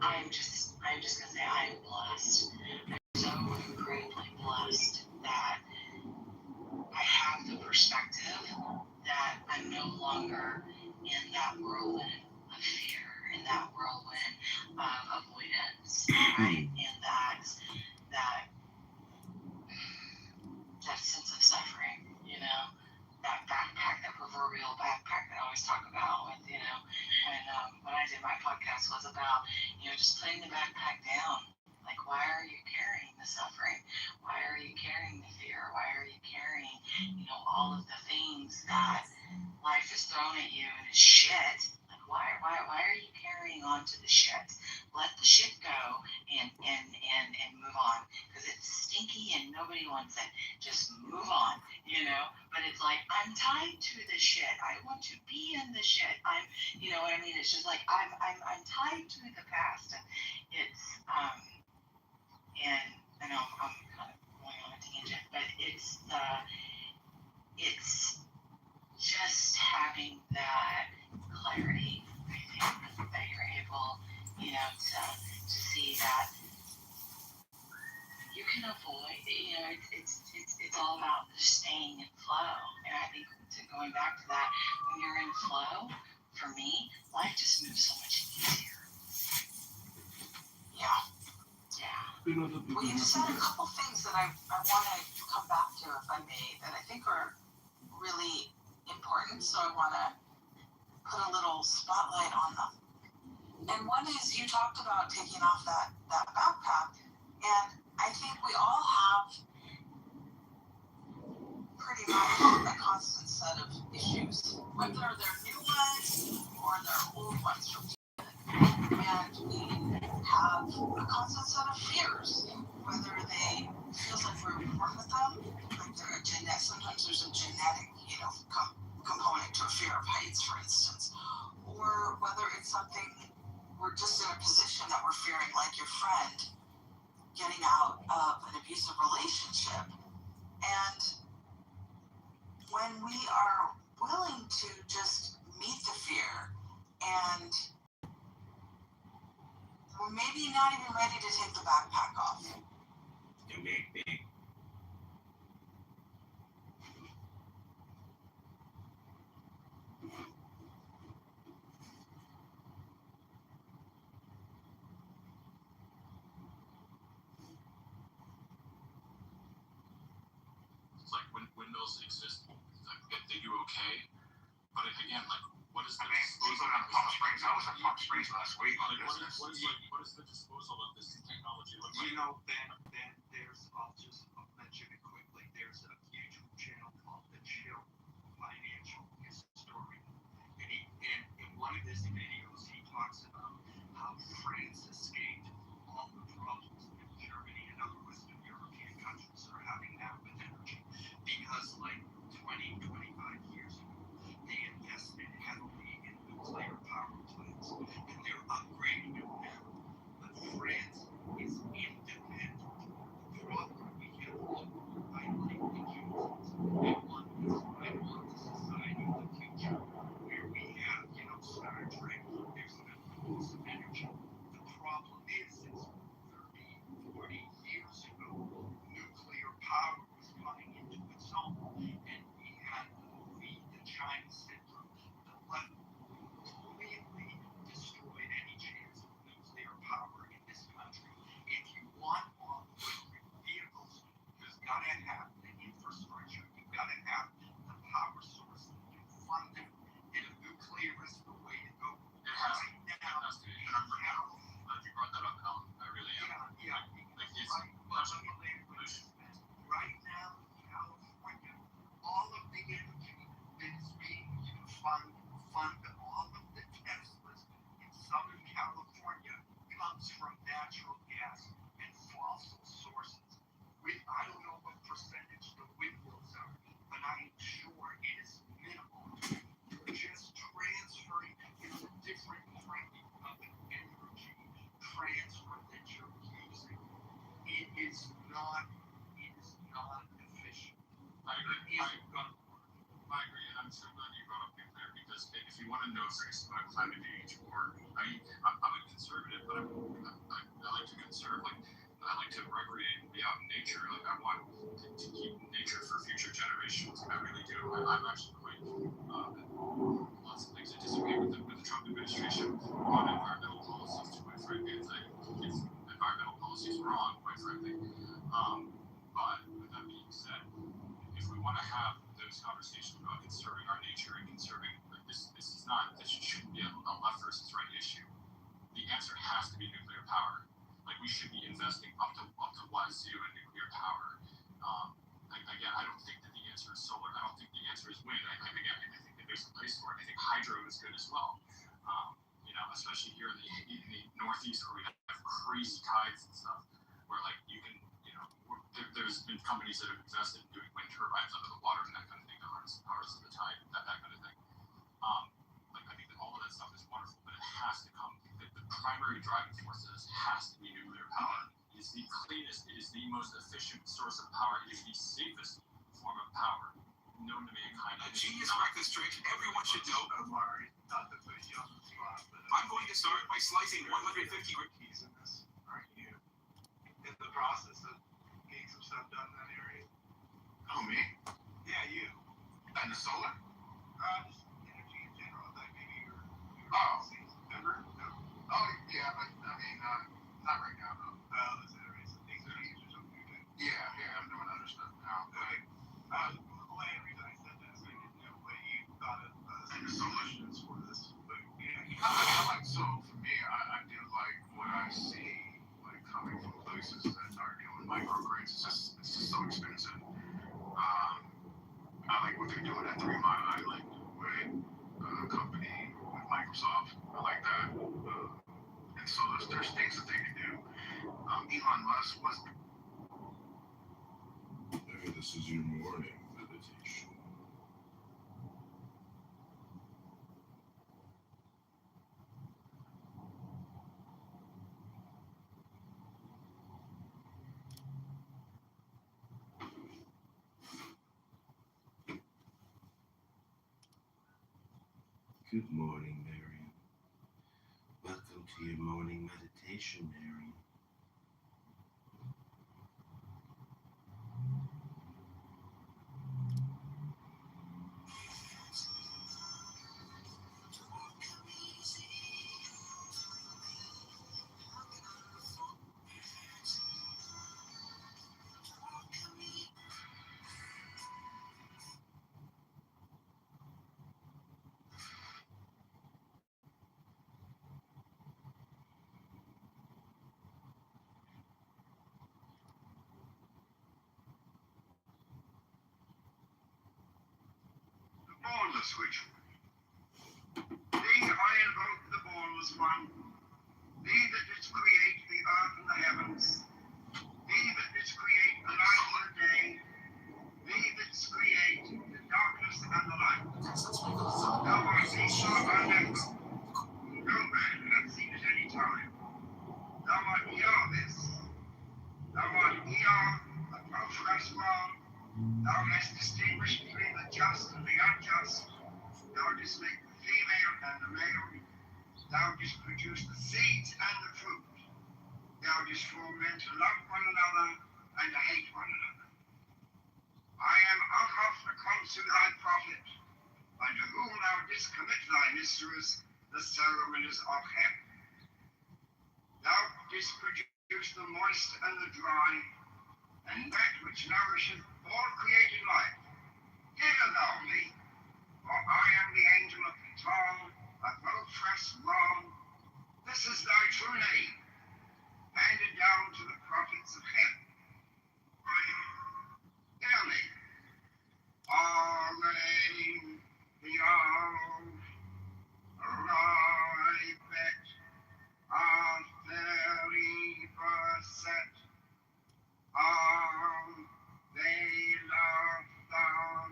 I'm just gonna say I'm blessed. I'm so incredibly blessed that I have the perspective that I'm no longer in that whirlwind of fear, in that whirlwind of avoidance, right? And that that sense of suffering, that backpack, that proverbial backpack that I always talk about with, when I did my podcast was about, just putting the backpack down. Like, why are you carrying the suffering? Why are you carrying the fear? Why are you carrying, all of the things that life is thrown at you and it's shit? Like, why are you carrying on to the shit? Let the shit go and move on because it's stinky and nobody wants it. Just move on. But it's like I'm tied to the shit. I want to be in the shit. You know what I mean? It's just like I'm tied to the past, and and I know I'm kind of going on a tangent, but it's just having that clarity. I think that you're able, to see that you can avoid. It's all about just staying in flow. And I think going back to that, when you're in flow, for me, life just moves so much easier. Yeah. Well, you said a couple things that I want to come back to, if I may, that I think are really important. So I want to put a little spotlight on them. And one is you talked about taking off that backpack, and I think we all have pretty much a constant set of issues, whether they're new ones or they're old ones from and we have a constant set of fears, whether they feels like we're born with them, like they're a genetic. Sometimes there's a genetic, component to a fear of heights, for instance, or whether it's something we're just in a position that we're fearing, like your friend getting out of an abusive relationship. And when we are willing to just meet the fear and we're maybe not even ready to take the backpack off. It's like when those exist, they do okay. But again, like, what is the disposal? On Palm Springs. I was in Palm Springs last week. Like, what is the disposal of this technology look like? Then there's, I'll just mention it quickly. There's a YouTube channel called The Chill Financial Historian, and in one of his videos he talks about how France escaped all the problems that Germany and other Western European countries are having now with energy, because like 25 years ago they invested heavily in nuclear power plants, and they're upgrading them now. But France is independent. The problem we have local idling agencies. They want this. They want the society of the future where we have, Star Trek. There's an abundance of energy. The problem is 30, 40 years ago, nuclear power was coming into its own, and we had the movie, The China Syndrome, that left completely destroyed any chance of nuclear power in this country. If you want all electric vehicles, you've got to have the infrastructure, you've got to have the power source to fund them, and nuclear is the way to go. It has to be. And I'm glad you brought that up, Alan. I really am. Yeah. Like, it's Right now in California, all of the energy that is being fund all of the Teslas in Southern California comes from natural gas and fossil sources. I don't know what percentage the windmills are, but I am sure it is minimal. You're just transferring. It's a different kind of an energy transfer that you're using. It is not efficient. I agree, and I'm so glad you brought up nuclear, because if you want to know things about climate change, or I'm a conservative, but I'm conserve. Like, I like to recreate and be out in nature. Like, I want to keep nature for future generations. I really do. I'm actually quite lots of things I disagree with the Trump administration on environmental policies. Quite frankly, it's like his environmental policies wrong. Quite frankly, but with that being said, if we want to have those conversations about conserving our nature and conserving like this shouldn't be a left versus right issue. The answer has to be nuclear power. Like we should be investing up to wazoo in nuclear power. Again, I don't think that the answer is solar. I don't think the answer is wind. I think that there's a place for it. I think hydro is good as well. Especially here in the Northeast where we have crazy tides and stuff, where like you can, there's been companies that have invested in doing wind turbines under the water and that kind of thing to harness the powers of the tide, that kind of thing. I think that all of that stuff is wonderful, but it has to come. The primary driving force of this has to be nuclear power. It is the cleanest, it is the most efficient source of power, it is the safest form of power known to mankind. A genius breakfast trick everyone should know. Not to put you on the spot, but I'm going to start by slicing 150 keys in this. Are you in the process of getting some stuff done in that area? Oh, me? Yeah, you. And the solar? Just energy in general. Like maybe you're Oh. Remember? No. Oh, yeah, but I mean, not right now, though. Oh, is that right? Some things are used or something. Okay. Yeah, I'm doing other stuff now. Okay. The only reason I said that is I didn't know what you thought of The solutions for this. But yeah, so for me, I do like what I see, like coming from places that are doing microgrids. It's just so expensive. I like what they're doing at 3 Mile Island with a company with Microsoft. I like that. And so there's things that they can do. Elon Musk was. Maybe this is your morning meditation. Good morning, Marion. Welcome to your morning meditation, Marion. the switch. Thee I invoke the bornless one, thee that didst create the earth and the heavens, thee that didst create the night and the day, thee that didst create the darkness and the light. Thou art the sure unknown, no man hath seen at any time. Thou art Yahweh, thou art Eon, the Prophras one. Thou hast distinguished between the just and the unjust. Thou didst make the female and the male. Thou didst produce the seeds and the fruit. Thou didst form men to love one another and to hate one another. I am Anchaf the consul thy prophet, unto whom thou didst commit thy mysteries, the ceremonies of heaven. Thou didst produce the moist and the dry, and that which nourisheth all created life. Hear thou me, for I am the angel of Kitover, a Prophras wrong. This is thy true name, handed down to the prophets of heaven. Hear me. Allein, Yahweh, Ribet, Aferi, Verset, Ve'lachtham,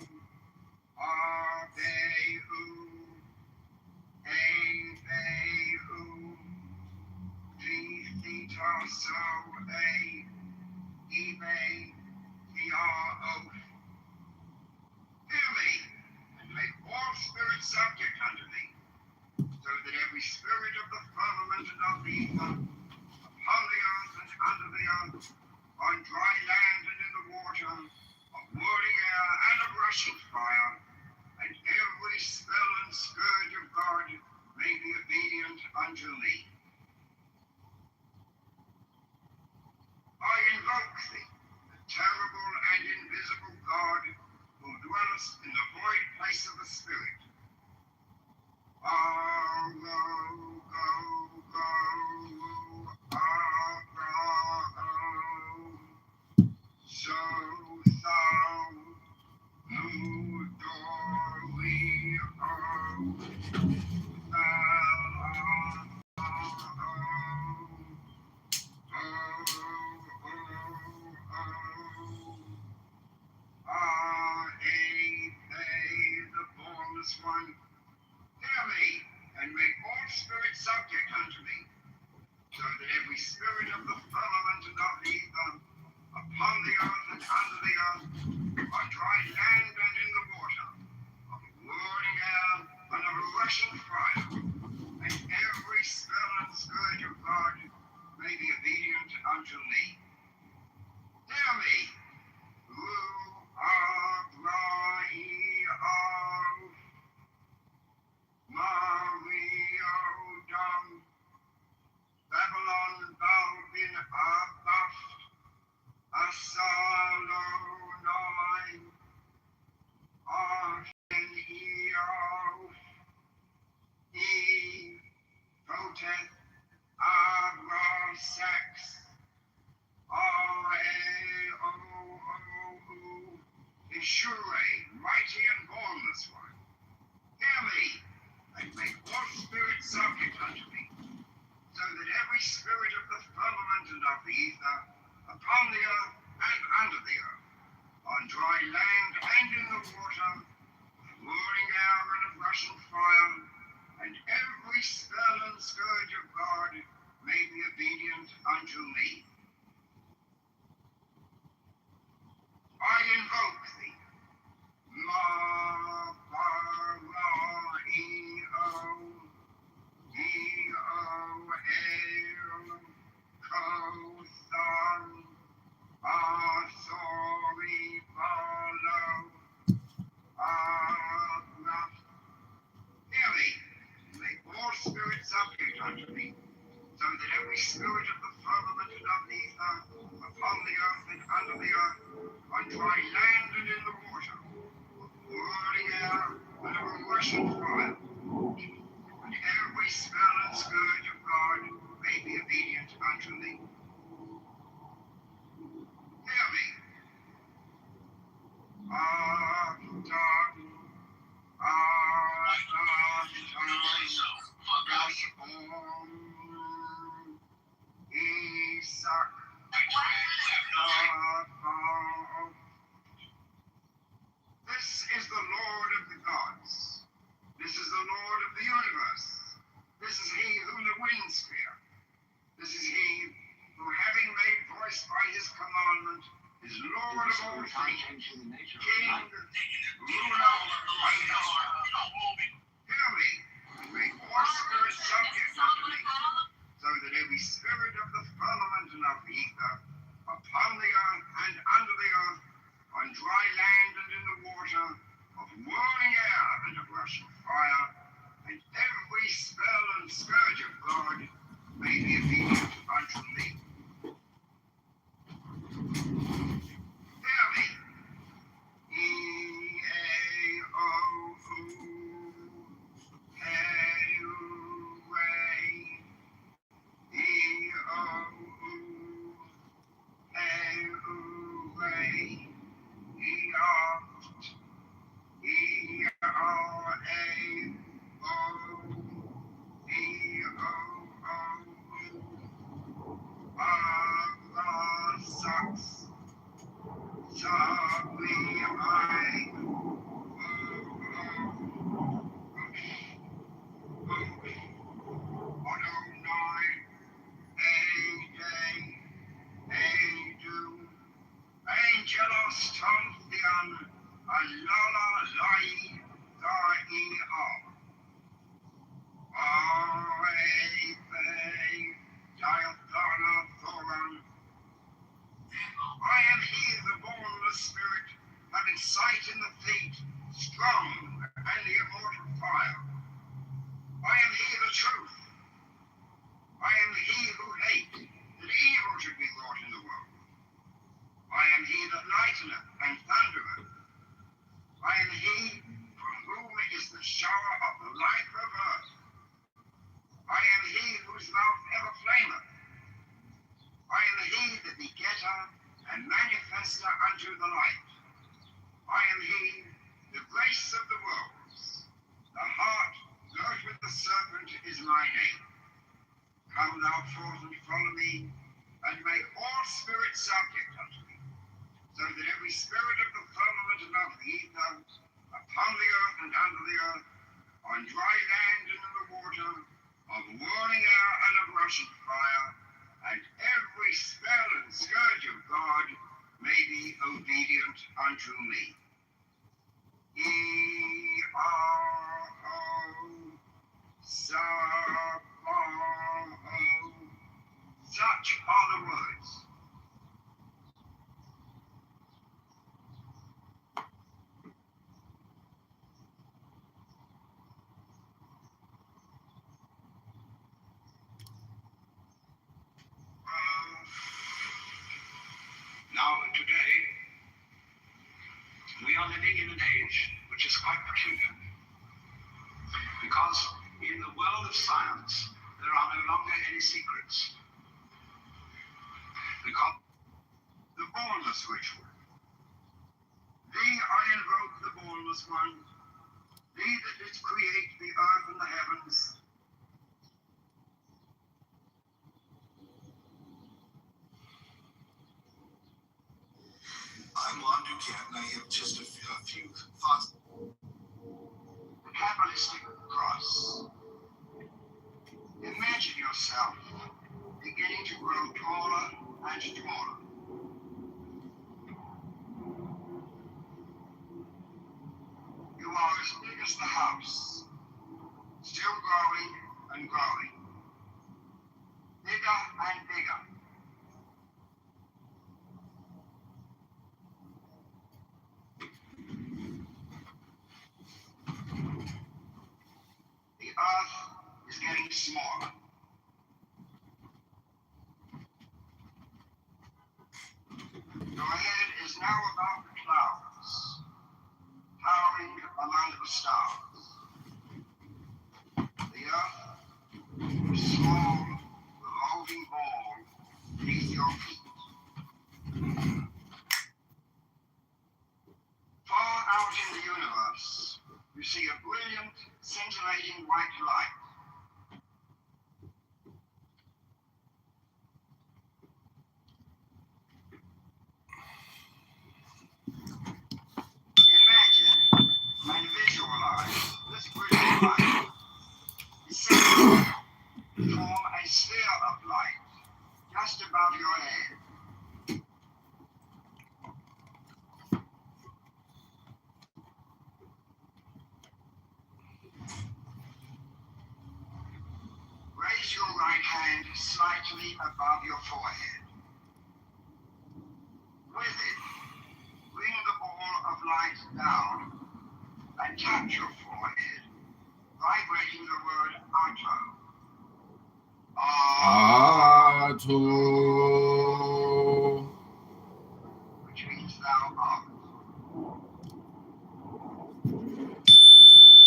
Avehu, Avehu, V'thitaso, Ebe, Ya'of. Hear me, and make all spirits subject unto thee, so that every spirit of the firmament and of the ether, upon the earth and every spirit of the firmament and of the ether, upon the earth and under the earth, on dry land and in the water, of whirling air and of rushing fire, and every spell and scourge of God may be obedient unto me. Hear me, who are Mario Dom, Babylon Balbin Abaft, Asalonai, Archenio, E, Proteth, Abra Sex, R-A-O-O-U, Ishure, mighty and bornless one. Hear me, and make all spirits subject unto me, so that every spirit of the firmament and of the ether, upon the earth and under the earth, on dry land and in the water, of whirling air and of rushing fire, and every spell and scourge of God may be obedient unto me. I invoke thee, Hear me, make all spirits subject unto me, so that every spirit of the firmament and of the ether, upon the earth and under the earth, on dry land and in the water, of whirling air and of a rushing fire, and every spell and scourge of God may be obedient unto me. Hear me. This is the Lord of the gods. This is the Lord of the universe. This is he whom the winds fear. This is he who, having made voice by his commandment, is Lord of all things, King, ruler, and Lord. Hear me, and make all spirits subject unto me, so that every spirit of the firmament and of the ether, upon the earth and under the earth, on dry land and in the water, of whirling air and of rushing fire, and every spell and scourge of God may be obedient unto me. Hear me. Angelos Tonthian, Alala Lai, Dar-E-R. I am he, the bornless spirit, having sight in the feet, strong, and the immortal fire. I am he, the truth. I am he who hate, that evil should be wrought in the world. I am he that lighteneth and thundereth. I am he from whom is the shower of the life of earth. I am he whose mouth ever flameth. I am he the begetter and manifester unto the light. I am he, the grace of the worlds. The heart girt with the serpent is my name. Come thou forth and follow me, and make all spirits subject unto me, so that every spirit of the firmament and of the ether, upon the earth and under the earth, on dry land and in the water, of whirling air and of rushing fire, to me. E-R-O, Sa-O. Such are the words. Now, today, we are living in an age which is quite peculiar, because in the world of science, there are no longer any secrets. Because the bornless ritual. Thee I invoke the bornless one, thee that didst create the earth and the heavens. I'm Lon Duquette, and I have just a few thoughts. The Kabbalistic cross. Imagine yourself beginning to grow taller and taller. You are as big as the house, still growing and growing. Bigger and bigger. The earth is getting smaller. Your head is now above the clouds, towering among the stars. The earth, a small, revolving ball beneath your feet. Far out in the universe, you see a brilliant, scintillating white light. Imagine and visualize this brilliant light descending to form a sphere of light just above your head. Raise your right hand slightly above your forehead. With it, bring the ball of light down and touch your forehead, vibrating the word Atto. Ato. Which means thou art.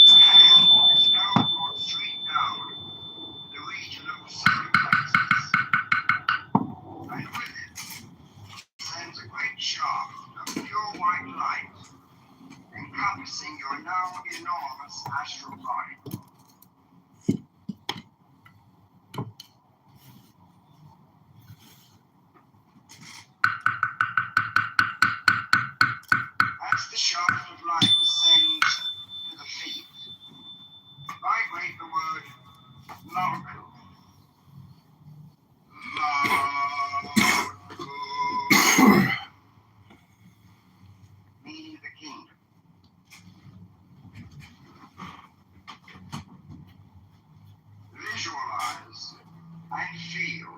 The hand is now brought straight down to the region of the solar plexus, and with it sends a great shaft of pure white light, encompassing your now enormous astral body. As the shaft of light descends to the feet, vibrate the word Malku. Malku. Meaning the kingdom. Visualize and feel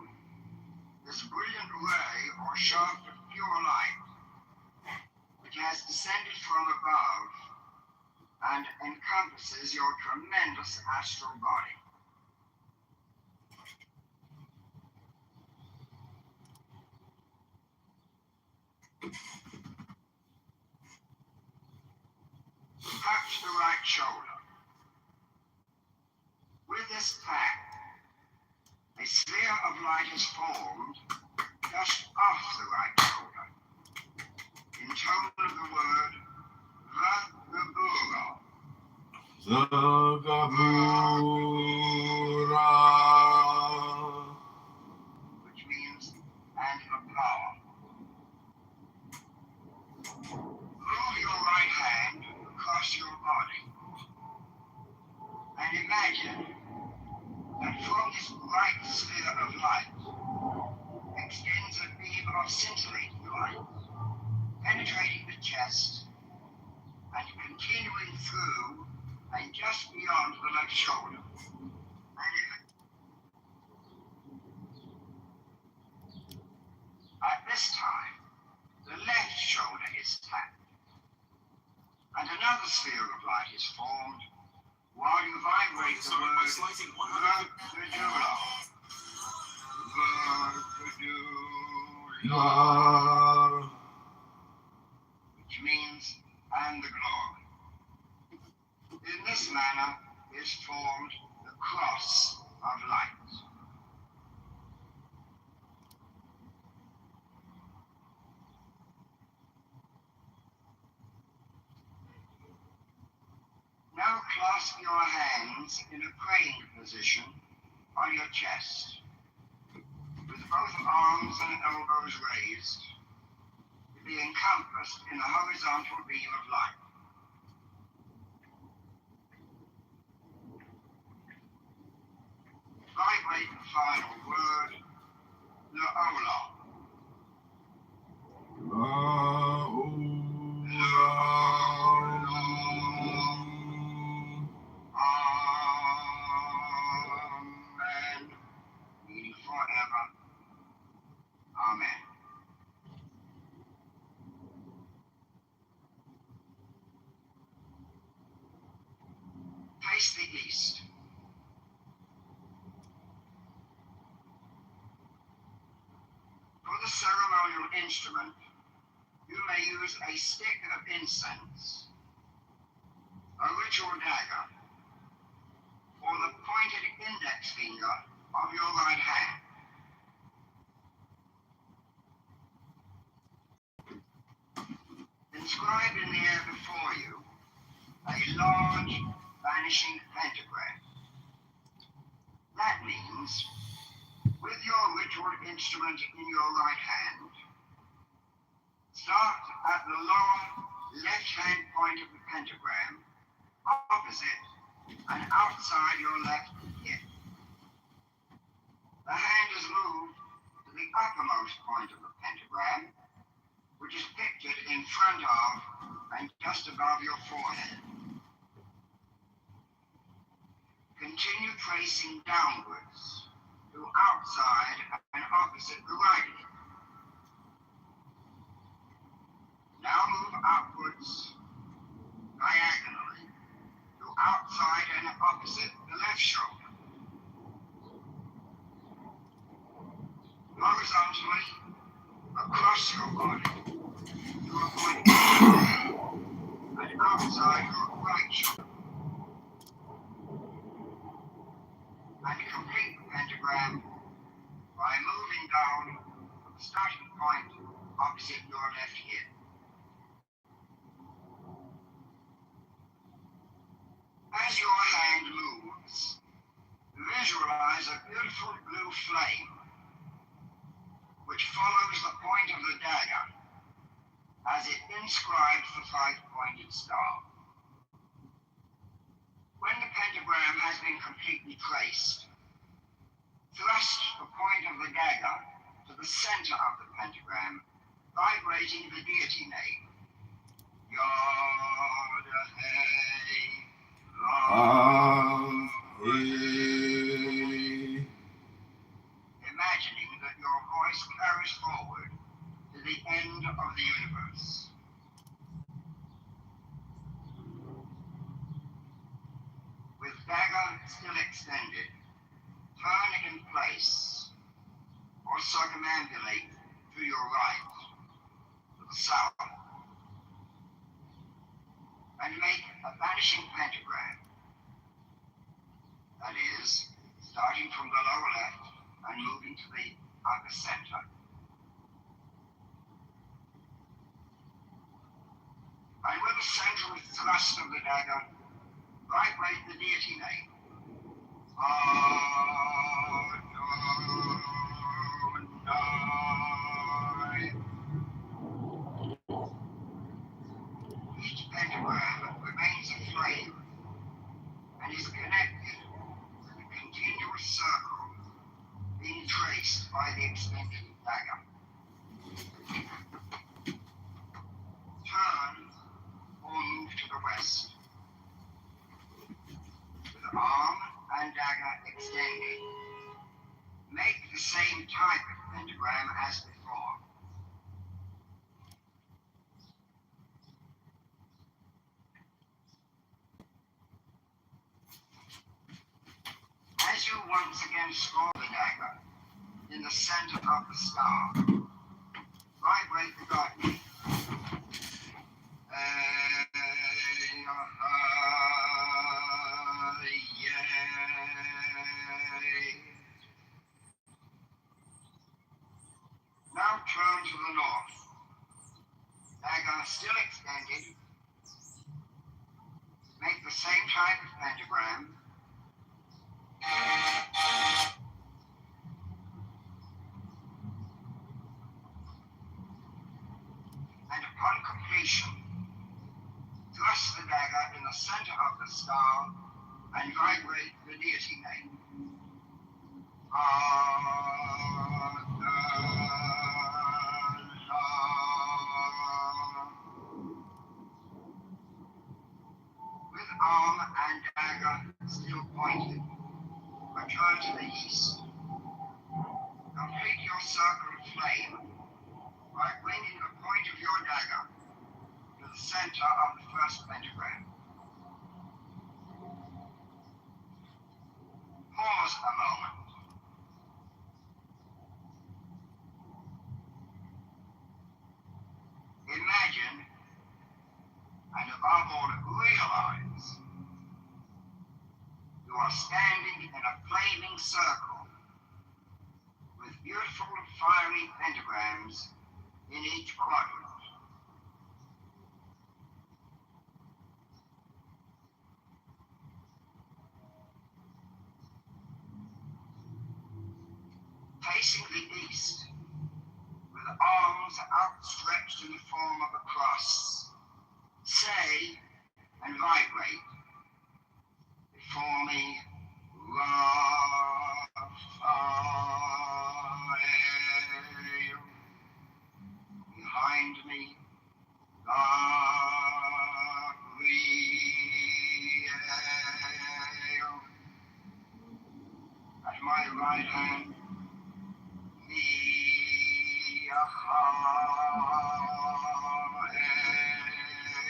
this brilliant ray or shaft of pure light which has descended from above and encompasses your tremendous astral body. Touch the right shoulder. With this tap, a sphere of light is formed just off the right shoulder, in tone of the word Vagabura. Zagabura. Which means and of power. Move your right hand across your body and imagine that from this bright sphere of light extends a beam of scintillating light, penetrating the chest and continuing through and just beyond the left shoulder. At this time, the left shoulder is tapped, and another sphere of light is formed while you vibrate the word Verkadula, which means and the glory. In this manner is formed the cross of light. Now clasp your hands in a praying position on your chest, with both arms and elbows raised, to be encompassed in the horizontal beam of light. Vibrate the final word, La'olam. Amen. Meaning forever. Amen. Face the east. For the ceremonial instrument, you may use a stick of incense, a ritual dagger, or the pointed index finger of your right hand. Inscribe in the air before you a large vanishing pentagram. That means, with your ritual instrument in your right hand, start at the lower left-hand point of the pentagram, opposite and outside your left hip. The hand is moved to the uppermost point of the pentagram, which is pictured in front of and just above your forehead. Continue tracing downwards to outside and opposite the right hip. Now move upwards diagonally to outside and opposite the left shoulder. Horizontally across your body to a point and outside your right shoulder. And complete the pentagram by moving down to the starting point opposite your left hip. As your hand moves, visualize a beautiful blue flame which follows the point of the dagger as it inscribes the five-pointed star. When the pentagram has been completely traced, thrust the point of the dagger to the center of the pentagram, vibrating the deity name. Yod Hey imagining that your voice carries forward to the end of the universe. With dagger still extended, turn in place or circumambulate to your right, to the south, and make a vanishing pentagram. That is, starting from the lower left and moving to the upper center. And with the central thrust of the dagger, vibrate the deity name. Adonai. Each pentagram remains a flame and is connected with a continuous circle being traced by the extended dagger. west, with arm and dagger extended. Make the same type of pentagram as before. As you once again score the dagger in the center of the star, vibrate the god name. Now turn to the north. Dagger still extended. Make the same type of pentagram. And upon completion, thrust the dagger in the center of the star and vibrate the deity name. With arm and dagger still pointed, return to the east. Complete your circle of flame by bringing the point of your dagger to the center of the first pentagram. Pause a moment. Imagine, and above all, realize, you are standing in a flaming circle with beautiful fiery pentagrams in each quadrant. Facing the east, with arms outstretched in the form of a cross, say and vibrate before me, Raphael. Behind me, Gabriel. At my right hand,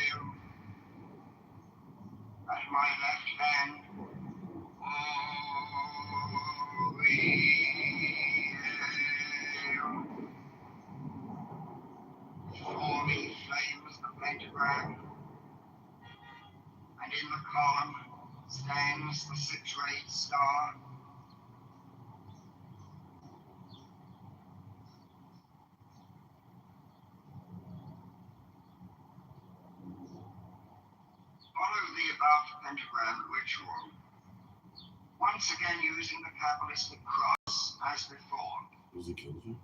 Michael. At my left hand, Oriel. Before me flames the pentagram, and in the column stands the six-rayed star. Follow the above pentagram ritual, once again using the Kabbalistic cross as before. Was it killed you?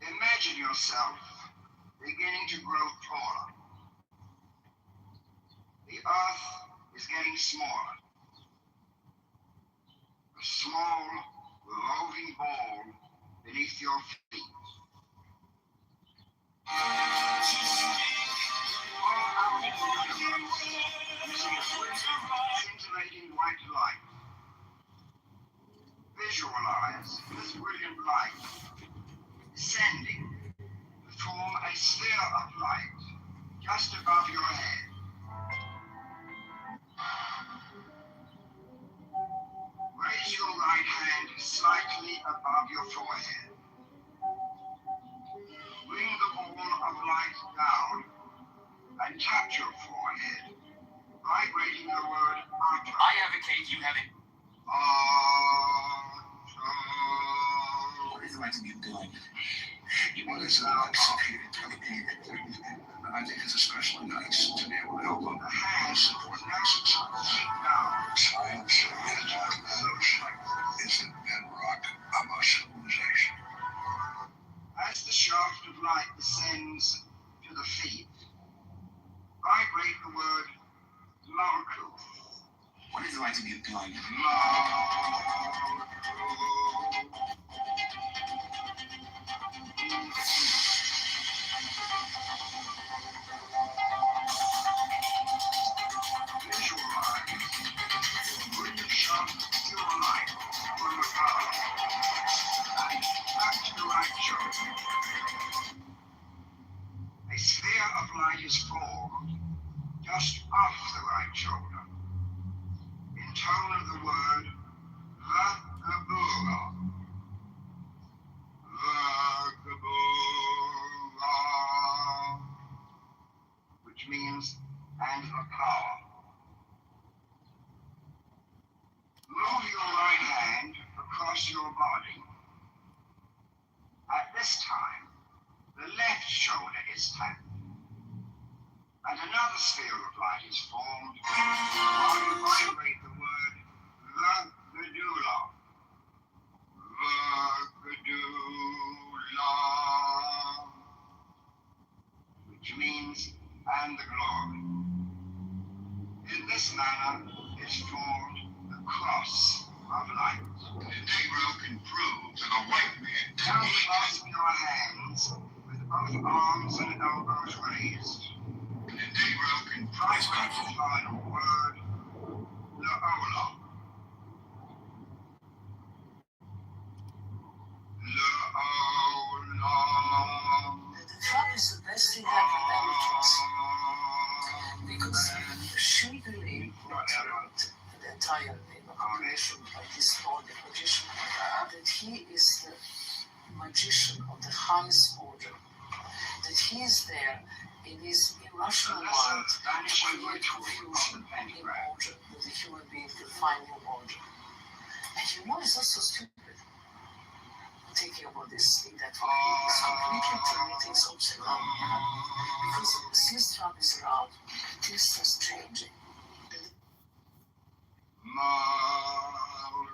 Imagine yourself beginning to grow taller. The earth is getting smaller. A small, roving ball beneath your feet. Using a scintillating white light. Visualize this brilliant light descending to form a sphere of light just above your head. Raise your right hand slightly above your forehead. Bring the ball of light down and touch your forehead, vibrating the word Ata. I advocate you have it. Ata. What is going to be doing? You want to executed and I think it's especially nice to be able to help them support basic science. Science is the bedrock of our civilization. As the shaft of light descends to the feet, vibrate the word Malkuth. What is the right to be blind. Visualize when you shut your light on the power and back to the right shoulder. A sphere of light is formed just off the right shoulder. In tone of the word Vagabura. Vagabura, which means and the power. Move your right hand across your body. At this time, the left shoulder is tapped, and another sphere of light is formed while you vibrate the word Vagadula. Vagadula, which means and the glory. In this manner is formed the cross of light. And Gabriel can prove to the white man. Now clasp your hands with both arms and elbows raised. And Gabriel can Try prove to the final word, La'ola. La'ola. The drug is the best thing happened ever to us. Because she believed the entire population of this Nordic magician that he is the magician of the highest order, that he is there in his irrational mind to create confusion in order that the human being can find new order. And you know it's not so stupid thinking about this in that way. It's completely turning things upside down. Because since Trump is around, things are changing. Malchut.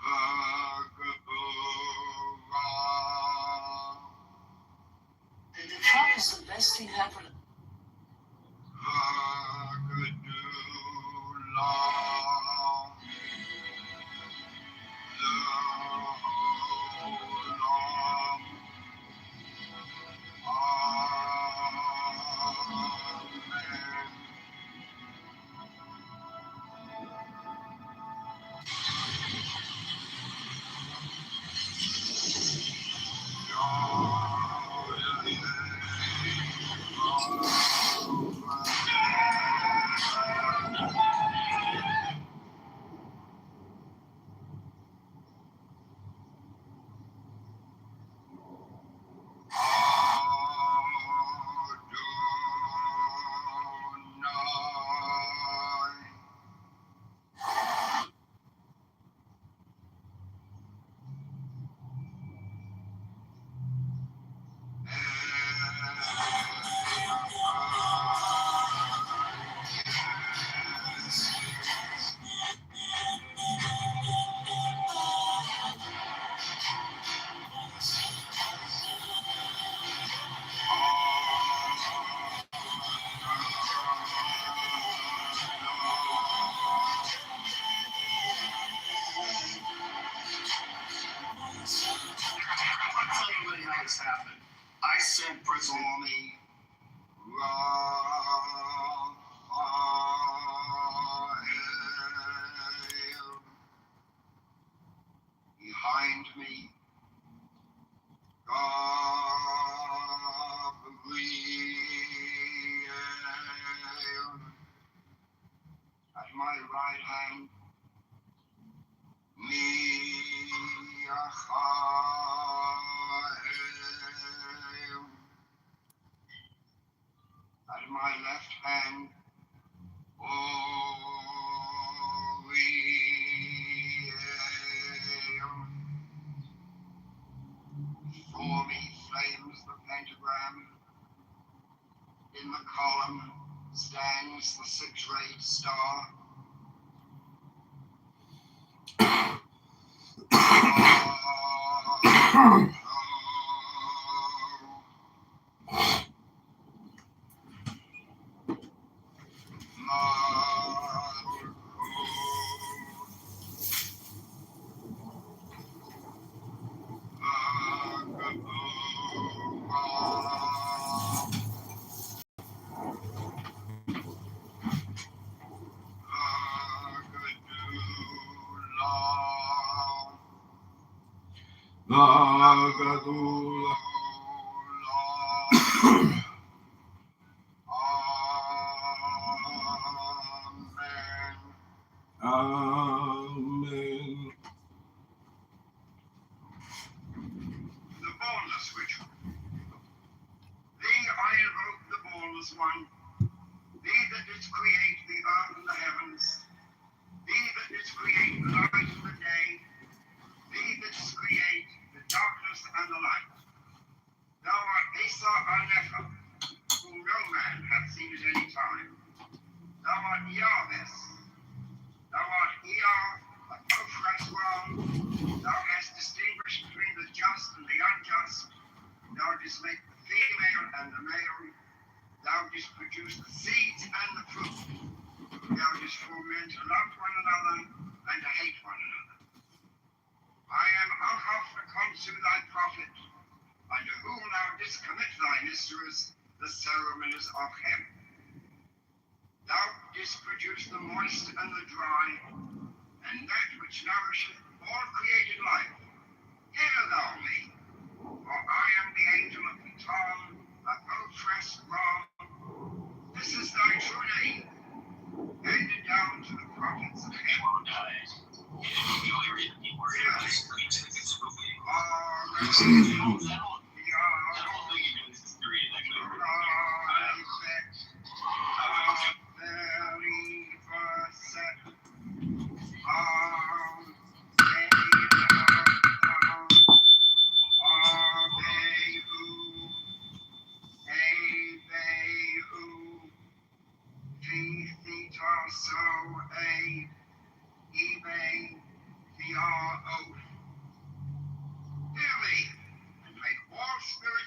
Vagabura. And the Trump is the best thing happened. Vagadula. happened. I sent President Stormy Raphael behind me. Gabriel at my right hand. Michael at my left hand. Oriel. Before me flames the pentagram. In the column stands the six-rayed star. Agadul. Amen. The Boneless Ritual. Thee I invoke the Boneless One, thee that didst create the earth and the heavens, thee that didst create the night and the day, thee that didst create the darkness and the light. Thou art Asa Anecha, whom no man hath seen at any time. Thou art Yahweh. Thou art Eah, a Ophrah ground. Thou hast distinguished between the just and the unjust. Thou didst make the female and the male. Thou didst produce the seeds and the fruit. Thou didst foment to love one another and to hate one another. I am Ahaf the Konsu, thy prophet, unto whom thou didst commit thy mysteries, the ceremonies of heaven. Thou didst produce the moist and the dry, and that which nourisheth all created life. Hear thou me, for I am the angel of the Tom, of Ophrah Ram. This is thy true name, handed down to the prophets of heaven.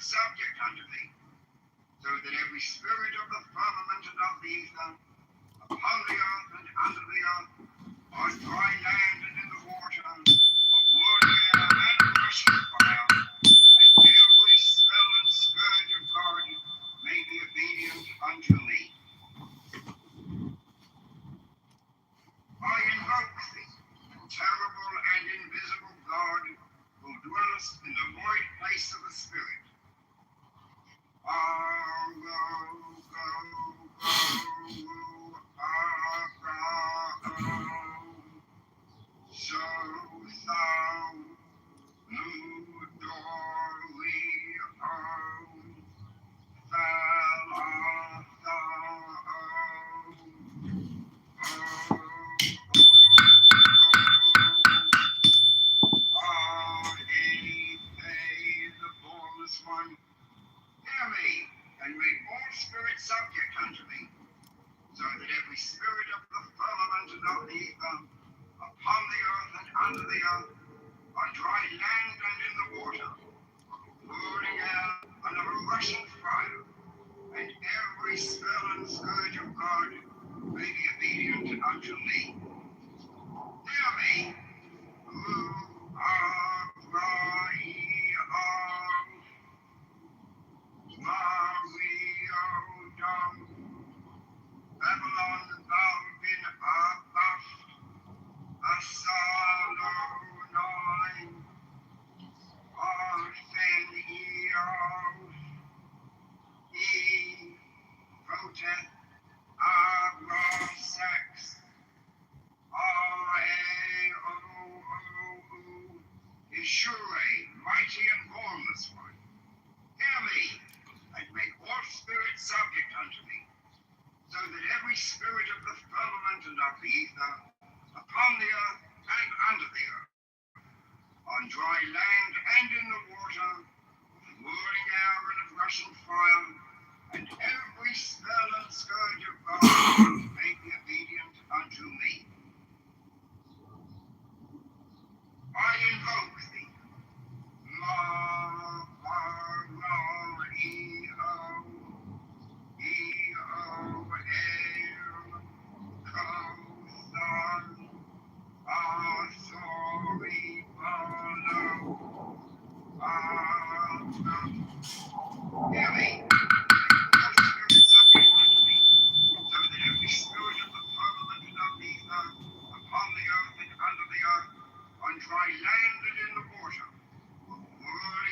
Subject unto thee, so that every spirit of the firmament and of the ether, upon the earth and under the earth, on dry land and in the water, of wood, air, and rushing fire, and every spell and scourge of God may be obedient unto me. I invoke thee, terrible and invisible God, who dwellest in the void place of the Spirit. One, hear me, and make all spirits subject unto me, so that every spirit of the firmament and of the ether, upon the earth and under the earth, on dry land and in the water, moving air and of a rushing fire, and every spell and scourge of God may be obedient unto me. Hear me, who are Babylon, thou bin abaft, Asalonoi, Arfen Voteth, Abrasex, Ishure, mighty and formless one. Hear me, and make all spirits subject unto me, so that every spirit of the firmament and of the ether, upon the earth and under the earth, on dry land and in the water, with whirling air and of rushing fire, and every spell and scourge of God may be obedient unto me. I invoke thee, hear me, all spirits subject unto me, so that every spirit of the firmament and of the ether, upon the earth and under the earth, on dry land and in the water, will whirl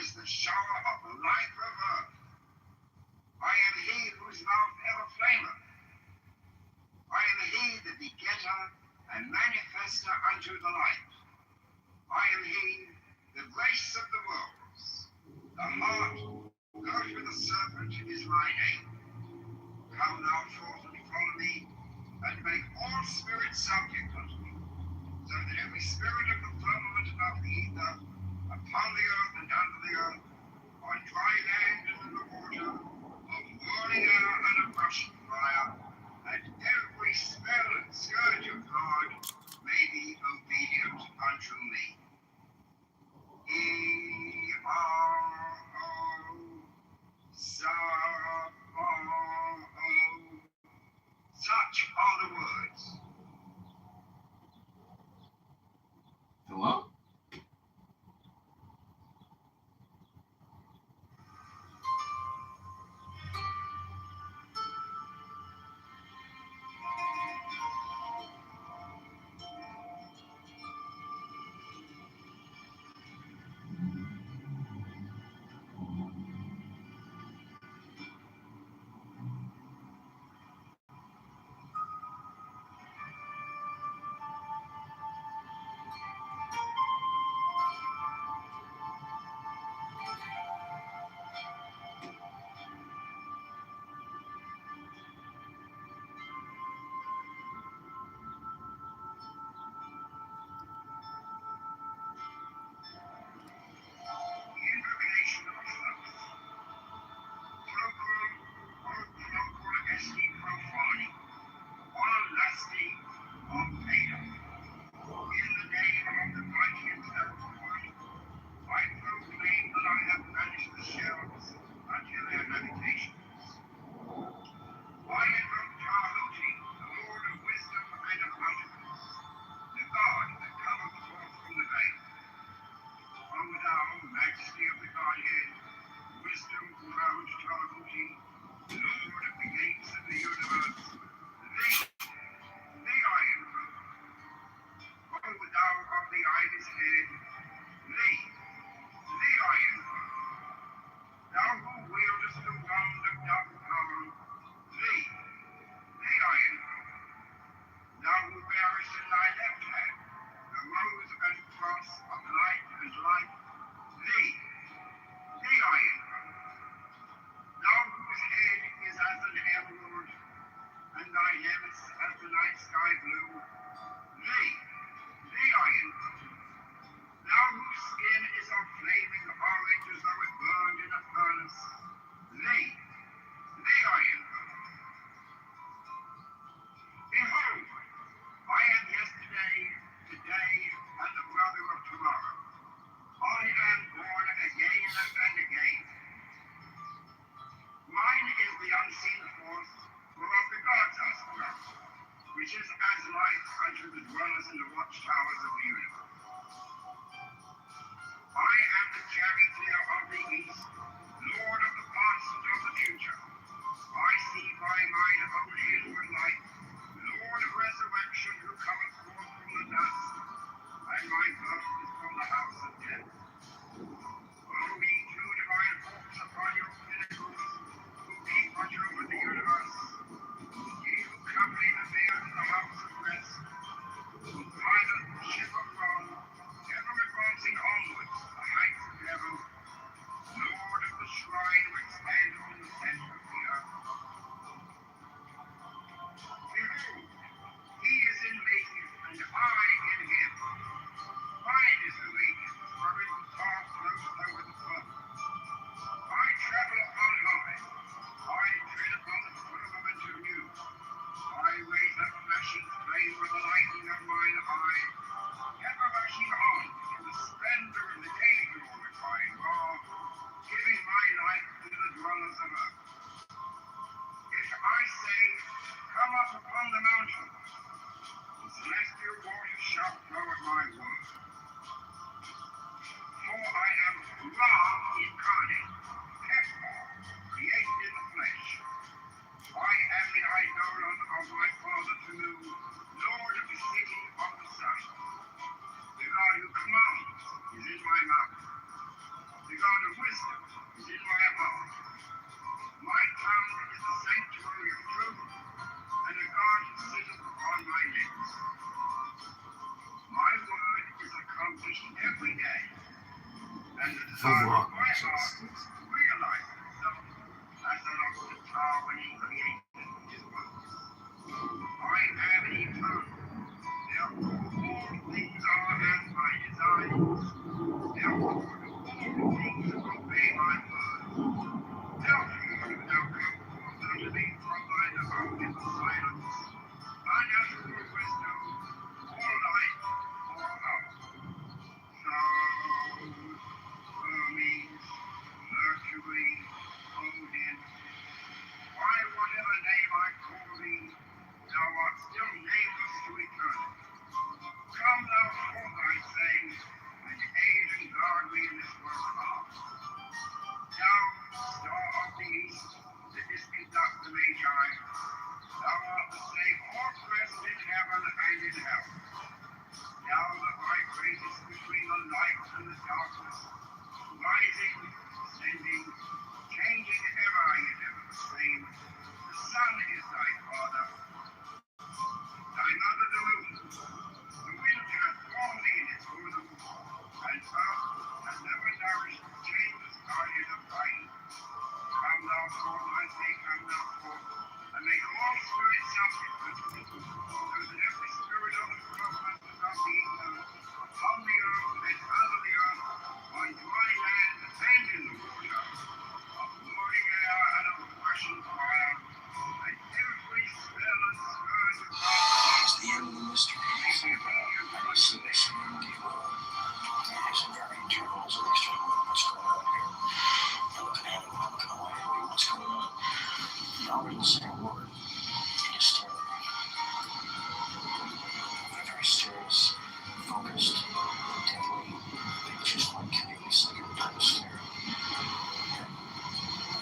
is the shower of the life of earth. I am he whose mouth ever flameth. I am he, the begetter and manifester unto the light. I am he, the grace of the worlds. The heart, girt with a serpent, is my name. Come now forth and follow me, and make all spirits subject unto me, so that every spirit of the firmament above the ether, upon the earth and under the earth, on dry land and in the water, of burning air and of rushing fire, and every spell and scourge of God may be obedient unto me. E-R-O, Sa-O. Such are the words. Hello? wisdom is in my heart. My tongue is the sanctuary of truth, and a God sitteth upon my lips. My word is accomplished every day, and the desire of my heart is to realize itself as an opposite power when he created his works. I am eternal, therefore all things are as my desires. Therefore do all things obey my word. Therefore do thou come forth unto me from thine abode in the silence, unnatural wisdom, all light, all power. Sorrow, Hermes, Mercury, Odin, by whatever name I call thee, thou art still nameless to eternity. Come thou forth, I say, and aid and guard me in this work of ours. Thou, star of the east, sittest beneath the Magi, thou art the same all present in heaven and in hell. Thou that vibratest between the light and the darkness, rising, descending, changing ever, yet ever the same. The sun is thy father, thy mother the moon. The wind hath formed thee in its bosom, and earth hath never nourished the changeless guardian of light. Come thou forth, I say, come thou forth, and make all spirits subject unto thee, so that every spirit of the firmament of the ether, upon the earth and under the earth, on dry land and in the water, of roaring air and of rushing fire, and every spell and scourge of God. It's the end of the mystery. I see this in the there's a very internal observation of what's going on here. You're looking at it, I'm looking away, what's going on? Y'all are in the same word. You just stare at me. They're very serious, focused, deadly. They just like Kennedy said, you're trying to stare.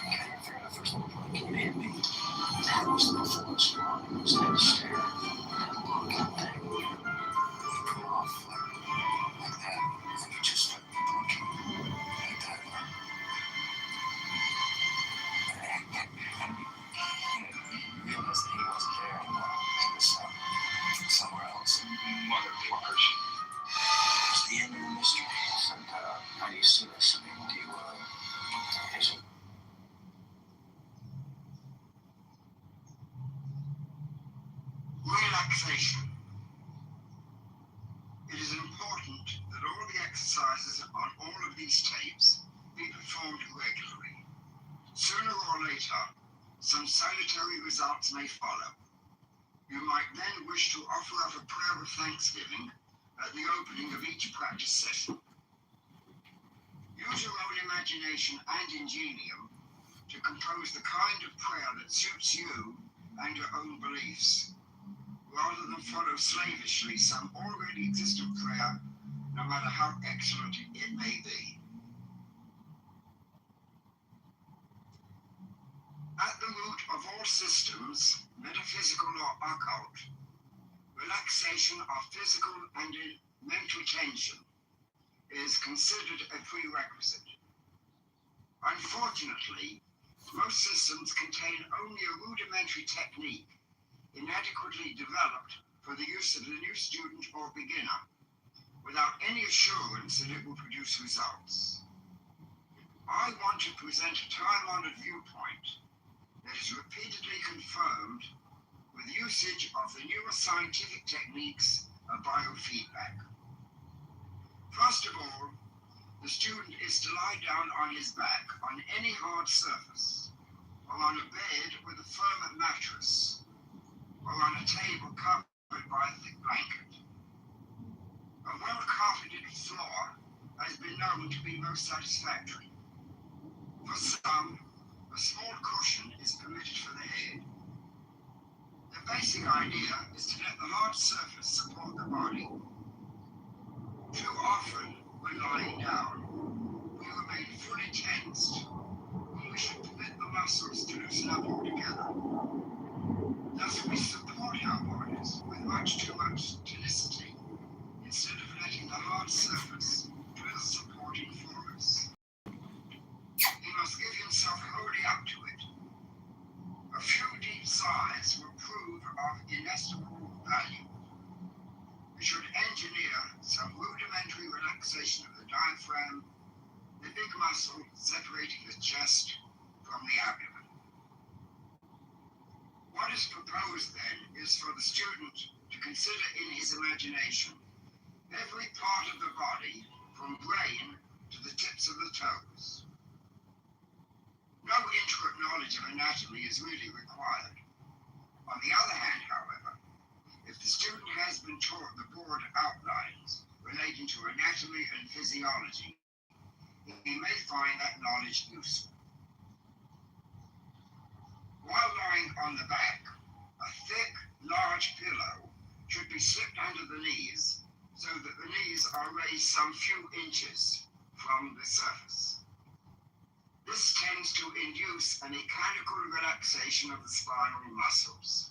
Okay, fair enough, there's no point. Can you hit me? That was the performance of mine. It was that stare, that look, that thing. You put it off like that, and you just start looking like that. And you realize that he wasn't there anymore. He was somewhere else. Motherfuckers. It's the end of the mystery. And how do you see this? I mean, do you, is it? Relaxation. It is important that all the exercises on all of these tapes be performed regularly. Sooner or later, some salutary results may follow. You might then wish to offer up a prayer of thanksgiving at the opening of each practice session. Use your own imagination and ingenium to compose the kind of prayer that suits you and your own beliefs, rather than follow slavishly some already existent prayer, no matter how excellent it may be. At the root of all systems, metaphysical or occult, relaxation of physical and mental tension is considered a prerequisite. Unfortunately, most systems contain only a rudimentary technique inadequately developed for the use of the new student or beginner, without any assurance that it will produce results. I want to present a time-honored viewpoint that is repeatedly confirmed with usage of the newer scientific techniques of biofeedback. First of all, the student is to lie down on his back on any hard surface, or on a bed with a firm mattress, or on a table covered by a thick blanket. A well-carpeted floor has been known to be most satisfactory. For some, a small cushion is permitted for the head. The basic idea is to let the hard surface support the body. Too often, when lying down, we remain fully tensed, when we should permit the muscles to loosen up altogether. Thus, we support our bodies with much too much tonicity, instead of letting the hard surface do the supporting for us. up to it. A few deep sighs will prove of inestimable value. We should engineer some rudimentary relaxation of the diaphragm, the big muscle separating the chest from the abdomen. What is proposed then is for the student to consider in his imagination every part of the body from brain to the tips of the toes. No intricate knowledge of anatomy is really required. On the other hand, however, if the student has been taught the broad outlines relating to anatomy and physiology, he may find that knowledge useful. While lying on the back, a thick, large pillow should be slipped under the knees so that the knees are raised some few inches from the surface. This tends to induce a mechanical relaxation of the spinal muscles.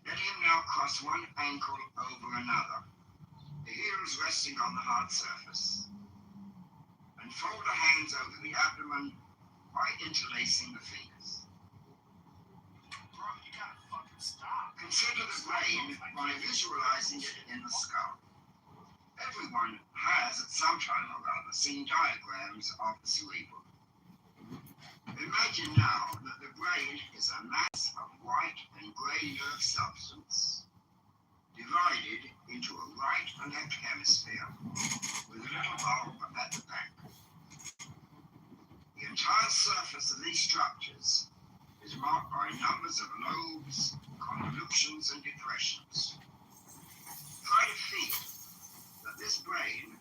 Let him now cross one ankle over another, the heels resting on the hard surface, and fold the hands over the abdomen by interlacing the fingers. Bro, you gotta fucking stop. Consider the brain by visualizing it in the skull. Everyone has at some time or other seen diagrams of the cerebrum. Imagine now that the brain is a mass of white and grey nerve substance divided into a right and left hemisphere with a little bulb at the back. The entire surface of these structures is marked by numbers of lobes, convolutions, and depressions. Try to feel that this brain,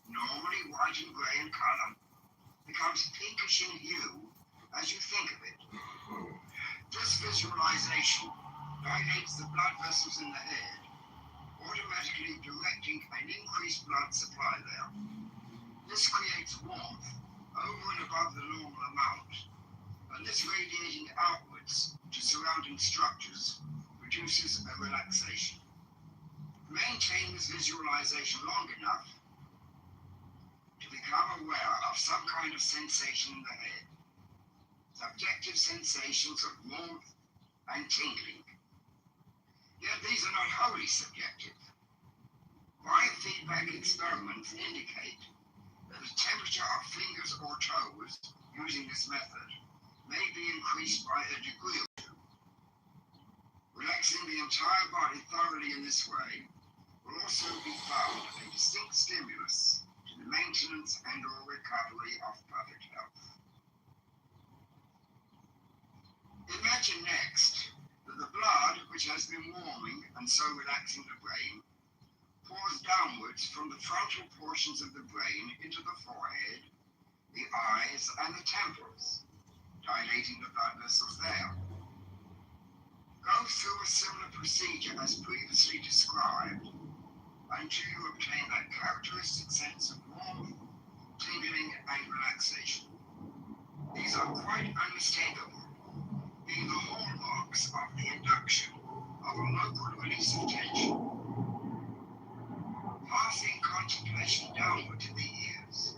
normally white and grey in colour, becomes pinkish in hue as you think of it. This visualization dilates the blood vessels in the head, automatically directing an increased blood supply there. This creates warmth over and above the normal amount, and this radiating outwards to surrounding structures produces a relaxation. Maintain this visualization long enough to become aware of some kind of sensation in the head. Subjective sensations of warmth and tingling. Yet these are not wholly subjective. Biofeedback experiments indicate that the temperature of fingers or toes using this method may be increased by a degree or two. Relaxing the entire body thoroughly in this way will also be found a distinct stimulus to the maintenance and/or recovery of perfect health. Imagine next that the blood, which has been warming and so relaxing the brain, pours downwards from the frontal portions of the brain into the forehead, the eyes, and the temples, dilating the blood vessels there. Go through a similar procedure as previously described until you obtain that characteristic sense of warmth, tingling, and relaxation. These are quite unmistakable, being the hallmarks of the induction of a local release of tension. Passing contemplation downward to the ears,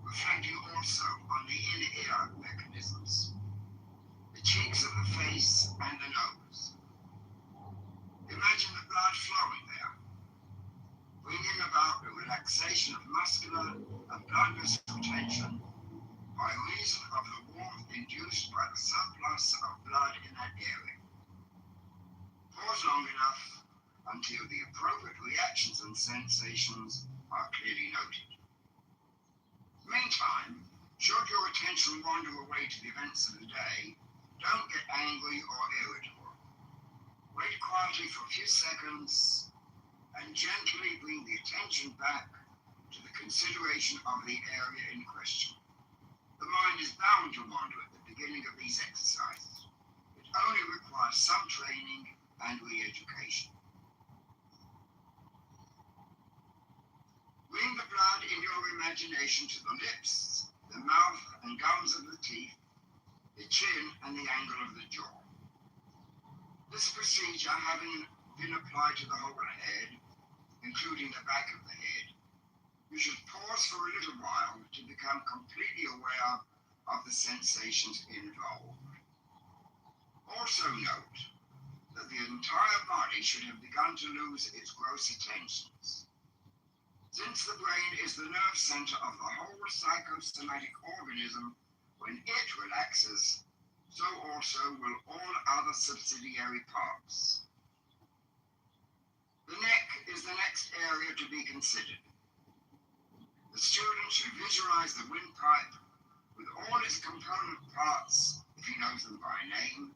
reflecting also on the inner ear mechanisms, the cheeks of the face and the nose. Imagine the blood flowing there, bringing about the relaxation of muscular and blood vessel tension by reason of the warmth induced by the surplus of blood in that area. Pause long enough until the appropriate reactions and sensations are clearly noted. Meantime, should your attention wander away to the events of the day, don't get angry or irritable. Wait quietly for a few seconds and gently bring the attention back to the consideration of the area in question. The mind is bound to wander at the beginning of these exercises. It only requires some training and re-education. Bring the blood in your imagination to the lips, the mouth and gums of the teeth, the chin and the angle of the jaw. This procedure having been applied to the whole head, including the back of the head, you should pause for a little while to become completely aware of the sensations involved. Also note that the entire body should have begun to lose its grosser tensions. Since the brain is the nerve center of the whole psychosomatic organism, when it relaxes, so also will all other subsidiary parts. The neck is the next area to be considered. The student should visualize the windpipe with all its component parts, if he knows them by name,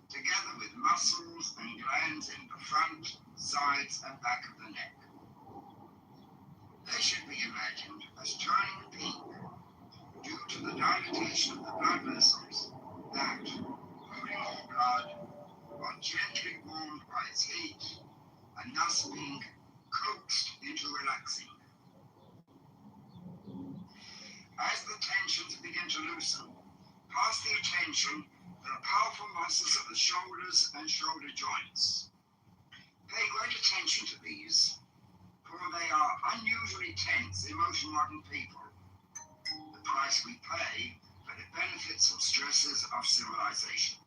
together with muscles and glands in the front, sides, and back of the neck. They should be imagined as turning pink due to the dilatation of the blood vessels that, holding more blood, are gently warmed by its heat and thus being coaxed into relaxing. As the tensions begin to loosen, pass the attention to the powerful muscles of the shoulders and shoulder joints. Pay great attention to these, for they are unusually tense in most modern people. The price we pay for the benefits and stresses of civilization.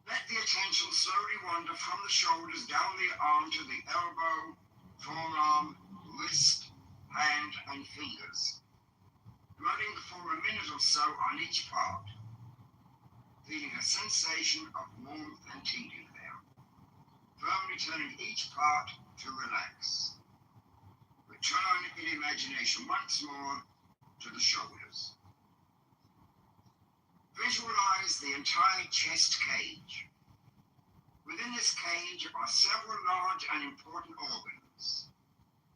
Let the attention slowly wander from the shoulders down the arm to the elbow, forearm, wrist, hand, and fingers, dwelling for a minute or so on each part, feeling a sensation of warmth and tingling there, firmly turning each part to relax. Return in imagination once more to the shoulders. Visualize the entire chest cage. Within this cage are several large and important organs: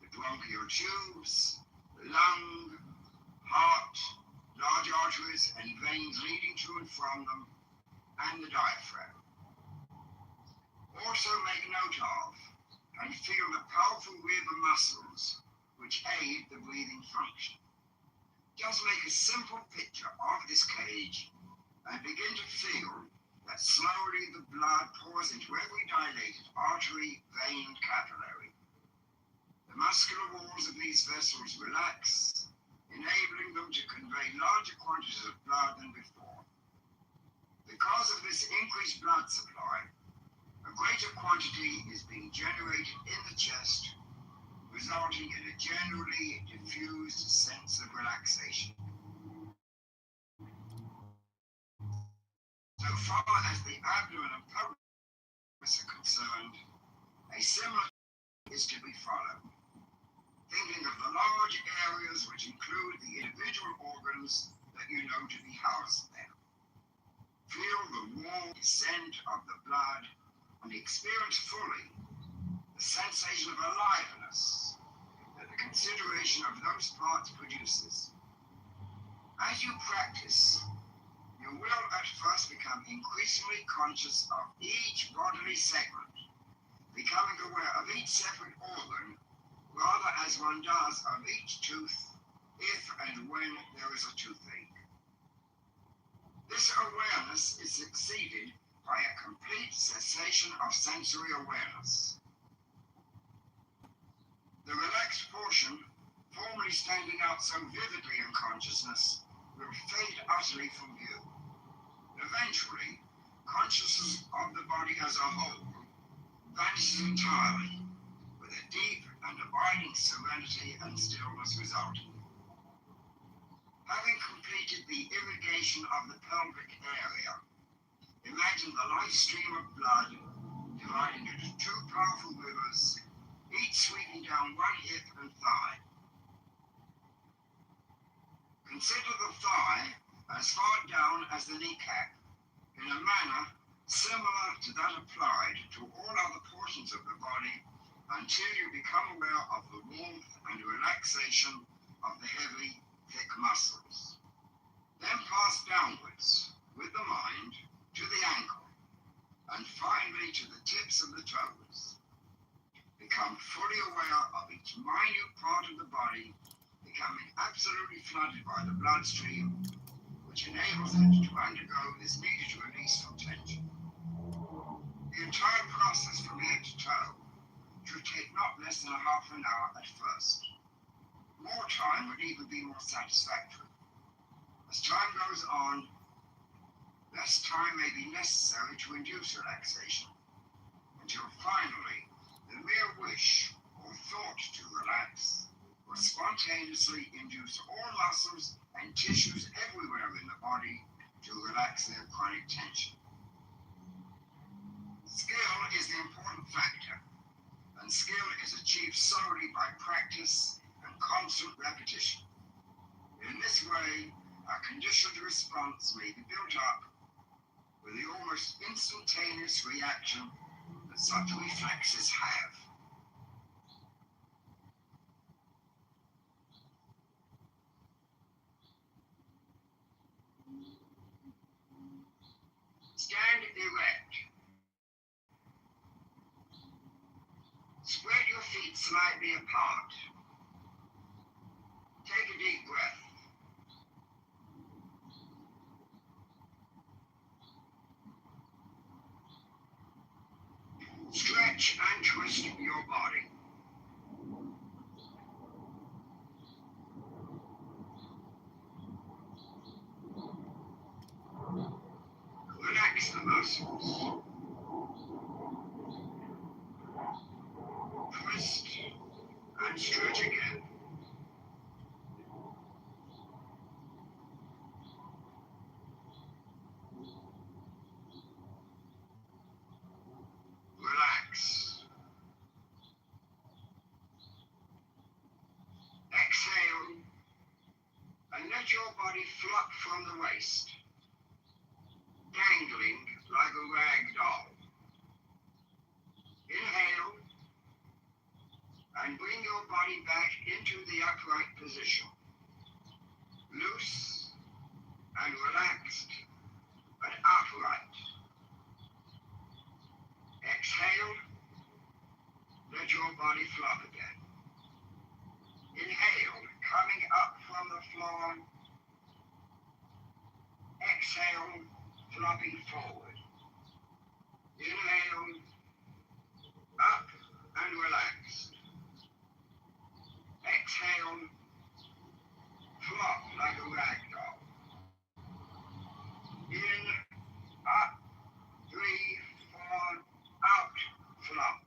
the bronchial tubes, the lung, heart, large arteries and veins leading to and from them, and the diaphragm. Also make note of and feel the powerful web of muscles which aid the breathing function. Just make a simple picture of this cage and begin to feel that slowly the blood pours into every dilated artery, vein, and capillary. The muscular walls of these vessels relax, enabling them to convey larger quantities of blood than before. Because of this increased blood supply, a greater quantity is being generated in the chest, resulting in a generally diffused sense of relaxation. So far as the abdomen and pelvis are concerned, a similar is to be followed. Thinking of the large areas which include the individual organs that you know to be housed there. Feel the warm descent of the blood and experience fully the sensation of aliveness that the consideration of those parts produces. As you practice, you will at first become increasingly conscious of each bodily segment, becoming aware of each separate organ, rather as one does of each tooth, if and when there is a toothache. This awareness is succeeded by a complete cessation of sensory awareness. The relaxed portion, formerly standing out so vividly in consciousness, will fade utterly from view. Eventually, consciousness of the body as a whole vanishes entirely, with a deep and abiding serenity and stillness resulting. Having completed the irrigation of the pelvic area, imagine the life stream of blood dividing into two powerful rivers, each sweeping down one hip and thigh. Consider the thigh as far down as the kneecap, in a manner similar to that applied to all other portions of the body, until you become aware of the warmth and relaxation of the heavy, thick muscles. Then pass downwards with the mind to the ankle, and finally to the tips of the toes. Become fully aware of each minute part of the body, becoming absolutely flooded by the bloodstream, which enables it to undergo this needed release from tension. The entire process from head to toe should take not less than a half an hour at first. More time would even be more satisfactory. As time goes on, less time may be necessary to induce relaxation, until finally the mere wish or thought to relax will spontaneously induce all muscles and tissues everywhere in the body to relax their chronic tension. Skill is the important factor, and skill is achieved solely by practice and constant repetition. In this way, a conditioned response may be built up with the almost instantaneous reaction that such reflexes have. Stand erect. Spread your feet slightly apart. Take a deep breath. Stretch and twist your body. Relax the muscles. Twist and stretch again. Relax. Exhale and let your body flop from the waist, dangling like a rag doll. Inhale and bring your body back into the upright position. Loose and relaxed, but upright. Exhale, let your body flop again. Inhale, coming up from the floor. Exhale, flopping forward. Inhale, up and relaxed. Exhale, flop like a rag doll. In, up, 3, 4, out, flop,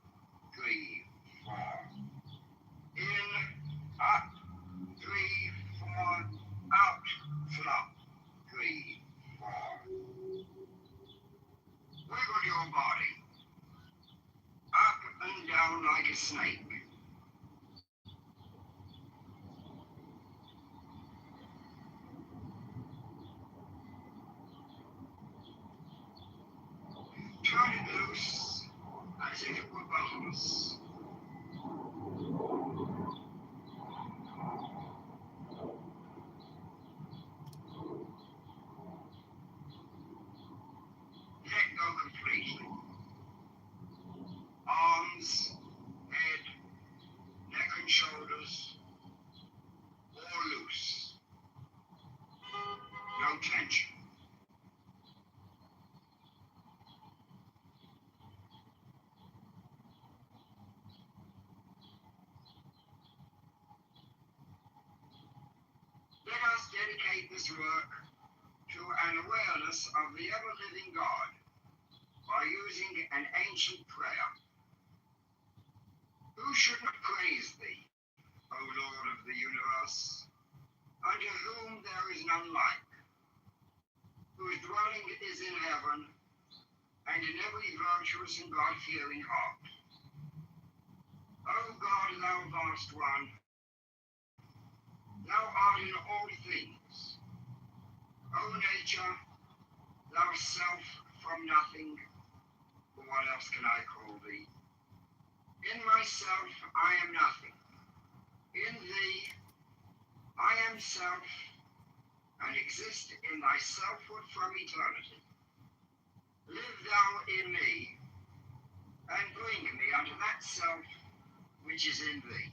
3, 4. In, up, 3, 4, out, flop, 3, 4. Wiggle your body, up and down like a snake. Turn it loose as if it were bones. Let go completely. Arms, head, neck and shoulders, all loose. No tension. Let us dedicate this work to an awareness of the ever-living God by using an ancient prayer. Who should not praise thee, O Lord of the universe, unto whom there is none like, whose dwelling is in heaven and in every virtuous and God-fearing heart. O God, thou vast one, thou art in all things. O nature, thou self from nothing, what else can I call thee? In myself I am nothing. In thee I am self, and exist in thy selfhood from eternity. Live thou in me, and bring me unto that self which is in thee.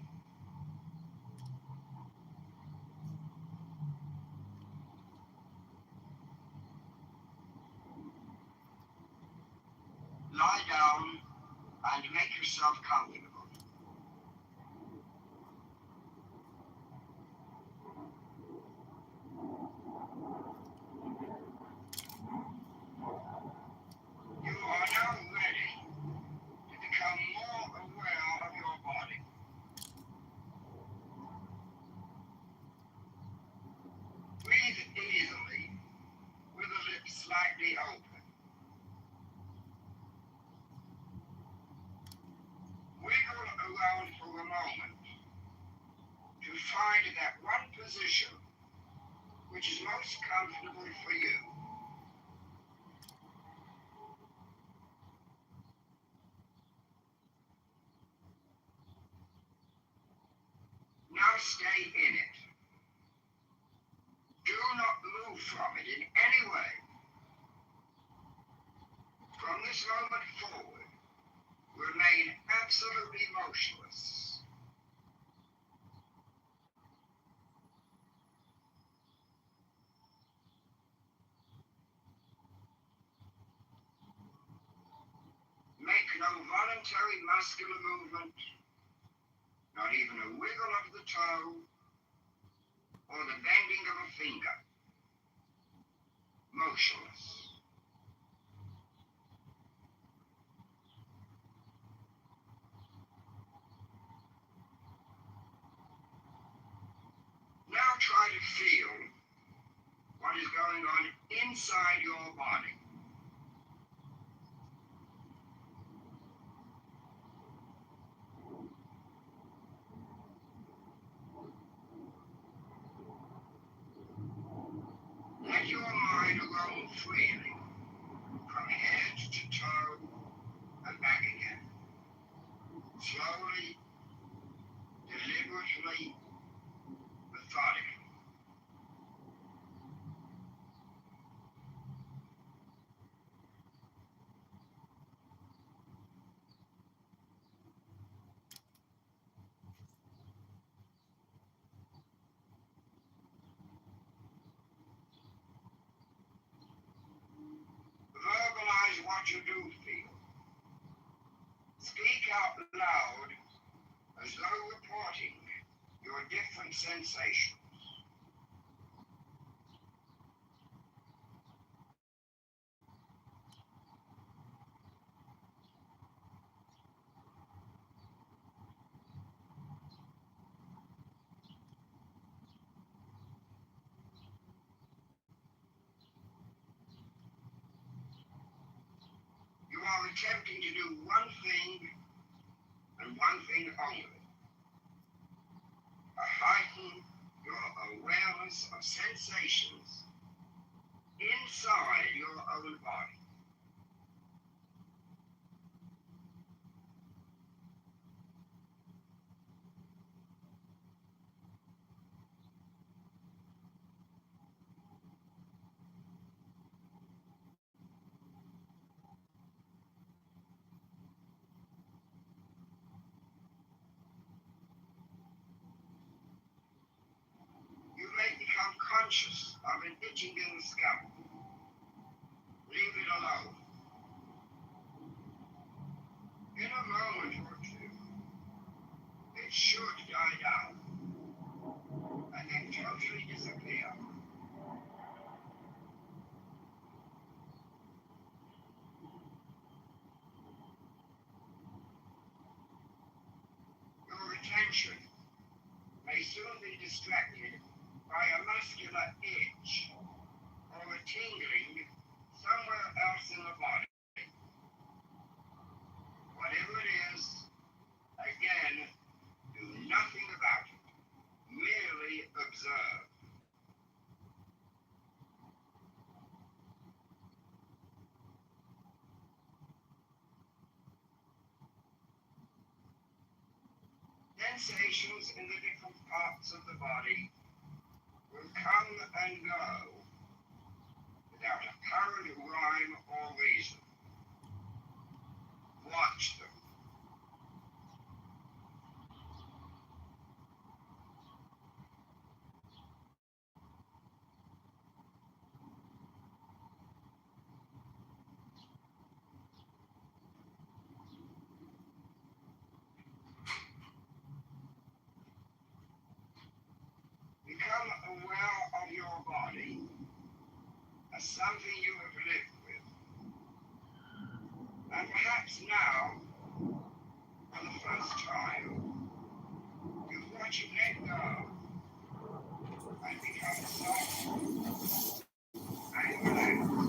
Lie down and make yourself comfortable. position which is most comfortable for you. Now stay in it. Do not move from it in any way. From this moment forward, remain absolutely motionless. Make no voluntary muscular movement, not even a wiggle of the toe or the bending of a finger. Motionless. Now try to feel what is going on inside your body. Let your mind roam freely from head to toe and back again. Slowly, deliberately, methodically. Verbalize what you do feel. Speak out loud as though reporting your different sensations. You are attempting to do one thing and one thing only. Heighten your awareness of sensations inside your own body. You may become conscious of an itching in the scalp. Leave it alone. In a moment or two, it should die down and then totally disappear. Your attention may soon be distracted by a muscular itch or a tingling somewhere else in the body. Whatever it is, again, do nothing about it. Merely observe. Sensations in the different parts of the body will come and go without apparent rhyme or reason. Watch them. Become aware of your body as something you have lived with. And perhaps now, for the first time, you watch it let go and become soft and relaxed.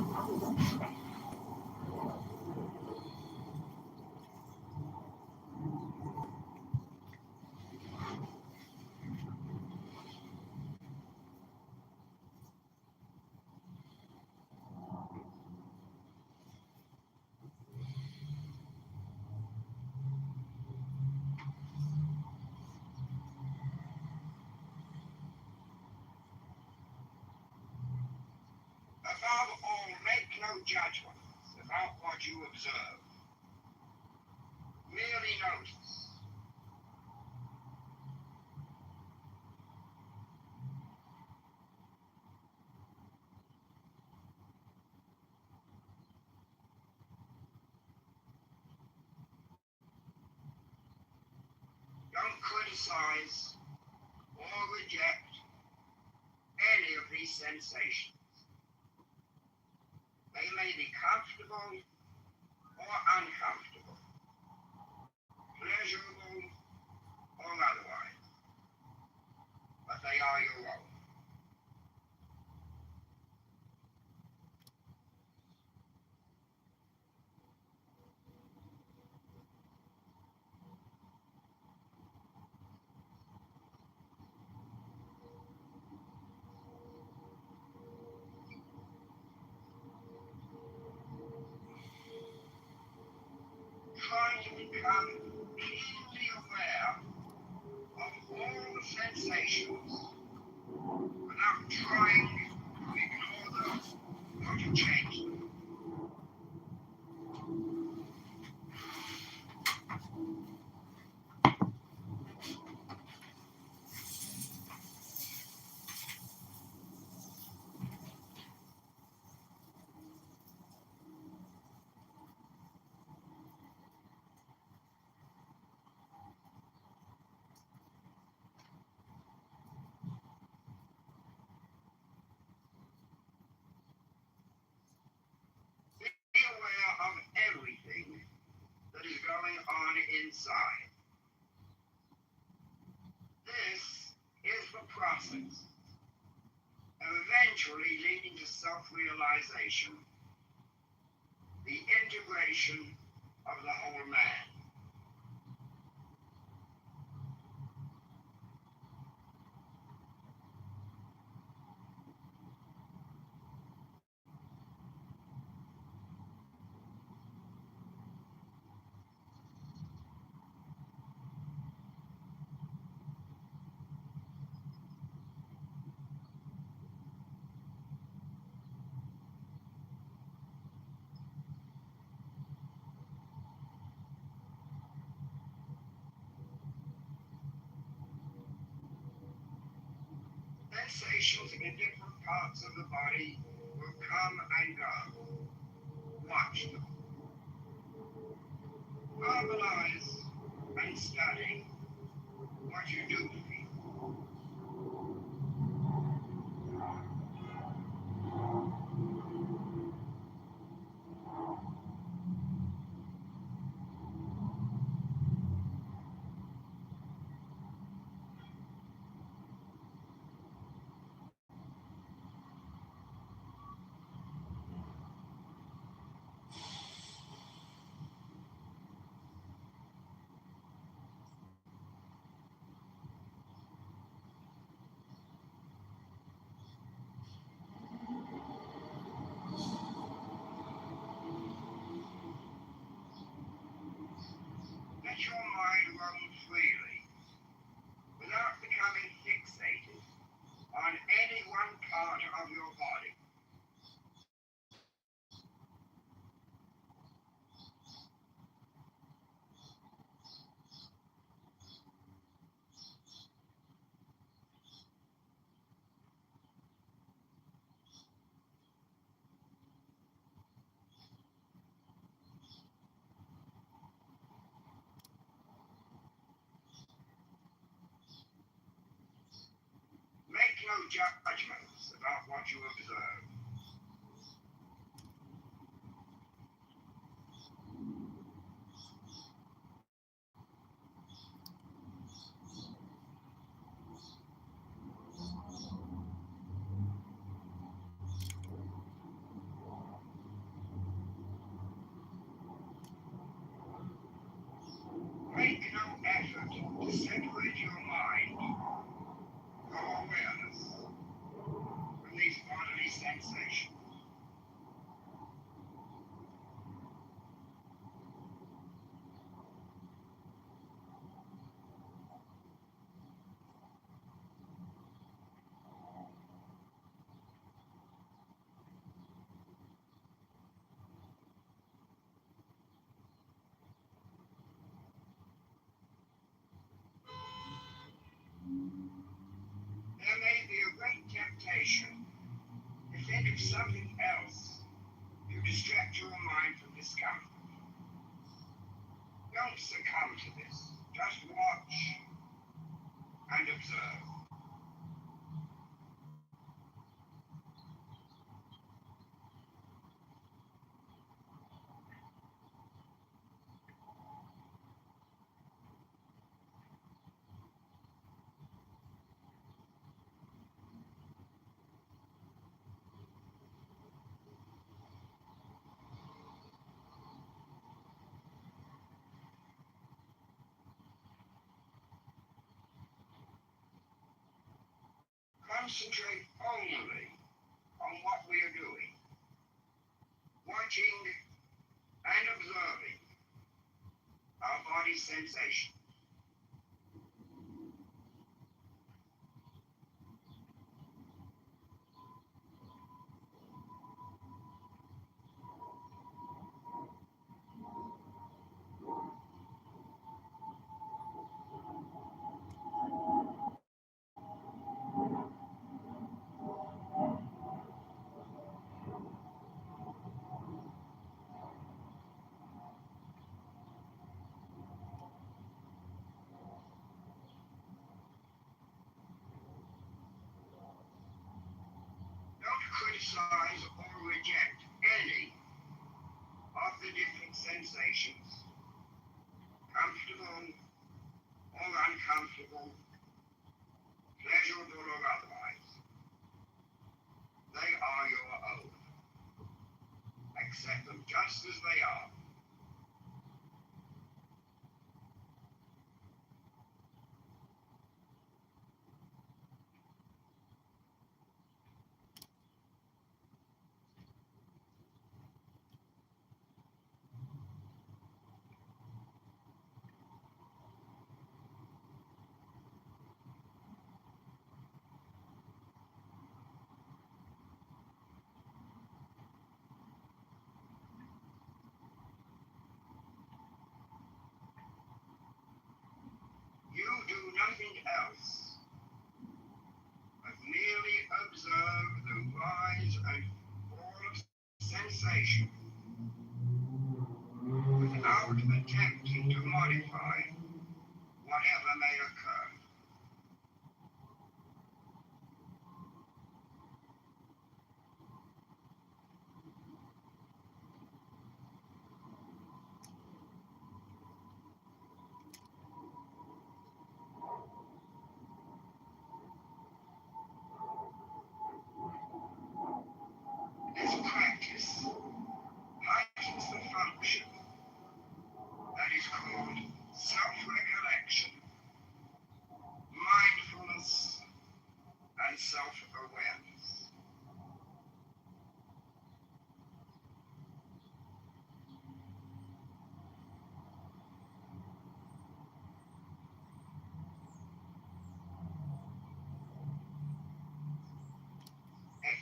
Above all, make no judgments about what you observe. Merely notice. Don't criticize or reject any of these sensations. They may be comfortable or uncomfortable, pleasurable or otherwise, but they are your own. Try to become keenly aware of all the sensations without trying to ignore them or to change them. Be aware of everything that is going on inside. This is the process of eventually leading to self-realization, the integration of the whole man. Sensations in different parts of the body will come and go. Watch them. Verbalize and study what you do feel. Let your mind roam freely without becoming fixated on any one part of your body. Make no judgments about what you observe. Make no effort to separate your mind, your awareness, from these bodily sensations. something else to distract your mind from discomfort. Don't succumb to this. Just watch and observe. Concentrate only on what we are doing, watching and observing our body sensations. Don't criticize or reject any of the different sensations, comfortable or uncomfortable, pleasurable or otherwise. They are your own. Accept them just as they are. You do nothing else but merely observe the rise and fall of sensation without attempting to modify whatever may occur. This practice heightens the function that is called self-recollection, mindfulness, and self-awareness.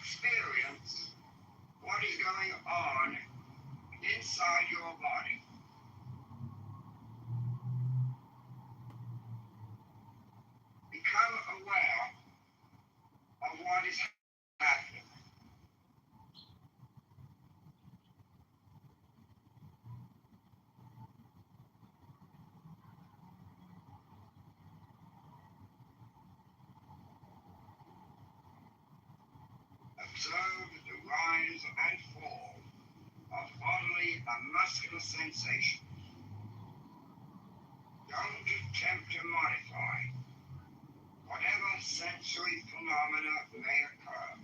Experience what is going on inside your body. Become aware of what is happening. Observe the rise and fall of bodily and muscular sensations. Don't attempt to modify whatever sensory phenomena may occur.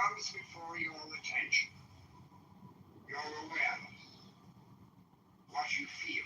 comes before your attention, your awareness, what you feel.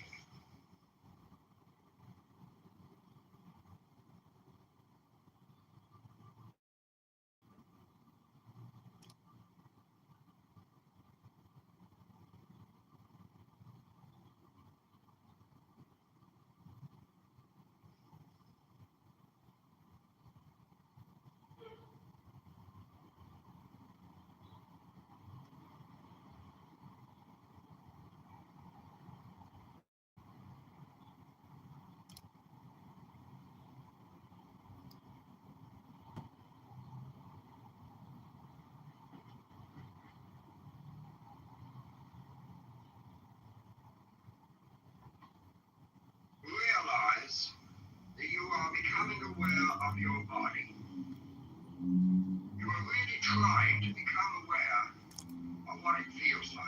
Realize that you are becoming aware of your body. You are really trying to become aware of what it feels like.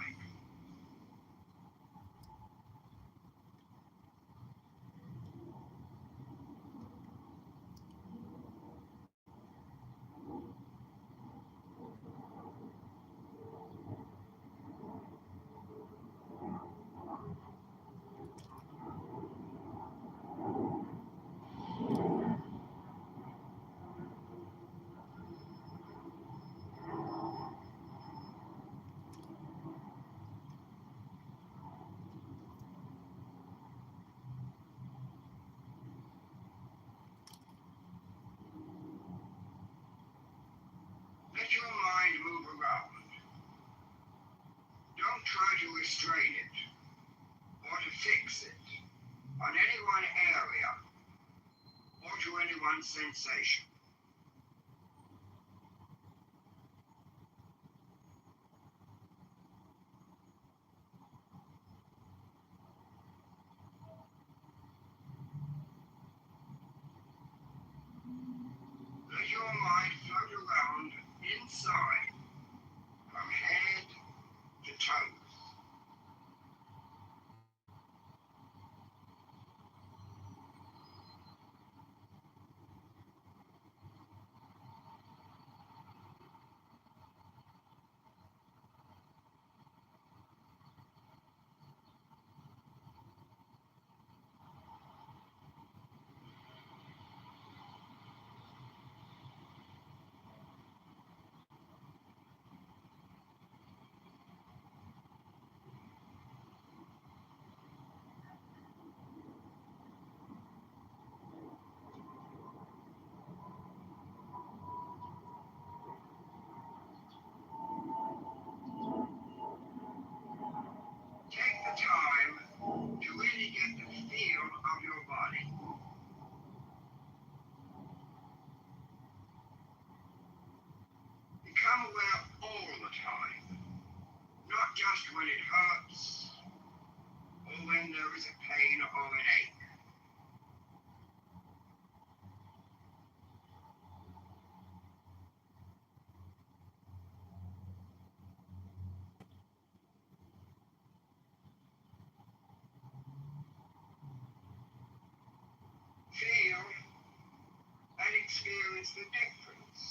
Let your mind move around. Don't try to restrain it or to fix it on any one area or to any one sensation. Let your mind float around inside from head to toes. Take the time to really get the feel of your body. Become aware all the time, not just when it hurts or when there is a pain or an ache. Feel and experience the difference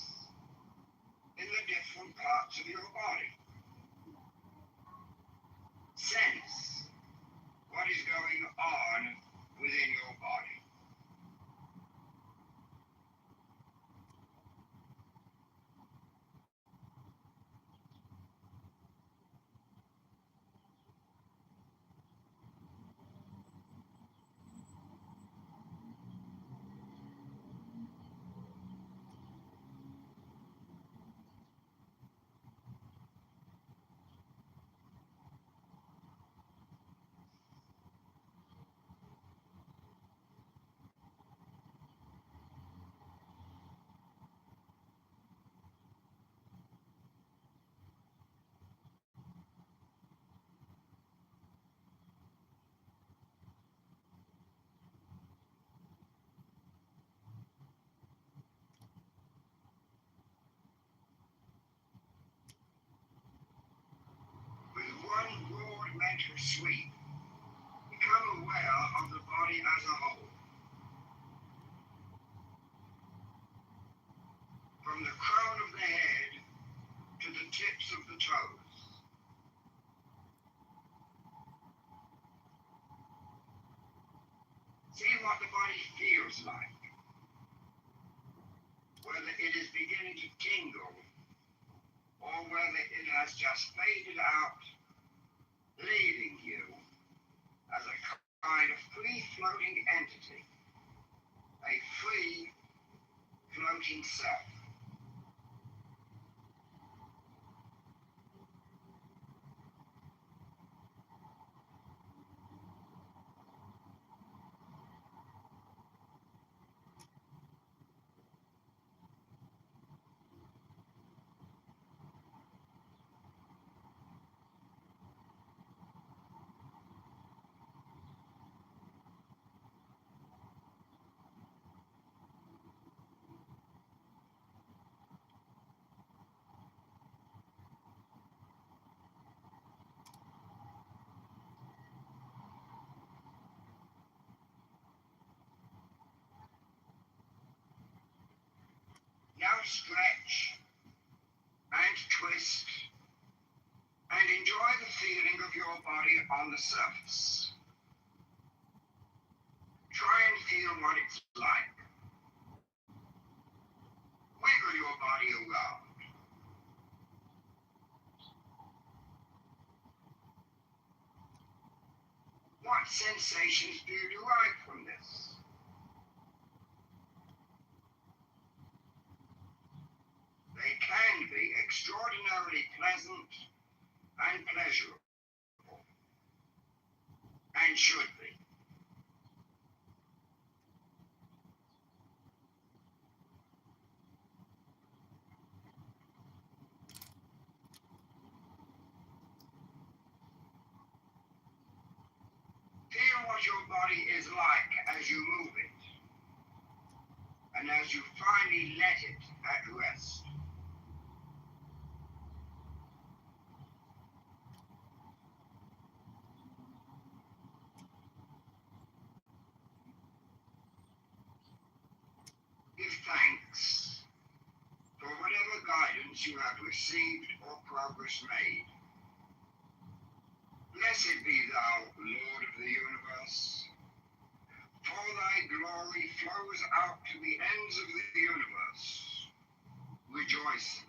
in the different parts of your body. Sense what is going on within your body. toes. See what the body feels like. Whether it is beginning to tingle or whether it has just faded out, leaving you as a kind of free-floating entity, a free floating self. Now stretch and twist and enjoy the feeling of your body on the surface. Try and feel what it's like. Wiggle your body around. What sensations do you derive from this? They can be extraordinarily pleasant and pleasurable, and should be. Feel what your body is like as you move it, and as you finally let it at rest. Give thanks for whatever guidance you have received or progress made. Blessed be thou, Lord of the universe, for thy glory flows out to the ends of the universe, rejoicing.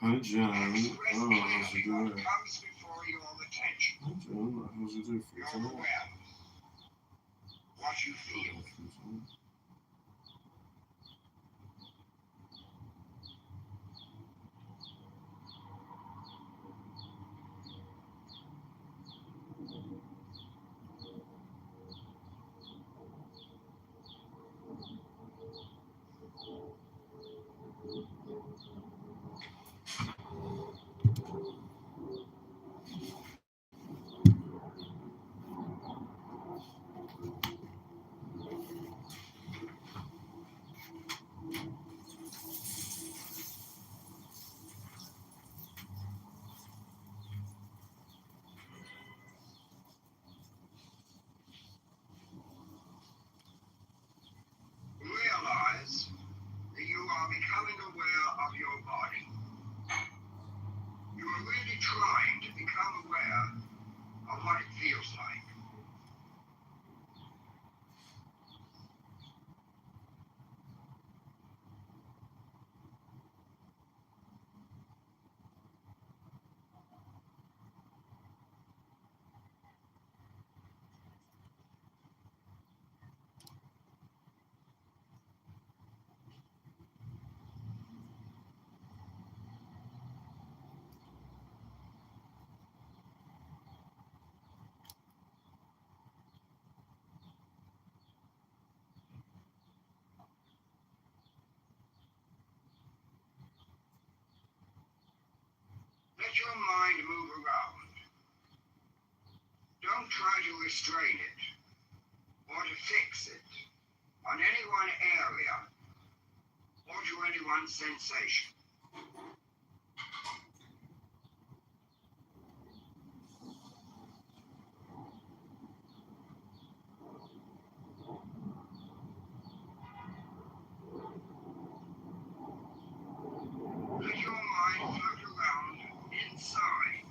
Hi, John. Express Oh, how's clearly it what doing? comes before your attention. Hi, John. How's it doing for Your you tonight? awareness. What you feel. For you tonight? Realize that you are becoming aware of your body. You are really trying to become aware of what it feels like. Let your mind move around. Don't try to restrain it or to fix it on any one area or to any one sensation. Let your mind float around inside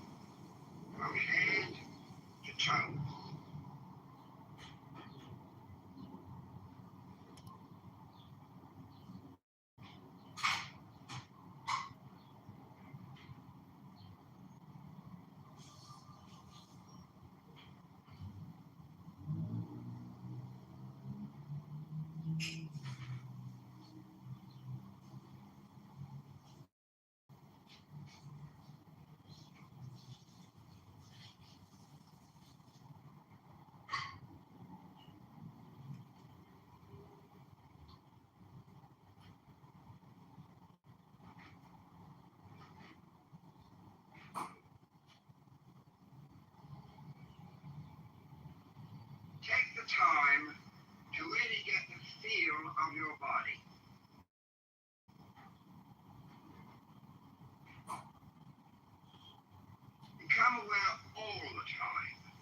from head to toe. Take the time to really get the feel of your body. Become aware all the time,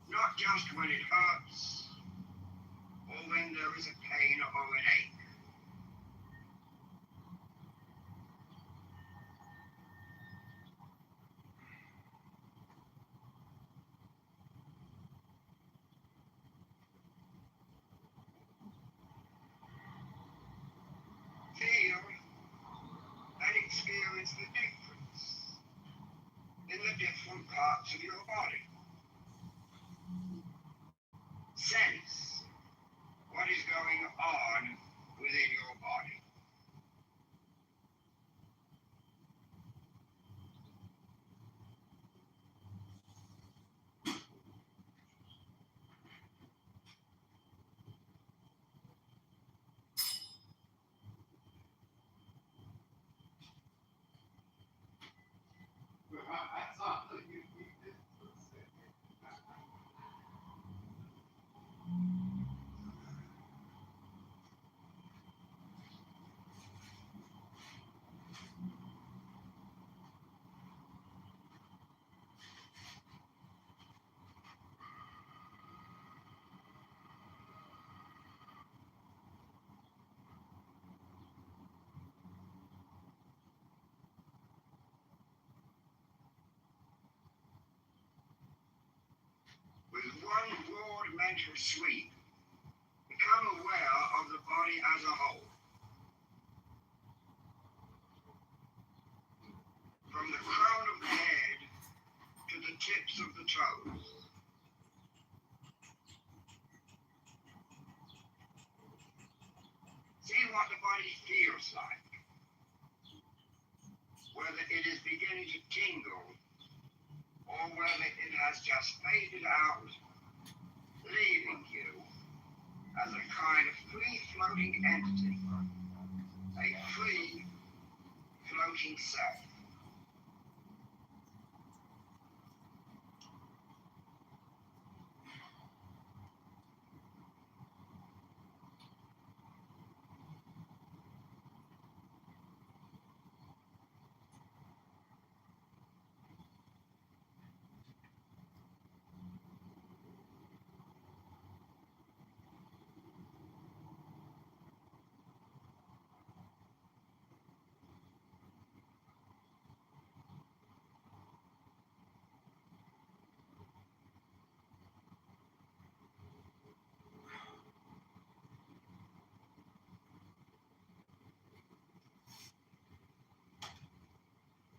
not just when it hurts or when there is a pain or an ache. Feel and experience the difference in the different parts of your body. Sense what is going on within your body. With one broad mental sweep, become aware of the body as a whole. from the crown of the head to the tips of the toes. See what the body feels like, whether it is beginning to tingle or whether it has just faded out, leaving you as a kind of free-floating entity, a free floating self.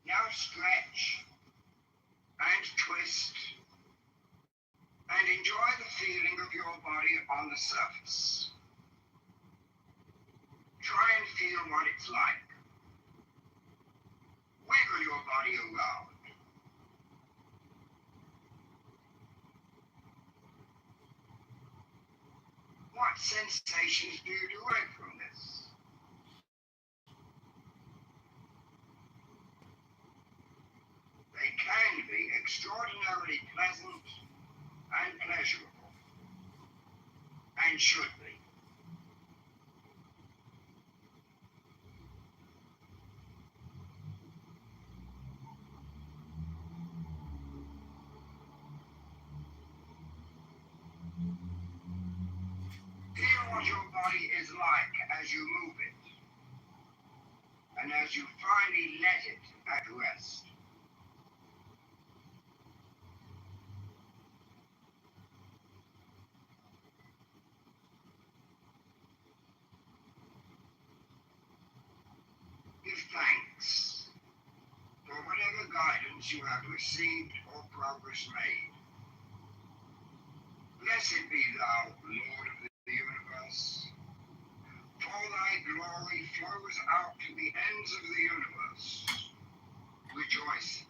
Now stretch and twist and enjoy the feeling of your body on the surface. Try and feel what it's like. Wiggle your body around. What sensations do you derive from this? They can be extraordinarily pleasant and pleasurable, and should be. Feel what your body is like as you move it, and as you finally let it at rest. Give thanks for whatever guidance you have received or progress made. Blessed be thou, Lord of the universe, for thy glory flows out to the ends of the universe. Rejoicing.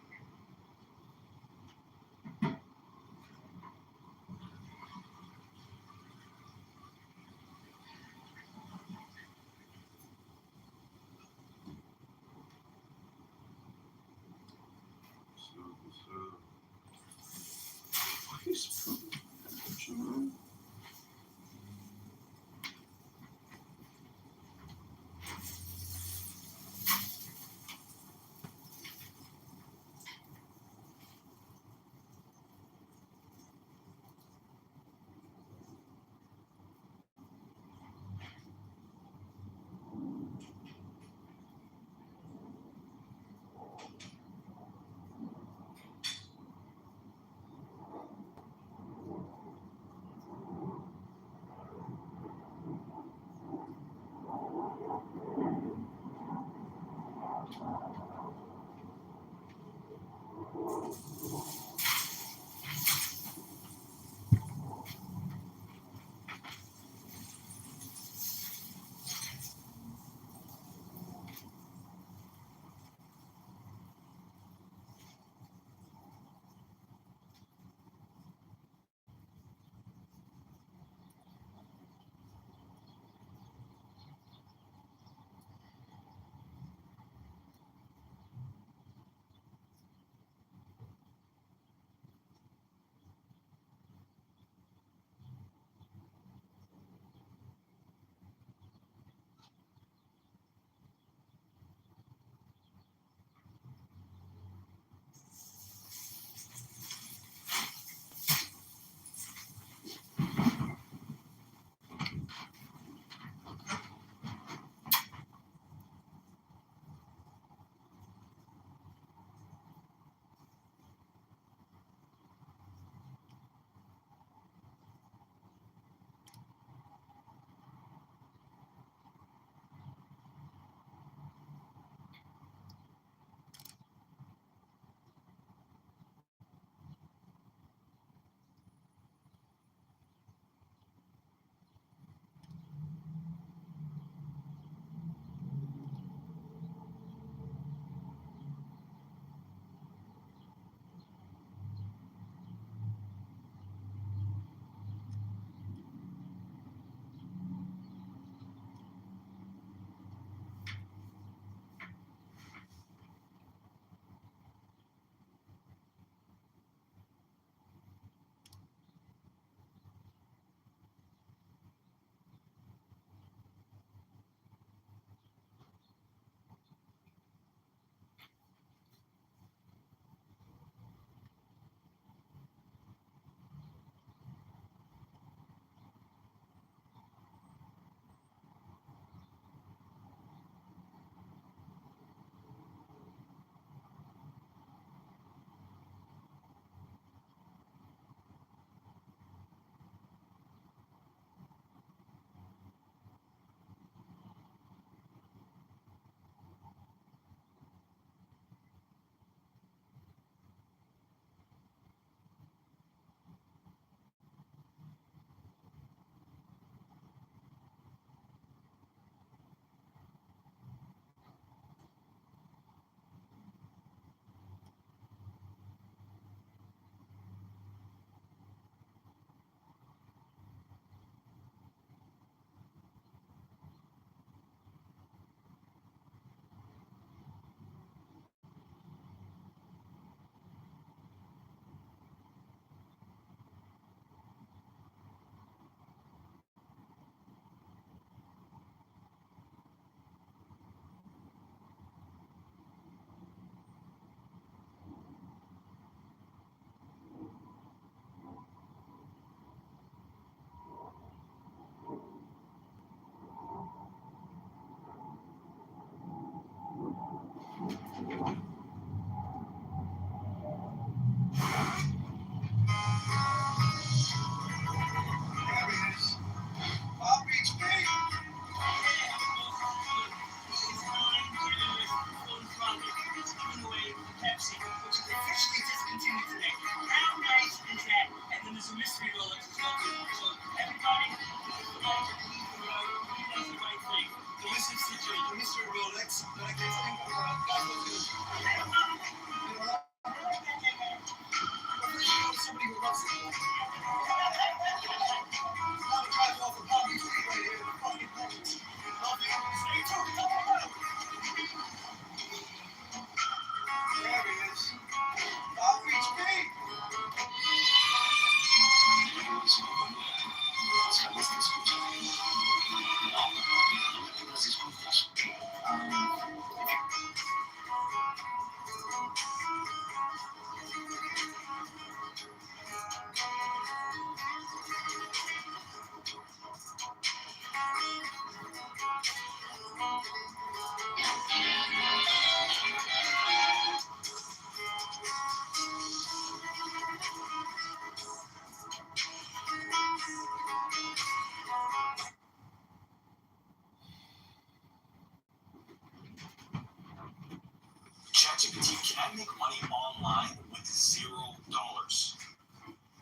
ChatGPT, can I make money online with $0?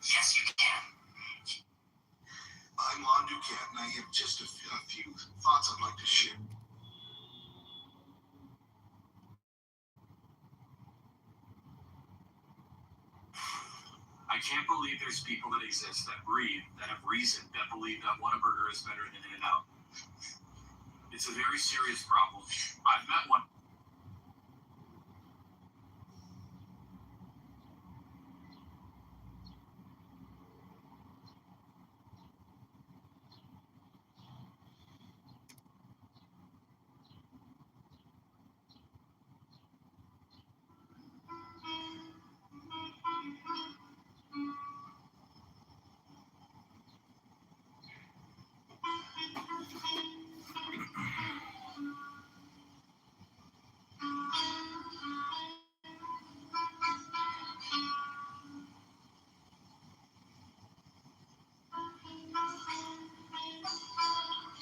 Yes, you can. I'm Lon Duquette, and I have just a few thoughts I'd like to share. I can't believe there's people that exist, that breathe, that have reason, that believe that Whataburger is better than In-N-Out. It's a very serious problem. I've met one.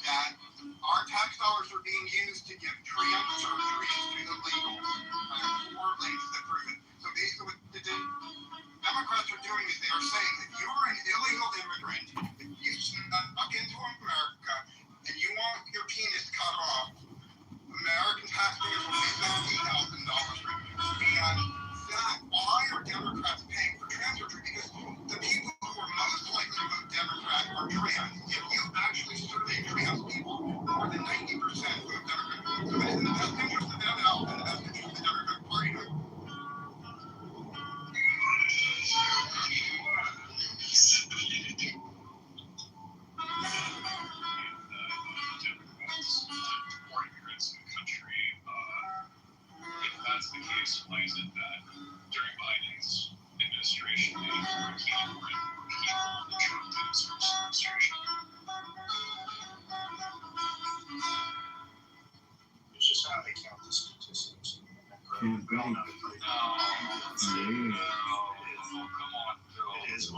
That our tax dollars are being used to give trans surgeries to the legal poor ladies that prove it. So basically what the Democrats are doing is they are saying that you are an illegal immigrant, if you snuck into America and you want your penis cut off, American taxpayers will pay $15,000 for it. And that, why are Democrats paying for trans surgery? Because the people who are most likely to vote Democrat are trans. If you actually survey trans people, more than 90% vote Democrat. So it is in the best interest of them out and the best interest of the Democratic Party to immigrants in the country. If that's the case, why is it that during Biden's administration, they were keeping more people in the Trump administration? It's just how they count the statistics. Can't be. Come on, Phil. It is.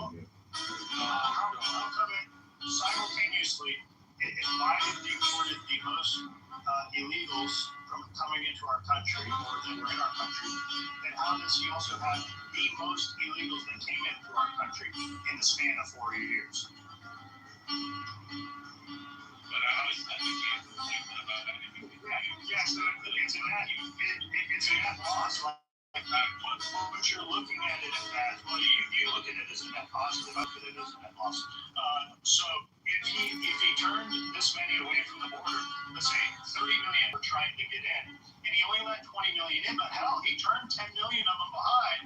Simultaneously, Biden deported the most illegals from coming into our country, or that were in our country. And how does he also have the most illegals that came into our country in the span of 40 years? But how does that make about anything? Yes, it's a net loss. What you're looking at it as, well, you look at it as a net positive, I look at it as a net loss. So if he turned this many away from the border, let's say 30 million were trying to get in, and he only let 20 million in, but hell, he turned 10 million of them behind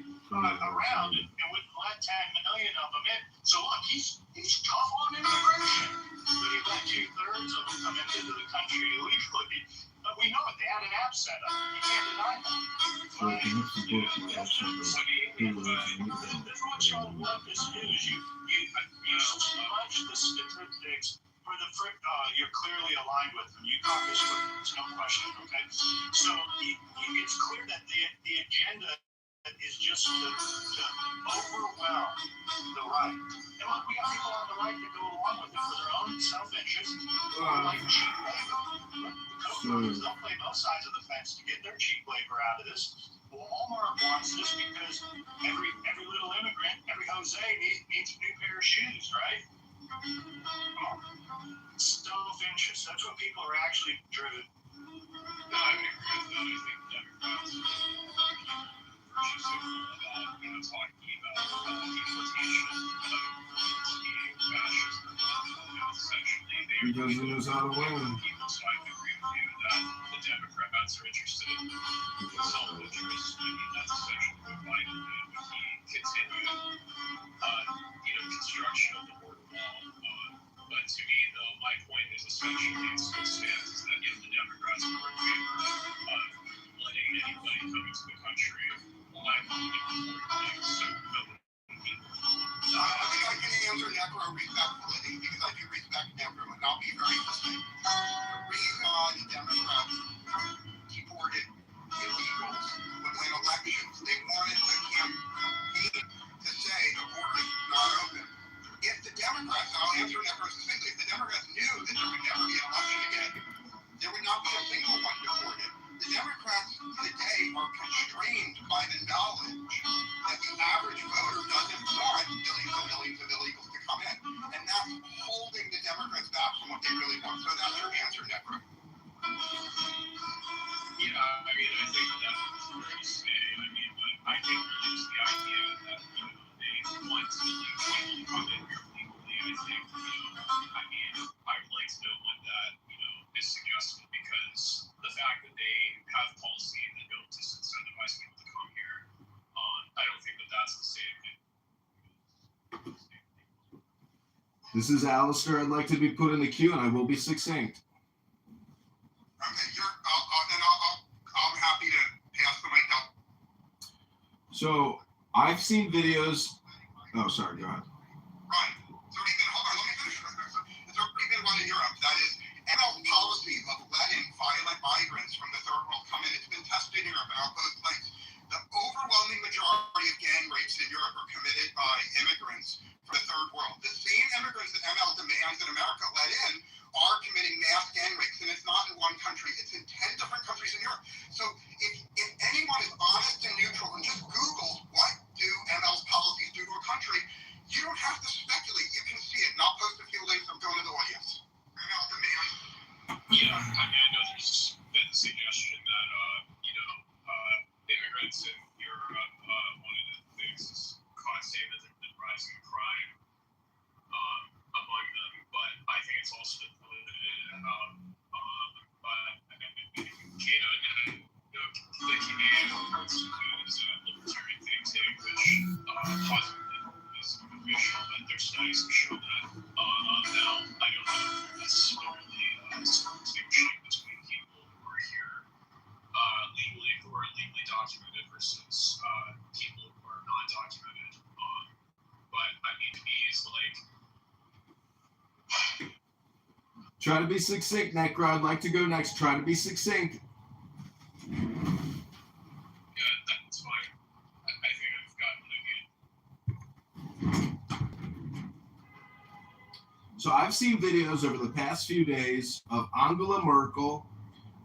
around and wouldn't let 10 million of them in. So look, he's tough on immigration, but he let 2/3 of them come into the country illegally. But we know it, they had an app set up. You can't deny that. That's what y'all love to do is you smudge the statistics for the you're clearly aligned with them. You caucus with them, there's no question, okay? So it's clear that the agenda is just to overwhelm the right. And look, we got people on the right that go along with it for their own self-interest, like cheap labor. They'll play both sides of the fence to get their cheap labor out of this. Walmart wants this because every little immigrant, every Jose needs a new pair of your shoes, right? Self-interest. That's what people are actually driven. No, I would agree with that. I think Democrats should talking about deportation fascism. Essentially, he doesn't know how to win. People, so I would agree with you that the Democrats are interested in self-interest. I mean, that's essentially what Biden did when he continued, construction of the border wall. But to me, though, my point is essentially it still stands is that if the Democrats were in favor of letting anybody come into the country, why won't they report things? So, I think I can answer Necro respectfully because I do respect Necro, and I'll be very specific. The reason why the Democrats deported illegals would win elections, they wanted the campaign to say the border is not open. If the Democrats, and I'll answer Necro specifically, if the Democrats knew that there would never be an election again, there would not be a single one deported. The Democrats today are constrained by the knowledge that the average voter doesn't want millions and millions of illegals to come in. And that's holding the Democrats back from what they really want. So that's your answer, Necro. Yeah, I mean, I think that's fair to say. I mean, but I think just the idea that, they want to come in here legally, I think, I mean, I would like to know what that, is suggesting because the fact that they have policy that don't disincentivize people to come here, I don't think that that's the same thing. This is Alistair. I'd like to be put in the queue, and I will be succinct. Okay, I'm happy to pass the mic up. So I've seen videos. Oh, sorry, go ahead. Right. So hold on, let me finish. It's already been run in Europe. That is ML's policy of letting violent migrants from the third world come in. It's been tested in Europe, and I'll both places. The overwhelming majority of gang rapes in Europe are committed by immigrants from the third world. The same immigrants that ML demands that America let in are committing mass gang rapes, and it's not in one country. It's in 10 different countries in Europe. So if anyone is honest and neutral and just Googles what do ML's policies do to a country, you don't have to speculate. You can see it. And I'll post a few links. I'm going to the audience. ML demands. Yeah, I mean, I know there's been the suggestion that, immigrants in Europe, one of the things is saying that there's been rising crime among them, but I think it's also been limited by Canada. The Canadian Institute is a libertarian think tank which positively is official, but their studies have shown that now I don't know necessarily distinguishing between people who are here who are legally documented versus people who are not documented. But I mean, to me, it's like. Try to be succinct, Necro. I'd like to go next. Try to be succinct. Yeah, that's fine. I think I've gotten what I need. So I've seen videos over the past few days of Angela Merkel,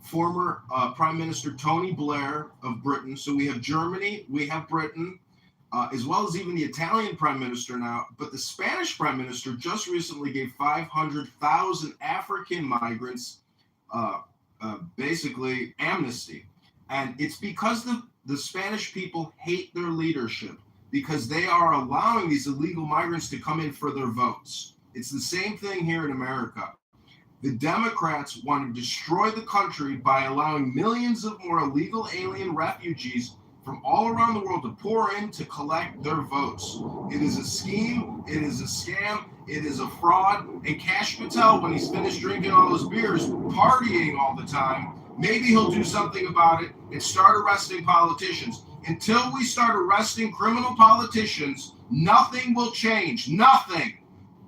former Prime Minister Tony Blair of Britain. So we have Germany, we have Britain, as well as even the Italian Prime Minister now. But the Spanish Prime Minister just recently gave 500,000 African migrants basically amnesty. And it's because the Spanish people hate their leadership because they are allowing these illegal migrants to come in for their votes. It's the same thing here in America. The Democrats want to destroy the country by allowing millions of more illegal alien refugees from all around the world to pour in to collect their votes. It is a scheme, it is a scam, it is a fraud. And Kash Patel, when he's finished drinking all those beers, partying all the time, maybe he'll do something about it and start arresting politicians. Until we start arresting criminal politicians, nothing will change. Nothing.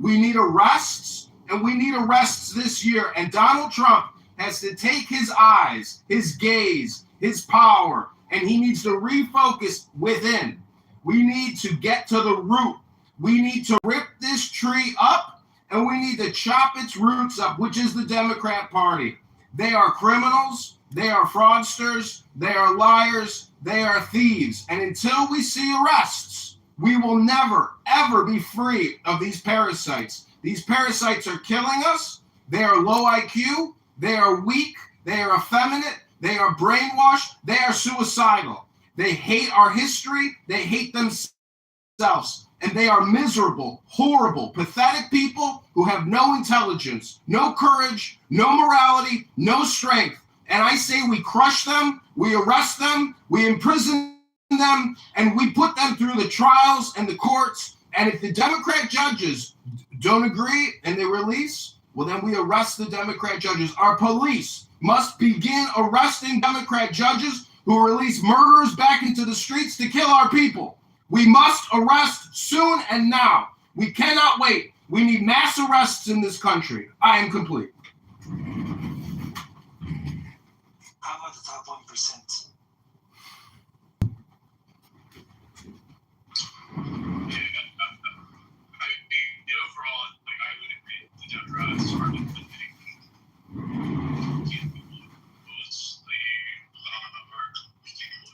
We need arrests, and we need arrests this year. And Donald Trump has to take his eyes, his gaze, his power, and he needs to refocus within. We need to get to the root. We need to rip this tree up, and we need to chop its roots up, which is the Democrat Party. They are criminals. They are fraudsters. They are liars. They are thieves. And until we see arrests, We will never, ever be free of these parasites. These parasites are killing us. They are low IQ. They are weak. They are effeminate. They are brainwashed. They are suicidal. They hate our history. They hate themselves. And they are miserable, horrible, pathetic people who have no intelligence, no courage, no morality, no strength. And I say we crush them, we arrest them, we imprison them, and we put them through the trials and the courts. And if the Democrat judges don't agree and they release, well, then we arrest the Democrat judges. Our police must begin arresting Democrat judges who release murderers back into the streets to kill our people. We must arrest soon and now. We cannot wait. We need mass arrests in this country. I am complete. How about the top 1%? The overall, like, I would agree the Democrats are limiting people mostly are people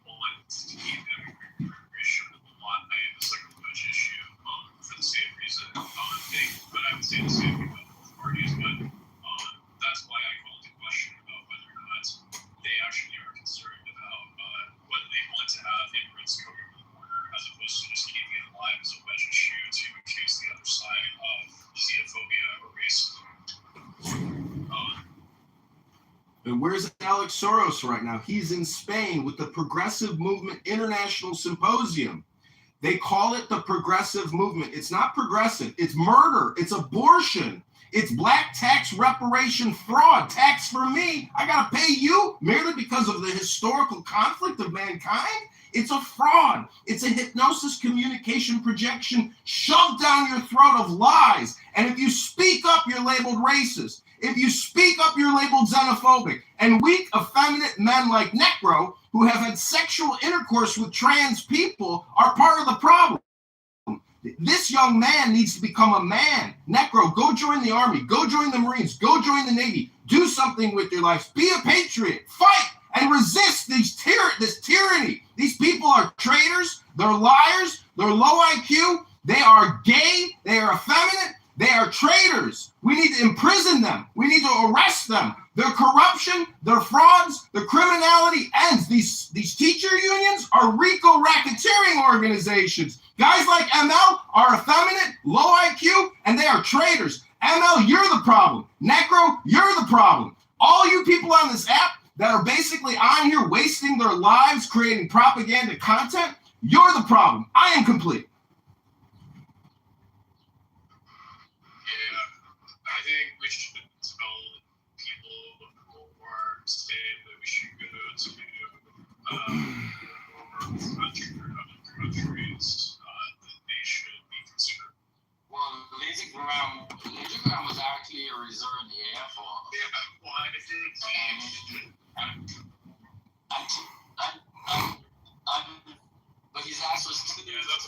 who want to keep immigration alive as like a budget issue for the same reason. But I would say the same thing about both parties. But that's why I called the question about whether or not they actually are concerned about whether they want to have immigrants come over the border as opposed to just keeping it alive as a wedge issue to accuse the other side of xenophobia or racism. And where's Alex Soros right now? He's in Spain with the Progressive Movement International Symposium. They call it the progressive movement. It's not progressive. It's murder. It's abortion. It's black tax reparation fraud. Tax for me. I got to pay you merely because of the historical conflict of mankind. It's a fraud. It's a hypnosis communication projection shoved down your throat of lies. And if you speak up, you're labeled racist. If you speak up, you're labeled xenophobic. And weak, effeminate men like Necro, who have had sexual intercourse with trans people, are part of the problem. This young man needs to become a man. Necro, go join the army. Go join the Marines. Go join the Navy. Do something with your life. Be a patriot. Fight and resist this tyranny. These people are traitors. They're liars. They're low IQ. They are gay. They are effeminate. They are traitors. We need to imprison them. We need to arrest them. Their corruption, their frauds, their criminality ends. These teacher unions are RICO racketeering organizations. Guys like ML are effeminate, low IQ, and they are traitors. ML, you're the problem. Necro, you're the problem. All you people on this app that are basically on here wasting their lives creating propaganda content, you're the problem. I am complete. I think we should tell people who are saying that we should go to countries that they should be considered. Well, Lindsey Graham was actually a reserve in the Air Force. Yeah, why did it change? But his ass was too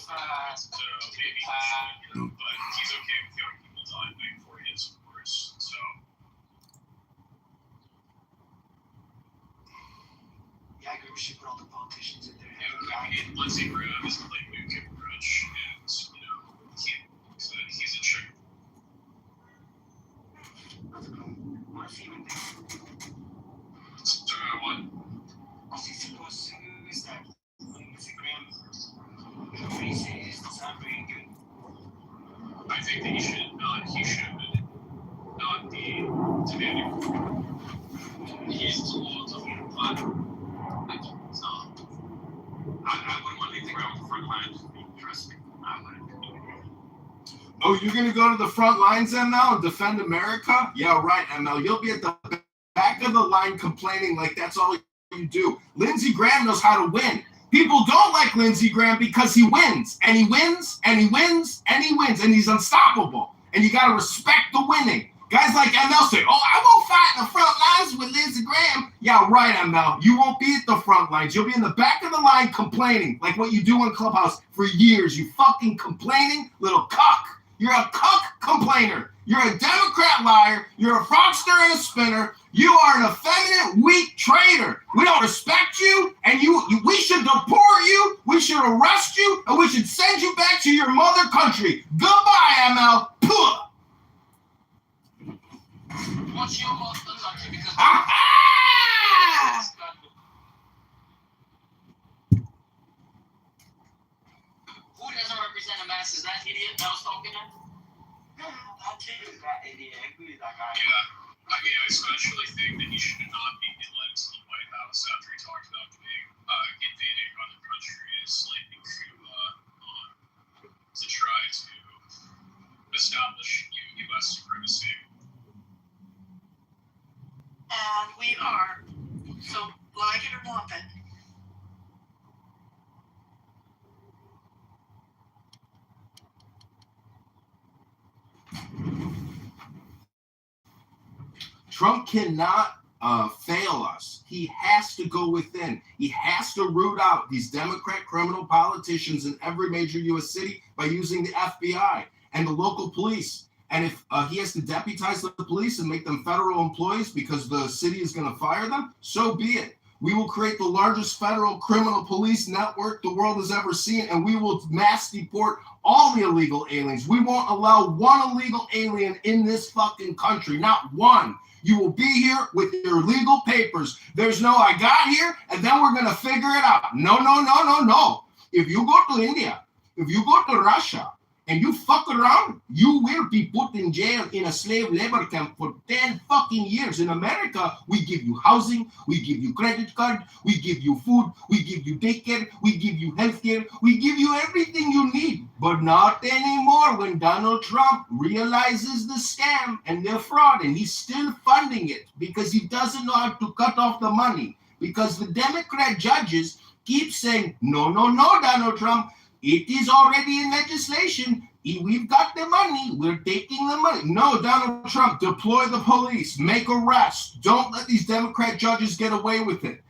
fast. So maybe he should, but he's okay with young people dying for his course. So. Yeah, I agree. We should put all the politicians in there. And Lindsey Graham is like Newt Gingrich, and he's a chick. What if even So what? what's he supposed to do is that Lindsey Graham, what he says is not very good. I think that he should not be demanding. He's too long to be a platform. So I wouldn't want anything around the front lines to be interesting. Oh, you're going to go to the front lines, ML, and defend America? Yeah, right, ML. You'll be at the back of the line complaining like that's all you do. Lindsey Graham knows how to win. People don't like Lindsey Graham because he wins, and he wins, and he wins, and he wins, and he's unstoppable. And you got to respect the winning. Guys like ML say, oh, I won't fight in the front lines with Lindsey Graham. Yeah, right, ML. You won't be at the front lines. You'll be in the back of the line complaining like what you do on Clubhouse for years. You fucking complaining little cuck. You're a cuck complainer. You're a Democrat liar. You're a fraudster and a spinner. You are an effeminate, weak traitor. We don't respect you, and we should deport you, we should arrest you, and we should send you back to your mother country. Goodbye, ML. Puh. What's your mother country? Because who doesn't represent the masses? That idiot that was talking to? That idiot. I agree with that guy. Yeah. I mean, I especially think that he should not be elected to the White House after he talked about invading other countries, like to try to establish U.S. supremacy. And we are, so like it or lump it, Trump cannot fail us. He has to go within. He has to root out these Democrat criminal politicians in every major U.S. city by using the FBI and the local police. And if he has to deputize the police and make them federal employees because the city is going to fire them, so be it. We will create the largest federal criminal police network the world has ever seen, and we will mass deport all the illegal aliens. We won't allow one illegal alien in this fucking country, not one. You will be here with your legal papers. There's no, I got here, and then we're going to figure it out. No. If you go to India, if you go to Russia, and you fuck around, you will be put in jail in a slave labor camp for 10 fucking years. In America, we give you housing, we give you credit card, we give you food, we give you daycare, we give you healthcare, we give you everything you need. But not anymore when Donald Trump realizes the scam and the fraud, and he's still funding it because he doesn't know how to cut off the money. Because the Democrat judges keep saying, no, Donald Trump, it is already in legislation. We've got the money. We're taking the money. No, Donald Trump, deploy the police. Make arrests. Don't let these Democrat judges get away with it.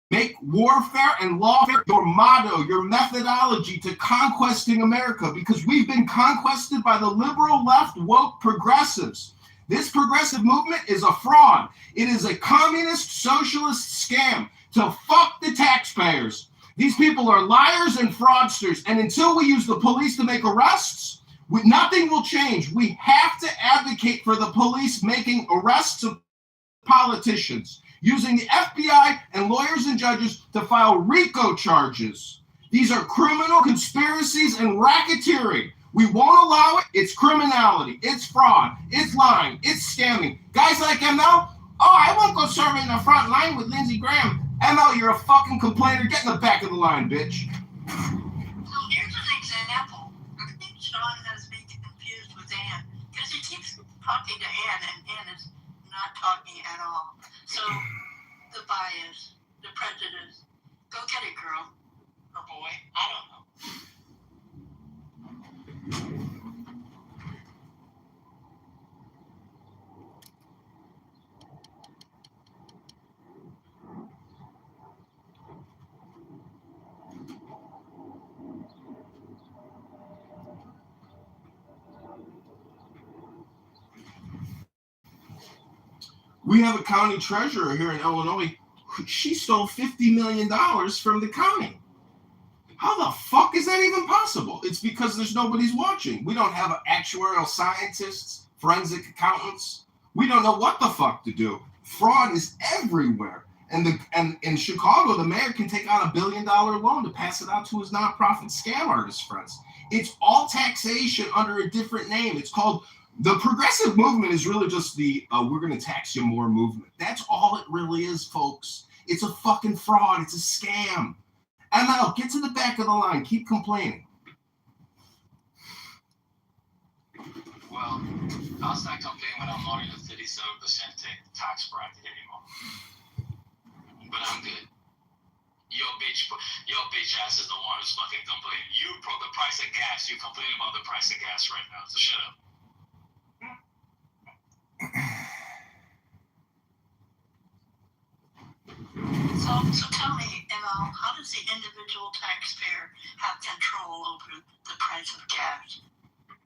Make warfare and lawfare your motto, your methodology to conquesting America, because we've been conquested by the liberal left woke progressives. This progressive movement is a fraud. It is a communist socialist scam to fuck the taxpayers. These people are liars and fraudsters, and until we use the police to make arrests, nothing will change. We have to advocate for the police making arrests of politicians, using the FBI and lawyers and judges to file RICO charges. These are criminal conspiracies and racketeering. We won't allow it. It's criminality. It's fraud. It's lying. It's scamming. Guys like ML, I won't go serve in the front line with Lindsey Graham. ML, you're a fucking complainer. Get in the back of the line, bitch. So here's an example. I think Sean has me confused with Ann because he keeps talking to Ann and Ann is not talking at all. So the bias, the prejudice, go get it, girl. Or boy, I don't know. We have a county treasurer here in Illinois. She stole $50 million from the county. How the fuck is that even possible? It's because there's nobody's watching. We don't have actuarial scientists, forensic accountants. We don't know what the fuck to do. Fraud is everywhere. And in Chicago, the mayor can take out $1 billion loan to pass it out to his nonprofit scam artist friends. It's all taxation under a different name. It's called the progressive movement is really just the we're going to tax you more movement. That's all it really is, folks. It's a fucking fraud. It's a scam. ML, get to the back of the line. Keep complaining. Well, I'll start complaining when I'm more than 37% tax bracket anymore. But I'm good. Your bitch ass is the one who's fucking complaining. You broke the price of gas. You complain about the price of gas right now. So shut up. So tell me, ML, how does the individual taxpayer have control over the price of gas?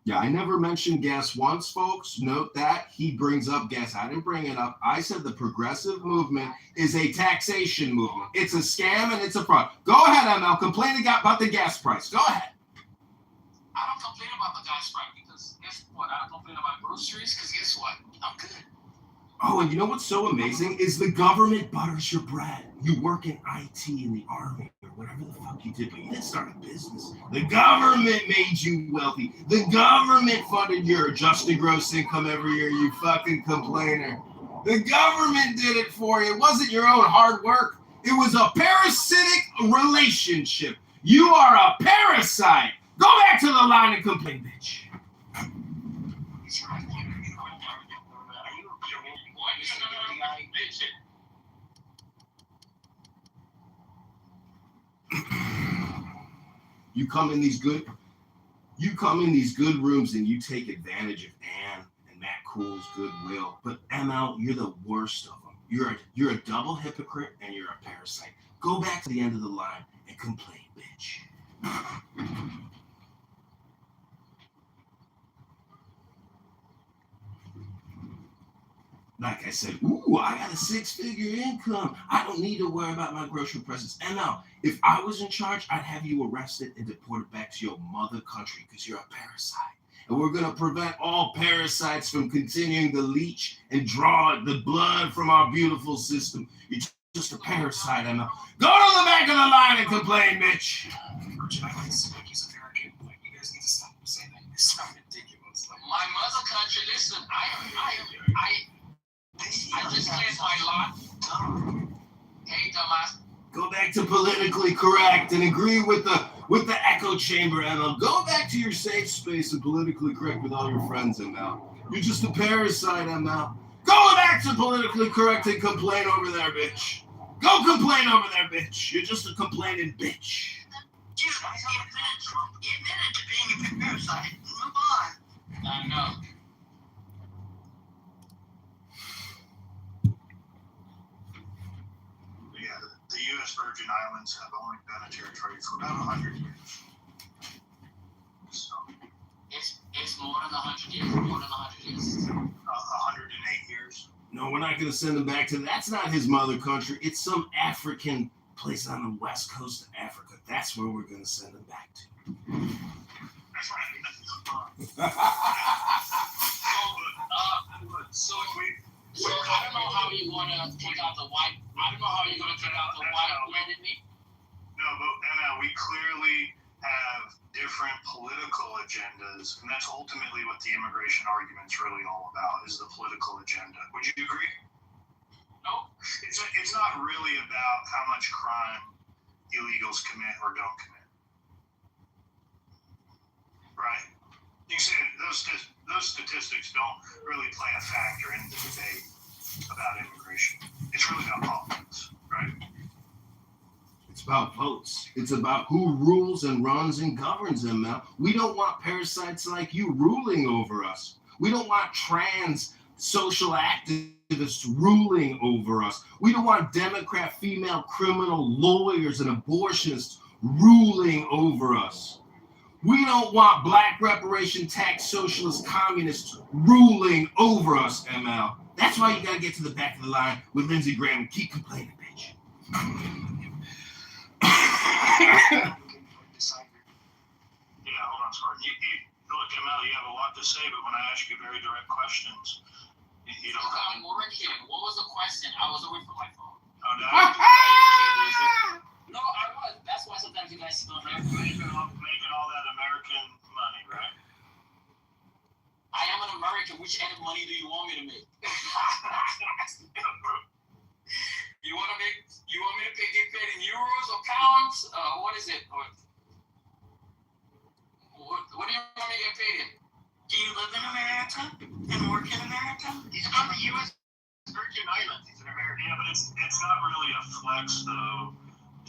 Yeah, I never mentioned gas once, folks. Note that he brings up gas. I didn't bring it up. I said the progressive movement is a taxation movement. It's a scam and it's a fraud. Go ahead, ML. Complain about the gas price. Go ahead. I don't complain about the gas price because guess what? I don't complain about groceries because guess what? I'm good. Oh, and you know what's so amazing is the government butters your bread. You work in IT in the army or whatever the fuck you did, but you didn't start a business. The government made you wealthy. The government funded your adjusted gross income every year, you fucking complainer. The government did it for you. It wasn't your own hard work. It was a parasitic relationship. You are a parasite. Go back to the line and complain, bitch. You come in these good rooms and you take advantage of Ann and Matt Cool's goodwill. But ML, you're the worst of them. You're a double hypocrite and you're a parasite. Go back to the end of the line and complain, bitch. Like I said, ooh, I got a 6-figure income. I don't need to worry about my grocery prices. And now, if I was in charge, I'd have you arrested and deported back to your mother country because you're a parasite. And we're going to prevent all parasites from continuing to leach and draw the blood from our beautiful system. You're just a parasite, Emma. Go to the back of the line and complain, bitch. He's American. Like, you guys need to stop saying that. It's not ridiculous. Like, My mother country, listen, I just cleared my lot. Hey, dumbass. Go back to politically correct and agree with the echo chamber, Emma. Go back to your safe space and politically correct with all your friends, Emma. You're just a parasite, Emma. Go back to politically correct and complain over there, bitch. Go complain over there, bitch. You're just a complaining bitch. Dude, he admitted to being a parasite. Move on. I know. yeah, the U.S. Virgin Islands have only been a territory for about 100 years. So, It's more than 100 years. More than 100 years. 108 years. No, we're not going to send him back to. That's not his mother country. It's some African place on the west coast of Africa. That's where we're going to send him back to. That's right. So I don't know how you're going to take out the white. I don't know how you're going to take out the white blended meat. No, but Emma, we clearly have different political agendas, and that's ultimately what the immigration argument's really all about, is the political agenda. Would you agree? No. It's not really about how much crime illegals commit or don't commit. Right? You said those statistics don't really play a factor in the debate about immigration. It's really about politics, right? It's about votes. It's about who rules and runs and governs them now. We don't want parasites like you ruling over us. We don't want trans social activists ruling over us. We don't want Democrat female criminal lawyers and abortionists ruling over us. We don't want black reparation tax socialist communists ruling over us, ML. That's why you gotta get to the back of the line with Lindsey Graham and keep complaining, bitch. Yeah, hold on, Spartan. Look, ML, you have a lot to say, but when I ask you very direct questions, you don't have. I'm working. What was the question? I was away from my phone. Oh, no. No, I was. That's why sometimes you guys don't hear me. Making all that American money, right? I am an American. Which end of money do you want me to make? You want me to get paid in euros or pounds? What is it? What do you want me to get paid in? Do you live in America and work in America? He's from the U.S. Virgin Islands. He's an American. Yeah, but it's not really a flex, though,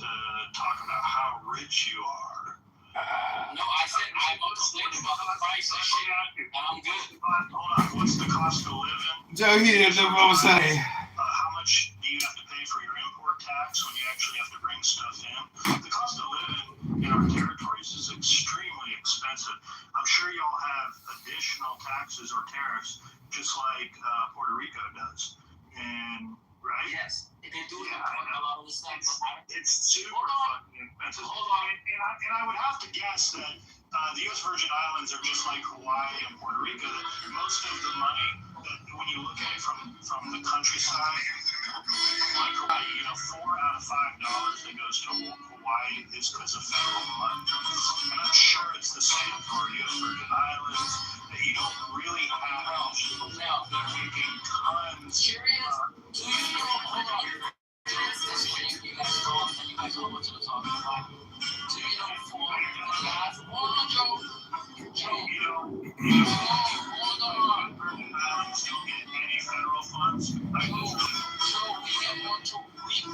to talk about how rich you are. No, I said I'm complaining about the price of shit, and I'm good. Hold on. What's the cost of living? Joe, he didn't know what I was saying. How much do you have to pay for your import tax when you actually have to bring stuff in? The cost of living in our territories is extremely expensive. I'm sure y'all have a taxes or tariffs, just like Puerto Rico does. And right? Yes, they do Yeah, a lot of the stuff. It's super fucking expensive. Hold on. And I would have to guess that the U.S. Virgin Islands are just like Hawaii and Puerto Rico. That most of the money, that when you look at it from the countryside, like Hawaii, you know, $4 out of $5 that goes to Hawaii is because of federal money. And I'm sure it's the same for U.S. Virgin Islands, that you don't really have making tons. Curious? Do you know, hold on. This way, you guys go and you guys know what you're talking about. Do you know for the last, hold on, Joe. Hold on. Virgin Islands don't get any federal funds. Joe, we get more tourists to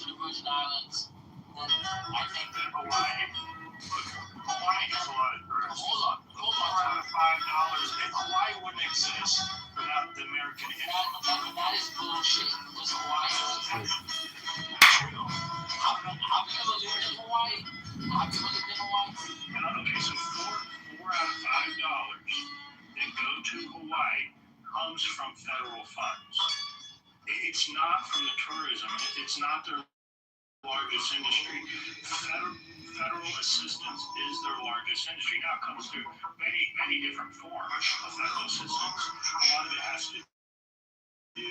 the Virgin Islands than I think Hawaii. Hawaii has a lot of tourists. Hold on. $4 out of $5. If Hawaii wouldn't exist without the American That is bullshit. Because Hawaii is real. Have you ever lived in Hawaii? Okay, so $4 out of $5 that go to Hawaii comes from federal funds. It's not from the tourism. It's not their largest industry. Federal assistance is their largest industry. Now it comes through many different forms of federal assistance. A lot of it has to do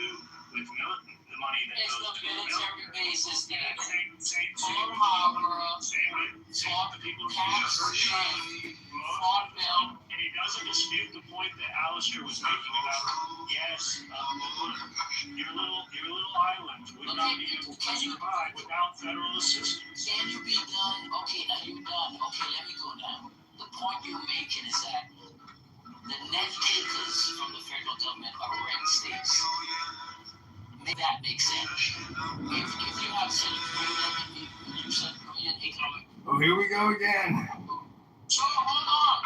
with the money that It's goes the to the military bases there. Same Pearl Harbor, with the people who and he doesn't dispute the point that Alistair was making about, yes, your little islands would not be able to survive without federal assistance. Can you be done? Okay, now you're done. Okay, let me go now. The point you're making is that the net takers from the federal government are red states. Make that make sense. If you have such brilliant economic. Oh, here we go again. So hold on.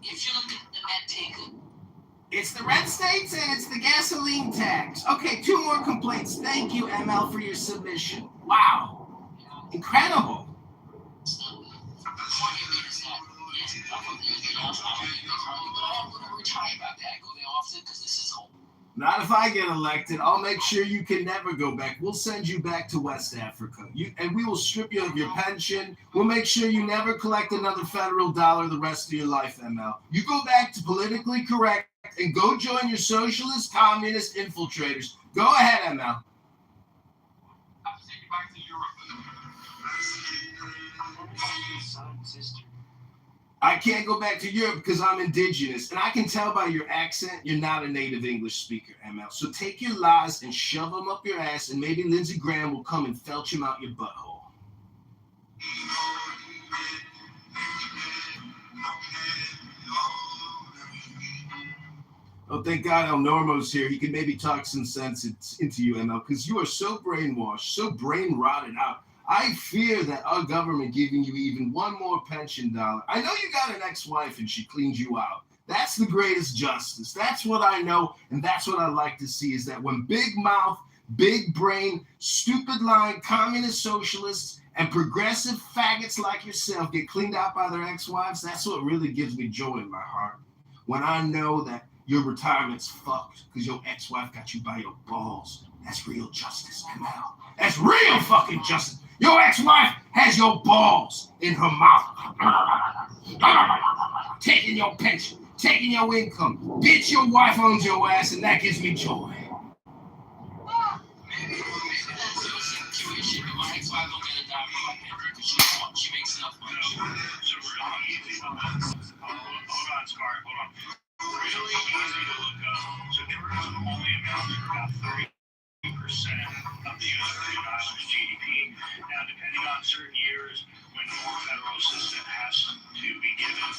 If you look at the net taker. It's the red states and it's the gasoline tax. Okay, 2 more complaints. Thank you, ML, for your submission. Wow. Incredible. The point you made is that, yes, I'm from anything else. I don't think it's wrong, but I am going to retire about that. I go there often because this is home. Not if I get elected. I'll make sure you can never go back. We'll send you back to West Africa. And we will strip you of your pension. We'll make sure you never collect another federal dollar the rest of your life, ML. You go back to politically correct and go join your socialist, communist infiltrators. Go ahead, ML. I have to take you back to Europe. I can't go back to Europe because I'm indigenous, and I can tell by your accent you're not a native English speaker, ML. So take your lies and shove them up your ass, and maybe Lindsey Graham will come and felch them out your butthole. Oh, thank God El Normo's here. He can maybe talk some sense into you, ML, because you are so brainwashed, so brain rotted out. I fear that our government giving you even one more pension dollar. I know you got an ex-wife and she cleaned you out. That's the greatest justice. That's what I know, and that's what I like to see, is that when big mouth, big brain, stupid lying communist socialists and progressive faggots like yourself get cleaned out by their ex-wives, that's what really gives me joy in my heart. When I know that your retirement's fucked because your ex-wife got you by your balls. That's real justice, ML. That's real fucking justice. Your ex-wife has your balls in her mouth. Taking your pension, taking your income. Bitch, your wife owns your ass, and that gives me joy. Maybe that's your situation. My ex-wife don't get a dime from my pension because she makes enough money. So really easy to look. Hold on, Scar. Hold on. Really easy to look up. So tourism only amounts to about 30% of the U.S. Virgin Islands GDP. Now, depending on certain years when more federal assistance has to be given,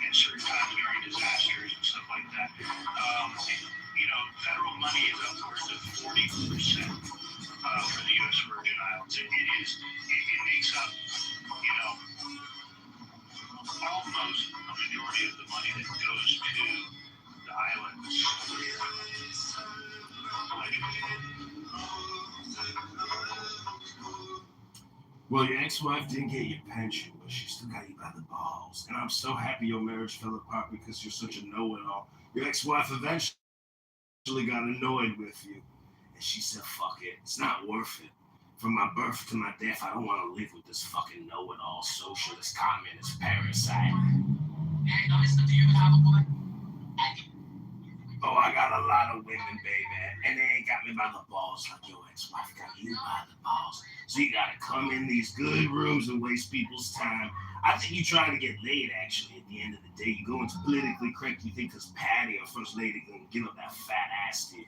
and certain times during disasters and stuff like that, federal money is upwards of 40% for the U.S. Virgin Islands. It makes up, almost a majority of the money that goes to the islands. Well, your ex-wife didn't get your pension, but she still still got you by the balls. And I'm so happy your marriage fell apart because you're such a know-it-all. Your ex-wife eventually got annoyed with you. And she said, fuck it. It's not worth it. From my birth to my death, I don't want to live with this fucking know-it-all socialist communist parasite. Hey, listen, do you even have a woman? Oh, I got a lot of women, baby, and they ain't got me by the balls like your ex-wife got you by the balls. So you gotta come in these good rooms and waste people's time. I think you trying to get laid, actually, at the end of the day. You go into politically correct, you think because Patty, or First Lady, gonna give up that fat ass to you.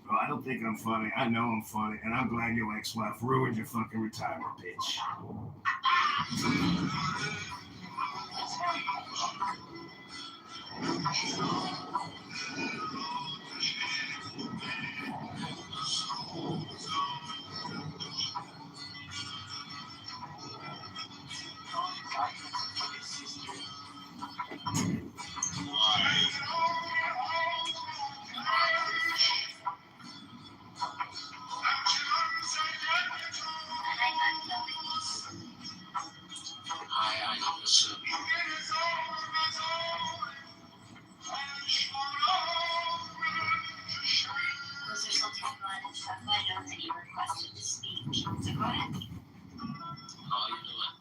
Bro, I don't think I'm funny. I know I'm funny, and I'm glad your ex-wife ruined your fucking retirement, bitch. I know this. Was there something about I know that you requested to speak? So go ahead. How you doing?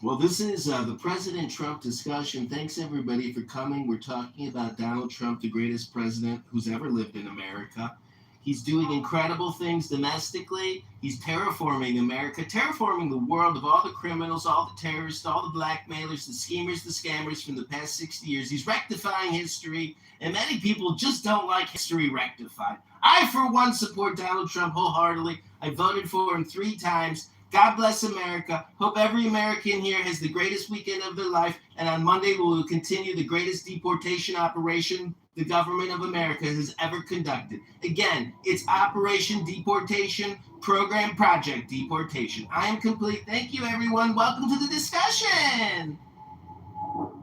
Well, this is the President Trump discussion. Thanks, everybody, for coming. We're talking about Donald Trump, the greatest president who's ever lived in America. He's doing incredible things domestically. He's terraforming America, terraforming the world of all the criminals, all the terrorists, all the blackmailers, the schemers, the scammers from the past 60 years. He's rectifying history, and many people just don't like history rectified. I, for one, support Donald Trump wholeheartedly. I voted for him 3 times. God bless America. Hope every American here has the greatest weekend of their life. And on Monday, we will continue the greatest deportation operation the government of America has ever conducted. Again, it's Operation Deportation, Program Project Deportation. I am complete. Thank you, everyone. Welcome to the discussion.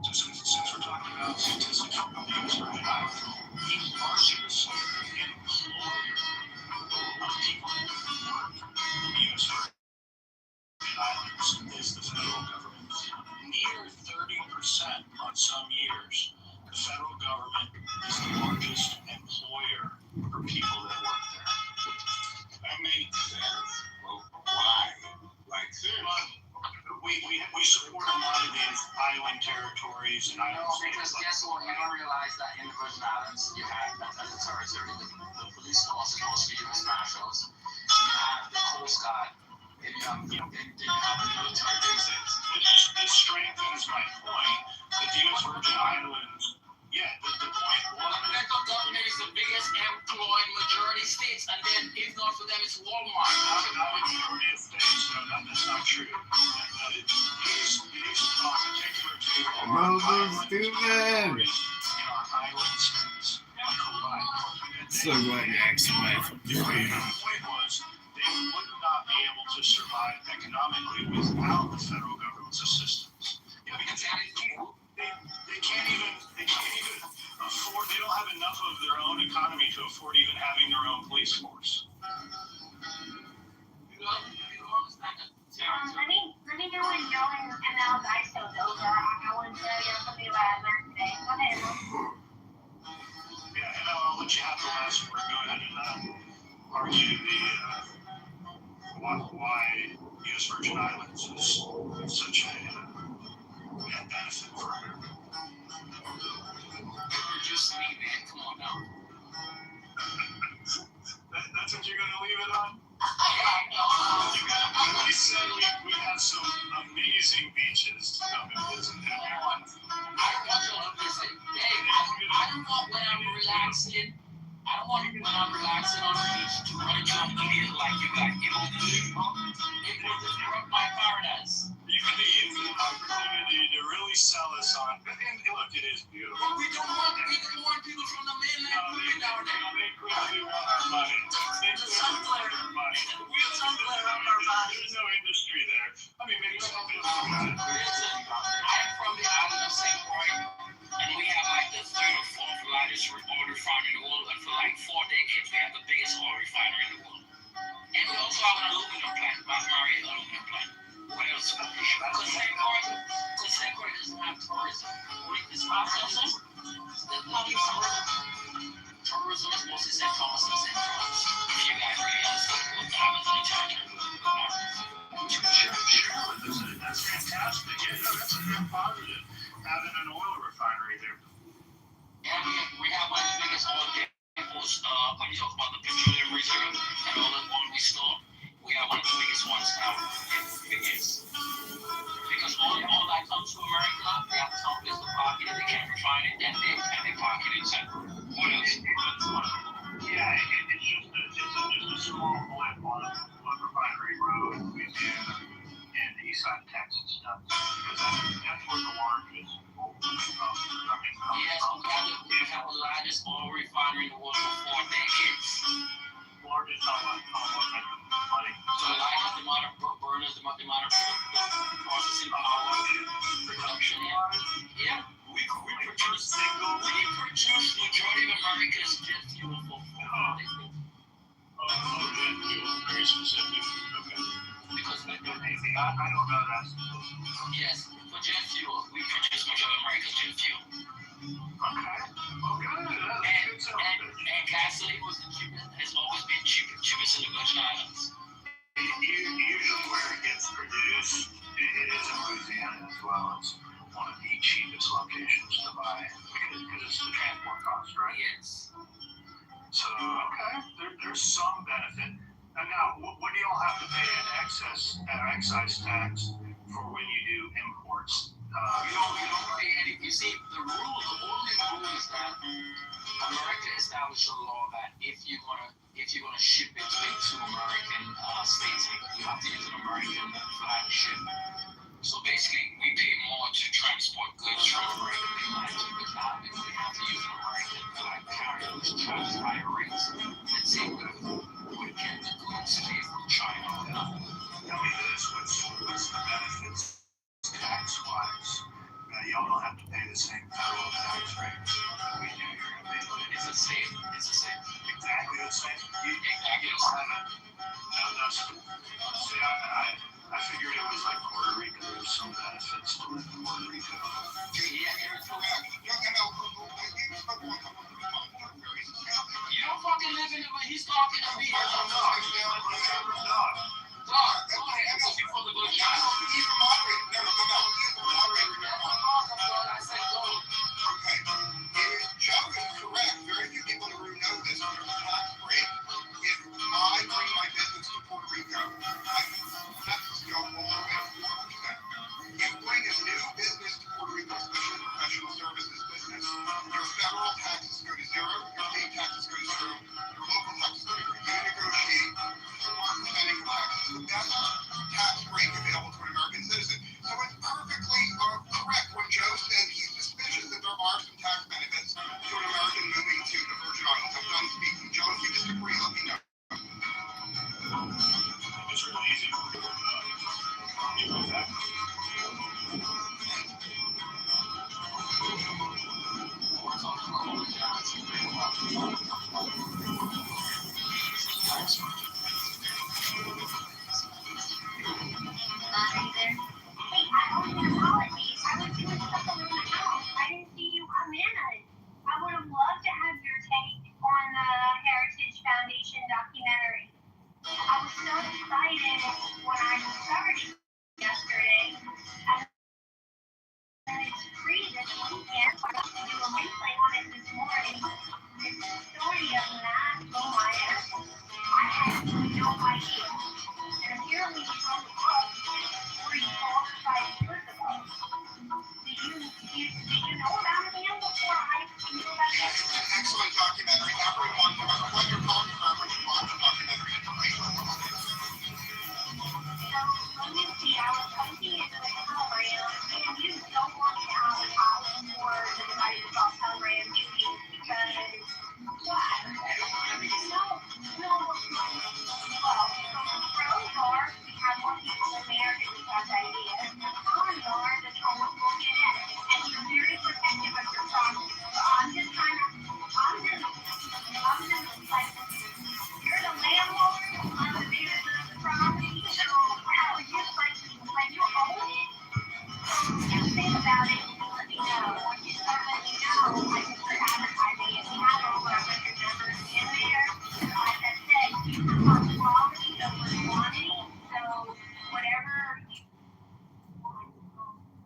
So since we're talking about statistics from the U.S. Virgin Islands, the largest employer of people that work in the U.S. Virgin Islands is the federal government. Near 30% on some years, the federal government is the largest employer for people that work there. That makes sense. Well, why? Like, seriously. We support a lot of these island territories and island Because guess what? You don't realize that in the Virgin Islands, you have, as a territory, the police force is mostly U.S. Marshals. You have the Coast Guard. And you have the military bases. This strengthens my point that the U.S. Virgin Islands, the point was... The federal government is the biggest employing majority states, and then if not for them, it's Walmart. Not a majority of states, no, that's not true. It is particular to our island territories and our island states. So glad your ex-wife. The point was they would not be able to survive economically without the federal government's assistance. Because they can't even afford, they don't have enough of their own economy to afford even having their own police force. Let me know when Joe and ML's ice goes over. I want to tell you something about I learned today. Go ahead. Yeah, and I'll let you have the last word. Go ahead and argue why U.S. Virgin Islands is such a net benefit for America. You're just leaving. Come on now. That's what you're going to leave it on? We said we have some amazing beaches to come and visit. I want to visit. Hey, I don't want when I'm relaxing. I don't want when I'm relaxing on the beach to run into an idiot like you got. You know, it will disrupt my paradise. You can use an opportunity to really sell us on. And look, it is beautiful. But we don't want people from the mainland moving down there. They clearly want our money. They clearly want our money. I'm from the island of St. Croix, and we have like the third or fourth largest oil refinery in the world, and for like 4 decades we have the biggest oil refinery in the world. And we also have an aluminum plant, Basmari aluminum plant. What else? Because St. Croix doesn't have tourism. It's processing. There's nothing tourism is mostly St. Thomas and St. Croix. If you guys really understand what happens in the territory with Sure. That's fantastic. Yeah, no, that's a real positive. Having an oil refinery there. And we have one of the biggest oil depots. When you talk about the petroleum reserve and all the oil we store, we have one of the biggest ones now. Biggest. Because all that comes to America, they have some place to park it, and they can't refine it, and they park it in Central. What else? Yeah, it's just a small blip on Refinery Road in Louisiana and the east side of Texas stuff. Because that's where the largest production comes Yes, from. we have the largest oil refinery in the world for 4 decades. Largest on what money. So the largest amount of burners, the amount of processing power, production. Yeah, we produce majority of America's jet fuel for 4 decades. Jet fuel, very specific. Okay. Because I don't know that. yes, for jet fuel, we produce majority of America's jet fuel. Okay. Well, good. And gasoline was the cheapest, has always been cheapest in the Virgin Islands. Usually where it gets produced, it is in Louisiana as well. It's one of the cheapest locations to buy it because it's the transport cost, right? Yes. So, okay, there's some benefit. And now, what do y'all have to pay an excise tax for when you do imports? You don't pay any. You see, the only rule is that America established a law that if you're gonna ship it to American states, you have to use an American flag ship. So basically, we pay more to transport goods from American mainland to the island. We have to use an American flag carrier, which charges higher rates. And same with Canada goods came from China or nothing. Tell me this, what's the benefits tax-wise? Y'all don't have to pay the same federal tax rate that we do here in Maryland. It's the same. Exactly the same. Exactly the same. No, see, I figured it was like Puerto Rico. There's some benefits to live in Puerto Rico. You don't fucking live in it, but he's talking to me. Dog, go ahead, because you're from the Virgin Islands. He's the moderator. I said go. Okay. Joe is correct. Very few people in the room know this. Under the tax rate, if I bring my business to Puerto Rico, I can go all the way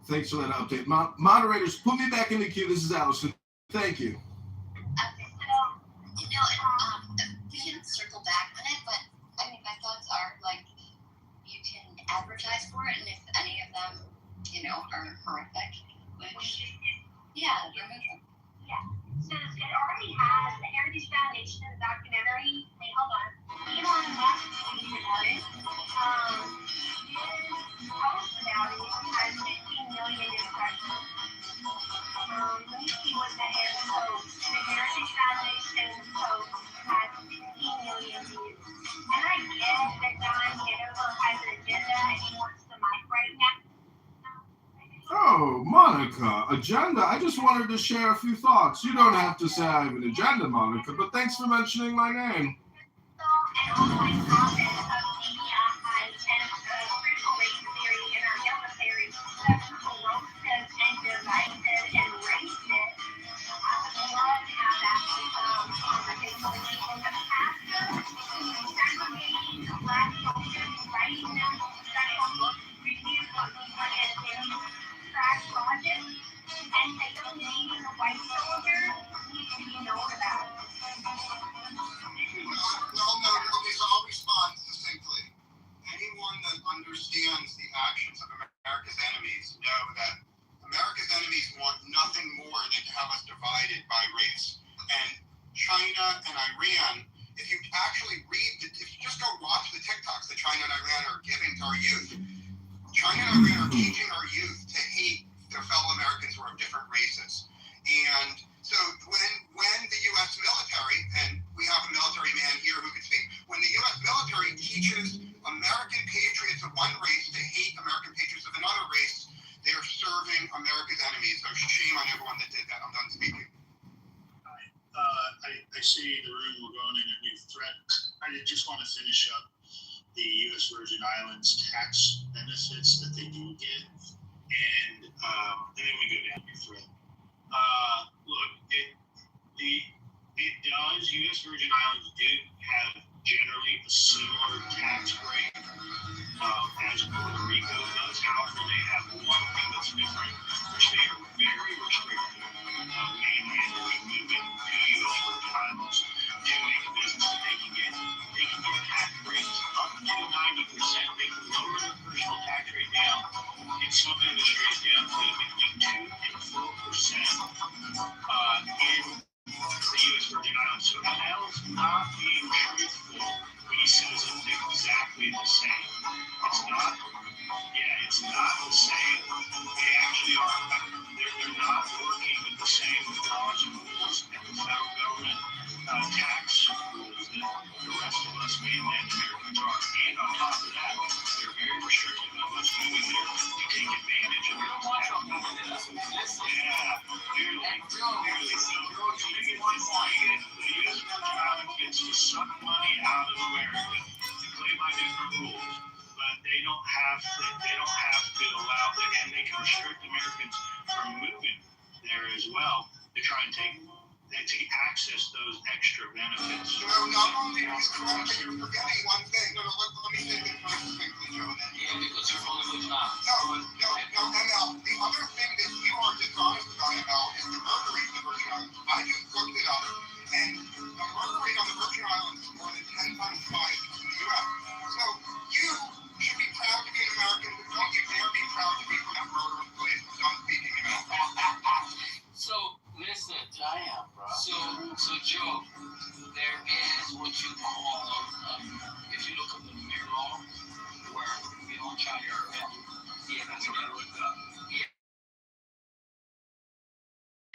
Thanks for that update. Moderators, put me back in the queue. This is Allison. Thank you. We can circle back on it, but I mean, my thoughts are like you can advertise for it, and if any of them, are horrific, which remove them. Yeah. So it already has the Heritage Foundation documentary. Wait, hold on. Elon Musk tweeted about it. His post about it has 15 million impressions. Let me see what the Heritage Foundation post has 15 million views. And I get that Don Kitover has an agenda and he wants the mic right now. Oh, Monica, agenda. I just wanted to share a few thoughts. You don't have to say I have an agenda, Monica, but thanks for mentioning my name. And also my topic of DEI and critical race theory and our military that's corrosive and divisive and racist. I would love to have that conversation with you in the past. Segregating black soldiers, writing them special books, reviews what we want to trash logic, and segregating the white soldier needs to be known about. So I'll respond succinctly. Anyone that understands the actions of America's enemies know that America's enemies want nothing more than to have us divided by race. And China and Iran, if you actually if you just go watch the TikToks that China and Iran are giving to our youth, China and Iran are teaching our youth to hate their fellow Americans who are of different races. And so when the U.S. military, and we have a military man here who can speak, when the U.S. military teaches American patriots of one race to hate American patriots of another race, they are serving America's enemies. So shame on everyone that did that. I'm done speaking. I see the room we're going in a new thread. I just want to finish up the U.S. Virgin Islands tax benefits that they do get, and then we go down your thread. Look, it does. U.S. Virgin Islands did have generally a similar tax rate as Puerto Rico does. However, they have one thing that's different, which they are very restrictive, mainly in moving to U.S. Virgin Islands, doing business that they can get tax rates up to 90%. They can lower their personal tax rate down in some industries down to between 2 and 4% in the U.S. Virgin Islands. So Al's not being truthful when he says it's exactly the same. It's not. Yeah, it's not the same. They actually are. They're not working with the same laws and rules and the federal government tax rules that the rest of us mainland Americans are. And on top of that, they're very restrictive of us moving there to take advantage of it. Yeah, nearly. So to make it one point, the U.S. Virgin Islands gets to suck money out of America to play by different rules. But they don't have to allow them, and they can restrict Americans from moving there as well to try and to access those extra benefits. Not only are you correct, but you're forgetting one thing. No, let me say this very succinctly, Joe. Yeah, because you're only with us. No, ML. The other thing that you are dishonest about, ML, is the murder rate in the Virgin Islands. I just looked it up, and the murder rate on the Virgin Islands is more than 10 times higher than the U.S. So you should be proud to be an American, but don't you dare be proud to be from that murderous place. I'm done speaking, ML. So, listen, I am, bro. So Joe, there is what you call, if you look up the mirror law, where we don't try to hurt. Yeah, that's what I looked up. Yeah.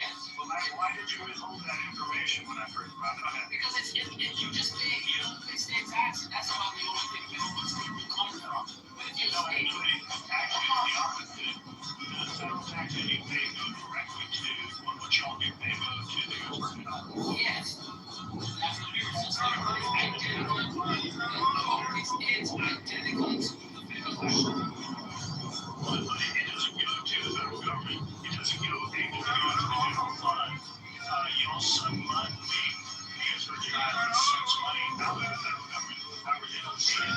Yes. Well, why did you withhold that information when I first brought it up? Because you just pay, they stay taxed. That's about the only thing we know what's where we come from. But if you stay, Actually, the opposite. The federal tax that you pay go directly to what y'all get paid to the U.S. Virgin Islands. yes. That's the mirror system. It's identical. It's identical to the federal tax. But it doesn't go to the federal government. It doesn't go to the general fund. Y'all suck money. The U.S. Virgin Islands sucks money out of the federal government. However, they don't see it.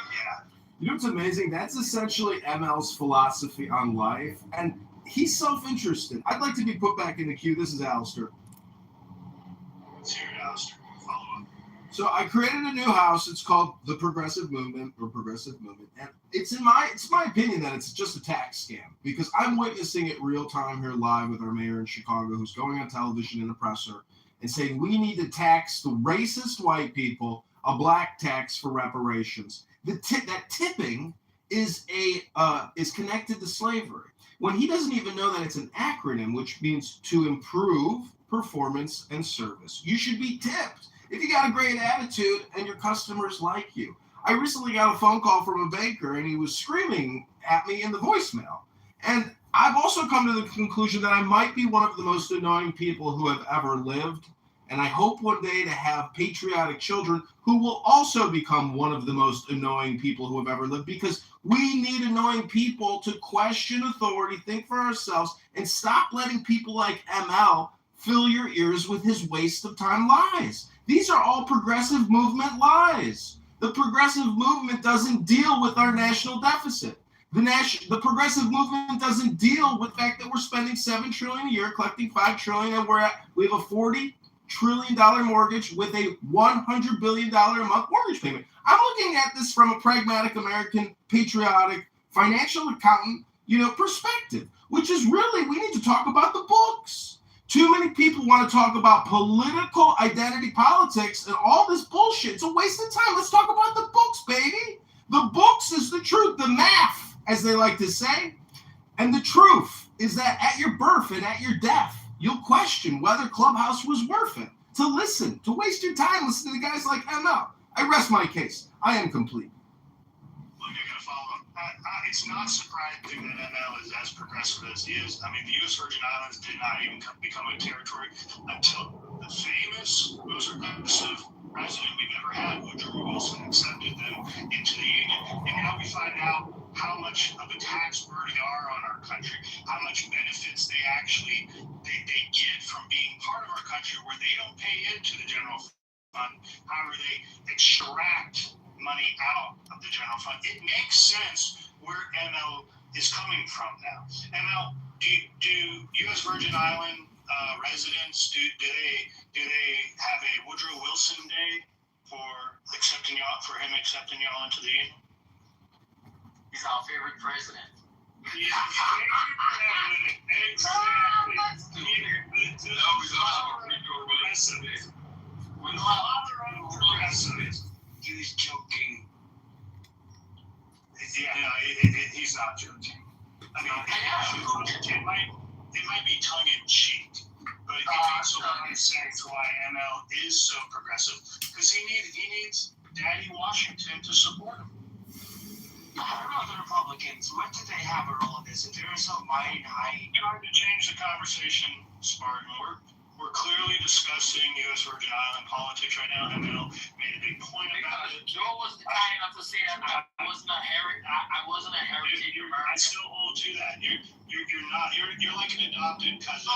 Yeah. You know what's amazing? That's essentially ML's philosophy on life, and he's self-interested. I'd like to be put back in the queue. This is Alistair. Let's hear it, Alistair. Follow up. So I created a new house. It's called the Progressive Movement, and it's my opinion that it's just a tax scam because I'm witnessing it real time here live with our mayor in Chicago, who's going on television in a presser and saying we need to tax the racist white people, a black tax for reparations. That tipping is connected to slavery when he doesn't even know that it's an acronym, which means to improve performance and service. You should be tipped if you got a great attitude and your customers like you. I recently got a phone call from a baker and he was screaming at me in the voicemail. And I've also come to the conclusion that I might be one of the most annoying people who have ever lived. And I hope one day to have patriotic children who will also become one of the most annoying people who have ever lived, because we need annoying people to question authority, think for ourselves, and stop letting people like ML fill your ears with his waste of time lies. These are all progressive movement lies. The progressive movement doesn't deal with our national deficit. The progressive movement doesn't deal with the fact that we're spending $7 trillion a year, collecting $5 trillion, and we have a $40 trillion mortgage with a $100 billion a month mortgage payment. I'm looking at this from a pragmatic American, patriotic, financial accountant, perspective, which is really, we need to talk about the books. Too many people want to talk about political identity politics and all this bullshit. It's a waste of time. Let's talk about the books, baby. The books is the truth, the math, as they like to say. And the truth is that at your birth and at your death, you'll question whether Clubhouse was worth it. To waste your time listening to guys like ML. I rest my case. I am complete. Look, I gotta follow up. It's not surprising that ML is as progressive as he is. I mean, the U.S. Virgin Islands did not even become a territory until the famous, most progressive president we've ever had, Woodrow Wilson, accepted them into the Union. And now we find out how much of a tax burden they are on our country, how much benefits they actually they get from being part of our country, where they don't pay into the general fund. However, they extract money out of the general fund. It makes sense where ML is coming from now. ML, do U.S. Virgin Island residents do they have a Woodrow Wilson Day for him accepting y'all into the Union? He's our favorite president. He's our favorite president. Exactly. We love other progressives. He was joking. Yeah, no, he's not joking. I mean, it might be tongue in cheek, but it makes a lot of sense why ML is so progressive, because he needs Daddy Washington to support him. What about the Republicans? What did they have in all of this? If there is some mighty high. Trying to change the conversation, Spartan. We're clearly discussing U.S. Virgin Island politics right now. ML made a big point about it. Joe was kind enough to say that I wasn't a heritage American. I still hold to that. You're not. You're like an adopted cousin.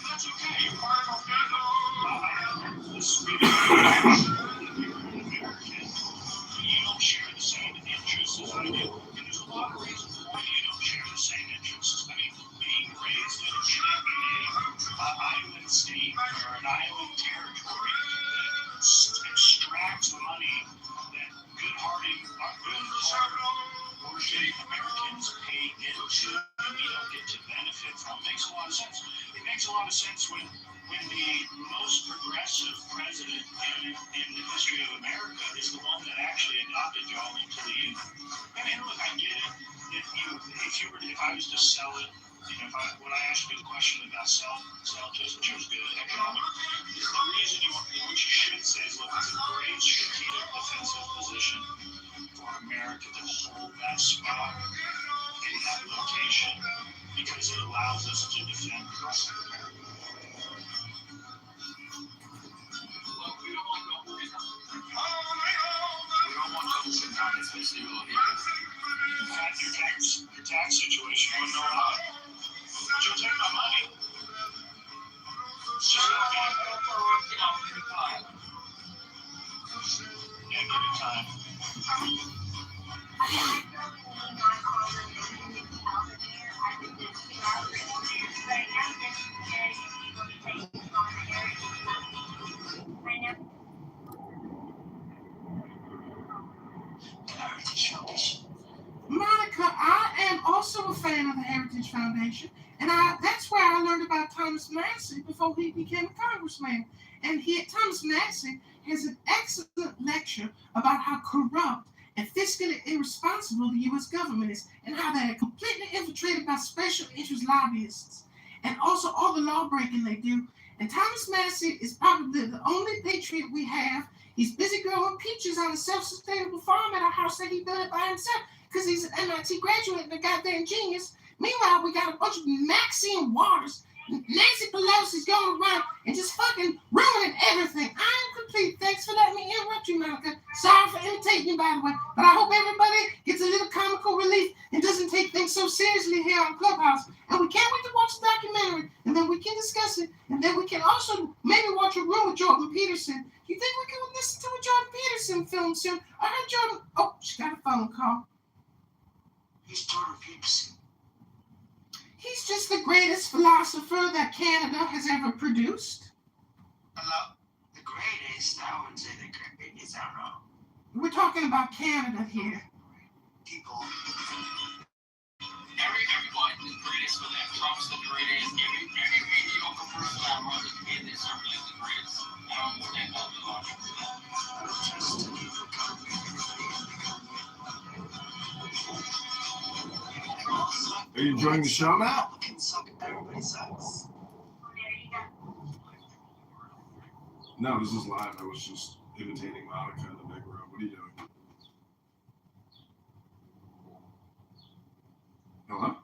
That's okay. You're part of our family. You don't share the same interests as I do, and there's a lot of reasons why you don't share the same interests. I mean, being raised in an island state or an island territory that extracts money that good-hearted, worshiping Americans pay into, and we don't get to benefit from. It makes a lot of sense. It makes a lot of sense when the most progressive president in the history of America is the one that actually adopted y'all into the Union. I mean, look, I get it. If I was to sell it, when I asked you the question about sell to us, which was good economic, the reason what you should say is, look, it's a great strategic defensive position for America to hold that spot in that location, because it allows us to defend the rest of America. Your tax situation wouldn't allow it. But you'll take my money. It's just not going to give it time. fan of the Heritage Foundation, and that's where I learned about Thomas Massey before he became a congressman. And Thomas Massey has an excellent lecture about how corrupt and fiscally irresponsible the U.S. government is, and how they are completely infiltrated by special interest lobbyists, and also all the law breaking they do. And Thomas Massey is probably the only patriot we have. He's busy growing peaches on a self-sustainable farm at a house that he built by himself because he's an MIT graduate and a goddamn genius. Meanwhile, we got a bunch of Maxine Waters, Nancy Pelosi's going around and just fucking ruining everything. I am complete. Thanks for letting me interrupt you, Monica. Sorry for imitating you, by the way, but I hope everybody gets a little comical relief and doesn't take things so seriously here on Clubhouse. And we can't wait to watch the documentary, and then we can discuss it, and then we can also maybe watch a room with Jordan Peterson. You think we can listen to a Jordan Peterson film soon? I heard Jordan. Oh, she got a phone call. Who's Jordan Peterson? He's just the greatest philosopher that Canada has ever produced. Hello? The greatest? I would say the greatest. I don't know. We're talking about Canada here. People. Everyone is greatest for that. Trump's the greatest. Every mediocre person I run in this circle is the greatest. I don't understand all the logic. Are you enjoying the show, Matt? Everybody sucks. No, this is live. I was just imitating Monica in the big room. What are you doing? Hello?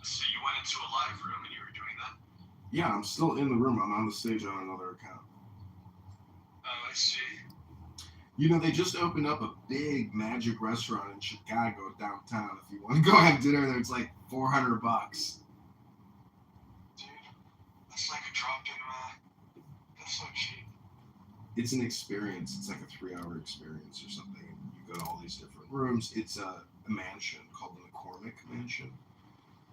So you went into a live room and you were doing that? Yeah, I'm still in the room. I'm on the stage on another account. Oh, I see. You know, they just opened up a big magic restaurant in Chicago downtown. If you want to go have dinner there, it's like $400. Dude, that's like a drop in, that's so cheap. It's an experience. It's like a 3-hour experience or something. You go to all these different rooms. It's a mansion called the McCormick Mansion.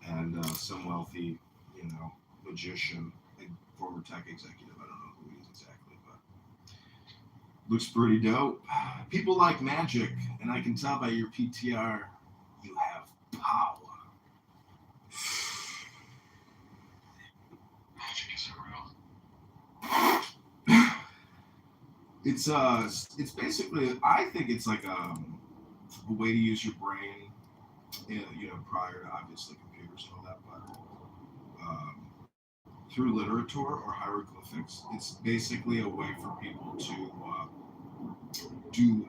And some wealthy, magician, like former tech executive, I don't know who he is exactly, but looks pretty dope. People like magic, and I can tell by your PTR, you have power. Magic isn't real. It's basically, I think it's like a way to use your brain, prior to obviously computers and all that, but through literature or hieroglyphics, it's basically a way for people to do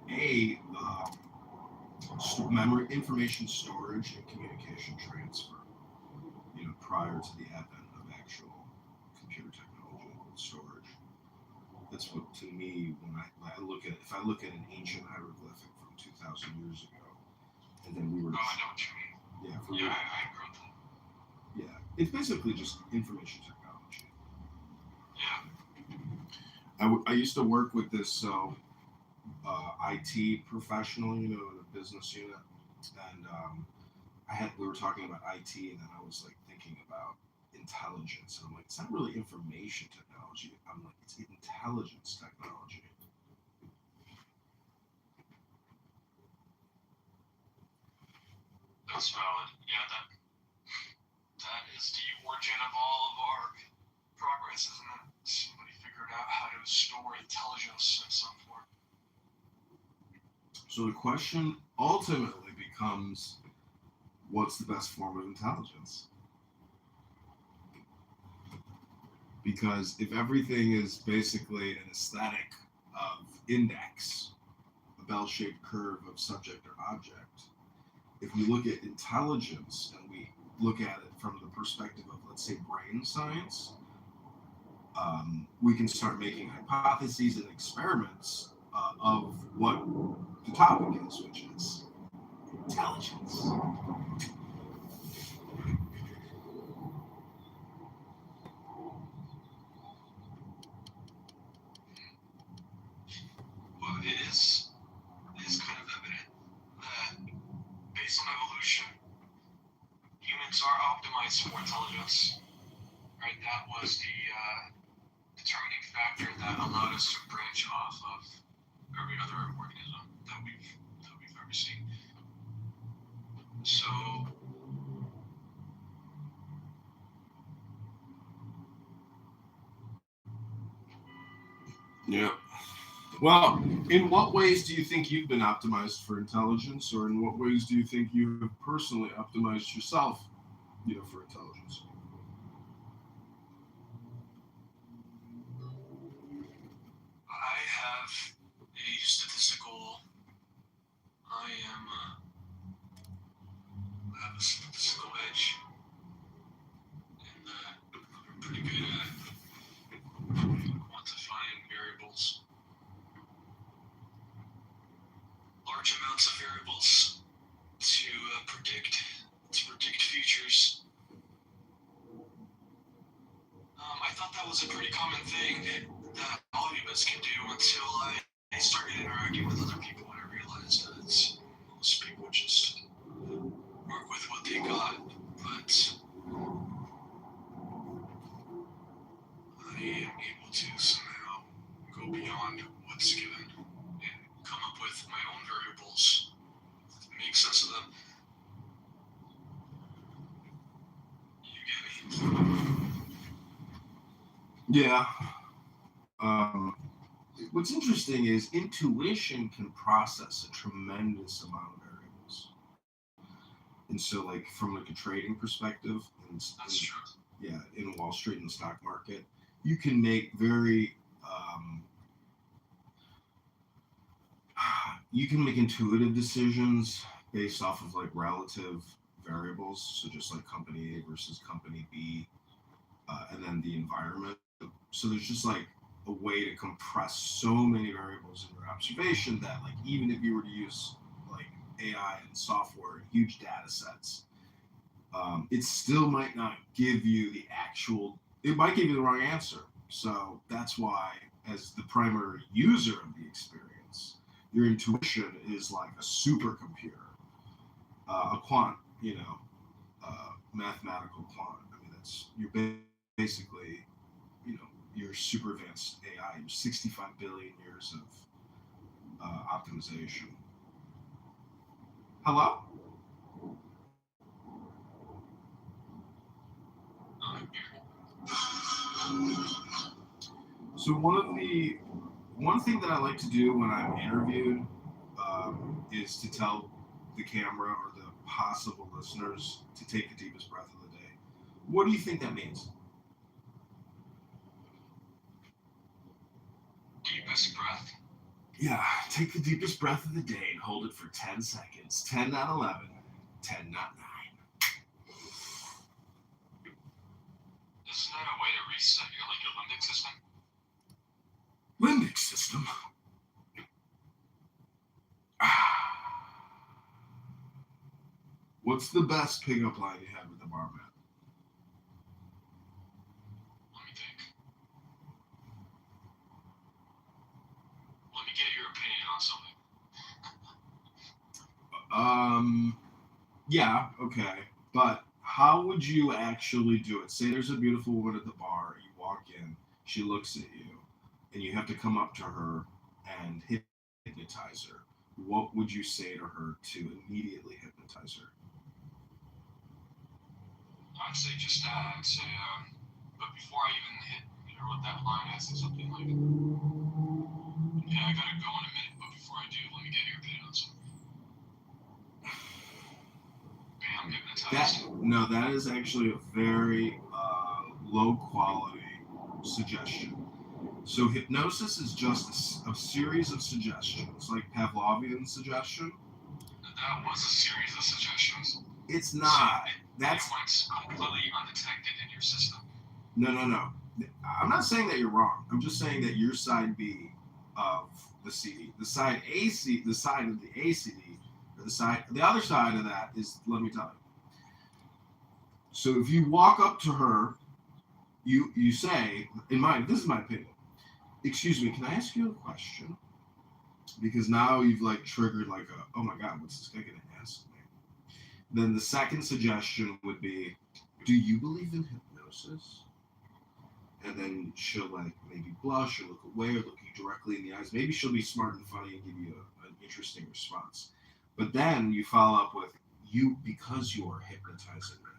memory, information storage and communication transfer, prior to the advent of actual computer technology and storage. That's what, to me, when I look at it, if I look at an ancient hieroglyphic from 2,000 years ago, and then we were... Oh, I know what you mean. Yeah, I agree with that. Yeah, it's basically just information technology. Yeah. I used to work with this IT professional, in a business unit, and we were talking about IT, and then I was like thinking about intelligence, and I'm like, it's not really information technology. I'm like, it's intelligence technology. That's valid. Yeah, that is the origin of all of our progress, isn't it? Somebody figured out how to store intelligence in some form. So the question ultimately becomes, what's the best form of intelligence? Because if everything is basically an aesthetic of index, a bell-shaped curve of subject or object, if we look at intelligence and we look at it from the perspective of, let's say, brain science, we can start making hypotheses and experiments of what the topic is, which is intelligence. Well, it is kind of evident that based on evolution, humans are optimized for intelligence. Right? That was the determining factor that allowed us to branch off of every other organism that we've ever seen. So Yeah. Well, in what ways do you think you've been optimized for intelligence, or in what ways do you think you have personally optimized yourself, for intelligence? I have a statistical. I am. I have a statistical edge in that I'm pretty good at quantifying variables, large amounts of variables to predict futures. I thought that was a pretty common thing that all of us can do until I started interacting with other people and I realized that most people just work with what they got, but I am able to somehow go beyond what's given and come up with my own variables, make sense of them. You get me? Yeah. What's interesting is intuition can process a tremendous amount of variables, and so from a trading perspective, That's true. Yeah, in Wall Street and the stock market, you can make you can make intuitive decisions based off of relative variables, so just like company A versus company B, and then the environment. So there's just a way to compress so many variables in your observation that even if you were to use AI and software and huge data sets, it still might not give you the actual. It might give you the wrong answer. So that's why, as the primary user of the experience, your intuition is like a supercomputer, a quant, mathematical quant. I mean, you're basically, your super advanced AI, your 65 billion years of optimization. Hello? So one thing that I like to do when I'm interviewed is to tell the camera or the possible listeners to take the deepest breath of the day. What do you think that means? Deepest breath. Yeah, take the deepest breath of the day and hold it for 10 seconds. 10, not 11. 10, not 9. Isn't that a way to reset your limbic system? Limbic system? What's the best pickup line you had with the barman? Let me think. Let me get your opinion on something. Yeah, okay. But how would you actually do it? Say there's a beautiful woman at the bar, you walk in, she looks at you, and you have to come up to her and hypnotize her. What would you say to her to immediately hypnotize her? I'd say just that. I'd say, but before I even hit her with that line, I'd say something like, yeah, I gotta go in a minute, but before I do, let me get your opinion on something. Bam, hypnotized. That is actually a very low quality suggestion. So hypnosis is just a series of suggestions, like Pavlovian suggestion. That was a series of suggestions. It's not. It went completely undetected in your system. No. I'm not saying that you're wrong. I'm just saying that your side B of the CD, the side AC, the side of the ACD, or the other side of that is, let me tell you. So if you walk up to her, you say, this is my opinion. Excuse me, can I ask you a question? Because now you've triggered oh my God, what's this guy gonna ask me? Then the second suggestion would be, do you believe in hypnosis? And then she'll maybe blush or look away or look you directly in the eyes. Maybe she'll be smart and funny and give you an interesting response. But then you follow up with, because you are hypnotizing me,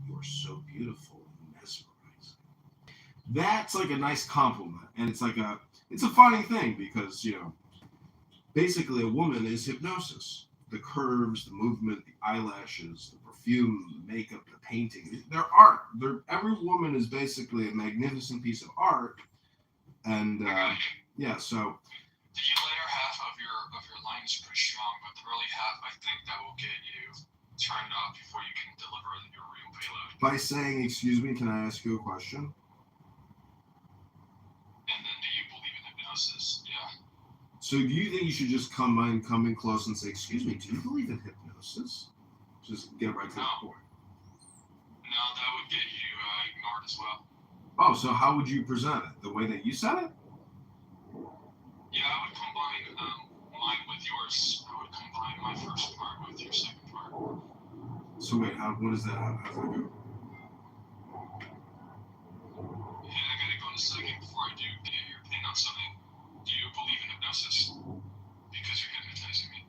you are so beautiful and mesmerizing. That's a nice compliment, and it's it's a funny thing because, basically a woman is hypnosis. The curves, the movement, the eyelashes, the perfume, the makeup, the painting. They're art. Every woman is basically a magnificent piece of art. And yeah, so the later half of your line is pretty strong, but the early half, I think that will get you turned off before you can deliver your real payload. By saying, excuse me, can I ask you a question? And then do you believe in hypnosis? Yeah. So do you think you should just come in close and say, excuse me, do you believe in hypnosis? Just get right to the point. No, that would get you ignored as well. Oh, so how would you present it? The way that you said it? Yeah, I would combine mine with yours. I would combine my first part with your second part. So wait, what is that? How does that go? Yeah, I gotta go in a second before I do get your opinion on something. Do you believe in hypnosis? Because you're hypnotizing me.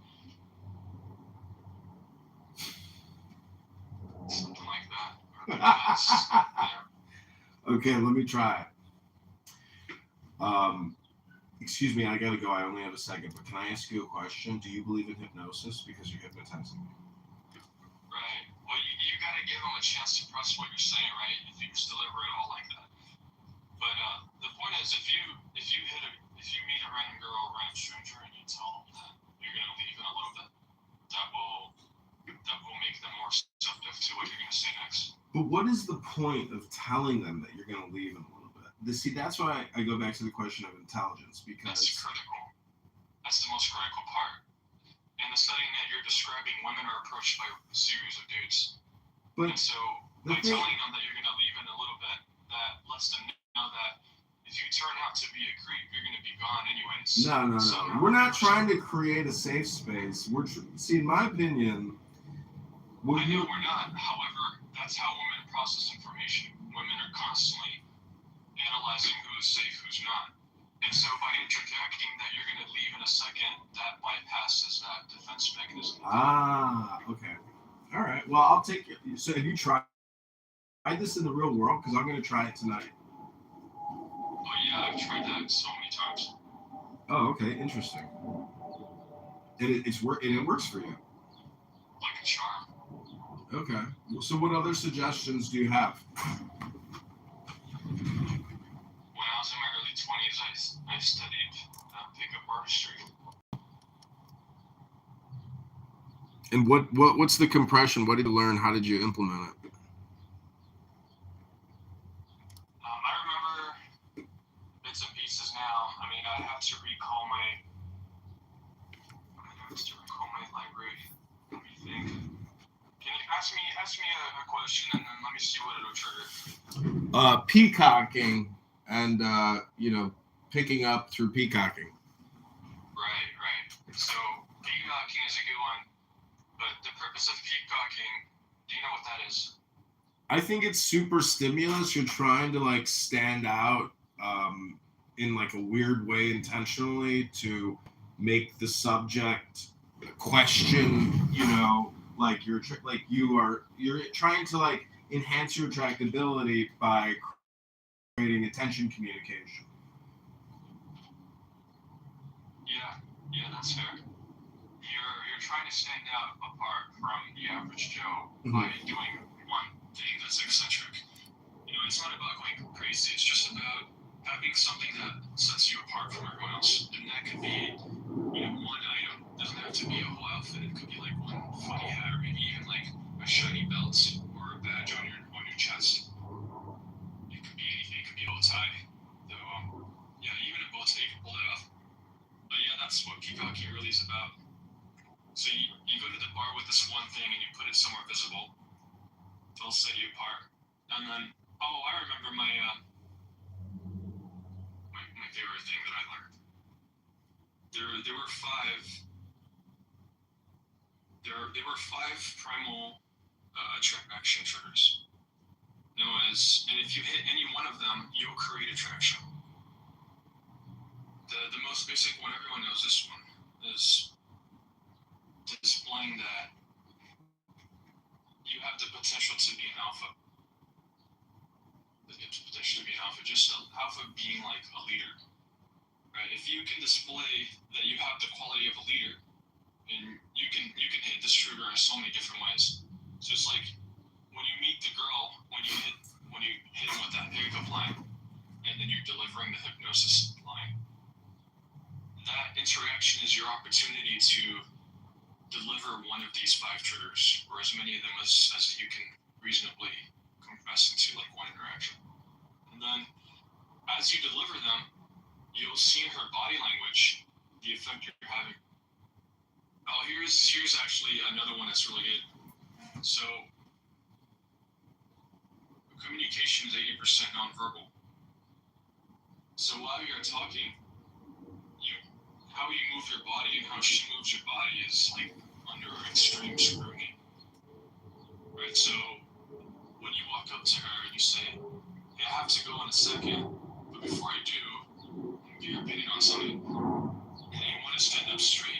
Something like that. Okay, let me try it. Excuse me, I gotta go. I only have a second, but can I ask you a question? Do you believe in hypnosis? Because you're hypnotizing me. Right. Well, you gotta give them a chance to process what you're saying, right? If you just deliver it all like that. But the point is, if you meet a random girl or a random stranger and you tell them that you're gonna leave in a little bit, that will make them more receptive to what you're gonna say next. But what is the point of telling them that you're gonna leave in a little bit? See, that's why I go back to the question of intelligence, because that's critical. That's the most critical part. In the setting that you're describing, women are approached by a series of dudes. And so by telling them that you're gonna leave in a little bit, that lets them know that if you turn out to be a creep, you're going to be gone anyways. No. We're not trying to create a safe space. See, in my opinion... I know we're not. However, that's how women process information. Women are constantly analyzing who is safe, who's not. And so by interjecting that you're going to leave in a second, that bypasses that defense mechanism. Okay. All right. Well, I'll take it. So have you tried this in the real world? Because I'm going to try it tonight. Oh, yeah. I've tried that so many times. Oh, okay. Interesting. And it works for you? Like a charm. Okay. So what other suggestions do you have? When I was in my early 20s, I studied pickup artistry. And what's the compression? What did you learn? How did you implement it? I remember bits and pieces now. I mean, I have to recall my library. Let me think. Can you ask me a question and then let me see what it'll trigger? Peacocking and picking up through peacocking. Right. So peacocking is a good one, but the purpose of peacocking, do you know what that is? I think it's super stimulus. You're trying to stand out in a weird way intentionally to make the subject question. You're trying to enhance your attractability by creating attention communication. Yeah, that's fair. You're trying to stand out apart from the average Joe by doing one thing that's eccentric. It's not about going crazy. It's just about having something that sets you apart from everyone else. And that could be, one item. It doesn't have to be a whole outfit. It could be one funny hat, or maybe even a shiny belt or a badge on your chest. It could be anything. It could be a bow tie. Though, even a bow tie you can pull it off. But yeah, that's what peacocking really is about. So you go to the bar with this one thing and you put it somewhere visible. It'll set you apart. And then, I remember my favorite thing that I learned. There were five primal attraction triggers. And if you hit any one of them, you'll create attraction. The most basic one, everyone knows this one, is displaying that you have the potential to be an alpha. The potential to be an alpha. Just alpha being a leader. right? If you can display that you have the quality of a leader, and you can hit this trigger in so many different ways. So it's like when you meet the girl, when you hit him with that pickup line, and then you're delivering the hypnosis line. That interaction is your opportunity to deliver one of these 5 triggers, or as many of them as you can reasonably compress into like one interaction. And then as you deliver them, you'll see in her body language the effect you're having. Oh, here's actually another one that's really good. So communication is 80% nonverbal. So while you're talking, how you move your body and how she moves your body is like under extreme scrutiny. Right? So when you walk up to her and you say, hey, I have to go in a second, but before I do, give your opinion on something. And you want to stand up straight,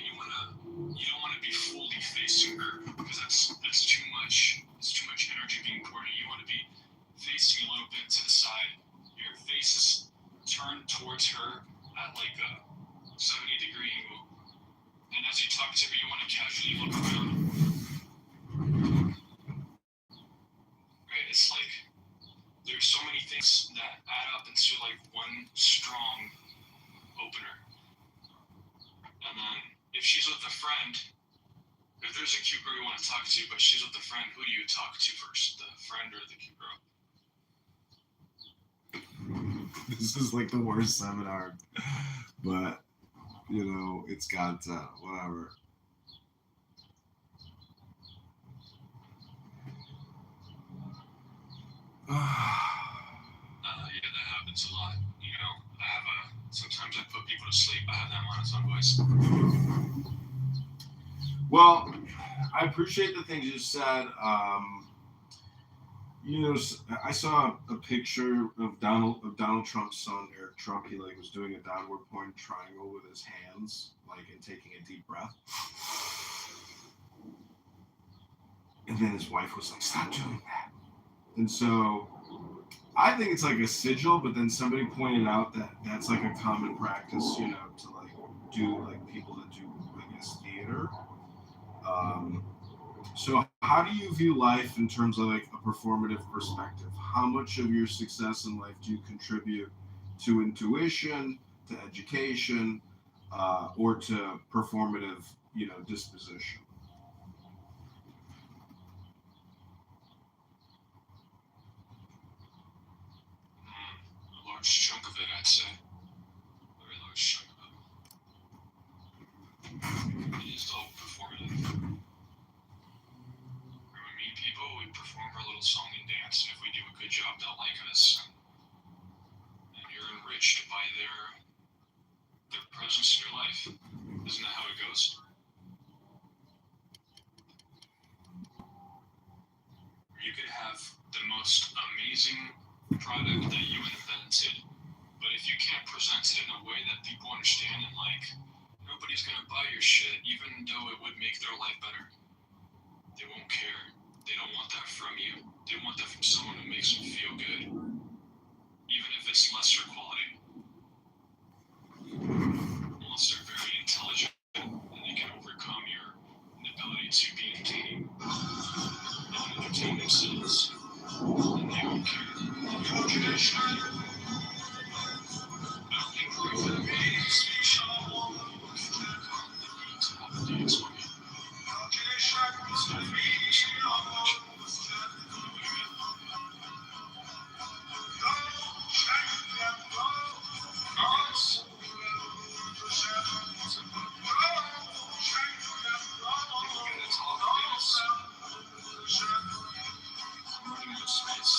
you don't want to be fully facing her because that's too much. It's too much energy being poured in. You want to be facing a little bit to the side. Your face is turned towards her at like a 70-degree angle. And as you talk to her, you want to casually look around. Right? It's like there's so many things that add up into like one strong opener. And then if she's with a friend, if there's a cute girl you want to talk to, but she's with a friend, who do you talk to first, the friend or the cute girl? This is like the worst seminar, but you know, it's got whatever. Yeah, that happens a lot. You know, sometimes I put people to sleep. I have that monotone voice. Well, I appreciate the things you said. You know, I saw a picture of Donald Trump's son, Eric Trump. He like was doing a downward point triangle with his hands, like, and taking a deep breath. And then his wife was like, "Stop doing that." And so I think it's like a sigil, but then somebody pointed out that that's like a common practice, you know, to like do like people that do, I guess, theater. So how do you view life in terms of like a performative perspective? How much of your success in life do you contribute to intuition, to education, or to performative, you know, disposition? A large chunk of it, I'd say. A very large chunk of it. It is all performative. When we meet people, we perform our little song and dance, and if we do a good job, they'll like us. And you're enriched by their presence in your life. Isn't that how it goes? You could have the most amazing product that you invented, but if you can't present it in a way that people understand and like, nobody's gonna buy your shit, even though it would make their life better. They won't care. They don't want that from you. They want that from someone who makes them feel good, even if it's lesser quality. Unless they're very intelligent and they can overcome your inability to be entertaining and entertain themselves, and they don't care. They don't traditionally. I don't think we're even ready to speak to have a dance with you. It's not for you, it's not much. Yes. People get a talk dance. Pretty much space.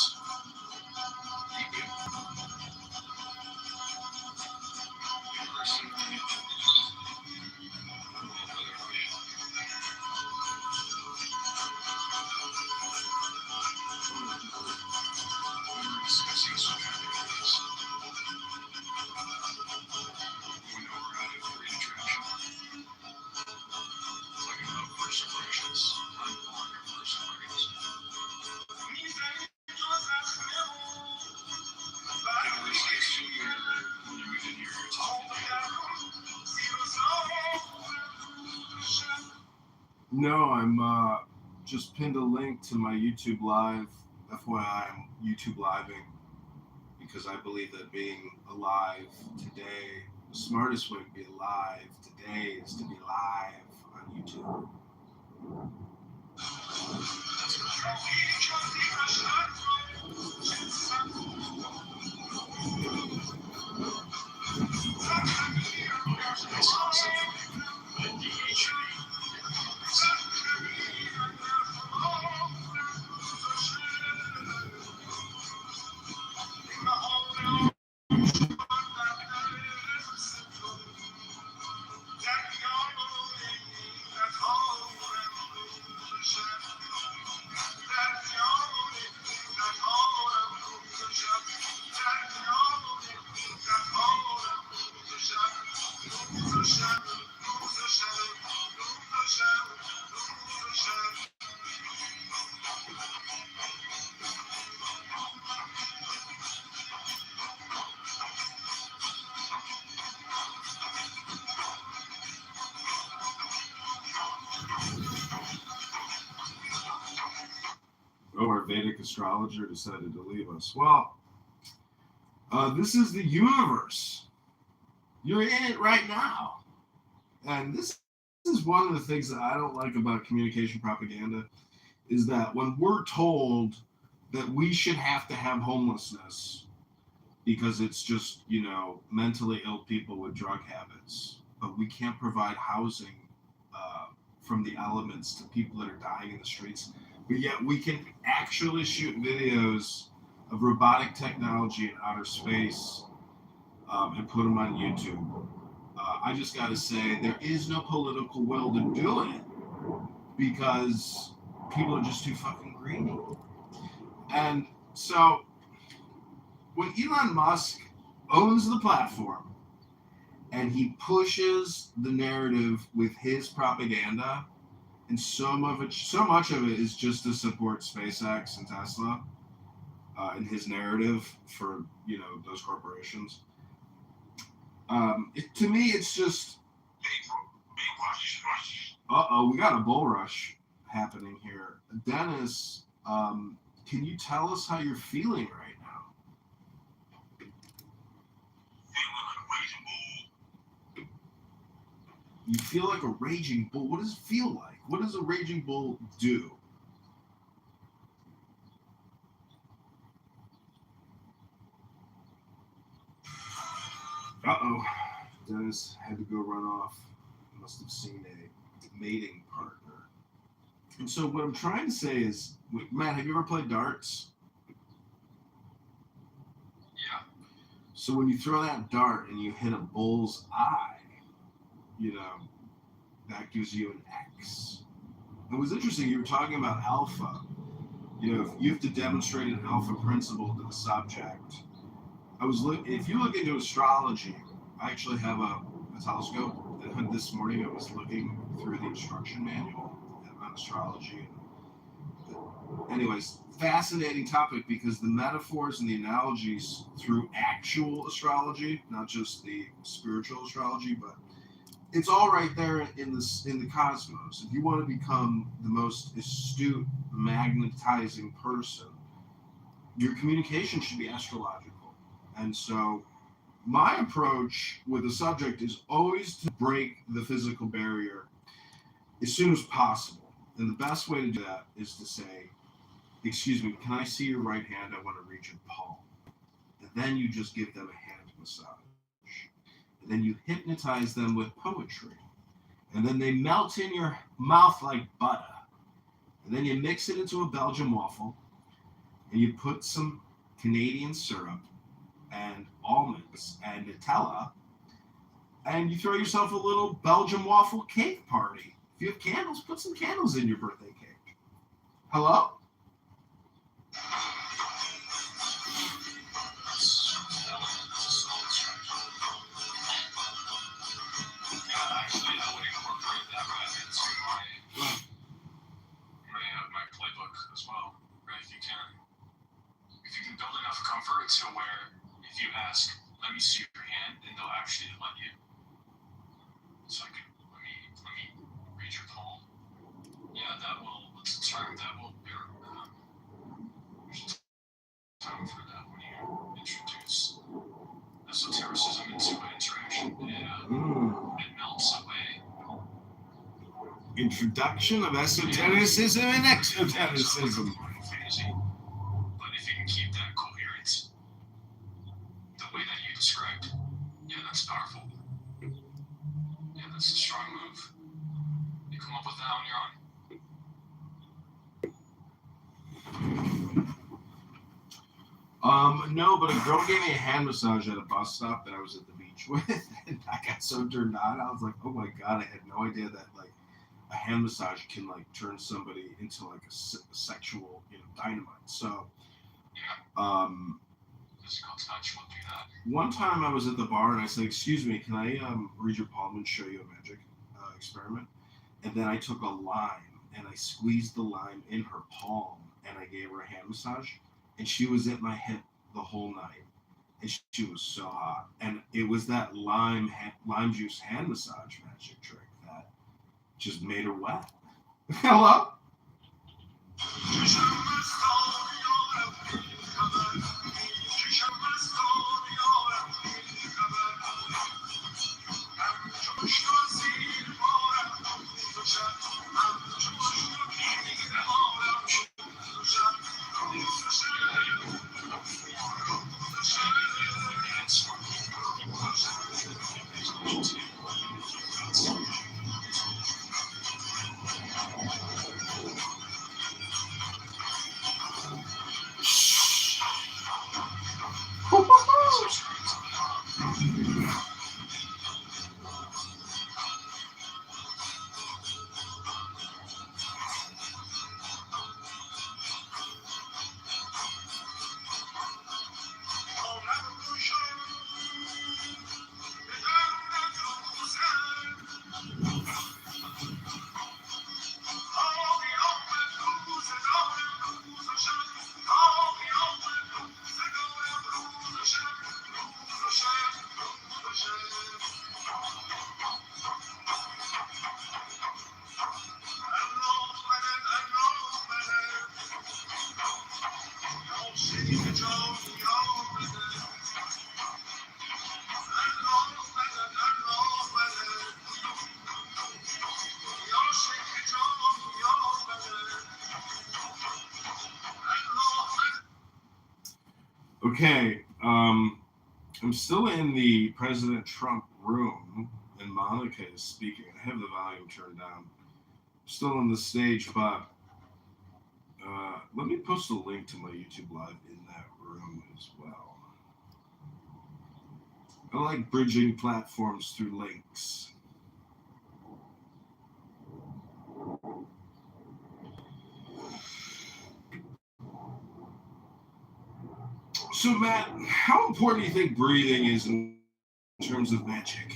No, I'm just pinned a link to my YouTube live. FYI, I'm YouTube living because I believe that being alive today, the smartest way to be alive today is to be live on YouTube. Oh, our Vedic astrologer decided to leave us. Well, this is the universe. You're in it right now. And this is one of the things that I don't like about communication propaganda is that when we're told that we should have to have homelessness because it's just, mentally ill people with drug habits, but we can't provide housing from the elements to people that are dying in the streets. But yet we can actually shoot videos of robotic technology in outer space and put them on YouTube. I just got to say, there is no political will to do it because people are just too fucking greedy. And so when Elon Musk owns the platform and he pushes the narrative with his propaganda, and so much of it is just to support SpaceX and Tesla in his narrative for those corporations. To me, it's just we got a bull rush happening here. Dennis, can you tell us how you're feeling right now? You feel like a raging bull. What does it feel like? What does a raging bull do? Uh-oh. Dennis had to go run off. Must have seen a mating partner. And so what I'm trying to say is, Matt, have you ever played darts? Yeah. So when you throw that dart and you hit a bull's eye, that gives you an X. It was interesting, you were talking about alpha. If you have to demonstrate an alpha principle to the subject. If you look into astrology, I actually have a telescope. And this morning I was looking through the instruction manual on astrology. Anyways, fascinating topic because the metaphors and the analogies through actual astrology, not just the spiritual astrology, but it's all right there in the cosmos. If you want to become the most astute, magnetizing person, your communication should be astrological. And so my approach with the subject is always to break the physical barrier as soon as possible. And the best way to do that is to say, excuse me, can I see your right hand? I want to reach your palm. And then you just give them a hand massage. And then you hypnotize them with poetry. And then they melt in your mouth like butter. And then you mix it into a Belgian waffle. And you put some Canadian syrup and almonds and Nutella. And you throw yourself a little Belgian waffle cake party. If you have candles, put some candles in your birthday cake. Hello? My playbook as well, right? If you can build enough comfort to where if you ask, let me see your hand, then they'll actually let you. So let me read your palm. Yeah, that will. What's the term? That will. There's a term for that when you introduce esotericism into an interaction. It melts away. Introduction of esotericism and exotericism. Fantasy. But if you can keep that coherent, the way that you described, yeah, that's powerful. Yeah, that's a strong move. You come up with that on your own? No, but a girl gave me a hand massage at a bus stop that I was at the beach with, and I got so turned on. I was like, oh my god, I had no idea that like a hand massage can like turn somebody into like a sexual, dynamite. So, Physical touch will do that. one time I was at the bar and I said, excuse me, can I read your palm and show you a magic experiment? And then I took a lime and I squeezed the lime in her palm and I gave her a hand massage, and she was at my hip the whole night, and she was so hot. And it was that lime juice hand massage magic trick that just made her wet. Hello? Okay, I'm still in the President Trump room, and Monica is speaking. I have the volume turned down. Still on the stage, but let me post a link to my YouTube Live in that room as well. I like bridging platforms through links. So, Matt, how important do you think breathing is in terms of magic?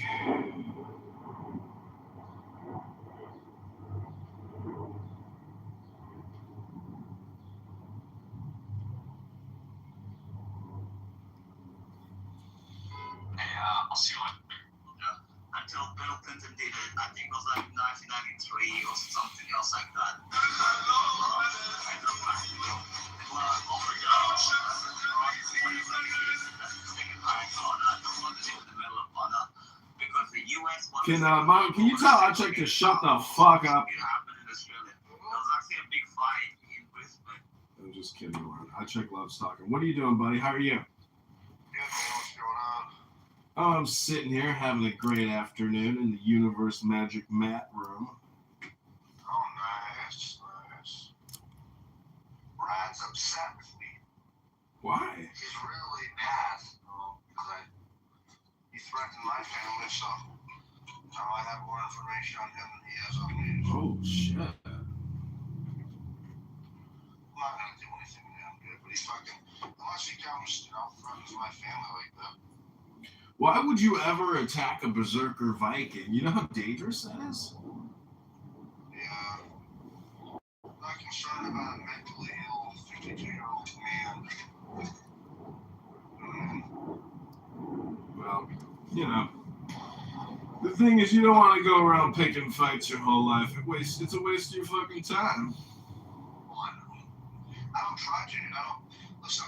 I'll see what. Until Bill Clinton did it, I think it was like 1993 or something else like that. Because the US Can you tell Achek to shut the fuck up? It happened in Australia. There was actually a big fight in Brisbane. I'm just kidding, Warren. Achek loves talking. What are you doing, buddy? How are you? Good, man. What's going on? Oh, I'm sitting here having a great afternoon in the Universe Magic Matt room. Oh, nice. Brad's upset with me. Why? He's really mad, because he threatened my family, so now I have more information on him than he has on me. Oh, shit. I'm not gonna do anything to him, good, but he's fucking, unless he comes, threatens my family like that. Why would you ever attack a berserker Viking? You know how dangerous that is? Yeah. I'm not concerned about a mentally ill 52-year-old man. Well, The thing is, you don't want to go around picking fights your whole life. It's a waste of your fucking time. Well, I don't try to. Listen,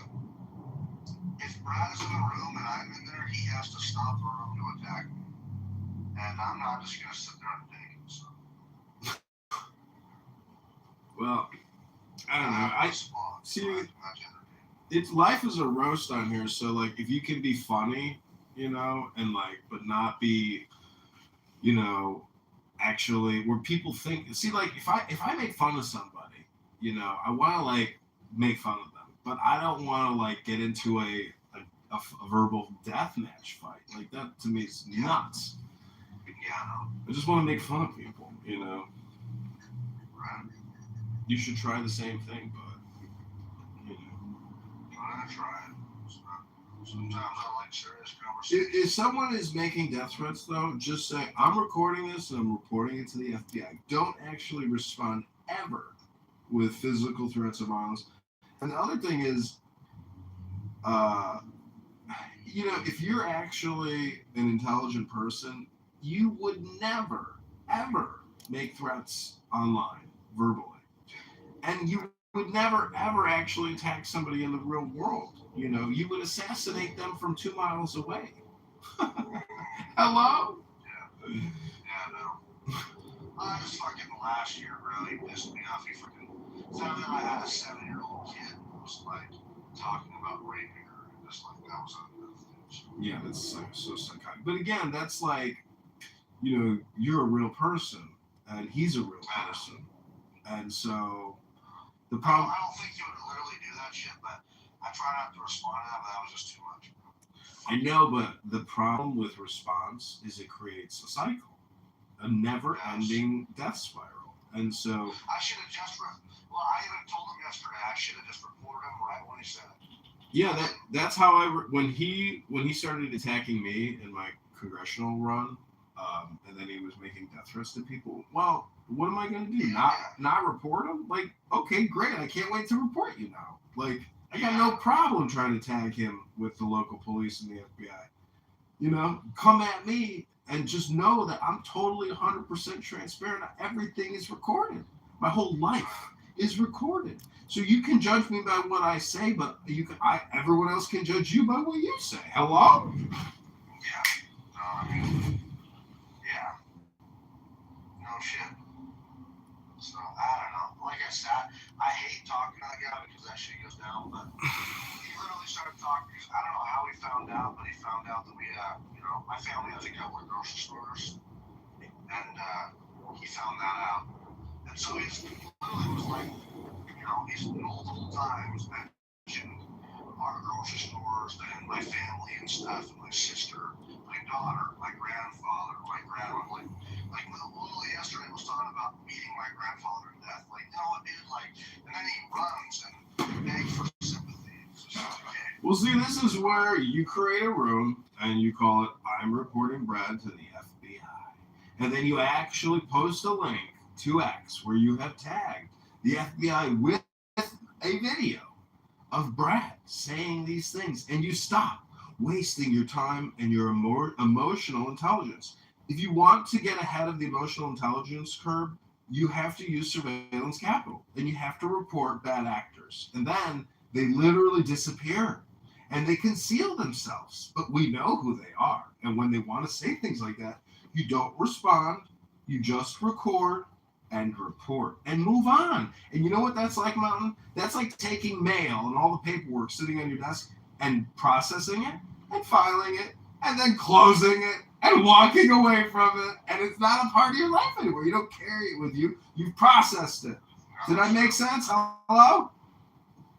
if Brad is in the room and I'm in there, he has to stop the room to attack me. And I'm not just going to sit there and take him. So. Well, I don't know. See, it's life is a roast on here. So like, if you can be funny, and like, but not be, actually where people think. See, like, if I make fun of somebody, I want to like make fun of them, but I don't want to like get into a verbal death match fight. Like that to me is nuts. Yeah, I just want to make fun of people, Right. You should try the same thing, but I try it. Sometimes I like serious conversations. If someone is making death threats, though, just say, I'm recording this and I'm reporting it to the FBI. Don't actually respond ever with physical threats of violence. And the other thing is, if you're actually an intelligent person, you would never, ever make threats online, verbally. And you would never, ever actually attack somebody in the real world. You would assassinate them from 2 miles away. Hello? Yeah, no. Just fucking last year really pissed me off. He freaking found out I had a 7-year-old kid who was like talking about raping her. And just like that was unbelievable. Yeah, that's so psychotic. But again, that's like, you're a real person and he's a real person. And so the problem. I don't think you would literally do that shit, but I try not to respond to that, but that was just too much. I know, but the problem with response is it creates a cycle, a never-ending death spiral. And so I should have just. I even told him yesterday I should have just reported him right when he said it. Yeah, that's how when he started attacking me in my congressional run, and then he was making death threats to people. Well, what am I going to do? Not report him? Like, okay, great. I can't wait to report you now. Like, I got no problem trying to tag him with the local police and the FBI. Come at me and just know that I'm totally 100% transparent. Everything is recorded. My whole life is recorded. So you can judge me by what I say, but everyone else can judge you by what you say. Hello? Yeah. Yeah. No shit. So, I don't know. Like I said, I hate talking to that guy because that shit goes down, but he literally started talking because I don't know how he found out, but he found out that we, my family has a couple of grocery stores, and he found that out. And so he literally was like, he's multiple times mentioned our grocery stores and my family and stuff, and my sister, my daughter, my grandfather, my grandma, like literally yesterday was talking about meeting my grandfather to death. Like, dude, and then he runs and begs for sympathy. Well, see, this is where you create a room and you call it, I'm reporting Brad to the FBI. And then you actually post a link to X where you have tagged the FBI with a video of Brad saying these things, and you stop wasting your time and your emotional intelligence. If you want to get ahead of the emotional intelligence curve, you have to use surveillance capital, and you have to report bad actors. And then they literally disappear, and they conceal themselves, but we know who they are. And when they want to say things like that, you don't respond, you just record and report and move on. And you know what that's like, Mountain? That's like taking mail and all the paperwork sitting on your desk and processing it and filing it and then closing it and walking away from it. And it's not a part of your life anymore. You don't carry it with you. You've processed it. Did I make sense? Hello?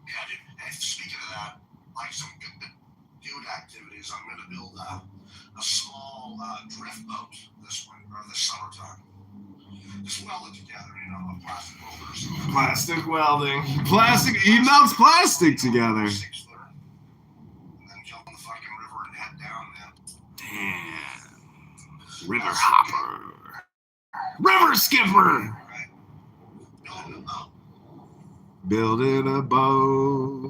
Yeah, dude. And speaking of that, like some good dude activities, I'm going to build a small drift boat this summertime. Just weld it together, a plastic welder or something. Plastic welding. He melts plastic together. 6 footer. And then jump in the fucking river and head down, man. Damn. River hopper. River skipper. Right. Building a boat.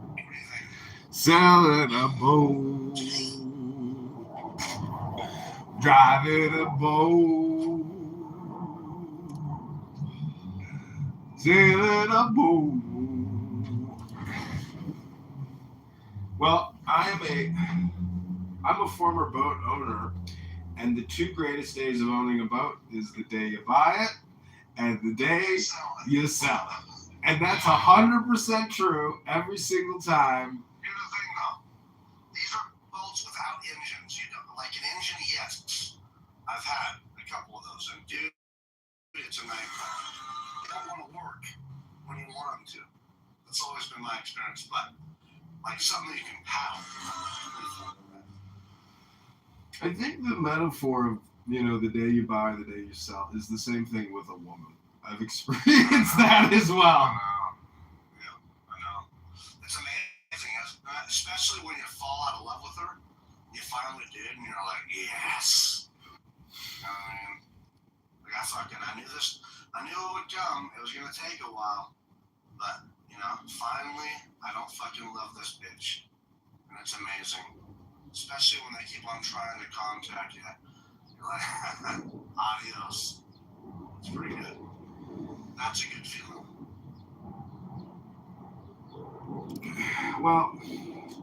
What do you think? Selling a boat. driving a boat, sailing a boat. Well, I'm a former boat owner, and the two greatest days of owning a boat is the day you buy it and the day you sell it. And that's 100% true every single time. Here's the thing, though. These are boats without engines. You know, like an engine, yes. I've had a couple of those, and dude, it's a nightmare. They don't want to work when you want them to. That's always been my experience. But like something you can paddle. I think the metaphor of, the day you buy, the day you sell is the same thing with a woman. I've experienced that as well. I know. It's amazing, especially when you fall out of love with her. You finally did, and you're like, yes. You know what I mean? Like I knew this. I knew it would come. It was gonna take a while, but finally, I don't fucking love this bitch, and it's amazing. Especially when they keep on trying to contact you. You're like, adios. It's pretty good. That's a good feeling. Well,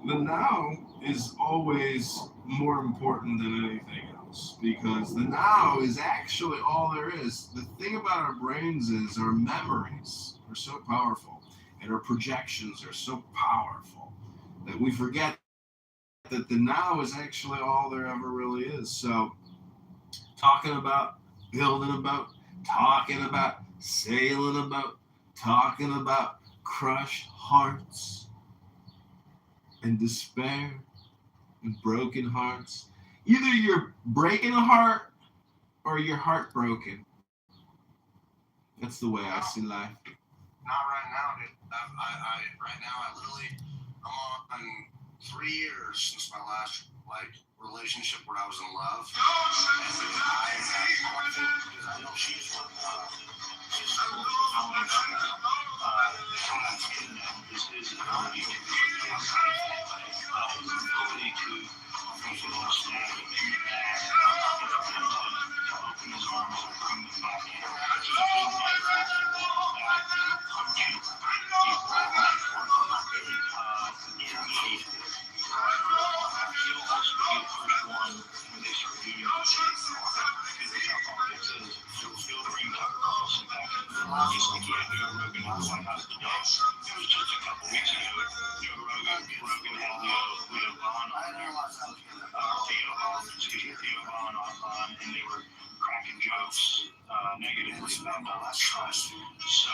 the now is always more important than anything else, because the now is actually all there is. The thing about our brains is our memories are so powerful, and our projections are so powerful that we forget that the now is actually all there ever really is. So talking about building a boat, talking about sailing a boat, talking about crushed hearts and despair and broken hearts. Either you're breaking a heart or you're heartbroken. That's the way I see life. Not right now, dude. I'm on 3 years since my last relationship where I was in love. And I know she's and they were cracking jokes negatively about us. So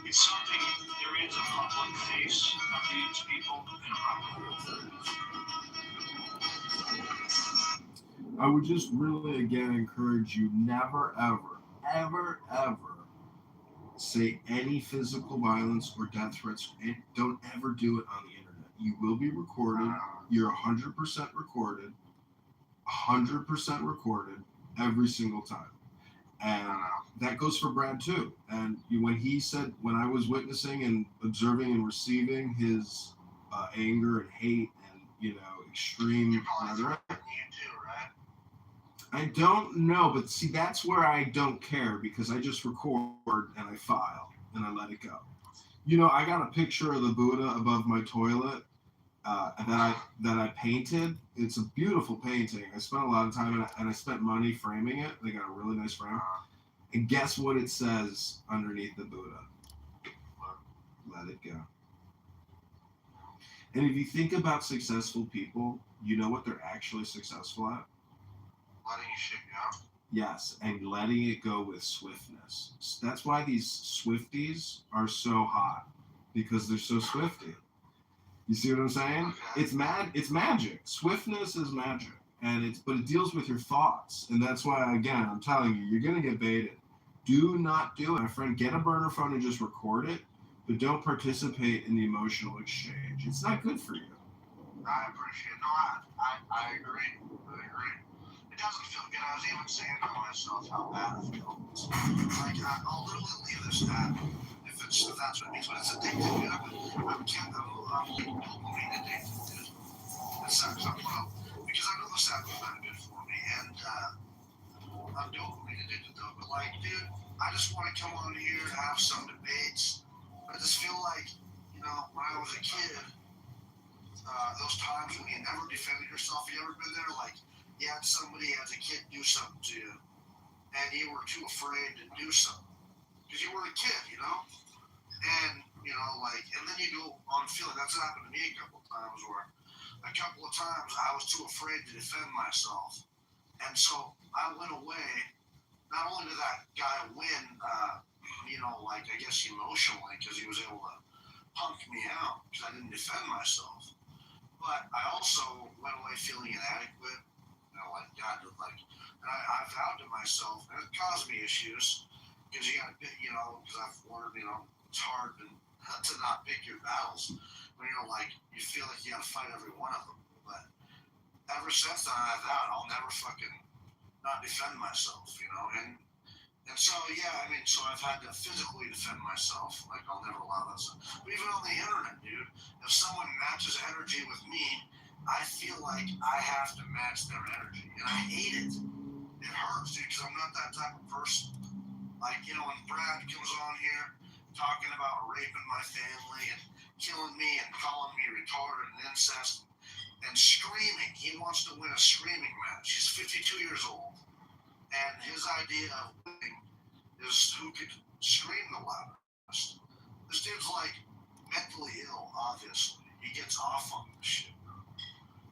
it's something. There is a public face of these people and a public I would just really again encourage you never, ever say any physical violence or death threats. Don't ever do it on the internet. You will be recorded. You're 100% recorded. 100% recorded every single time. And that goes for Brad too. And when he said, when I was witnessing and observing and receiving his anger and hate and, extreme rhetoric, I don't know, but see, that's where I don't care, because I just record and I file and I let it go. I got a picture of the Buddha above my toilet that I painted. It's a beautiful painting. I spent a lot of time and I spent money framing it. They got a really nice frame. And guess what it says underneath the Buddha? Let it go. And if you think about successful people, you know what they're actually successful at? letting shit go. Yes, and letting it go with swiftness. That's why these Swifties are so hot, because they're so swifty. You see what I'm saying? It's magic. Swiftness is magic, but it deals with your thoughts, and that's why, again, I'm telling you, you're gonna get baited. Do not do it, my friend. Get a burner phone and just record it, but don't participate in the emotional exchange. It's not good for you. I appreciate it. No, I agree. It doesn't feel good. I was even saying to myself how bad it feels. I'll literally leave this app if that's what it means. But it's addictive, dude. I'm dopamine addicted, dude. It sucks. because I know this app is not good for me, and I'm dopamine addicted though. But like, dude, I just want to come on here and have some debates. I just feel like, you know, when I was a kid, those times when you never defended yourself, you ever been there? Like, you had somebody as a kid do something to you, and you were too afraid to do something because you were a kid, you know. And you know, like, and then you go on feeling. That's happened to me a couple of times where. A couple of times I was too afraid to defend myself. And so I went away. Not only did that guy win, you know, like I guess emotionally because he was able to punk me out because I didn't defend myself. But I also went away feeling inadequate. You know, like God, like, and I vowed to myself, and it caused me issues because you got to, you know, because I've learned, you know, it's hard to not pick your battles. When you're like, you feel like you gotta fight every one of them. But ever since then, I vowed I'll never fucking not defend myself, you know. And so yeah, I mean, so I've had to physically defend myself. Like I'll never allow that stuff. But even on the internet, dude, if someone matches energy with me, I feel like I have to match their energy, and I hate it. It hurts, dude, because I'm not that type of person. Like, you know, when Brad comes on here talking about raping my family and killing me and calling me retarded and incest and screaming. He wants to win a screaming match. He's 52 years old. And his idea of winning is who could scream the loudest. This dude's like mentally ill, obviously. He gets off on this shit.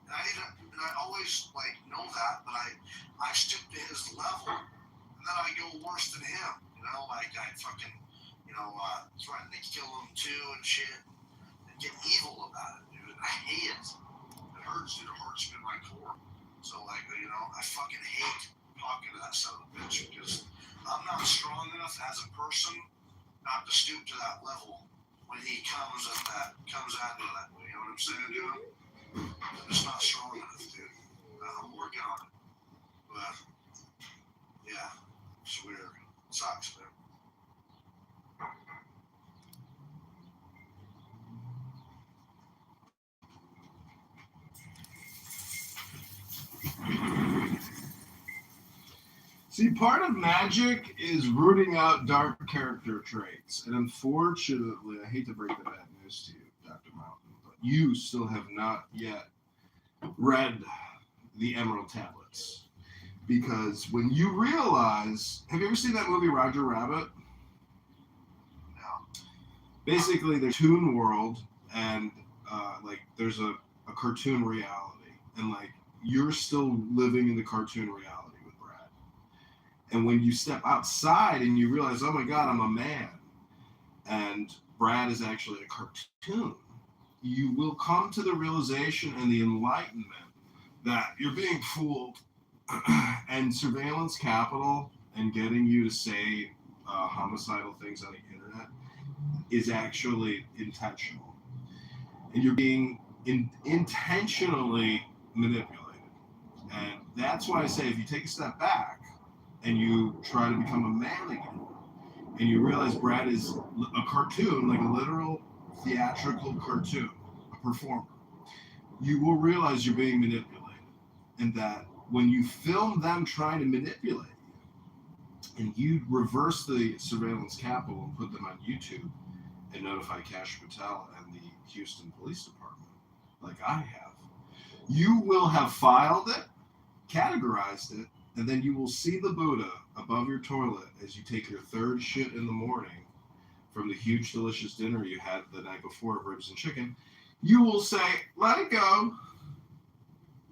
And I always like know that, but I stick to his level, and then I go worse than him. You know, like I fucking, you know, threaten to kill him too and shit. Get evil about it, dude. I hate it. It hurts, dude. It hurts me in my core. So, like, you know, I fucking hate talking to that son of a bitch because I'm not strong enough as a person not to stoop to that level when he comes at me that way. You know what I'm saying, dude? I'm just not strong enough, dude. I'm working on it. But, yeah, it's weird. It sucks, man. See, part of magic is rooting out dark character traits. And unfortunately, I hate to break the bad news to you, Dr. Mountain, but you still have not yet read the Emerald Tablets. Because when you realize, have you ever seen that movie Roger Rabbit? No. Basically, there's a cartoon world, and like there's a cartoon reality, and like you're still living in the cartoon reality with Brad. And when you step outside and you realize, oh my God, I'm a man, and Brad is actually a cartoon, you will come to the realization and the enlightenment that you're being fooled. And surveillance capital and getting you to say homicidal things on the internet is actually intentional. And you're being intentionally manipulated. And that's why I say if you take a step back and you try to become a man again, and you realize Brad is a cartoon, like a literal theatrical cartoon, a performer, you will realize you're being manipulated. And that when you film them trying to manipulate you, and you reverse the surveillance capital and put them on YouTube and notify Kash Patel and the Houston Police Department, like I have, you will have filed it, categorized it, and then you will see the Buddha above your toilet as you take your third shit in the morning from the huge, delicious dinner you had the night before of ribs and chicken. You will say, let it go.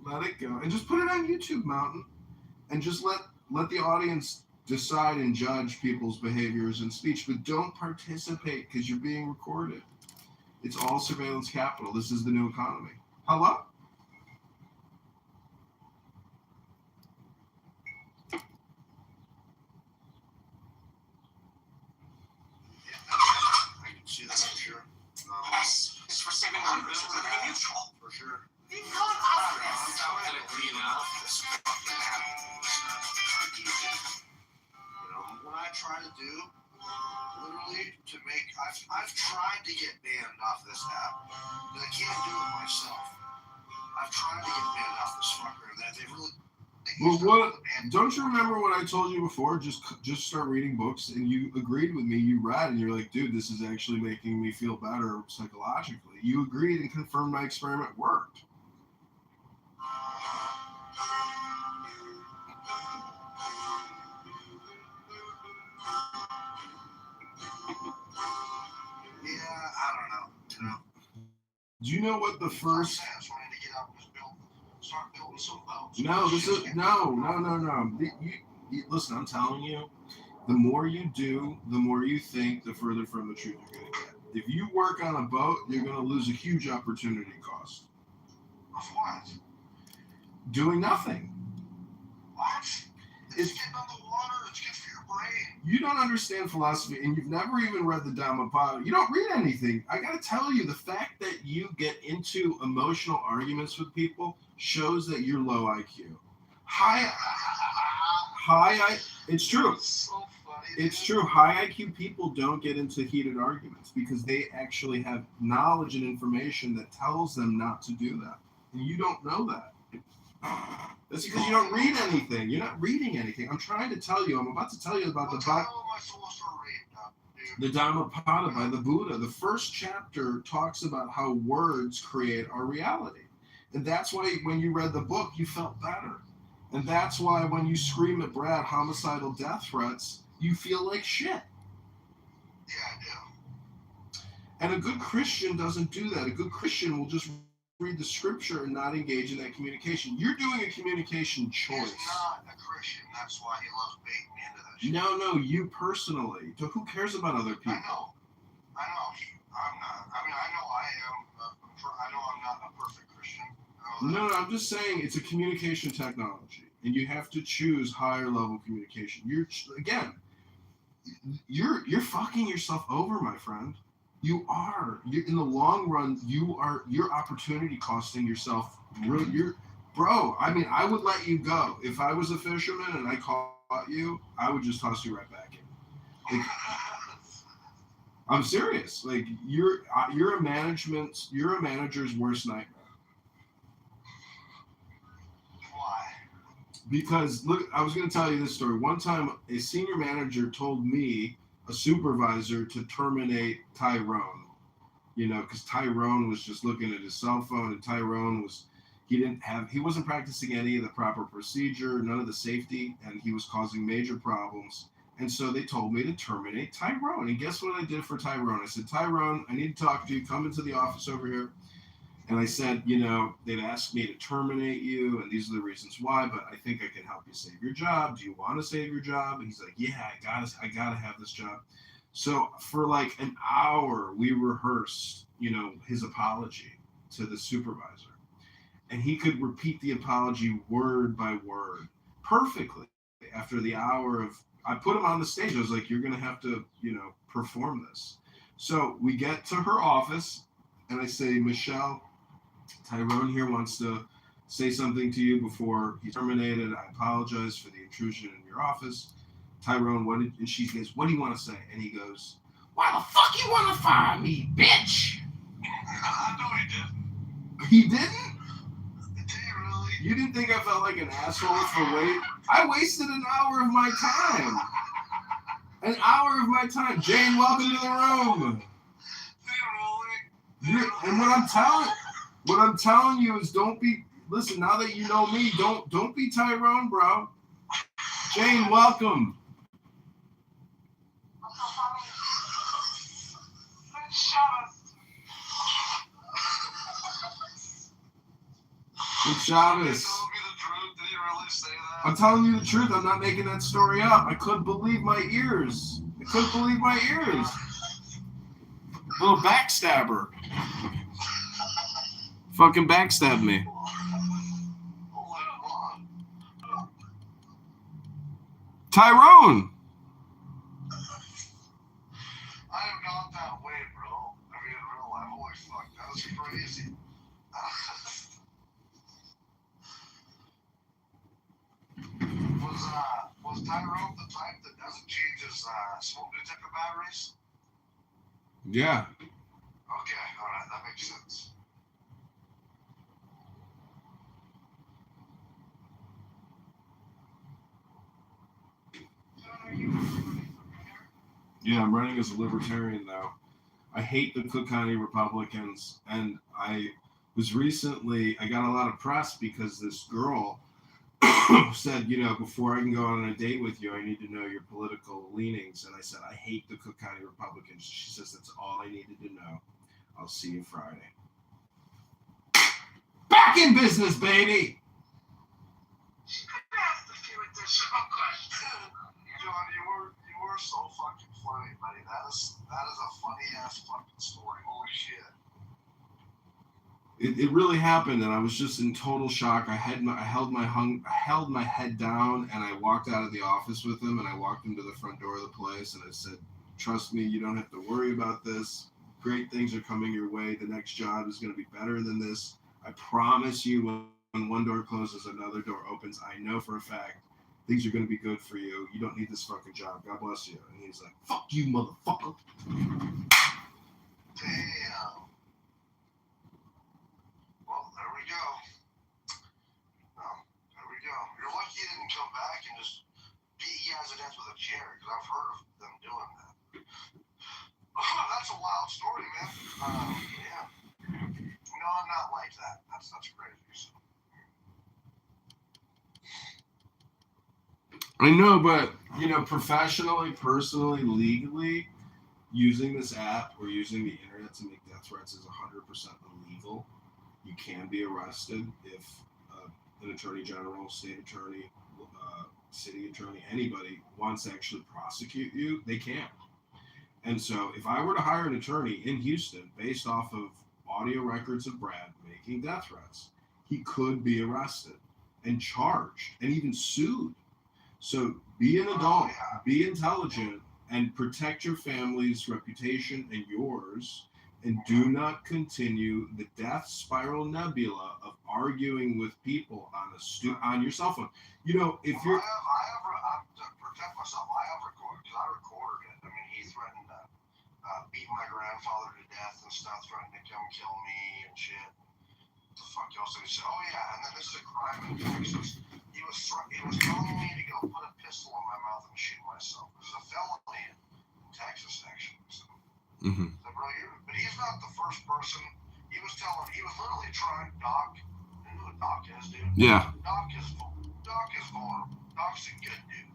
Let it go. And just put it on YouTube, Mountain. And just let the audience decide and judge people's behaviors and speech. But don't participate because you're being recorded. It's all surveillance capital. This is the new economy. Hello? I can see that for sure. S is for saving members of Liberty Mutual. For sure. You know, What I try to do, literally, to make, I've tried to get banned off this app, but I can't do it myself. I've tried to get banned off this fucker, and that they really. Well, what? Don't you remember what I told you before? Just start reading books, and you agreed with me. You read, and you're like, dude, this is actually making me feel better psychologically. You agreed and confirmed my experiment worked. Yeah, I don't know. You know. Do you know what the first? I just wanted to get out and just start building some boats. No, this is no. Listen, I'm telling you, the more you do, the more you think, the further from the truth you're going to get. If you work on a boat, you're going to lose a huge opportunity cost. Of what? Doing nothing. What? It's getting on the water. It's good for your brain. You don't understand philosophy, and you've never even read the Dhammapada. You don't read anything. I got to tell you, the fact that you get into emotional arguments with people shows that you're low IQ. It's true. So funny. It's true. High IQ people don't get into heated arguments because they actually have knowledge and information that tells them not to do that. And you don't know that. That's because you don't read anything. You're not reading anything. I'm trying to tell you. I'm about to tell you about the Dhammapada by the Buddha. The first chapter talks about how words create our reality. And that's why when you read the book, you felt better. And that's why when you scream at Brad homicidal death threats, you feel like shit. Yeah, I do. And a good Christian doesn't do that. A good Christian will just read the scripture and not engage in that communication. You're doing a communication choice. He's not a Christian. That's why he loves baiting me into that shit. No, you personally. So who cares about other people? I know. I'm not. I mean, I know I am. I know I'm not a perfect Christian. No, I'm just saying it's a communication technology, and you have to choose higher level communication. You're fucking yourself over, my friend. You're in the long run. You're opportunity costing yourself. Bro. I mean, I would let you go if I was a fisherman and I caught you. I would just toss you right back in. Like, I'm serious. Like you're a manager's worst nightmare. Why? Because look, I was going to tell you this story. One time, a senior manager told me, a supervisor, to terminate Tyrone. You know, because Tyrone was just looking at his cell phone, and Tyrone he wasn't practicing any of the proper procedure, none of the safety, and he was causing major problems. And so they told me to terminate Tyrone. And guess what I did for Tyrone? I said, Tyrone, I need to talk to you. Come into the office over here. And I said, you know, they've asked me to terminate you, and these are the reasons why, but I think I can help you save your job. Do you want to save your job? And he's like, yeah, I gotta have this job. So for like an hour, we rehearsed, you know, his apology to the supervisor. And he could repeat the apology word by word perfectly. After the hour I put him on the stage. I was like, you're going to have to, you know, perform this. So we get to her office, and I say, Michelle, Tyrone here wants to say something to you before he's terminated. I apologize for the intrusion in your office. Tyrone, and she goes, what do you want to say? And he goes, why the fuck you want to fire me, bitch? No, he didn't. He didn't? Did he really? You didn't think I felt like an asshole for wait? I wasted an hour of my time. An hour of my time. Jane, welcome to the room. And what I'm telling you is listen, now that you know me, don't be Tyrone, bro. Jane, welcome. Good Shabbos. I'm telling you the truth. I'm not making that story up. I couldn't believe my ears. Little backstabber. Fucking backstabbed me. Tyrone. I am not that way, bro. I mean, in real life, holy fuck, that was crazy. Was Tyrone the type that doesn't change his smoke detector batteries? Yeah. Okay, alright, that makes sense. Yeah, I'm running as a libertarian now. I hate the Cook County Republicans, and I got a lot of press because this girl said, before I can go on a date with you, I need to know your political leanings. And I said, I hate the Cook County Republicans. She says, that's all I needed to know. I'll see you Friday. Back in business, baby! She could have asked a few additional questions. John, you were so fucking funny, buddy. That is a funny ass fucking story. Holy shit. It really happened, and I was just in total shock. I held my head down, and I walked out of the office with him, and I walked him to the front door of the place, and I said, trust me, you don't have to worry about this. Great things are coming your way. The next job is going to be better than this. I promise you, when one door closes, another door opens. I know for a fact things are going to be good for you. You don't need this fucking job. God bless you. And he's like, fuck you, motherfucker. Damn. Well, there we go. There we go. You're lucky you didn't come back and just beat you guys to death with a chair, because I've heard of them doing that. Oh, that's a wild story, man. Yeah. No, I'm not like that. That's crazy. So. I know, but, professionally, personally, legally, using this app or using the internet to make death threats is 100% illegal. You can be arrested if an attorney general, state attorney, city attorney, anybody wants to actually prosecute you, they can. And so if I were to hire an attorney in Houston based off of audio records of Brad making death threats, he could be arrested and charged and even sued. So be an adult, be intelligent, and protect your family's reputation and yours, and do not continue the death spiral nebula of arguing with people on your cell phone. If you're... I have to protect myself. I have recorded, because I recorded it. I mean, he threatened to beat my grandfather to death and stuff, threatened to come kill me and shit. What the fuck else did he say? Oh yeah, and then this is a crime in Texas. He was telling me to go put a pistol in my mouth and shoot myself. This is a felony in Texas, actually. So, but he's not the first person. He was literally trying Doc. You know who Doc is, dude? Yeah. Doc is vulnerable. Doc's a good dude.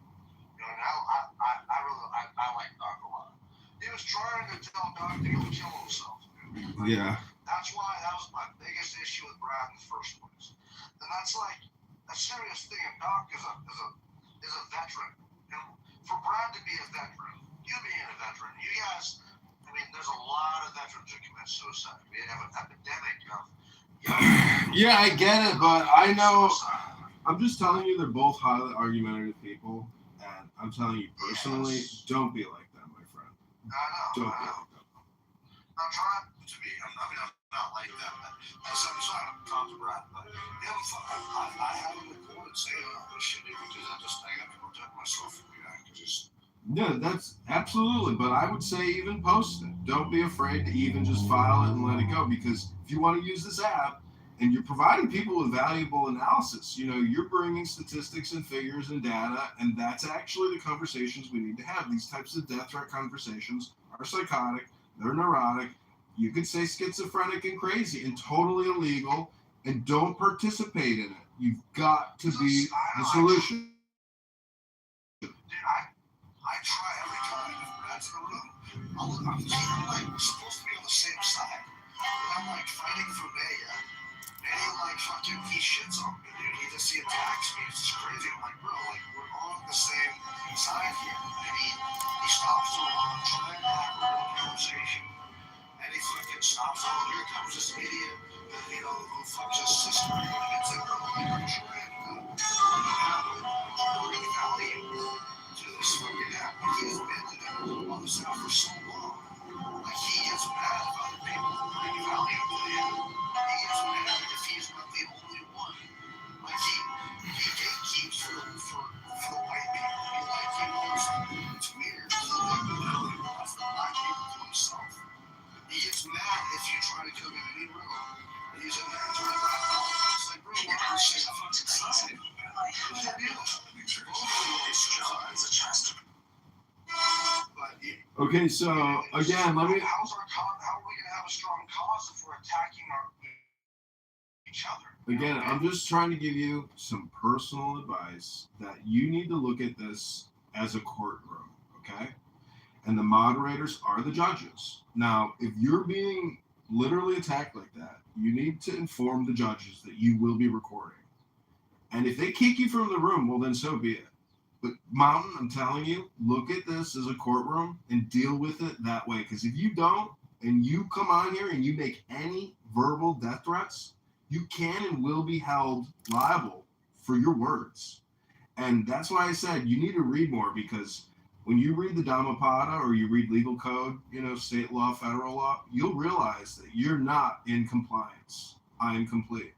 And I like Doc a lot. He was trying to tell Doc to go kill himself, dude. Yeah. That's why that was my biggest issue with Brad in the first place. And that's like a serious thing. And Doc is a veteran. For Brad to be a veteran, you being a veteran, you guys, I mean, there's a lot of veterans who commit suicide. We have an epidemic of Yeah, I get it, but I know. I'm just telling you, they're both highly argumentative people, and I'm telling you personally, don't be like them, my friend. I know. Don't be like them. I'm trying to be. I'm not like that. I'm trying to talk to Brad, but I haven't recorded saying all this shit because I got to protect myself from the actors. Yeah, that's absolutely. But I would say even post it. Don't be afraid to even just file it and let it go. Because if you want to use this app and you're providing people with valuable analysis, you're bringing statistics and figures and data, and that's actually the conversations we need to have. These types of death threat conversations are psychotic. They're neurotic. You could say schizophrenic and crazy and totally illegal, and don't participate in it. You've got to be the solution. I try every time if Brad's in the room. I'm like supposed to be on the same side. I'm like fighting for Maya. And he shits on me, dude. He attacks me. It's just crazy. I'm like, bro, we're on the same side here. And he stops the room, trying to have a real conversation. And he fucking stops. Oh, here comes this idiot, who fucks his sister. And it's like, bro, I'm trying to have a value to this fucking app. He's been on this app for so long. He gets mad if other people bring value to him. He gets mad if he's not the only one. He gatekeeps for white people. It's weird. He wants the black people to himself. He gets mad if you try to come in any room and he's in there trying to black people. It's like, bro, we're on the same fucking side. What's your deal? His job is a chance to Okay, so again, let me. How are we going to have a strong cause if we're attacking each other? Again, I'm just trying to give you some personal advice that you need to look at this as a courtroom, okay? And the moderators are the judges. Now, if you're being literally attacked like that, you need to inform the judges that you will be recording. And if they kick you from the room, well, then so be it. But Mountain, I'm telling you, look at this as a courtroom and deal with it that way. Because if you don't, and you come on here and you make any verbal death threats, you can and will be held liable for your words. And that's why I said you need to read more, because when you read the Dhammapada or you read legal code, state law, federal law, you'll realize that you're not in compliance. I am complete.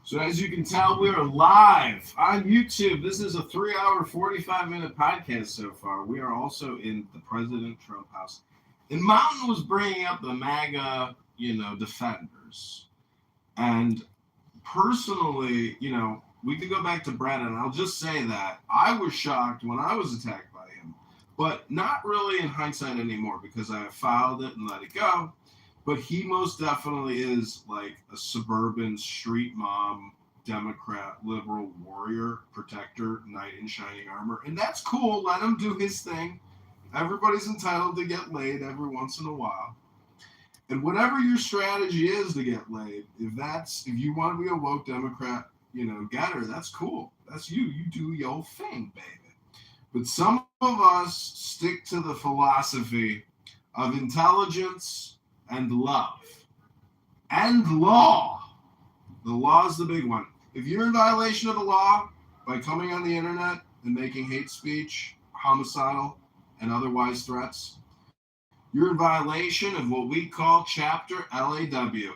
So as you can tell, we're live on YouTube. This is a 3-hour, 45-minute podcast so far. We are also in the President Trump house. And Mountain was bringing up the MAGA, defenders. And personally, we could go back to Brett, and I'll just say that I was shocked when I was attacked by him. But not really in hindsight anymore, because I filed it and let it go. But he most definitely is like a suburban street mom, Democrat, liberal warrior, protector, knight in shining armor. And that's cool. Let him do his thing. Everybody's entitled to get laid every once in a while. And whatever your strategy is to get laid, if you want to be a woke Democrat, getter, that's cool. That's you. You do your thing, baby. But some of us stick to the philosophy of intelligence and love and law. The law is the big one. If you're in violation of the law by coming on the internet and making hate speech, homicidal, and otherwise threats, you're in violation of what we call Chapter LAW,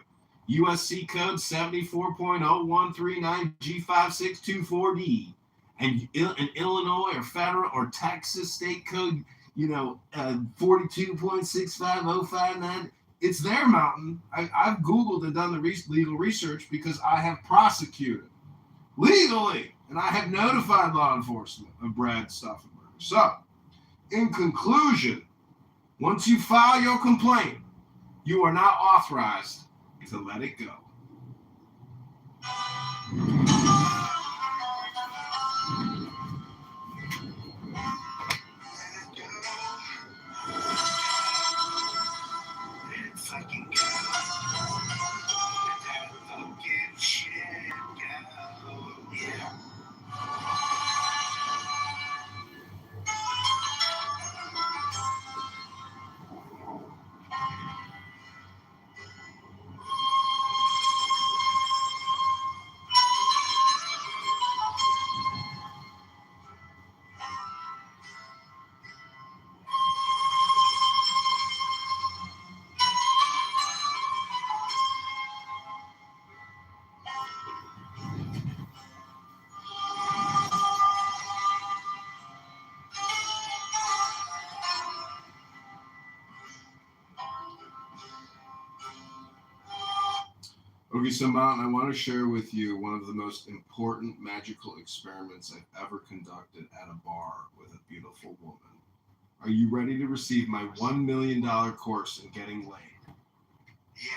USC Code 74.0139 G5624D, and in Illinois or federal or Texas state code, 42.65059. It's there, Mountain. I've Googled and done the legal research because I have prosecuted legally, and I have notified law enforcement of Brad Stauffenberg. So, in conclusion, once you file your complaint, you are not authorized to let it go. Okay, so Mountain, I want to share with you one of the most important magical experiments I've ever conducted at a bar with a beautiful woman. Are you ready to receive my $1 million course in getting laid? Yes.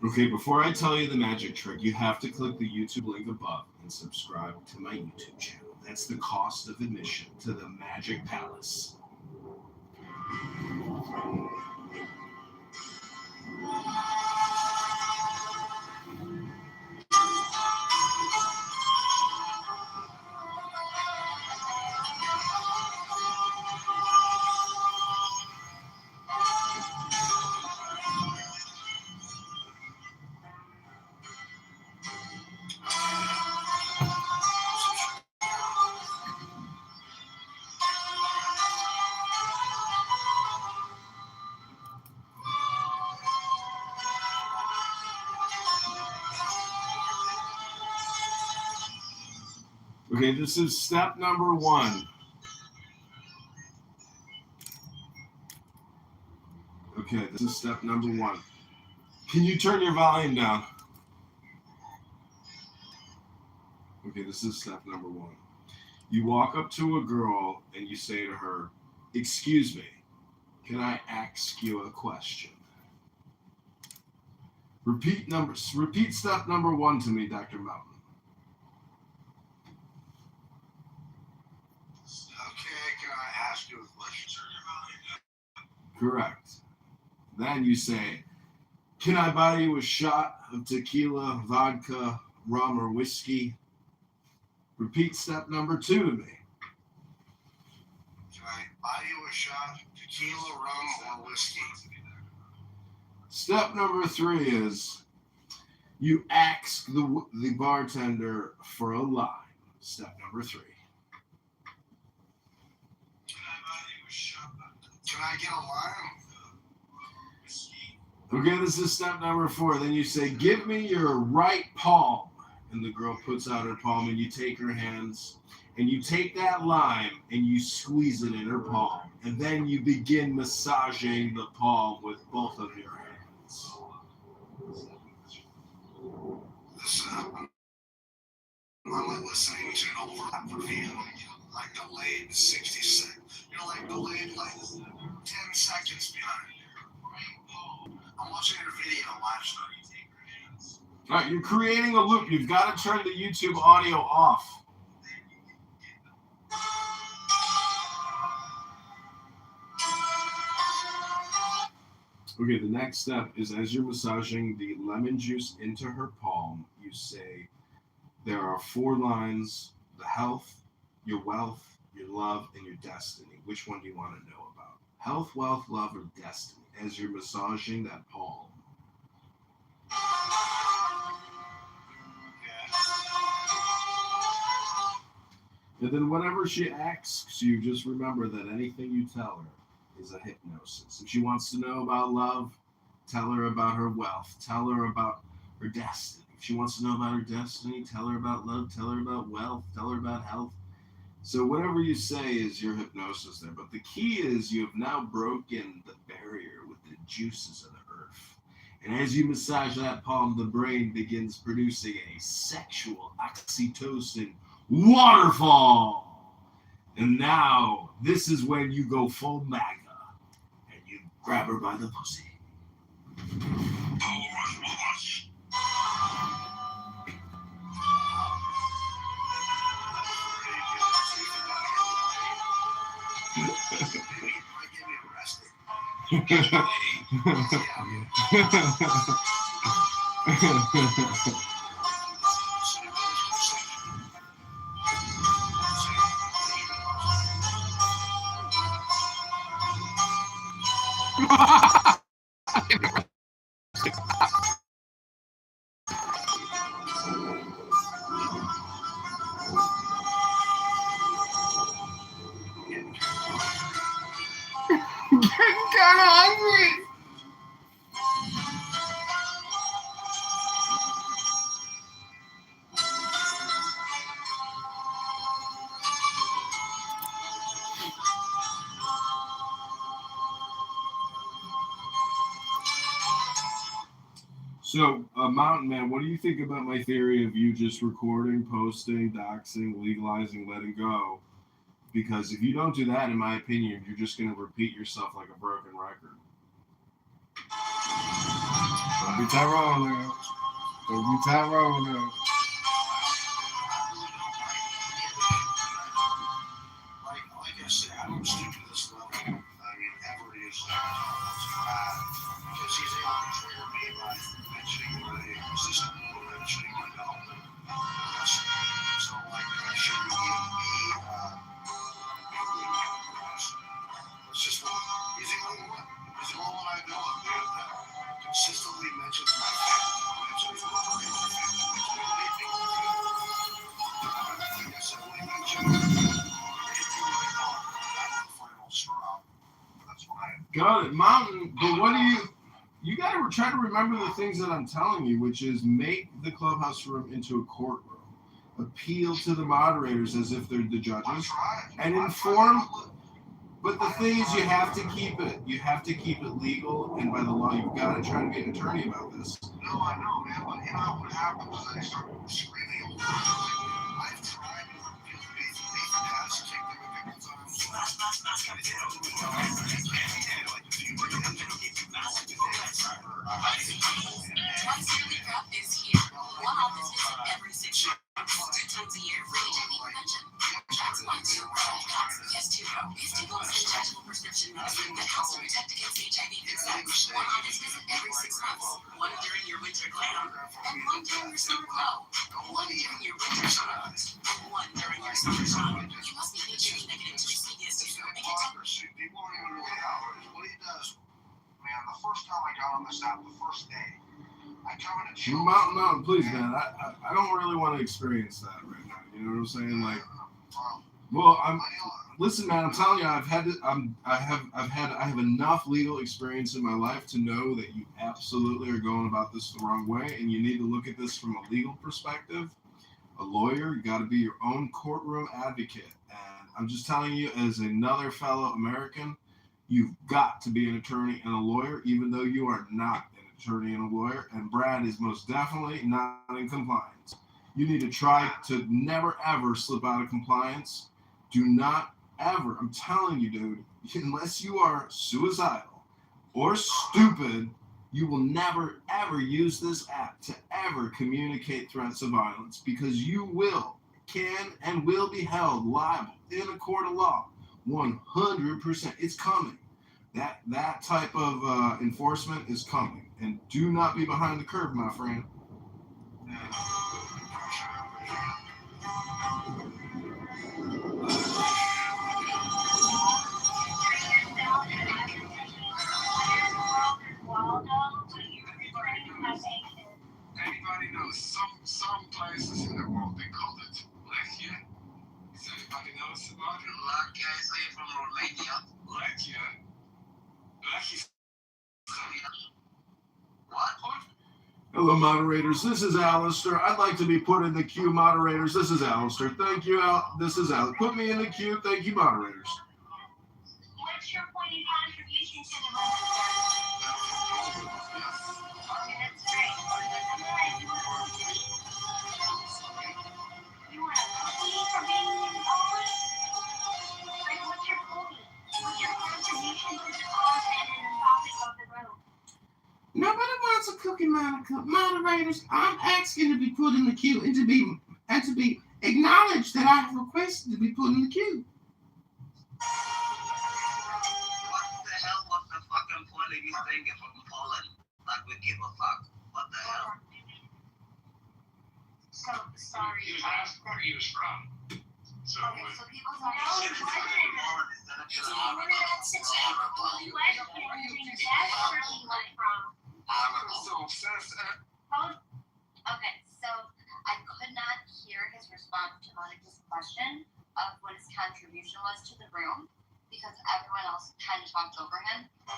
Okay, before I tell you the magic trick, you have to click the YouTube link above and subscribe to my YouTube channel. That's the cost of admission to the Magic Palace. Okay, this is step number 1. Okay, this is step number 1. Can you turn your volume down? Okay, this is step number 1. You walk up to a girl and you say to her, "Excuse me, can I ask you a question?" Repeat step number 1 to me, Dr. Mountain. Okay, can I ask you a question? Correct. Then you say, "Can I buy you a shot of tequila, vodka, rum, or whiskey?" Repeat step number 2 to me. Can I buy you a shot of tequila, rum, or whiskey? Step number 3 is you ask the bartender for a lime. Step number 3. Can I get a lime? Okay, this is step number 4. Then you say, "Give me your right palm." And the girl puts out her palm and you take her hands and you take that lime and you squeeze it in her palm. And then you begin massaging the palm with both of your hands. Listen, I'm like listening to an overlap review, like delayed 60 seconds. You're like delayed like 10 seconds behind. I'm watching your video last night. All right, you're creating a loop. You've got to turn the YouTube audio off. Okay, the next step is as you're massaging the lemon juice into her palm, you say, there are 4 lines: the health, your wealth, your love, and your destiny. Which one do you want to know about? Health, wealth, love, or destiny as you're massaging that palm. And then whenever she asks you, just remember that anything you tell her is a hypnosis. If she wants to know about love, tell her about her wealth. Tell her about her destiny. If she wants to know about her destiny, tell her about love. Tell her about wealth. Tell her about health. So whatever you say is your hypnosis there. But the key is you have now broken the barrier with the juices of the earth. And as you massage that palm, the brain begins producing a sexual oxytocin waterfall. And now, this is when you go full MAGA and you grab her by the pussy. Kind of hungry. So, Mountain Man, what do you think about my theory of you just recording, posting, doxing, legalizing, letting go? Because if you don't do that, in my opinion, you're just going to repeat yourself like a broken record. be Tyrone now. Don't be Tyrone now. Like I said, I don't stick to this level. I mean, Everett is because he's able to trigger me by mentioning my assistant, mentioning my dog. So, like, I shouldn't even be, it's just, he's the only one. He's the only one I know of, dude, that consistently mentions my family, mentions my family, mentions anything. Like I said, when he mentioned anything like that, I'm the final straw. That's why. Got it, Mountain. But what do you got to try to remember the things that I'm telling you, which is make the clubhouse room into a courtroom. Appeal to the moderators as if they're the judges, and inform. But the thing is, you have to keep it. You have to keep it legal, and by the law, you've got to try to be an attorney about this. No, I know, man. But you know what happens is I start screaming over something. I've tried to Nathan has to take them a couple times. Is here. We'll have this visit every 6 months, 2 times a year for HIV prevention. That's one too. Yes, too. Is Tickle's injectable prescription medicine that helps to protect against HIV through sex. We'll have this visit every 6 months. One during your winter clam, and one during your summer glow. One during your winter shine, and one during your summer shine. You must be HIV negative to receive this and get People don't even know what he does. Man, the first time I got on this app, the first day, I come in and chill. Mountain, please, man. I don't really want to experience that right now. You know what I'm saying? Like, well, listen, man. I'm telling you, I have enough legal experience in my life to know that you absolutely are going about this the wrong way, and you need to look at this from a legal perspective. A lawyer, you got to be your own courtroom advocate. And I'm just telling you, as another fellow American, you've got to be an attorney and a lawyer, even though you are not an attorney and a lawyer. And Brad is most definitely not in compliance. You need to try to never, ever slip out of compliance. Do not ever, I'm telling you, dude, unless you are suicidal or stupid, you will never, ever use this app to ever communicate threats of violence, because you can and will be held liable in a court of law. 100%. It's coming. That type of enforcement is coming. And do not be behind the curve, my friend. Anybody knows some places in the world they call it Lechia? Does anybody knows about it? Lechia is from Romania. Lechia. What? Hello, moderators. This is Alistair. I'd like to be put in the queue, moderators. This is Alistair. Thank you, Al. This is Al. Put me in the queue. Thank you, moderators. What's your point in contribution to the movement? That's great. You want a cookie for being involved? Like, what's your point? What's your contribution to the cause and the topic of the room? Nobody wants a cookie, Monica. Moderators, I'm asking to be put in the queue and to be acknowledged that I have requested to be put in the queue. What the hell was the fucking point of you thinking from Poland? Like, we give a fuck. What the hell? So, sorry. He was asked where he was from. So, Okay, so people talk No, about it's fucking Poland instead of just you were at such a question using that's where he went from. so obsessed. Okay, so I could not hear his response to Monica's question of what his contribution was to the room because everyone else kind of talked over him. So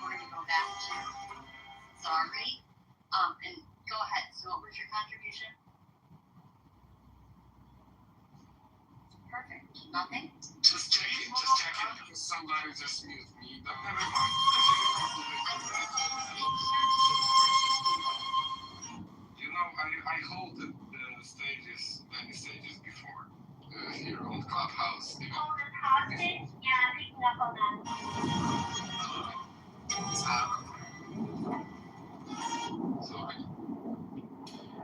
we're gonna go back to sorry. And go ahead. So what was your contribution? Perfect. Nothing? Just checking, because somebody just mute me. But never mind. You know, I hold the stages, many stages before here on Clubhouse. You know. Oh, the topics? Yeah, I'm picking up on that. So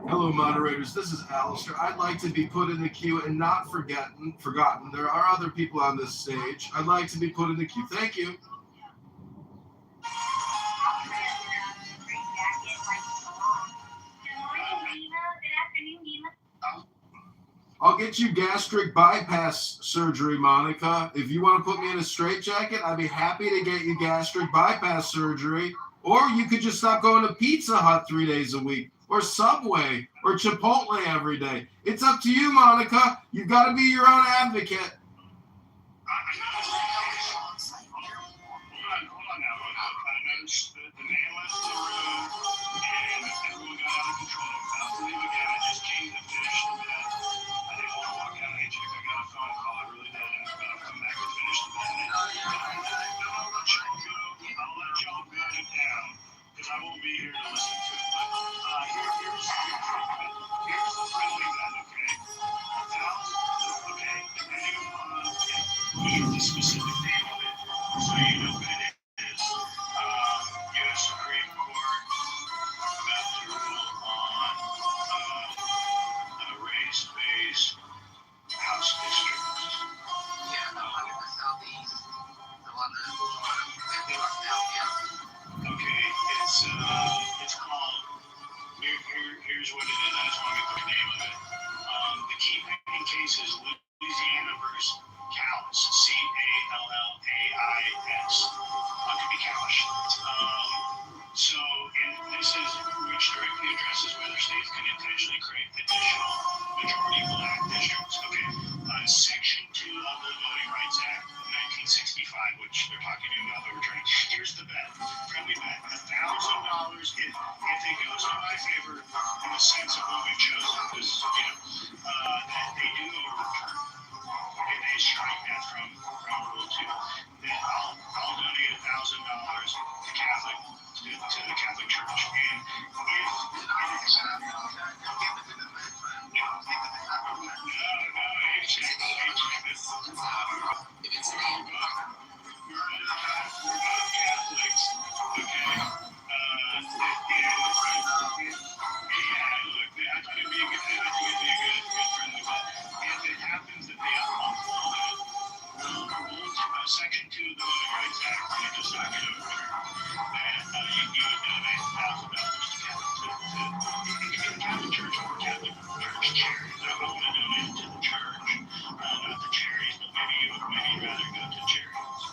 Hello, moderators. This is Alistair. I'd like to be put in the queue and not forgotten. There are other people on this stage. I'd like to be put in the queue. Thank you. I'll get you gastric bypass surgery, Monica. If you want to put me in a straitjacket, I'd be happy to get you gastric bypass surgery. Or you could just stop going to Pizza Hut 3 days a week, or Subway, or Chipotle every day. It's up to you, Monica. You've got to be your own advocate. Hold on now. I noticed the man left the room and everyone got out of control. I'll leave again. I just came to finish the bet. I didn't want to walk out and check. I got a phone call. I really didn't. But I'll come back and finish the bet. I'll let y'all go to town because I won't be here to listen to it. But here's the friendly bet, okay? Okay, depending upon the specific name of it, so you know what it is. U.S. Supreme Court about to rule on race-based House districts. Yeah, the one in the southeast. The one that they lost out, yeah. Okay, it's called. Here's what it is. I just want to get the name of it. The key pending case is Louisiana versus Callis. Callais. Could be Callis. And this is which directly addresses whether states can intentionally create additional majority black districts. Okay. Section 2 of the Voting Rights Act of 1965, which they're talking about overturning. Here's the bet. Friendly bet. $1,000 if it goes in my favor in the sense of who we chose, because that they do overturn and they strike that from Rule 2. Then I'll donate $1,000 to the Catholic Church. And Section 2 of the Voting Rights Act, it does not get overturned. And you would donate $1,000 to the Catholic Church or Catholic Church charities. I want to donate to the church, not the charities, but maybe you'd rather go to charities.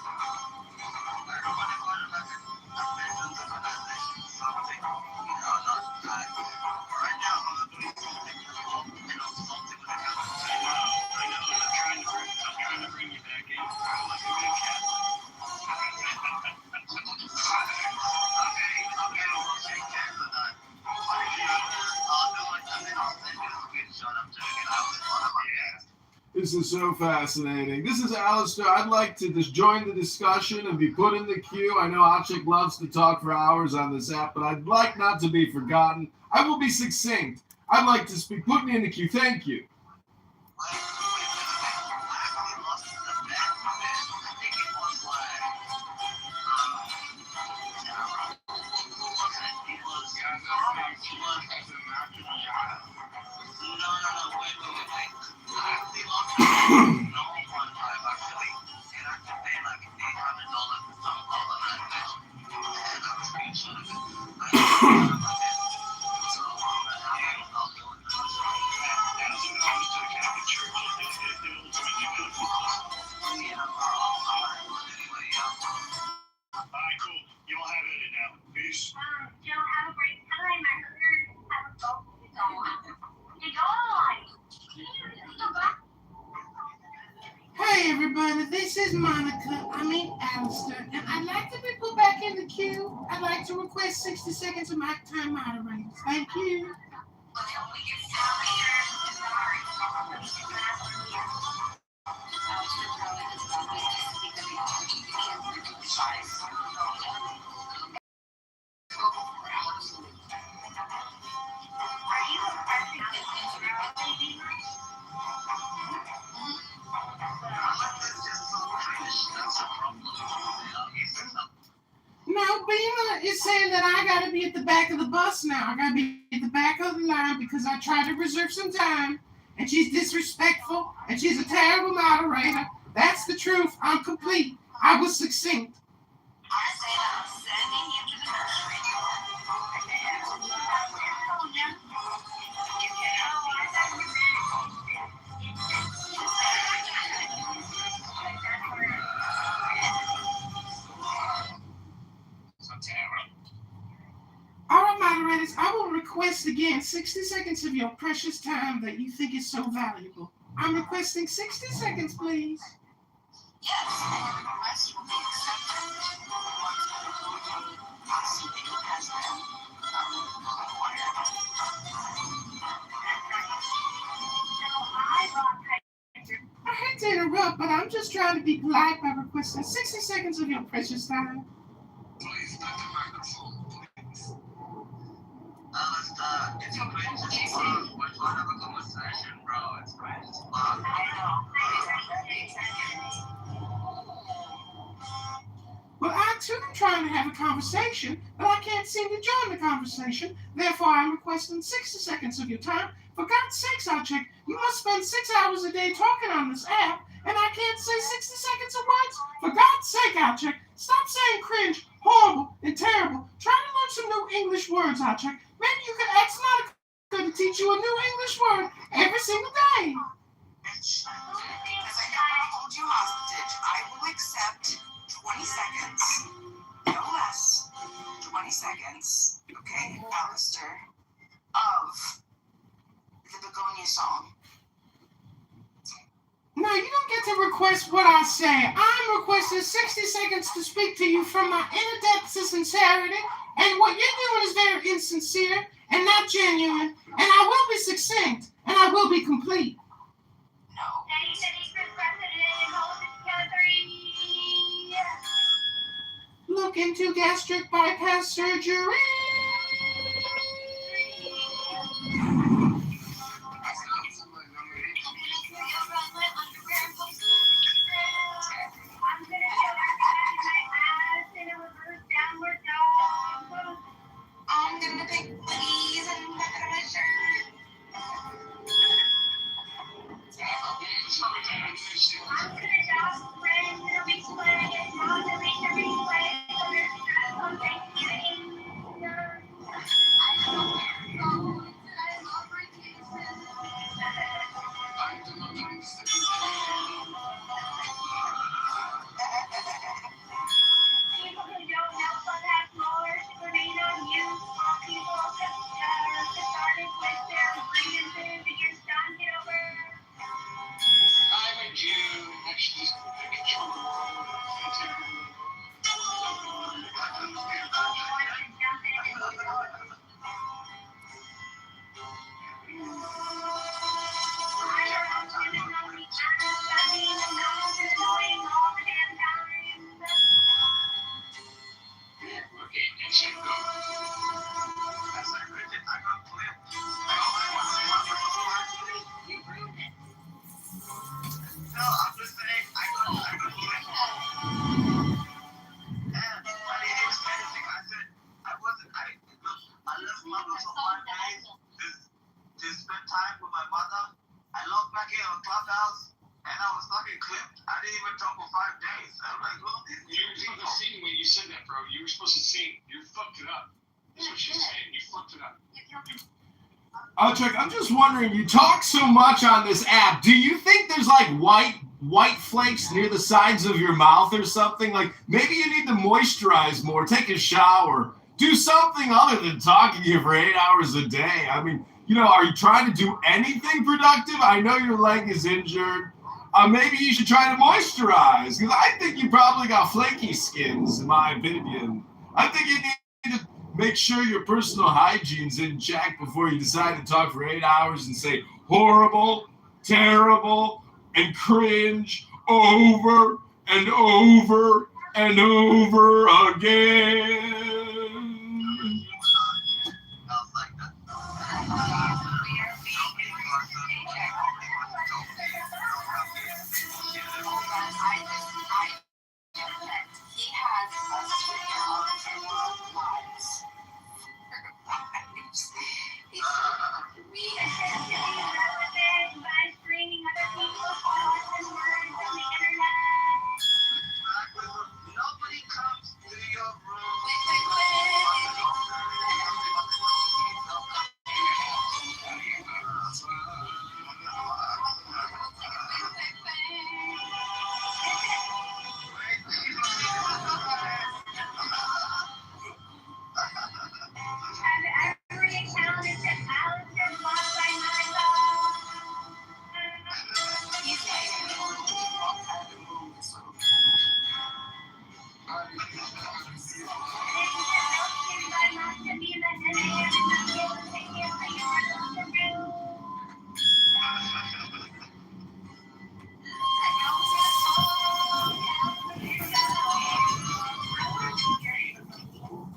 This is so fascinating. This is Alistair. I'd like to just join the discussion and be put in the queue. I know Achik loves to talk for hours on this app, but I'd like not to be forgotten. I will be succinct. I'd like to speak. Put me in the queue. Thank you. Hey everybody, this is Monica, Alistair, and I'd like to be put back in the queue. I'd like to request 60 seconds of my time moderators. Thank you. No, Beamer is saying that I gotta be at the back of the bus now. I gotta be at the back of the line because I tried to reserve some time, and she's disrespectful, and she's a terrible moderator. That's the truth. I'm complete. I was succinct. I say that I'm sending you to the nursery. All right, moderators, I will request again 60 seconds of your precious time that you think is so valuable. I'm requesting 60 seconds, please. Yes, your request will be accepted. Possibly has been I hate to interrupt, but I'm just trying to be polite by requesting 60 seconds of your precious time. Please, not the microphone, please. It's cringe as fuck. We're trying to have a conversation, bro. It's cringe as fuck. Well, I too am trying to have a conversation, but I can't seem to join the conversation. Therefore, I'm requesting 60 seconds of your time. For God's sakes, I'll check. You must spend 6 hours a day talking on this app, and I can't say 60 seconds at once. For God's sake, I'll check. Stop saying cringe, horrible, and terrible. Try to learn some new English words, I'll check. Maybe you could ask Monica to teach you a new English word every single day. Because I don't want to hold you hostage, I will accept 20 seconds, no less, 20 seconds, okay, Alistair, of the Begonia song. No, you don't get to request what I say. I'm requesting 60 seconds to speak to you from my inner depths of sincerity, and what you're doing is very insincere and not genuine, and I will be succinct, and I will be complete. No. Look into gastric bypass surgery. I'm gonna take boogies and put it on my shirt. Chuck, I'm just wondering, you talk so much on this app. Do you think there's like white flakes near the sides of your mouth or something? Like maybe you need to moisturize more, take a shower, do something other than talking here for 8 hours a day. I mean, are you trying to do anything productive? I know your leg is injured. Maybe you should try to moisturize, because I think you probably got flaky skins, in my opinion. I think you need to make sure your personal hygiene's in check before you decide to talk for 8 hours and say horrible, terrible, and cringe over and over and over again. He has a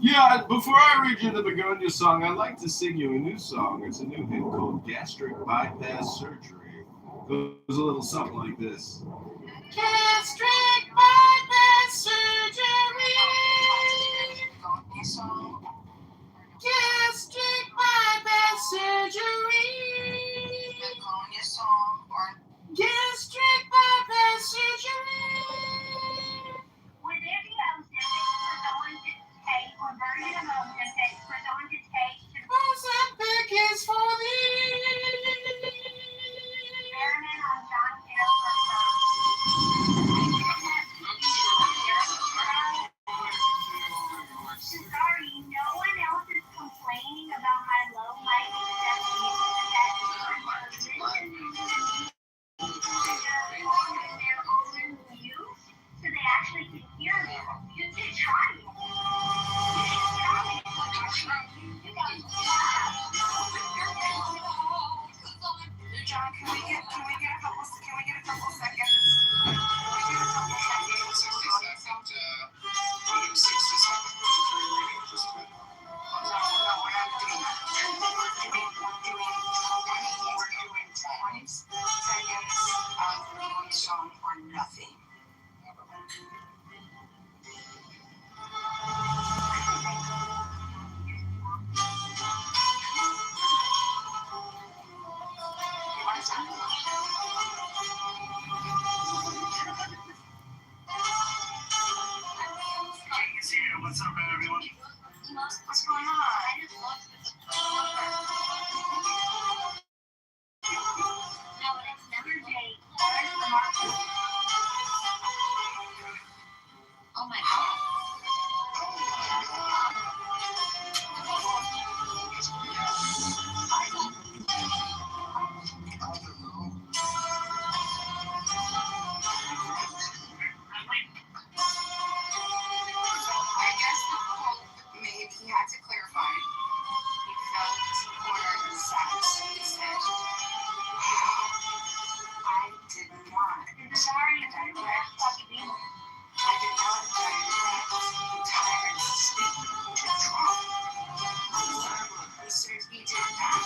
Yeah, before I read you the Begonia song, I'd like to sing you a new song. It's a new hit called Gastric Bypass Surgery. It goes a little something like this. Gastric bypass surgery. Gastric bypass surgery. Gastric bypass surgery. Would there be a Ozempic for someone to take, or version of Ozempic for someone to take to Ozempic is for the experiment on John Kitover Sorry, no one else is complaining about my low mic except you. Their own view, so they actually can hear me. You should try it. John, can we get a couple seconds? Song or nothing. What's up, everyone? What's going on? No, it's never Jake. Where's the market? Oh my god. I guess the Pope maybe he had to clarify. He felt cornered and sacks. He said, I did not direct. I did not direct the tyrant's speech to Trump. He said he did not.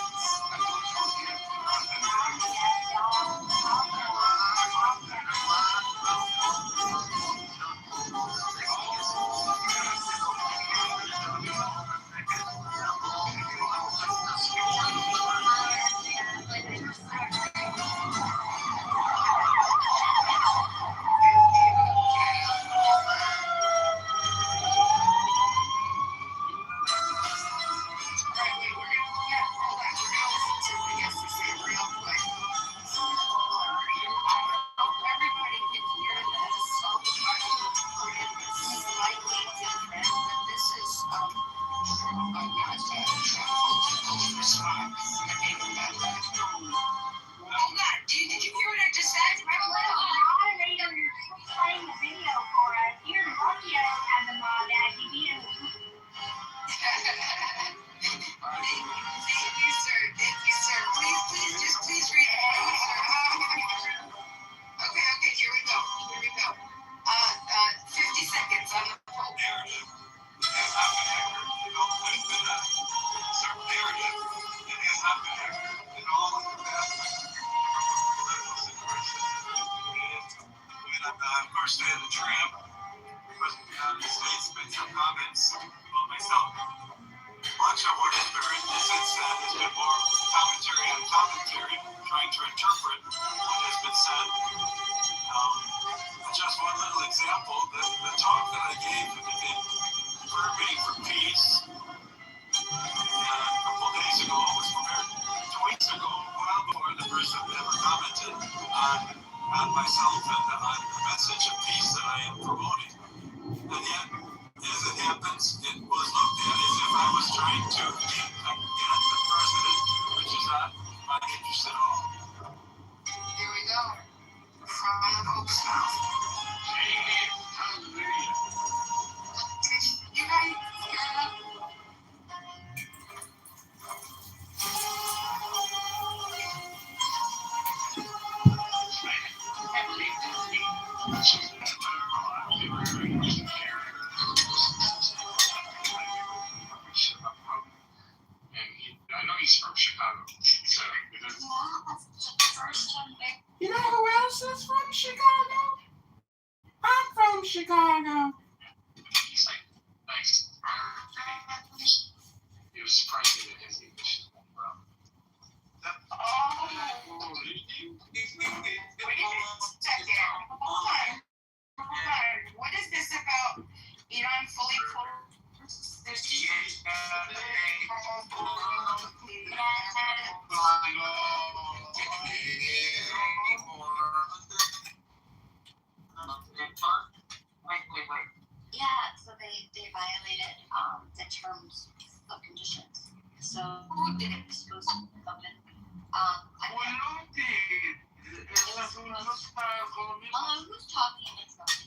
was surprised that his English is well. What is this about Iran fully closed? Wait. Yeah, so they violated the terms of conditions. So who did it supposed to open? Who's talking? It's not me.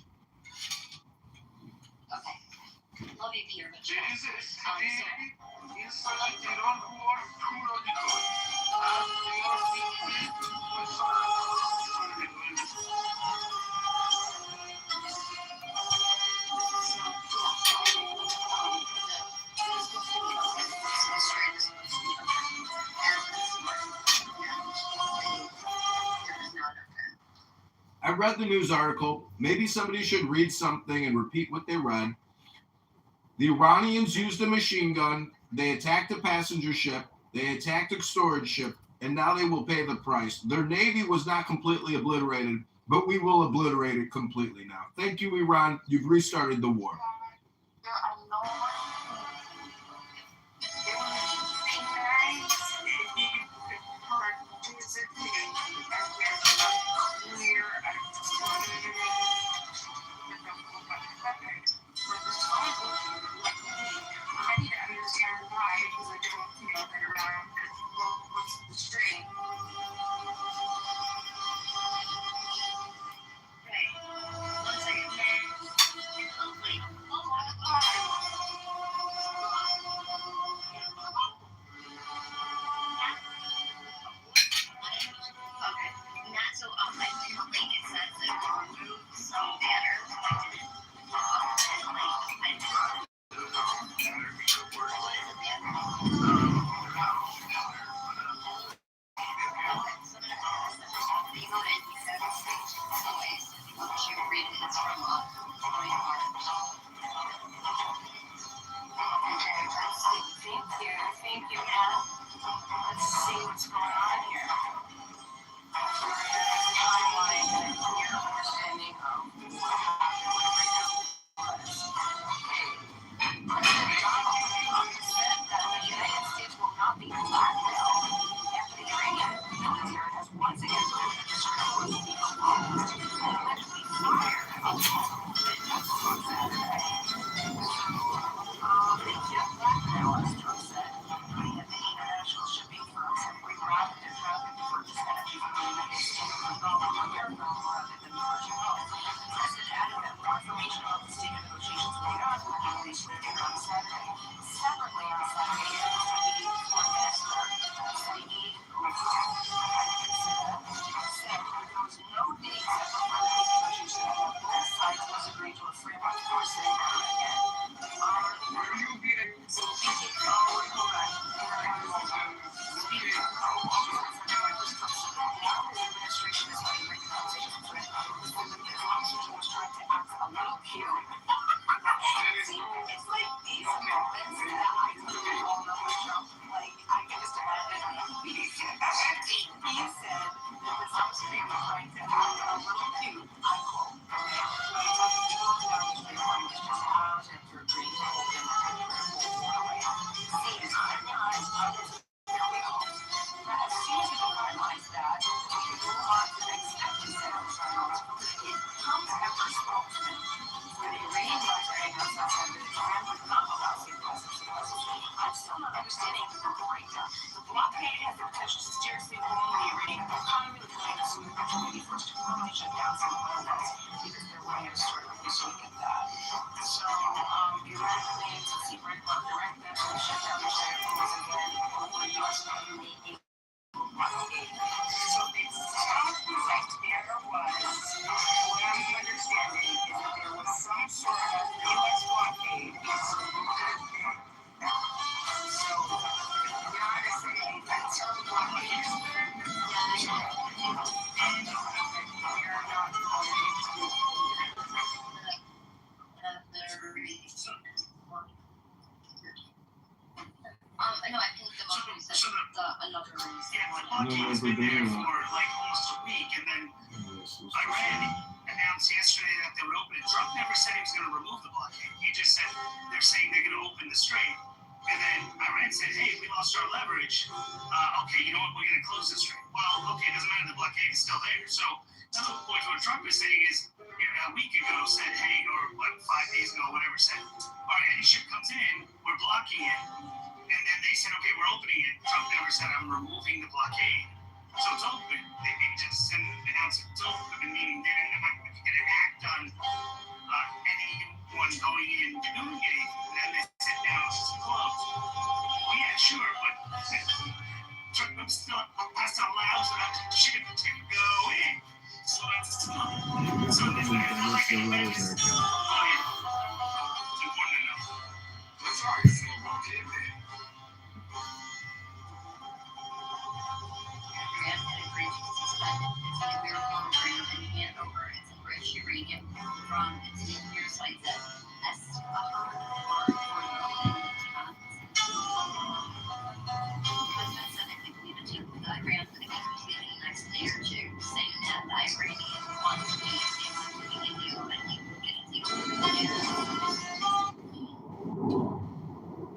Okay. Love you, Peter, but I read the news article. Maybe somebody should read something and repeat what they read. The Iranians used a machine gun. They attacked a passenger ship. They attacked a storage ship. And now they will pay the price. Their navy was not completely obliterated, but we will obliterate it completely now. Thank you, Iran. You've restarted the war. Thank you, Anna. Let's see what's going on here. Timeline and a clear understanding of what happened right now. President Donald Trump said that the United States will not be blackmailed if the Iranian military has once again proven Israel was the opposed and allegedly fired a bomb on Saturday. They can't blackmail us, Trump said. Many international shipping firms have rerouted their traffic to purchase energy from the United States from Gulf on their ground rather than charging off. The president added that more information about the state of negotiations with Iran will be released later on Saturday. Separately on Saturday, the foreign minister, Saeed said there was no date set for further negotiations and that both sides must agree to a framework for sitting down again. It's like these moments that I all know with Trump. Like, I can just imagine he said that the Trump's they were trying to act a little cute, unquote. As soon as we finalize that, we move on to the next step in Senator Charles. It comes after spokesman for the Iranian military has said that Iran would not allow safe passage to the West. I'm still not understanding the breakdown. The blockade has the potential to seriously ruin the Iranian economy, the plan is soon to be forced to permanently shut down some oil wells because they're running a story with this week at that. So, Iran claims a secret direct that will shut down the share wells again over U.S. Navy. So it sounds like there was, what I'm understanding is that there was some sort of U.S. blockade. So Iran is saying that some blockade is there. They're not going to. I know, I think the most recent, another reason. Yeah, the blockade has been there for like almost a week, and then Iran announced yesterday that they would open it. Trump never said he was going to remove the blockade. He just said they're saying they're going to open the strait. And then Iran said, hey, we lost our leverage. Okay, you know what? We're going to close the strait. Well, okay, it doesn't matter. The blockade is still there. So another point what Trump is saying is, a week ago said, hey, or what, 5 days ago, whatever, said, all right, any ship comes in, we're blocking it. And then they said, okay, we're opening it. Trump never said, I'm removing the blockade. So it's open. They just announced it's open, meaning they're not going to act on anyone going in doing anything. Then they said, now it's closed. Well, yeah, sure, but Trump still has to allow that ship to go in. So it's still, so it's like a it's important to know. That's how you feel about it, man. Iran had agreed to suspend its nuclear program and hand over its enriched uranium from its nuclear sites at Isfahan for 40 million tons. The president said that he would leave a deal with Iran for the beginning of the next day or two, saying that the Iranians want to be a deal and he will get a deal with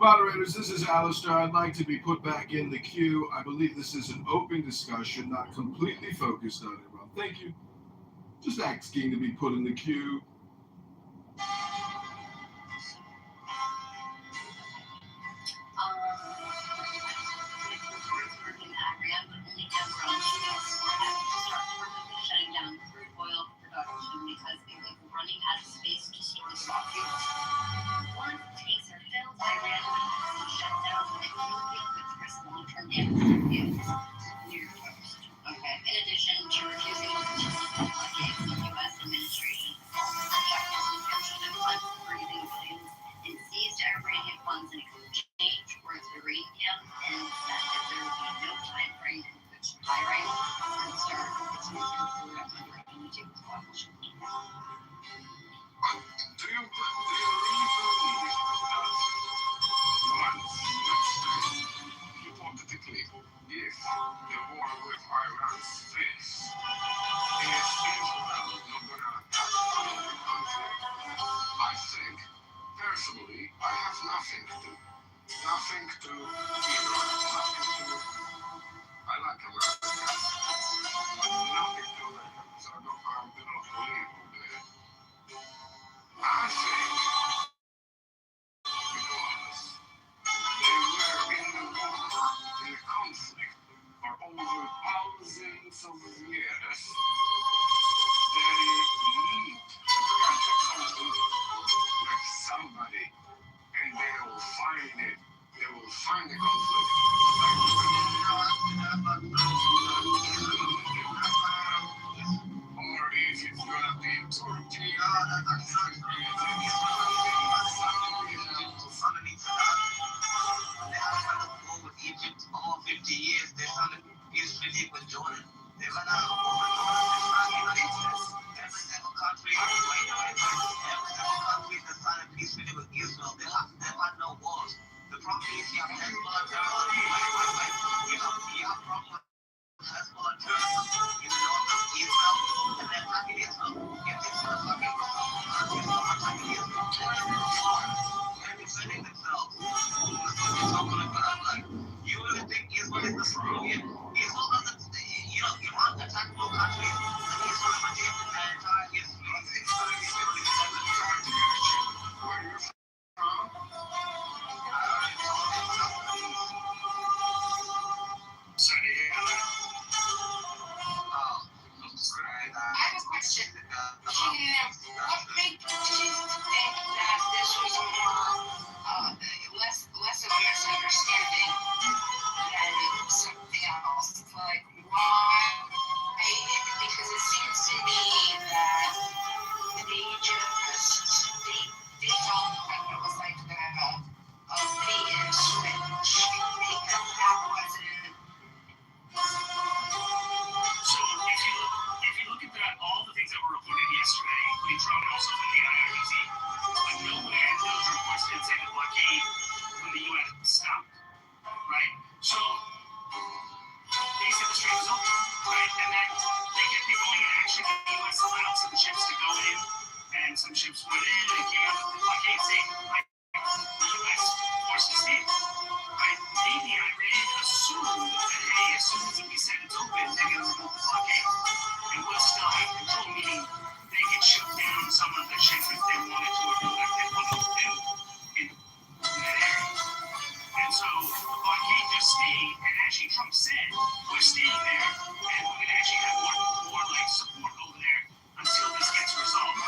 Moderators, this is Alistair. I'd like to be put back in the queue. I believe this is an open discussion, not completely focused on Iran. Thank you. Just asking to be put in the queue. shutting down crude oil production because they were running out of space to store raw fuels. Once tanks are filled, Iran would shut down the nuclear which risks long-term damage to fuels. New York Post. Okay. In addition to refusing to blockade, the U.S. administration also checked the subscription of unfreezing billions and seized Iranian funds in exchange for its uranium and said that there would be no time frame in which Iran would start its nuclear program under any deal with Washington. Do you really believe that once, let's say, hypothetically, if the war with Iran fails, is Israel not going to attack another country? I think, personally, I have nothing to do. Nothing to Iran, nothing to... I like America, but nothing to Americans. I do not believe over there. I think because they were in the conflict for over thousands of years, they need to catch a conflict with somebody, and they will find it. They will find the conflict. Or if it's gonna be Turkey, with Egypt almost 50 years. They're trying to use treaty with Jordan. They're gonna over every single country. Every single country that's trying to peace treaty with Israel. They have no wars. The problem is you have Hezbollah terrorism. You have problem with Hezbollah terrorism in the north of Israel, and they're attacking Israel. If Israel is fucking attacking Israel, they're defending themselves. You really think Israel is the solution? Israel doesn't, Iran attacked no countries. Israel retained the entire Israel. I have a question. What made you think that this was more blockade just stayed, and actually Trump said, we're staying there, and we're going to actually have more like support over there until this gets resolved.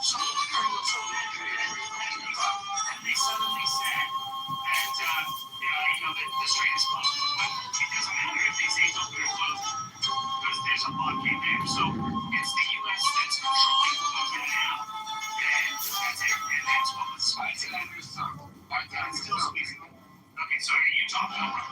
So they suddenly said that the strait is closed. But it doesn't matter if they say it's open or closed because there's a blockade there. So it's the U.S. that's controlling over now, and that's it. And that's what was squeezing on your son. It's still squeezing. Okay, so you talk over.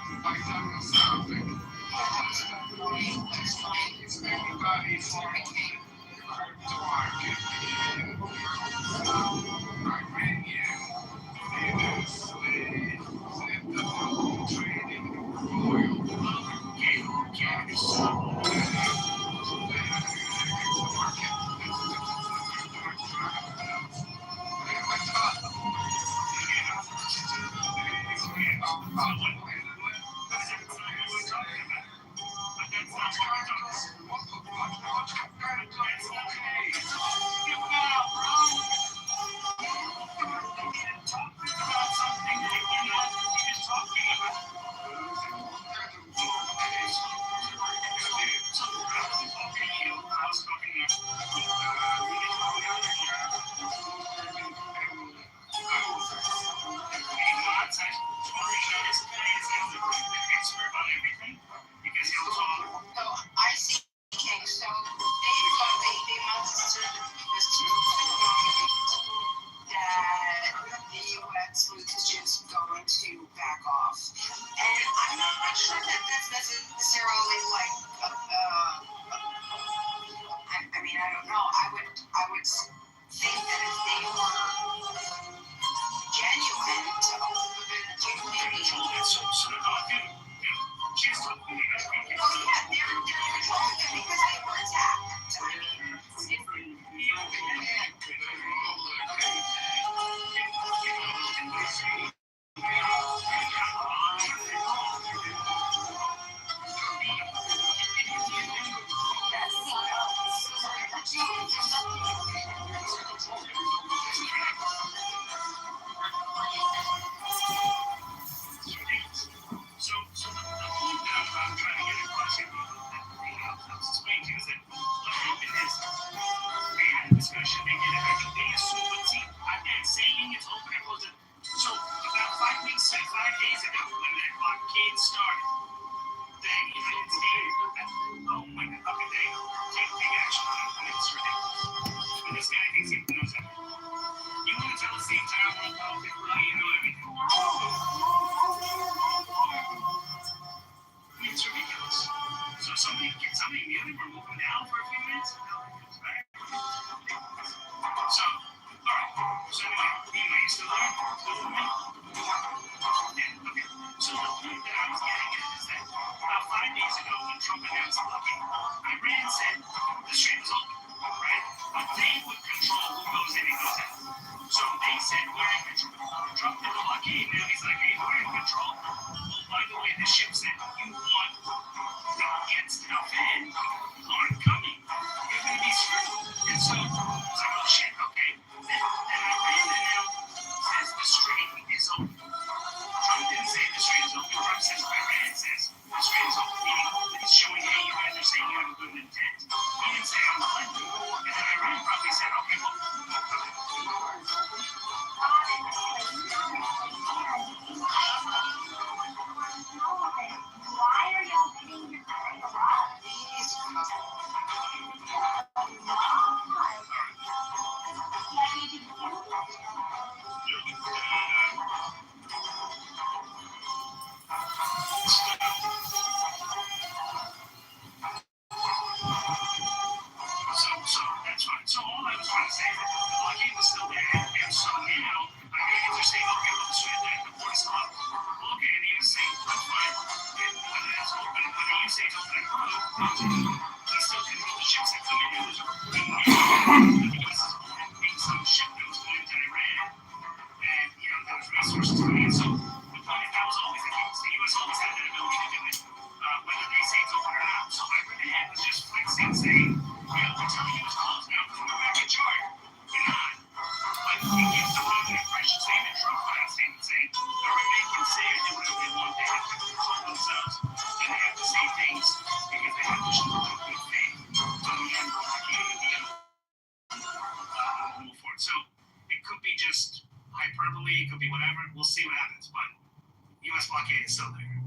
U.S. blockade is still there.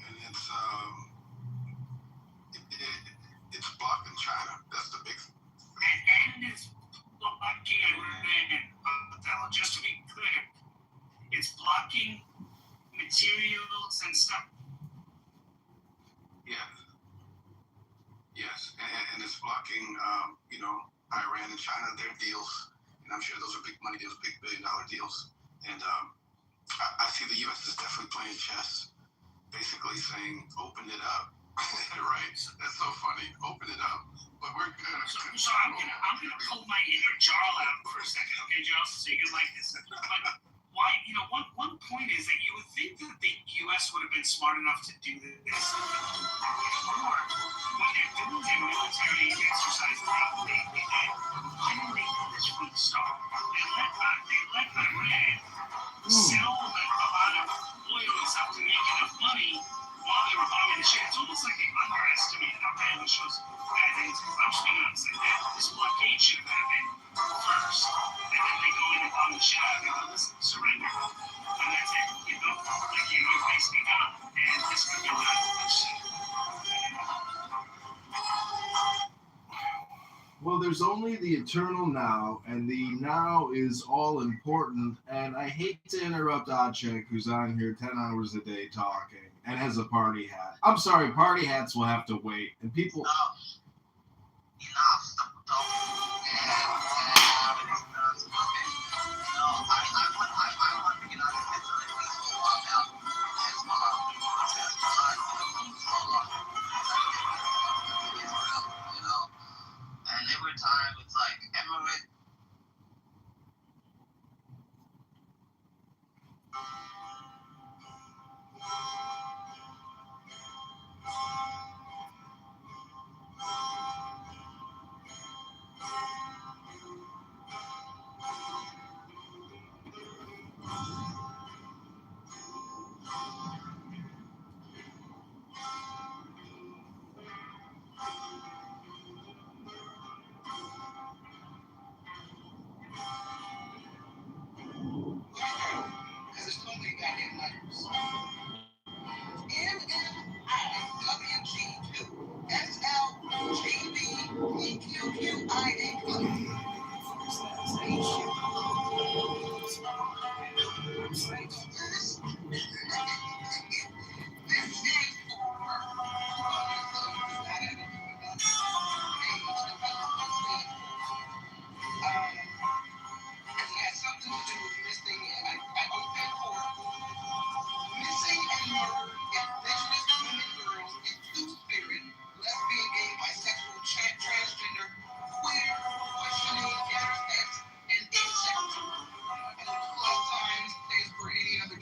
And it's blocking China. That's the big thing. And it's blocking Iran. Just to be clear, it's blocking materials and stuff. Yes, and it's blocking, Iran and China, their deals, and I'm sure those are big money deals, big billion-dollar deals. And I see the U.S. is definitely playing chess, basically saying, "Open it up." Right? That's so funny. Open it up, but we're gonna. So I'm gonna pull my inner Jarl out for a second, okay, Jarl? So you can like this. But why? One point is that you would think that the U.S. would have been smart enough to do this before. When they're doing their military exercise, they did. Why didn't they do this from the start? They let Iran sell a lot of oil and stuff to make enough money while they were bombing the shit. It's almost like they underestimated how bad this was. I'm just being honest. This blockade should have happened first, and then they go in and bomb the shit out of it. Listen, surrender, and that's it. You're basically done, and this could be done. Well, there's only the eternal now, and the now is all important. And I hate to interrupt Oddcheck, who's on here 10 hours a day talking and has a party hat. I'm sorry, party hats will have to wait. And people. Enough. And every time it's like Emirates. Because there's so many goddamn letters. NNIWG2 Missing and murdered indigenous women, girls, and two-spirit, lesbian, gay, bisexual, transgender, queer, questioning, intersex, and asexual. And the plus sign stands for any other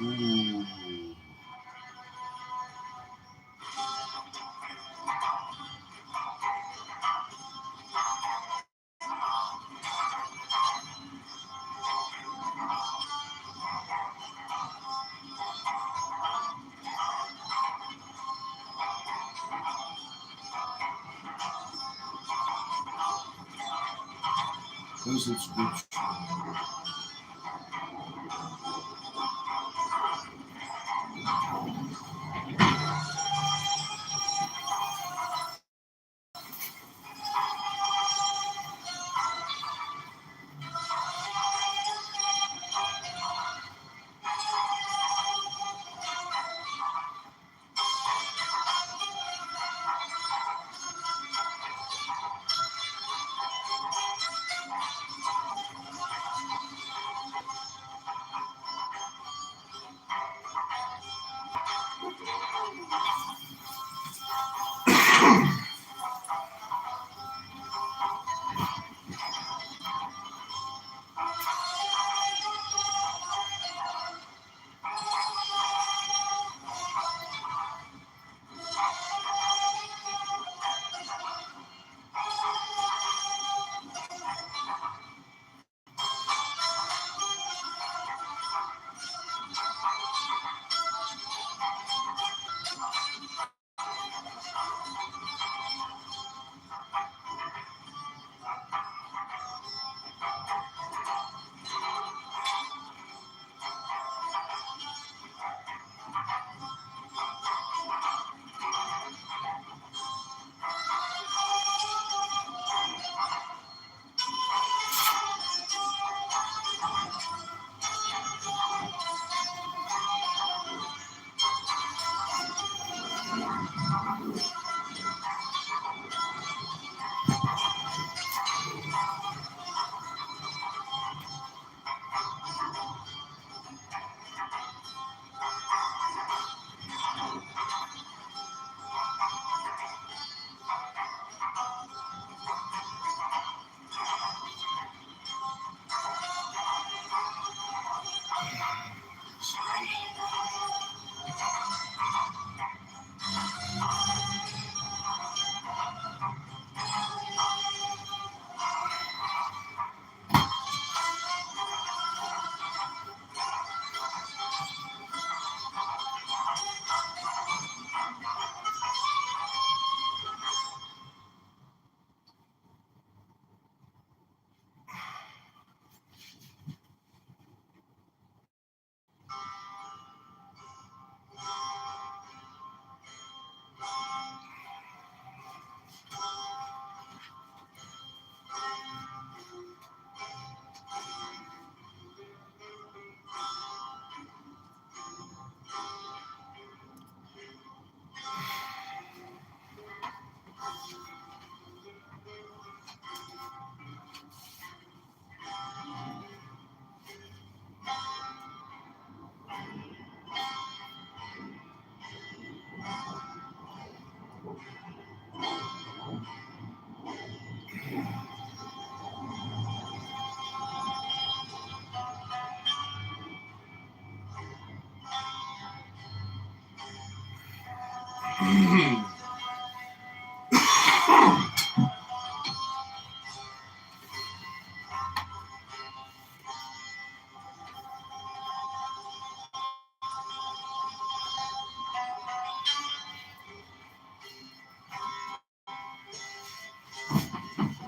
Ooh. Those are scripture.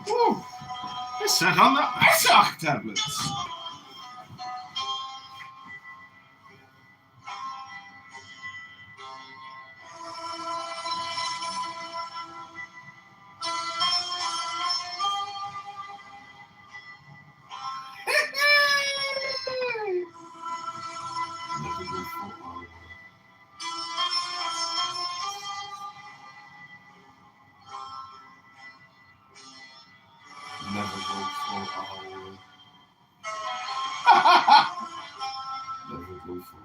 Woo. I sat on the Isaac tablets. Never go for our. Never go for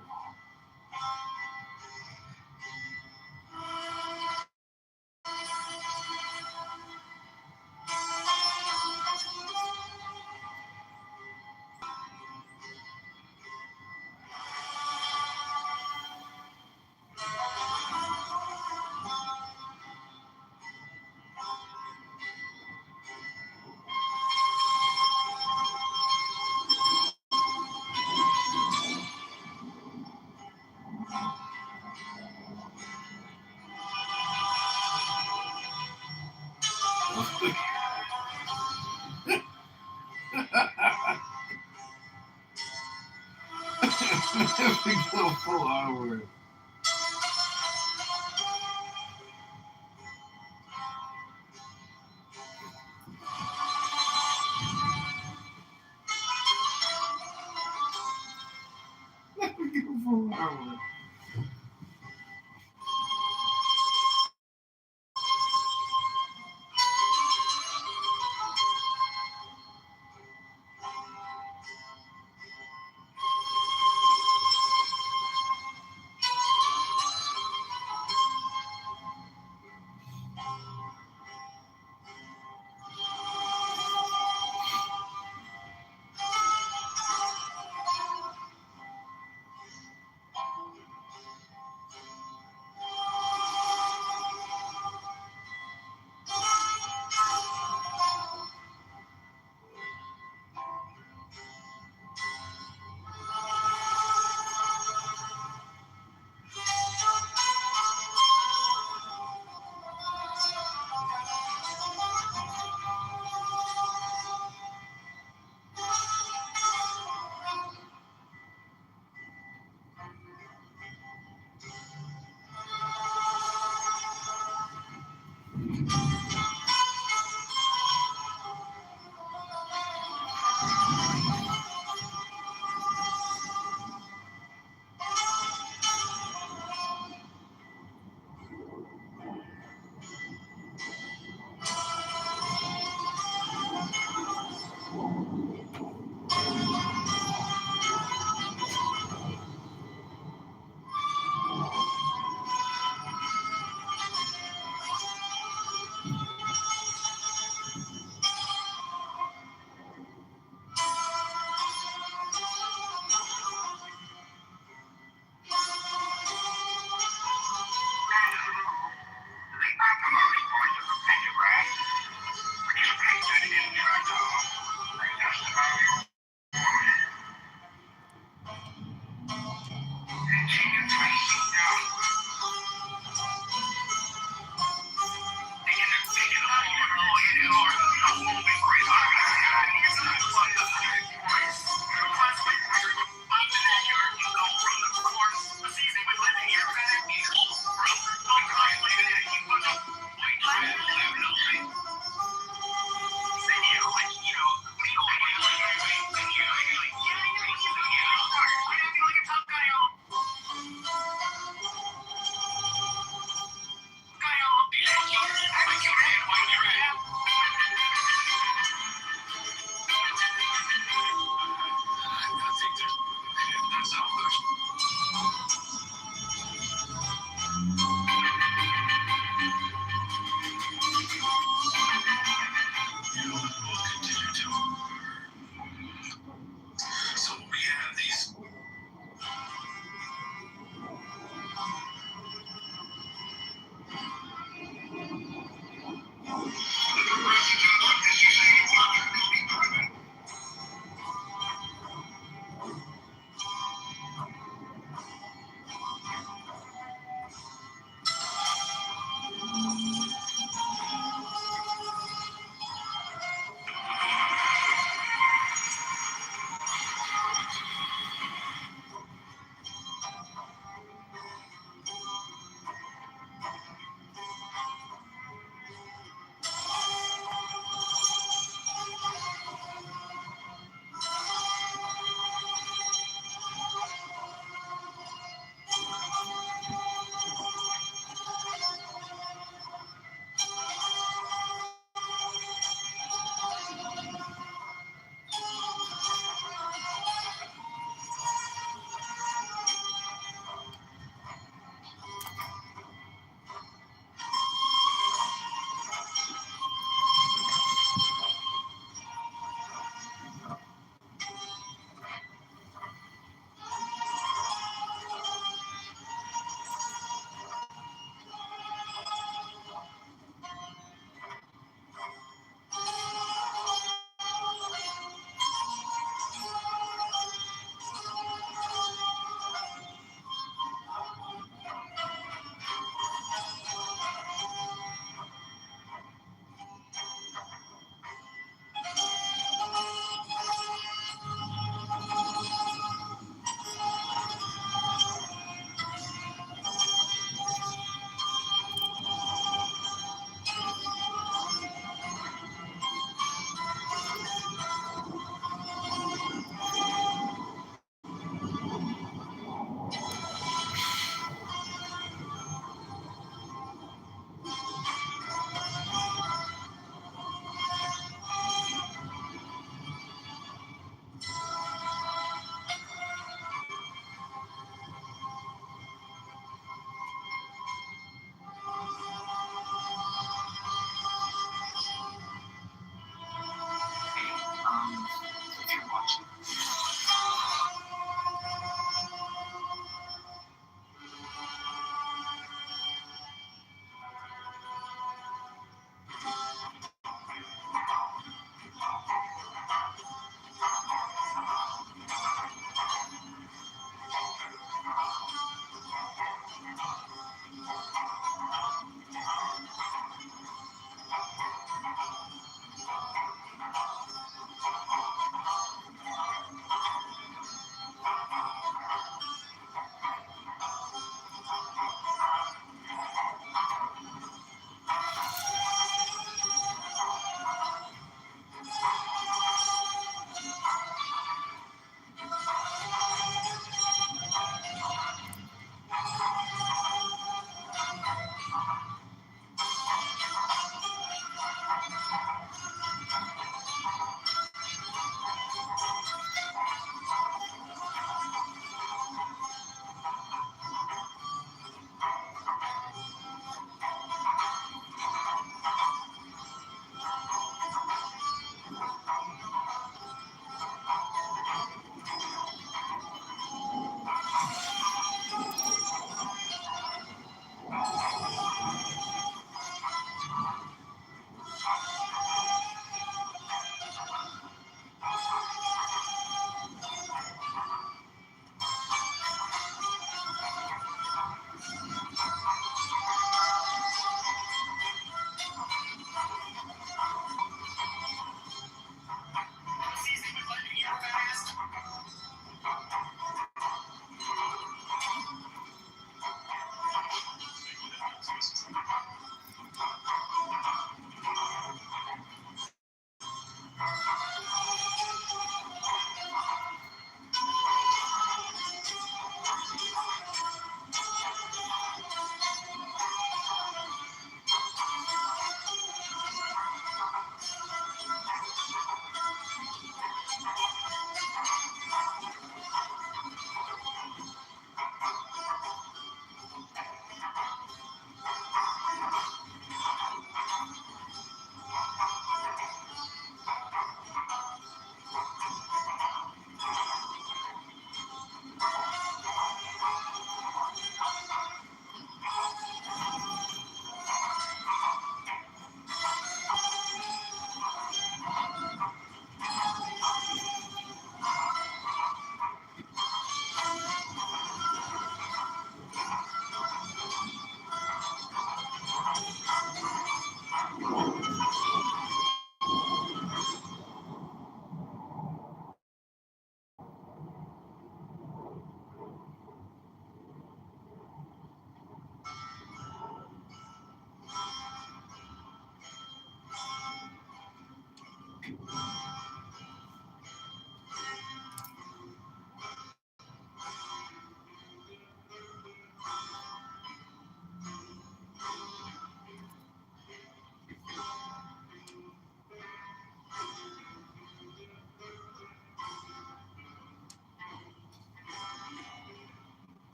Never go for our. Never go for our.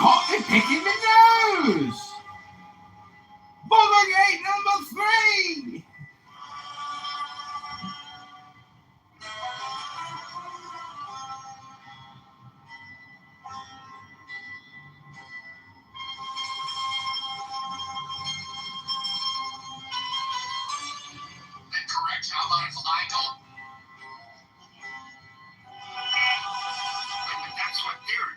caught me picking my nose. Bothergate number 3. Correct. How about if I don't? That's what they're.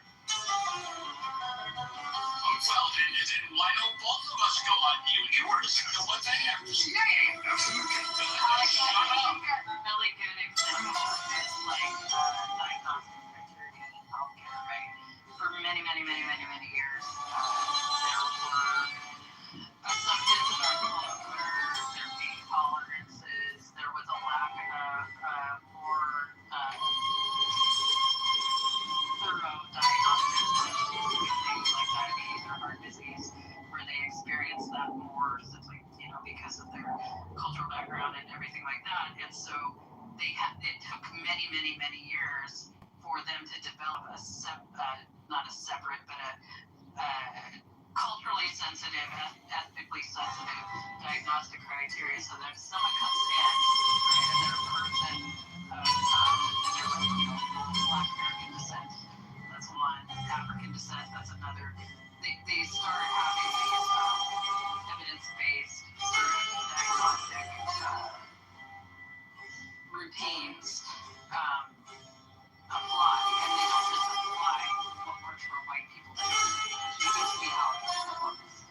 Well, then why don't both of us go on mute? Yours. You know what they have to say. Yeah, absolutely. Shut up. Really good example is like diagnostic criteria in healthcare, right? For many years, there were assumptions about their pain tolerances. There was a lack of more thorough diagnostics for things like diabetes or heart disease, where they experience that more simply, because of their cultural background and everything like that. And so it took many years for them to develop not a separate, but a culturally sensitive, ethnically sensitive diagnostic criteria. So there's someone comes in, right, and they're a person of Black American descent. That's one. African descent. That's another. They start having these evidence-based sort of diagnostic routines apply, and they don't just apply what works for white people. It used to be how it works.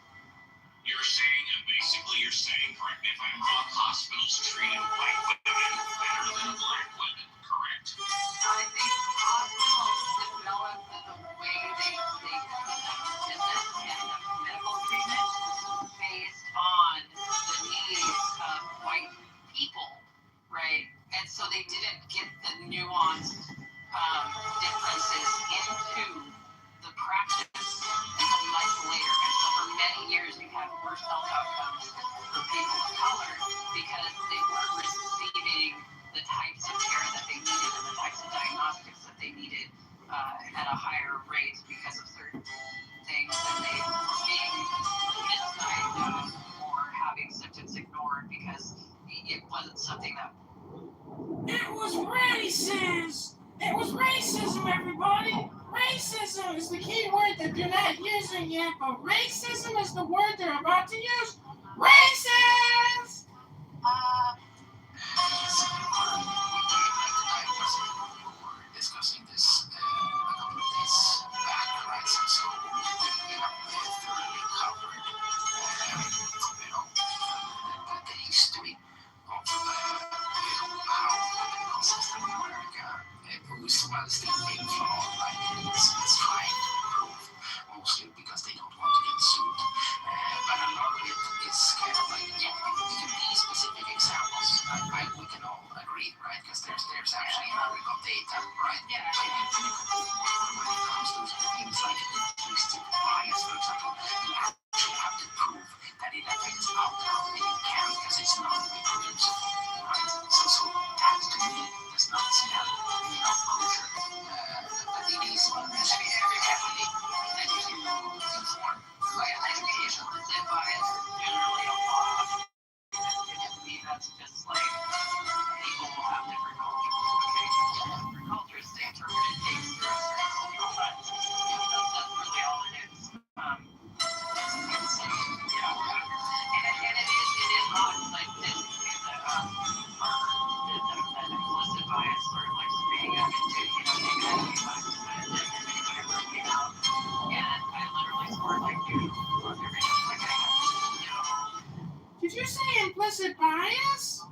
You're saying, correct me if I'm wrong, hospitals treated white women better than black women, correct? I think hospitals developed the way they conduct business and the medical treatment based on the needs of white people, right? And so they didn't get the nuanced differences into the practice until much later. And so for many years, you had worse health outcomes for people of color because they weren't receiving the types of care that they needed and the types of diagnostics that they needed at a higher rate because of certain things, and they were being misdiagnosed or having symptoms ignored because it wasn't something that. It was racist. It was racism, everybody. Racism is the key word that they're not using yet, but racism is the word they're about to use. Racist! Discussing this a couple of days back, right? So we have thoroughly covered, the history of, how the medical system in America, while still being flawed, right? It's trying to improve, mostly because they don't want to get sued. But a lot of it is kind of like, yeah, you can be specific examples. We can all agree, right? Because there's actually empirical data, right? Yeah. When it comes to things like linguistic bias, for example, you actually have to prove that it affects outcome, and you can because it's not reproducible, right? So that to me does not seem kosher. But it is usually heavily informed by education. Implicit bias is generally a law. To me, that's just like people will have different cultures. Okay, different cultures, they interpret things through a certain cultural lens. That's really all it is. And so, and it is odd. Like this, that implicit bias sort of like speeding up into negative bias, whatever it came out. And I literally scored like two on everything. Like I had no. Did you say implicit bias?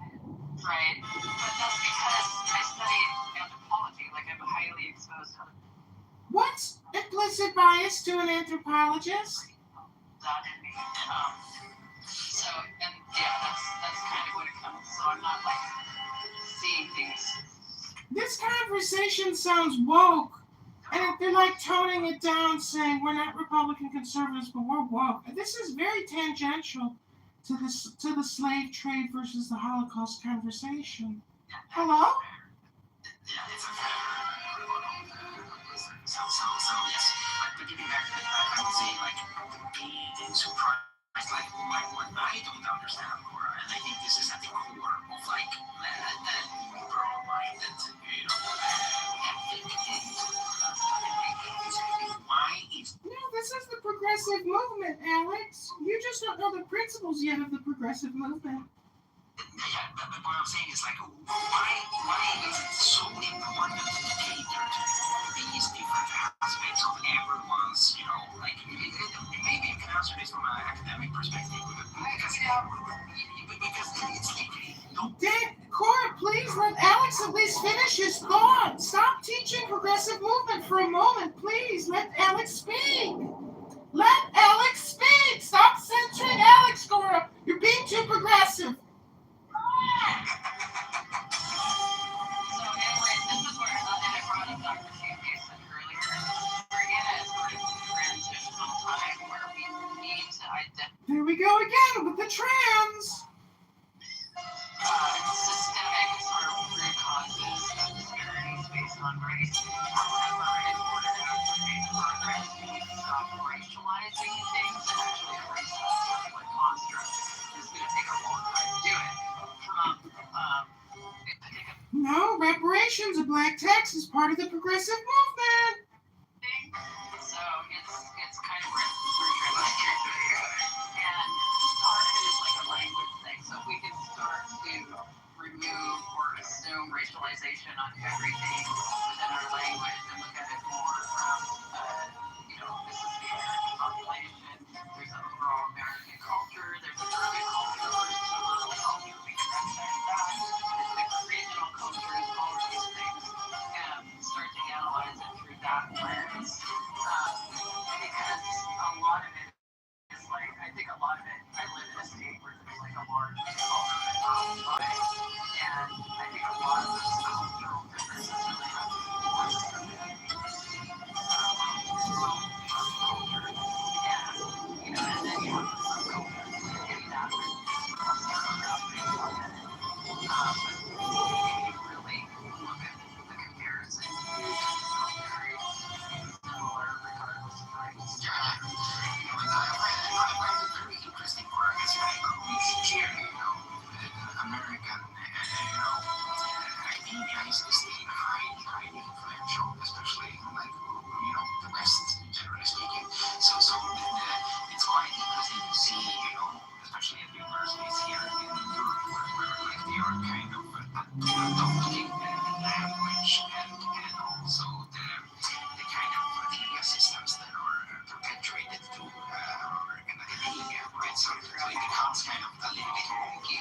Right, but that's because I studied anthropology, like I'm highly exposed to What's implicit bias to an anthropologist? that in me. So, and yeah, that's kind of what it comes. So I'm not like seeing things. This conversation sounds woke. And they're like toning it down, saying we're not Republican conservatives, but we're woke. And this is very tangential to the slave trade versus the Holocaust conversation. Hello? Yeah, it's a fair rebuttal. So yes, but giving back to the like being surprised, like what I don't understand, Cora, and I think this is at the core of like that liberal mind that why is No, this is the progressive movement, Alex. You just don't know the principles yet of the progressive movement. yeah, but what I'm saying is like why is it so important to cater to these different aspects of everyone's, like maybe you can answer this from an academic perspective because it's literally no. Cora, please let Alex at least finish his thought. Stop teaching progressive movement for a moment, please. Let Alex speak. Let Alex speak. Stop censoring Alex, Cora. You're being too progressive. So anyway, this is where I brought up Dr. Mason earlier. We're in a sort of transitional time where we need to identify Here we go again with the trans. systemic sort of root causes of disparities based on race. However, in order to actually make progress, we need to stop racializing things and actually embrace something like construct. It's going to take a long time to do it. No, reparations, a black tax is part of the progressive movement. So it's kind of and part of it is like a language thing. So if we can start to remove or assume racialization on everything within our language and look at it more from this is the American population. There's an overall American culture. There's an urban culture. There's a rural culture. We can recognize that. There's the regional cultures. All of these things. Start to analyze it through that lens. Because a lot of it is like, I think a lot of it, I live in a state where there's like a large cultural divide, and I think a lot of those cultural differences really have to do with culture, and then you have the subculture, and that would really look at the comparison. Very similar regardless of race. Very interesting for us. It's clear, American, academia is still highly influential, especially like the West, generally speaking. So it's quite interesting to see, especially at universities here in Europe, where like they are kind of adopting the language and also the kind of media systems that are perpetuated to American academia, right? So it becomes kind of a little bit wonky.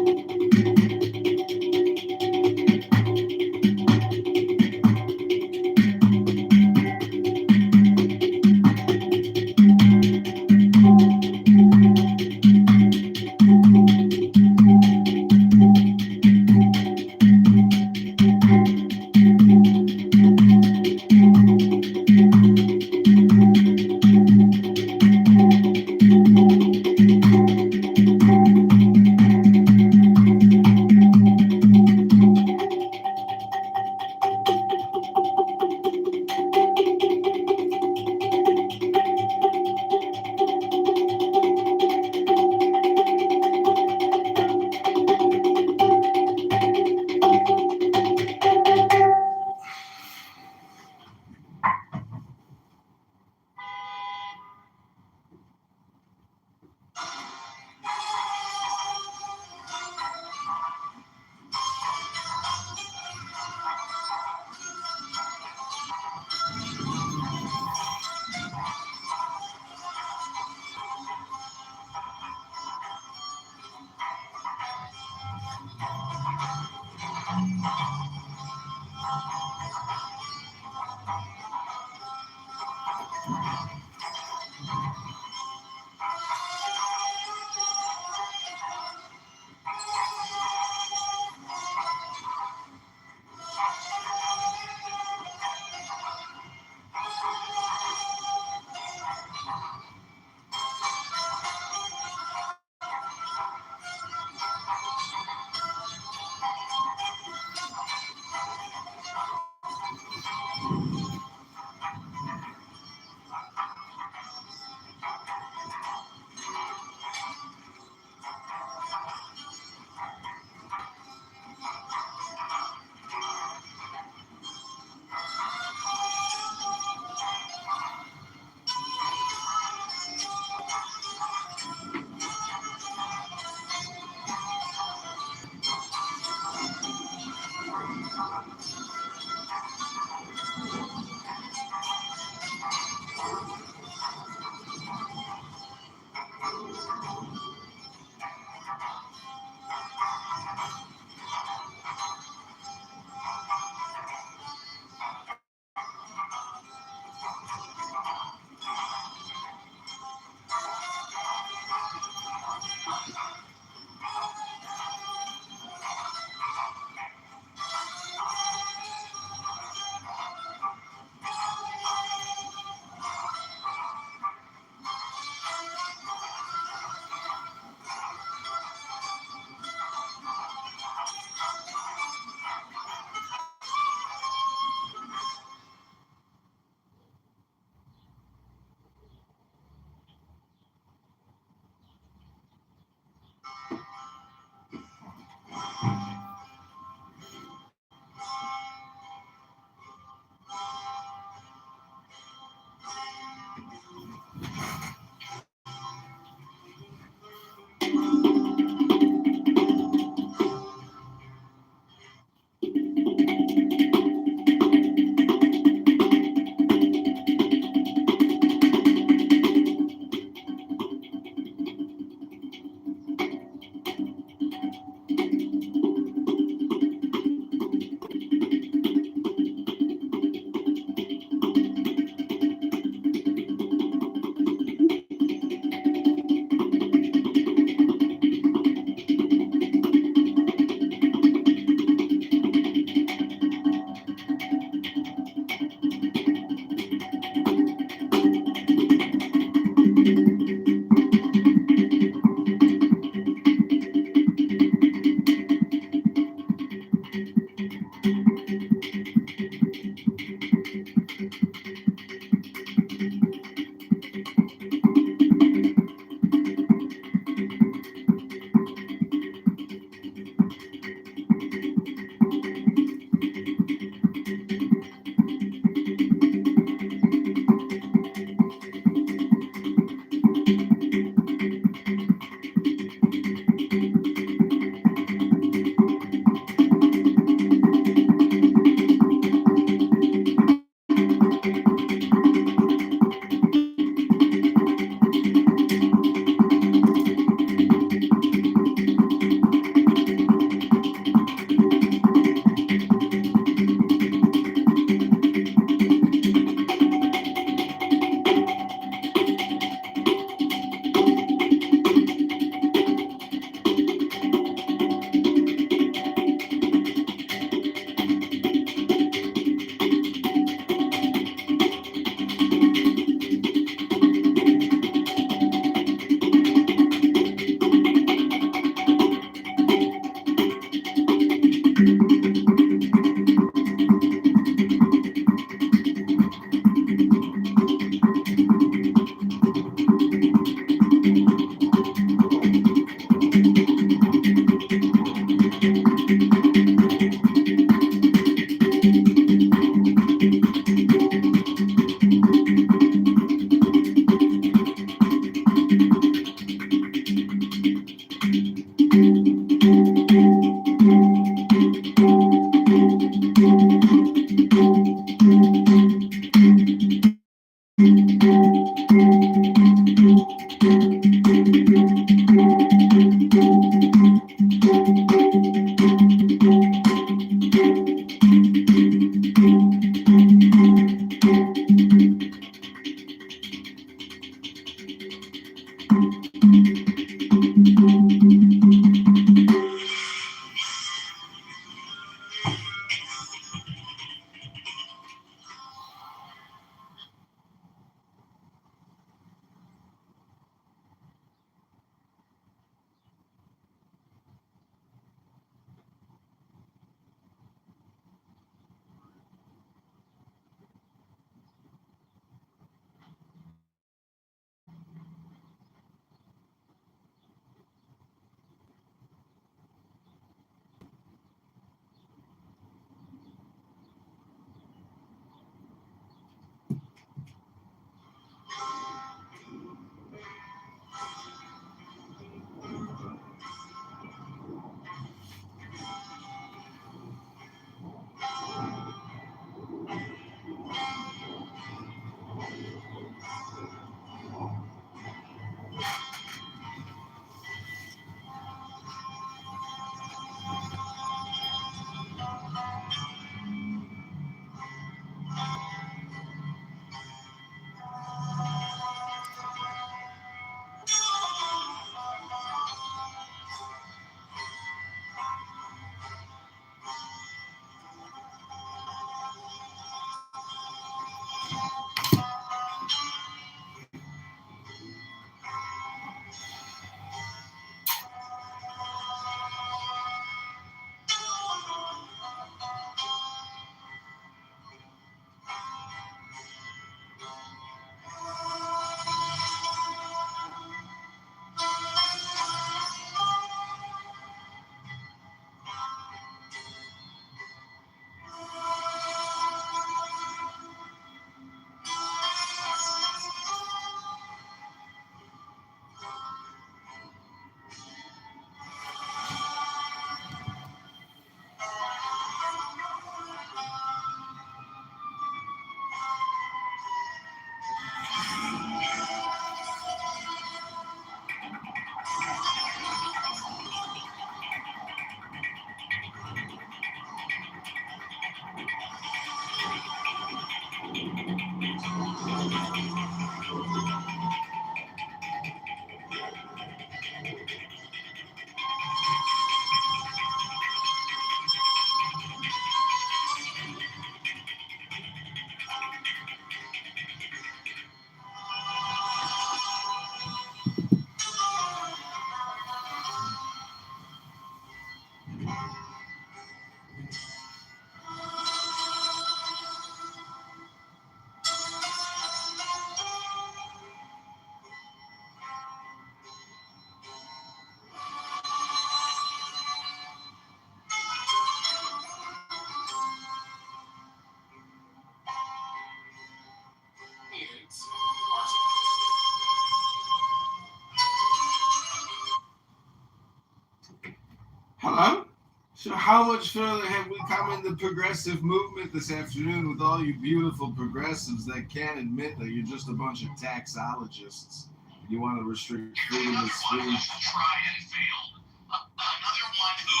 Hello? So how much further have we come in the progressive movement this afternoon with all you beautiful progressives that can't admit that you're just a bunch of taxologists? You want to restrict freedom of speech? Tried and failed. Another one who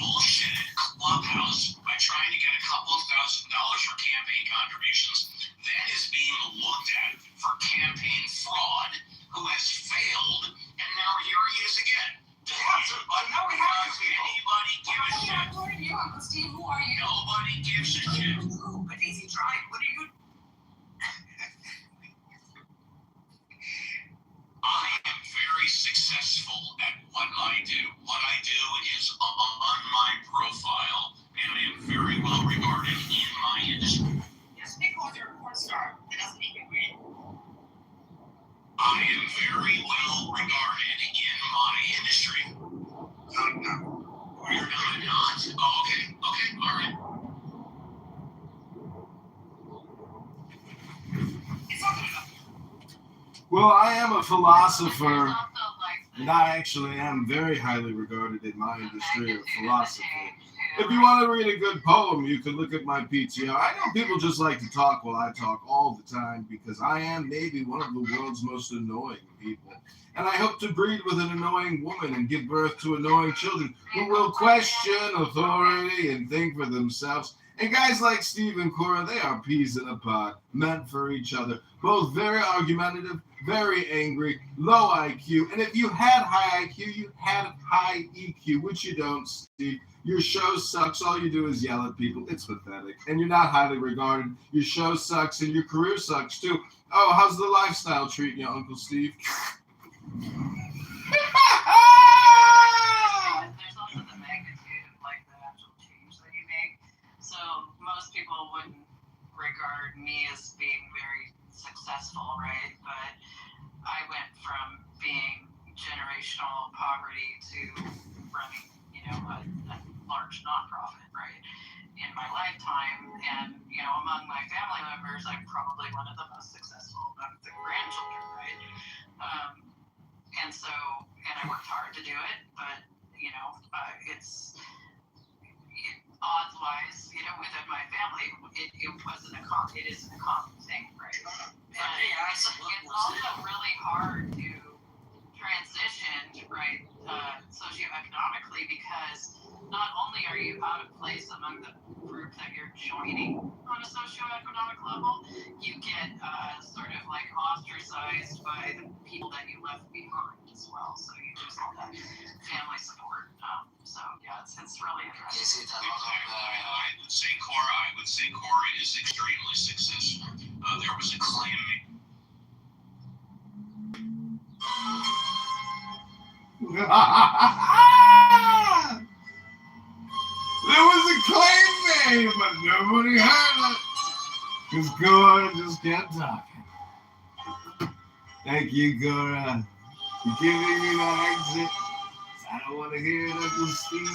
bullshitted Clubhouse by trying to get a couple of $1,000s for campaign contributions, then is being looked at for campaign fraud, who has failed, and now here he is again. Does anybody give a shit? Who are you, Uncle Steve? Who are you? Nobody gives a shit. Who? But Daisy tried. What are you? I am very successful at what I do. What I do is on my profile, and I am very well regarded in my industry. Yes, because you're a porn star. That doesn't make you great. I am very well regarded in my industry. You're not? Oh, okay, all right. It's not enough. Well, I am a philosopher, and I actually am very highly regarded in my industry of philosophy. If you want to read a good poem, you can look at my PTR. I know people just like to talk while I talk all the time because I am maybe one of the world's most annoying people. And I hope to breed with an annoying woman and give birth to annoying children who will question authority and think for themselves. And guys like Steve and Cora, they are peas in a pod, meant for each other. Both very argumentative, very angry, low IQ. And if you had high IQ, you had high EQ, which you don't, Steve. Your show sucks. All you do is yell at people. It's pathetic. And you're not highly regarded. Your show sucks and your career sucks too. Oh, how's the lifestyle treating you, Uncle Steve? There's also the magnitude of like the actual change that you make. So most people wouldn't regard me as being very successful, right? But I went from being generational poverty to running, a large nonprofit, right? In my lifetime, and among my family members, I'm probably one of the most successful of the grandchildren, right? And I worked hard to do it, but it's odds-wise, within my family, it wasn't it isn't a common thing, right? And it's also really hard to transition, right, socioeconomically, because not only are you out of place among the group that you're joining on a socioeconomic level, you get sort of like ostracized by the people that you left behind as well. So you lose all that family support. So yeah, it's really interesting. I would say Cora is extremely successful. There was a claim made, but nobody heard it. Because Cora just kept talking. Thank you, Cora, for giving me that exit. I don't want to hear it, Uncle Steve.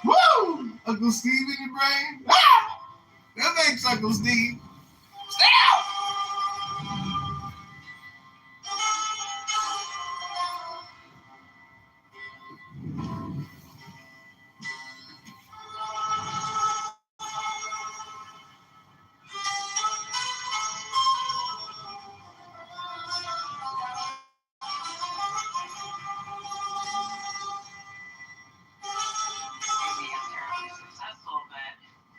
Woo! Uncle Steve in your brain? Ah! That makes Uncle Steve. Stay out! Maybe I'm terribly successful, but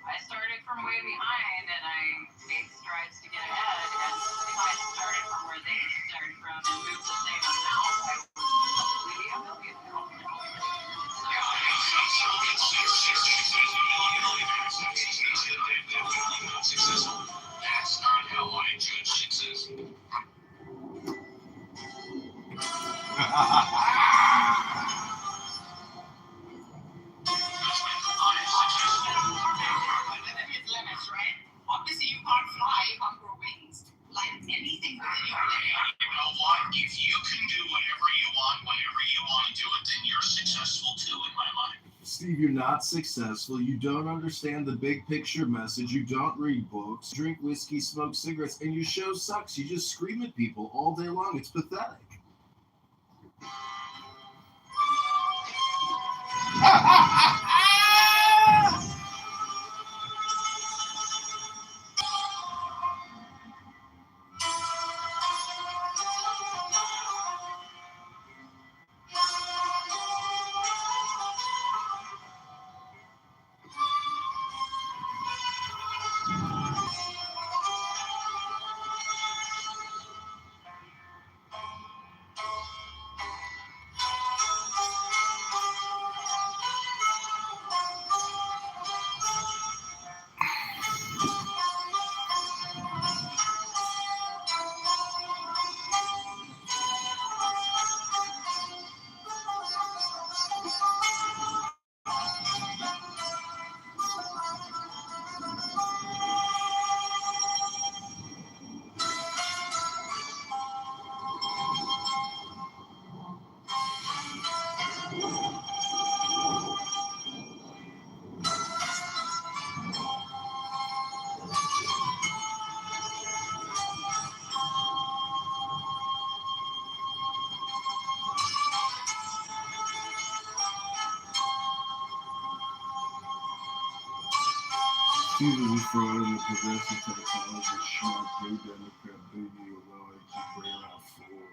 I started from way behind and I made strides to get ahead. And if I started from where they started from and moved the same amount, I would hopefully be a millionaire. That's not how I judge success. Limits, right? Obviously, you can't fly, you can't grow wings. Like anything within your limit. You know what? If you can do whatever you want, whenever you want to do it, then you're successful too, in my mind. Steve, you're not successful. You don't understand the big picture message. You don't read books, drink whiskey, smoke cigarettes, and your show sucks. You just scream at people all day long. It's pathetic. Steve is a fraud and a progressive psychologist, smart, pro Democrat, baby, although I keep bringing out Ford.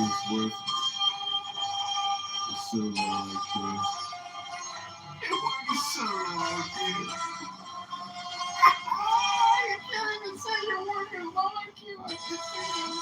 is worth the silver IQ. Your work is silver IQ. You can't even say your work is low IQ. I just see it.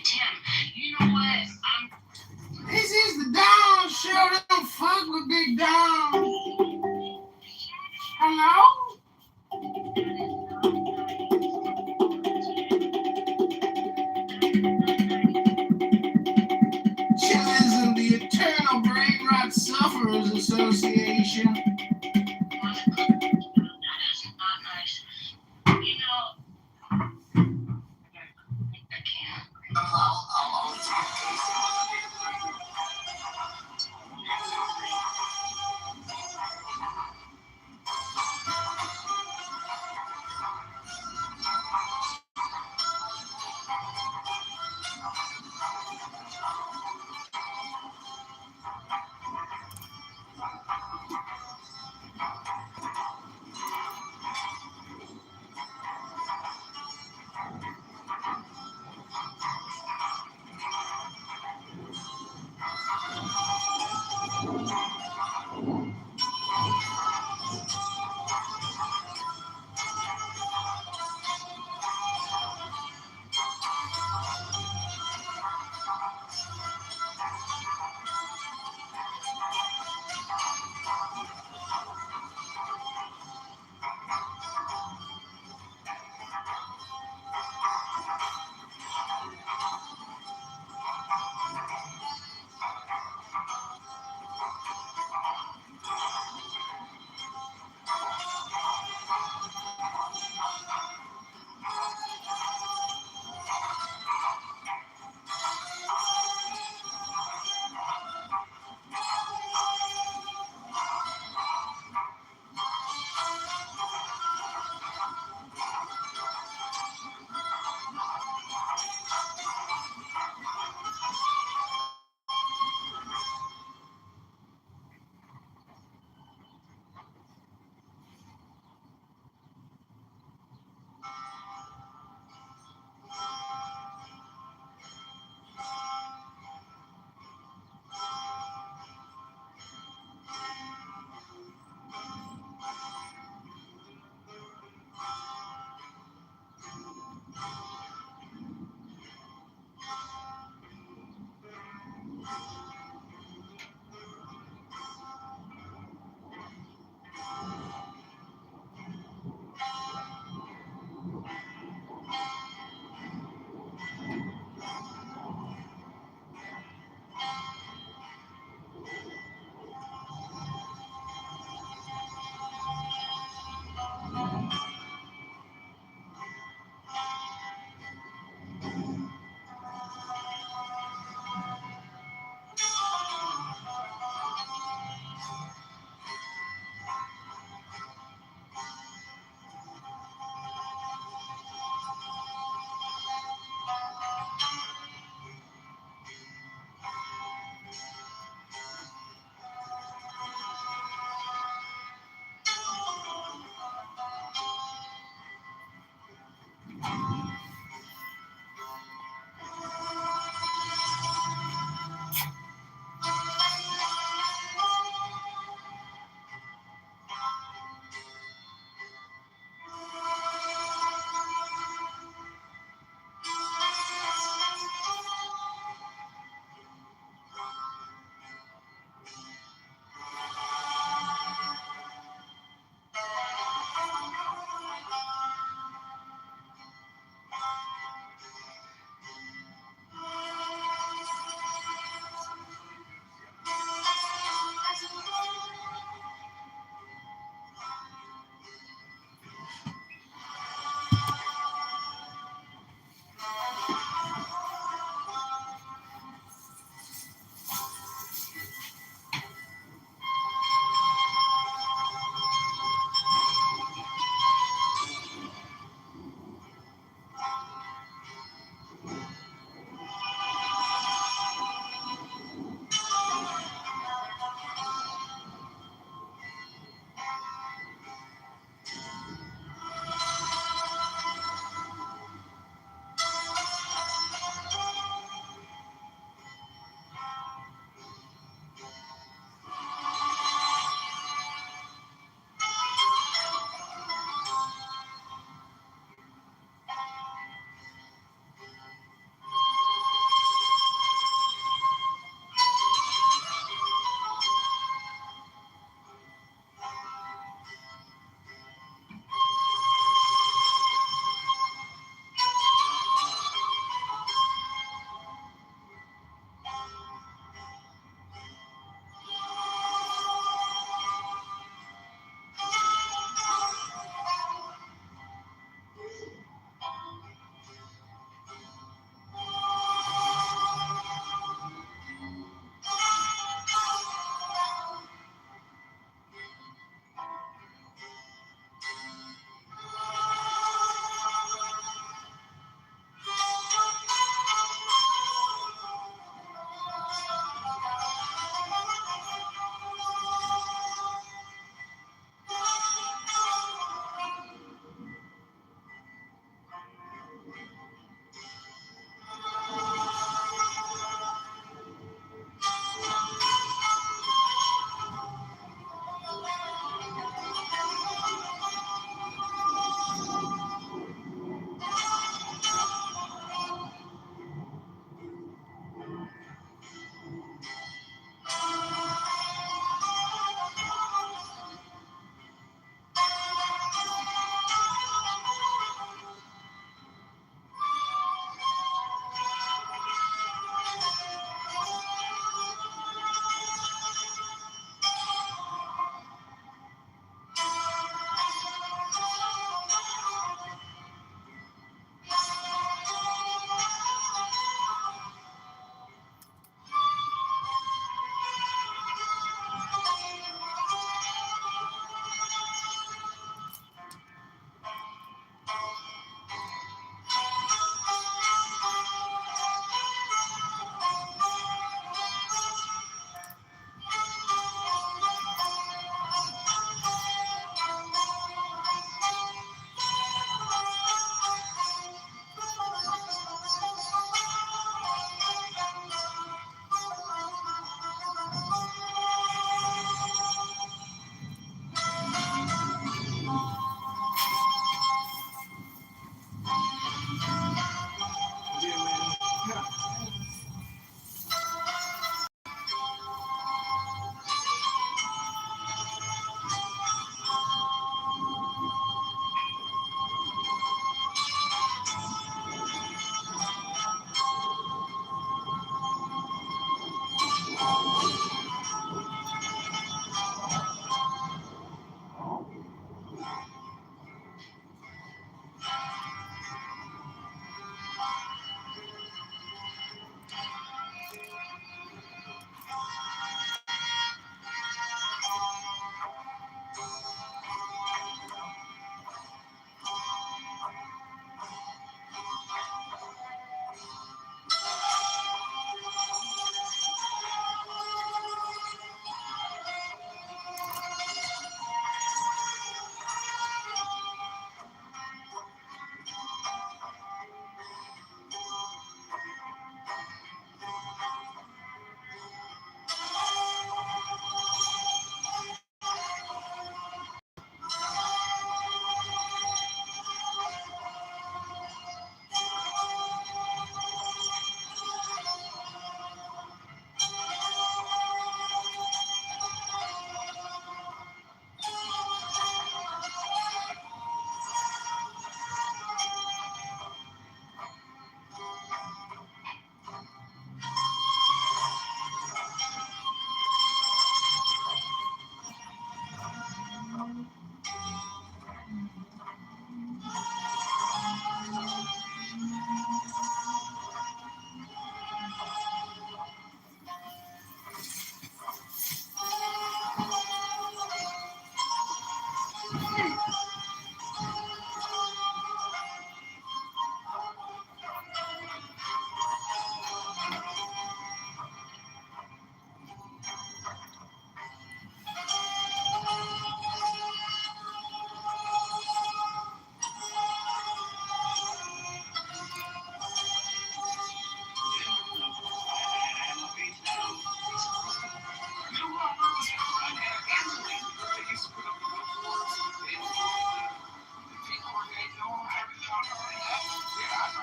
Tim, you know what? This is the Dawn Show. Don't fuck with Big Dawn. Hello? Chillers of the Eternal Brain Rot Sufferers Association. That is not nice. You know, I can't.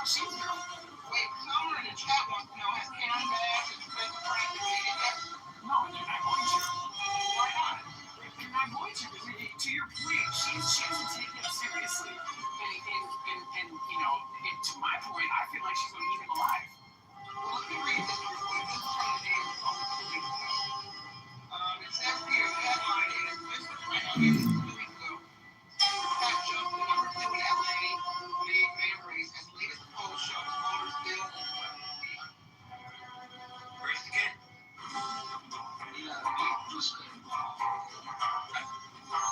She's wait, someone in the chat wants to know, has Karen Bass and Spencer Frank debated yet? No, and they're not going to. Why not? They're not going to. To your point, she hasn't taken it seriously. And you know, and to my point, I feel like she's going to eat him alive. Well, let me read this real quick. This is from the Daily Post 2 weeks ago. It says here, the headline is Spencer Frank, okay, this is 2 weeks ago. Scott jumped to number 2 in LA mayor race as latest poll shows voters still Race again?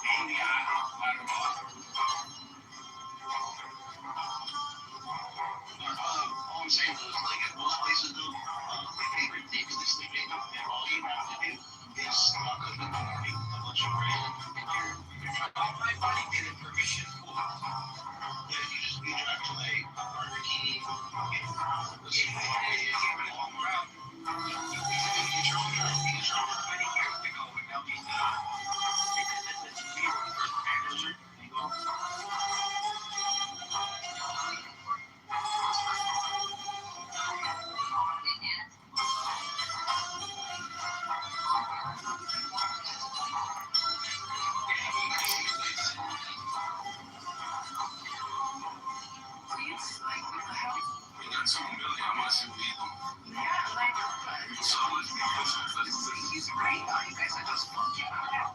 Maybe I don't know. All I'm saying is, like, at most places do, they pay ridiculously big, and all you have to do is cook in the morning, a bunch of bread, and my body getting permission for it. Yeah, you drive to like Burger King, get walk around, you get your own drink, you get your own money here, we go, and now he's not. It's zero first manager, you go. We got 2 million, how much you eat them? yeah, like, So much more. he's right. You guys are just funky about it.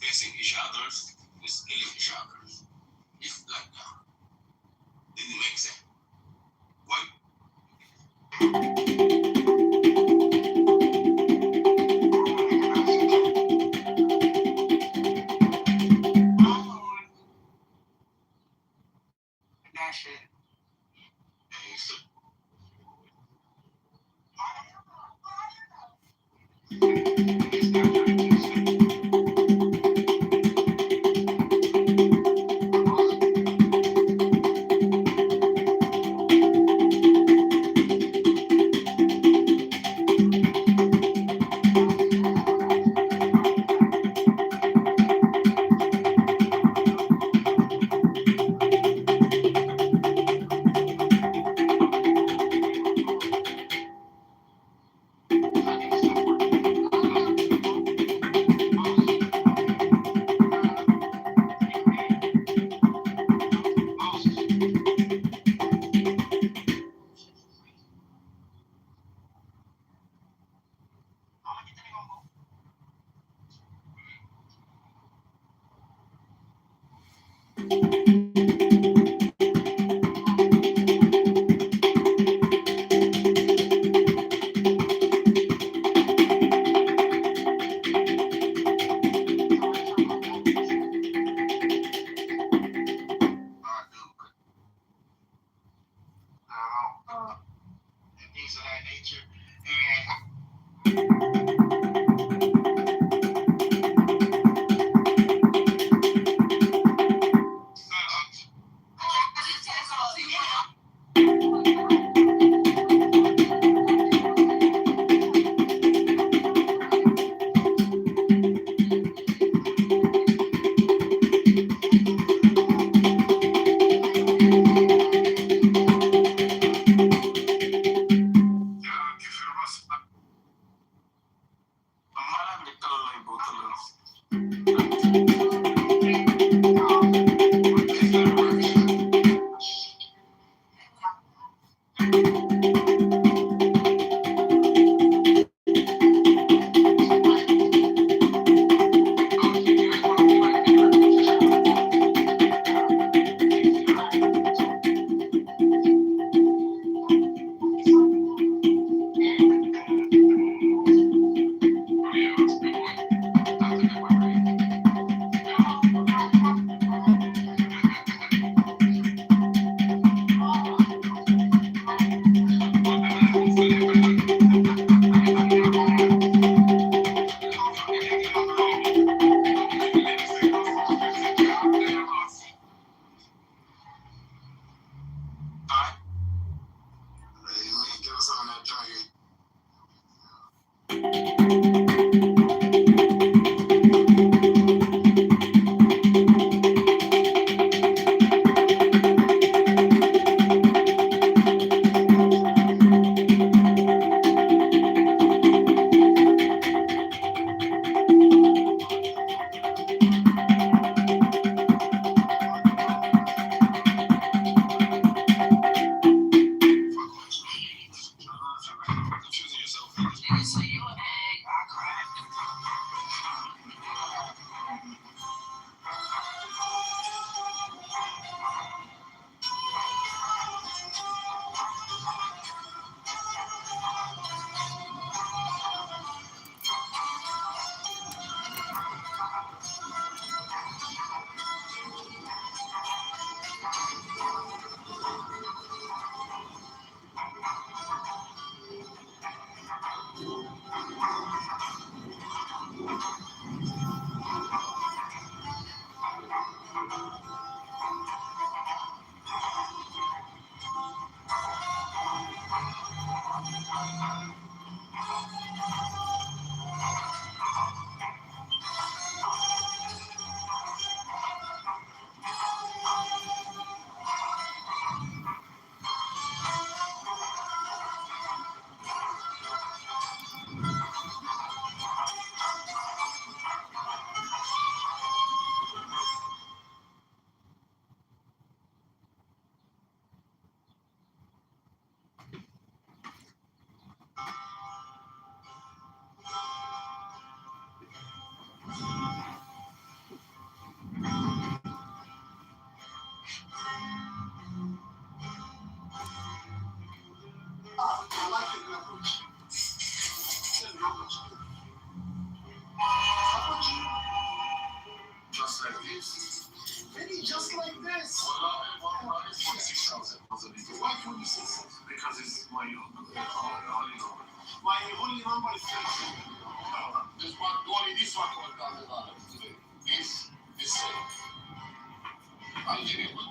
Facing each other, we're killing each other. It's like that. Didn't make sense. Why? That shit.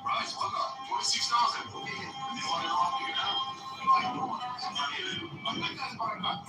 Price, what's up? 26,000. Okay, you want to know how big it is? You like, no, I'm not gonna buy that.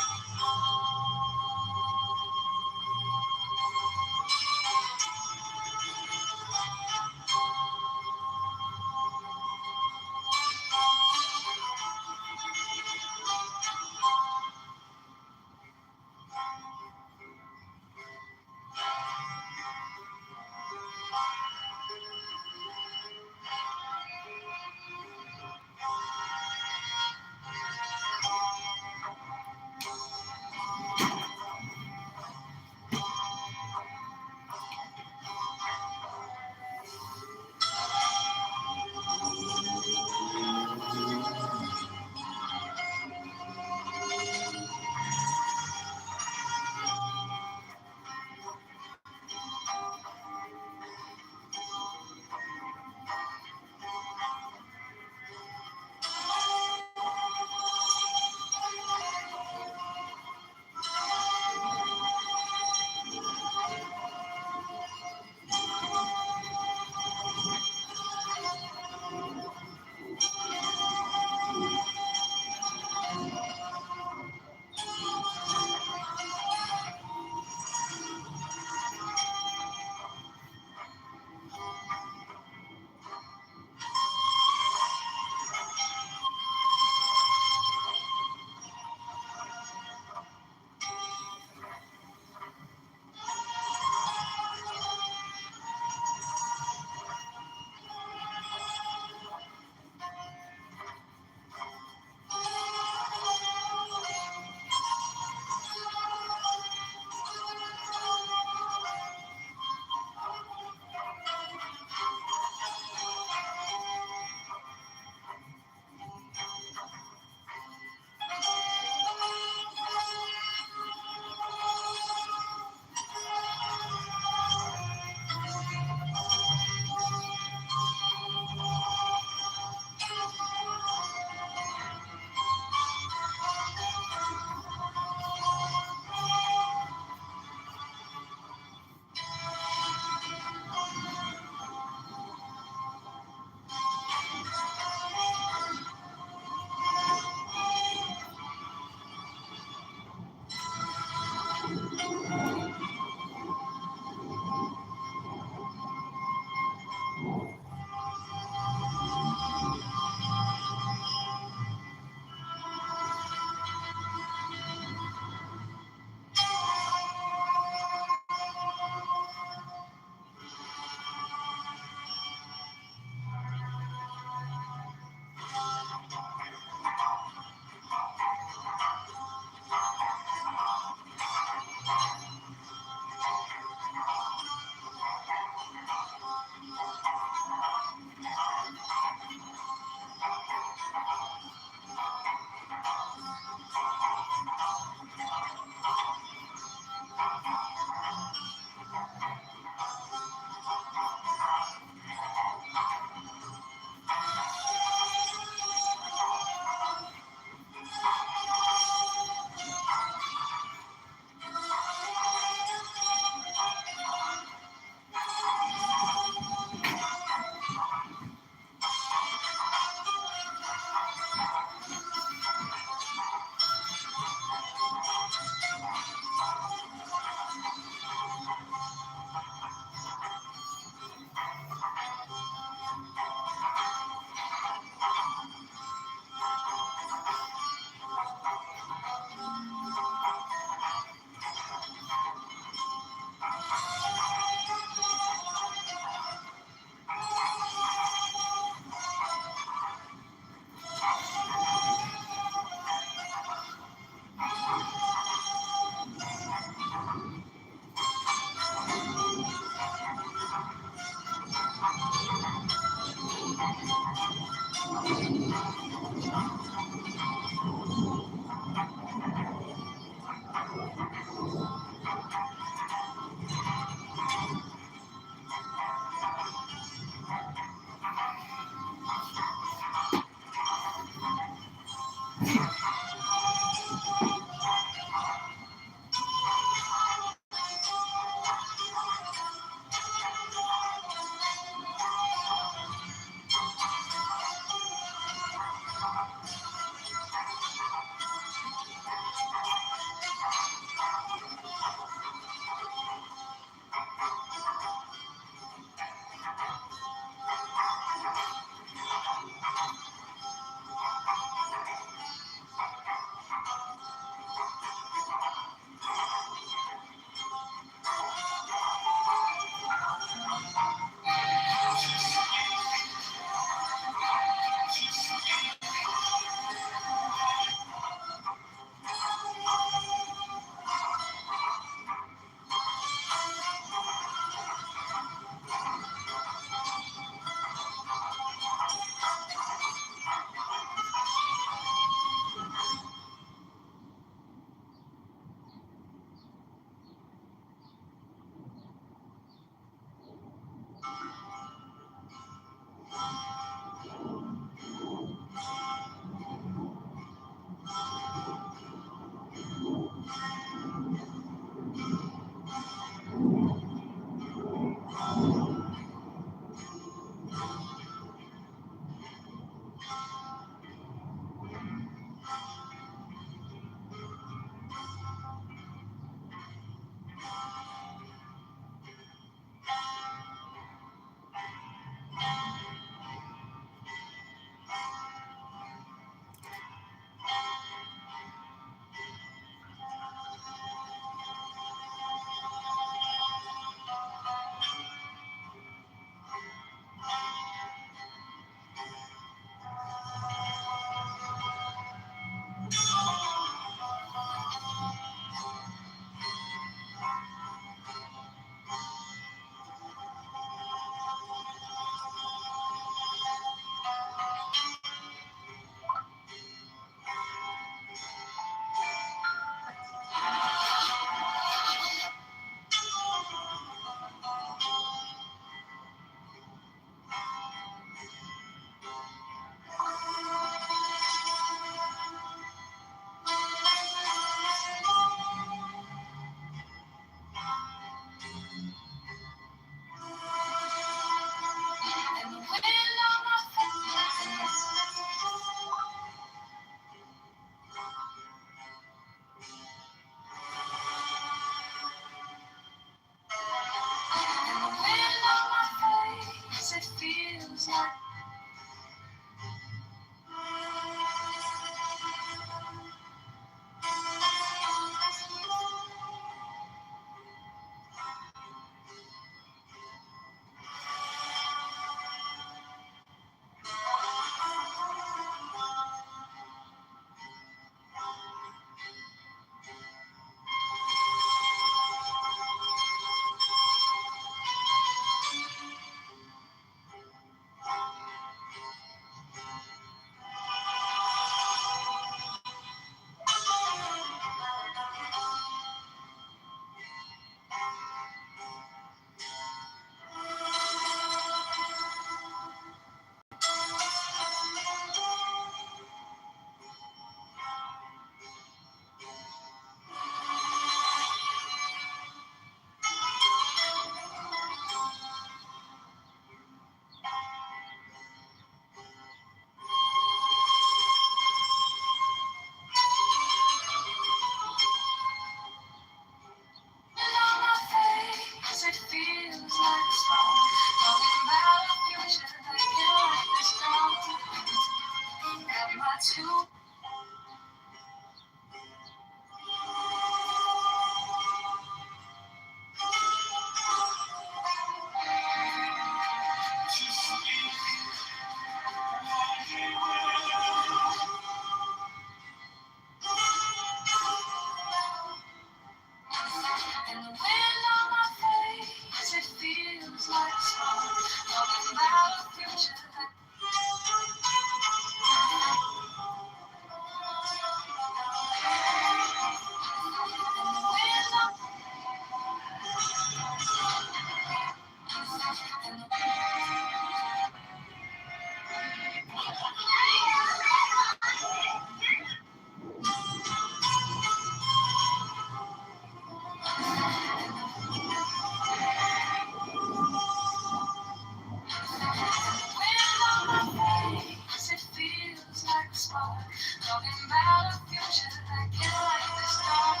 about a future that can light this dark.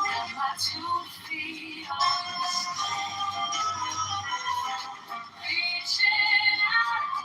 Got my 2 feet on the reaching out.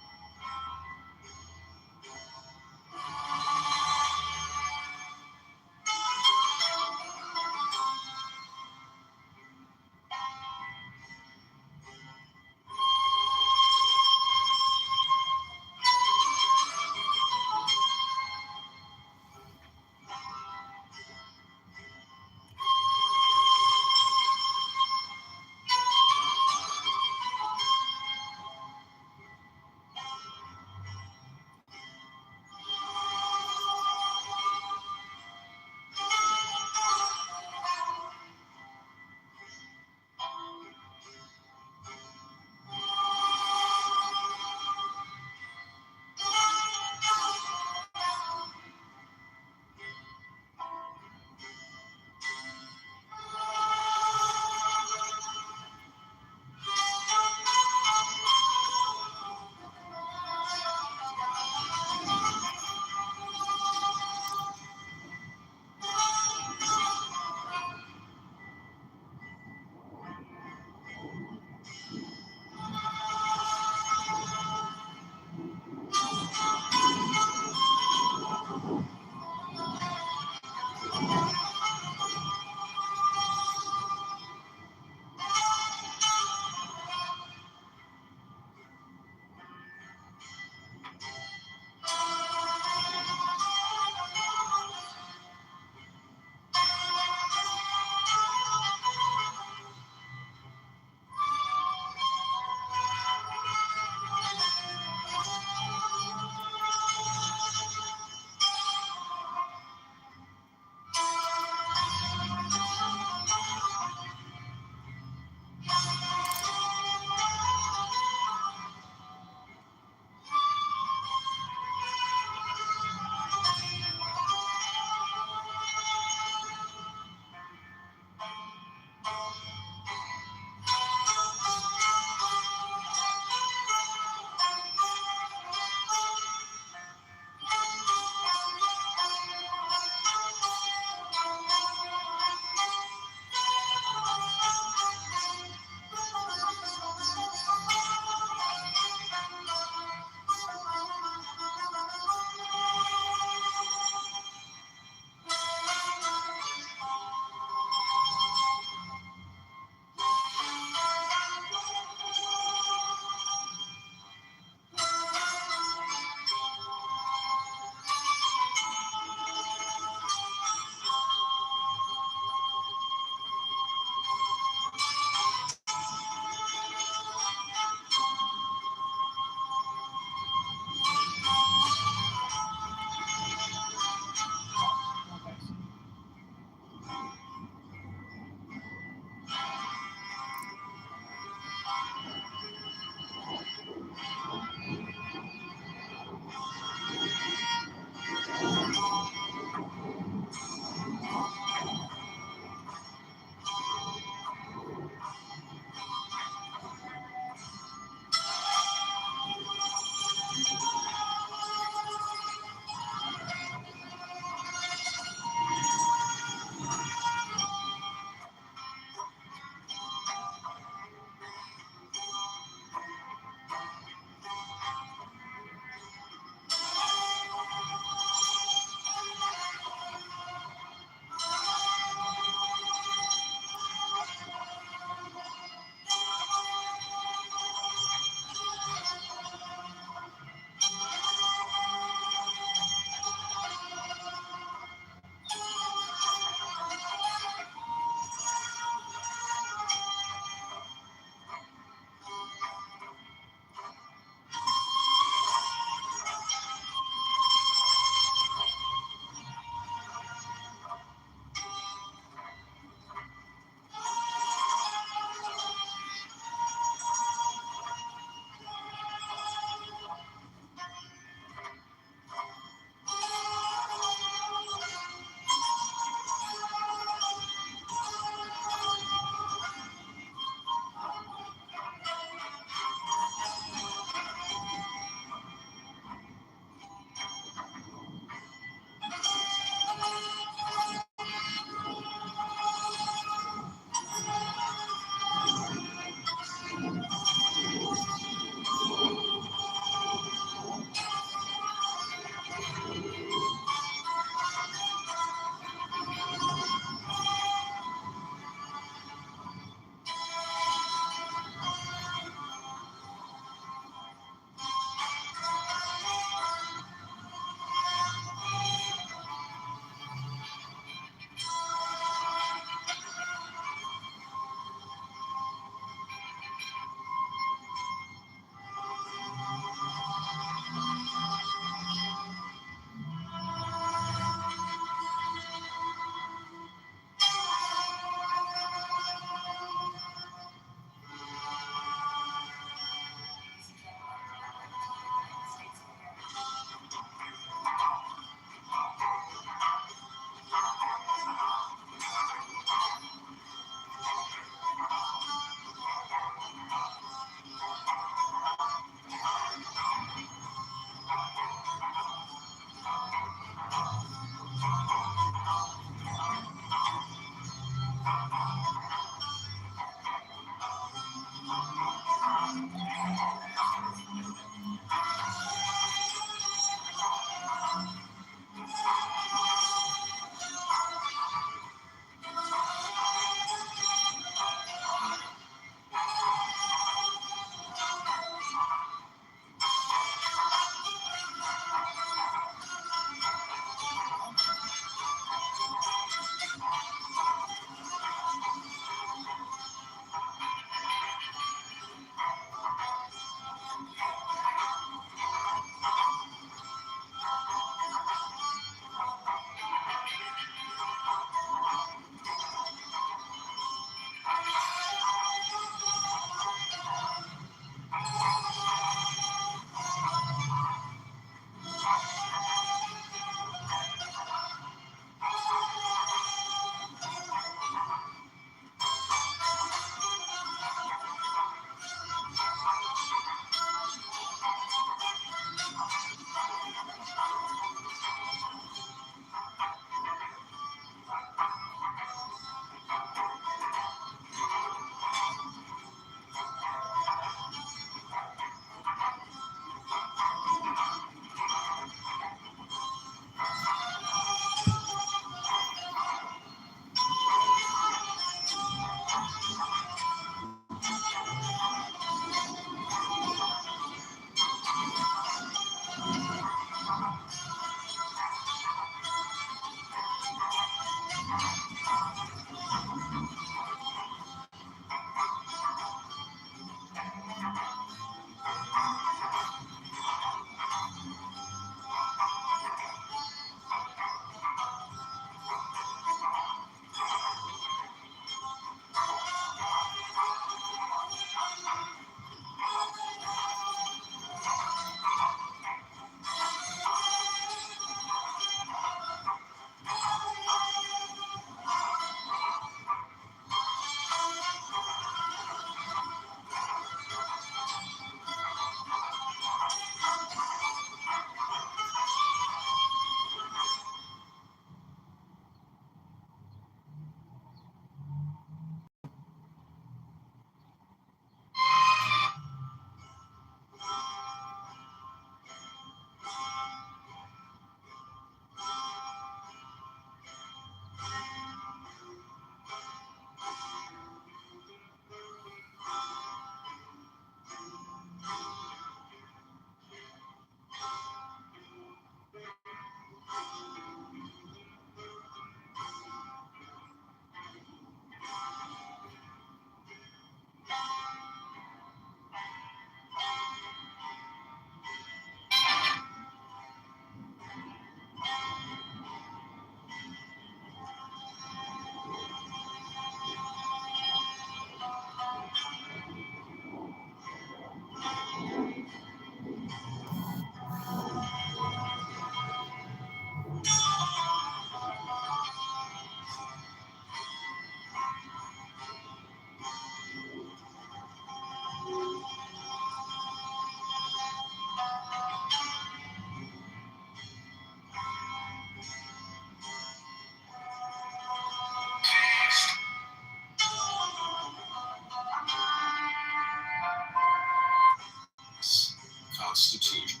Constitution.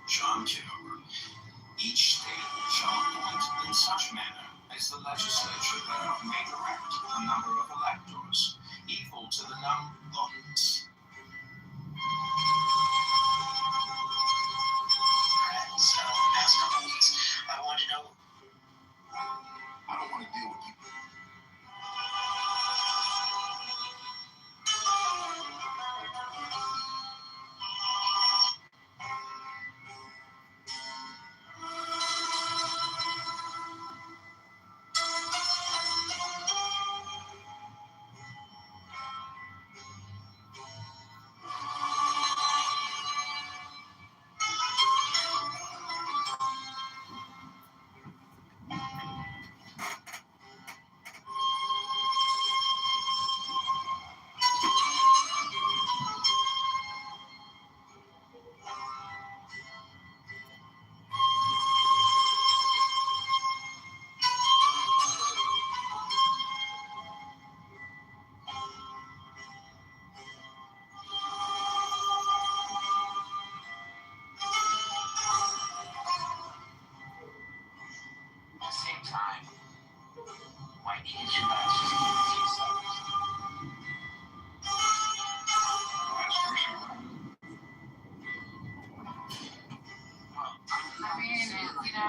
John Kitover. Each state shall appoint in such manner as the legislature thereof may direct the number of electors equal to the number. So, the past couple weeks, I wanted to know. I don't want to deal with you.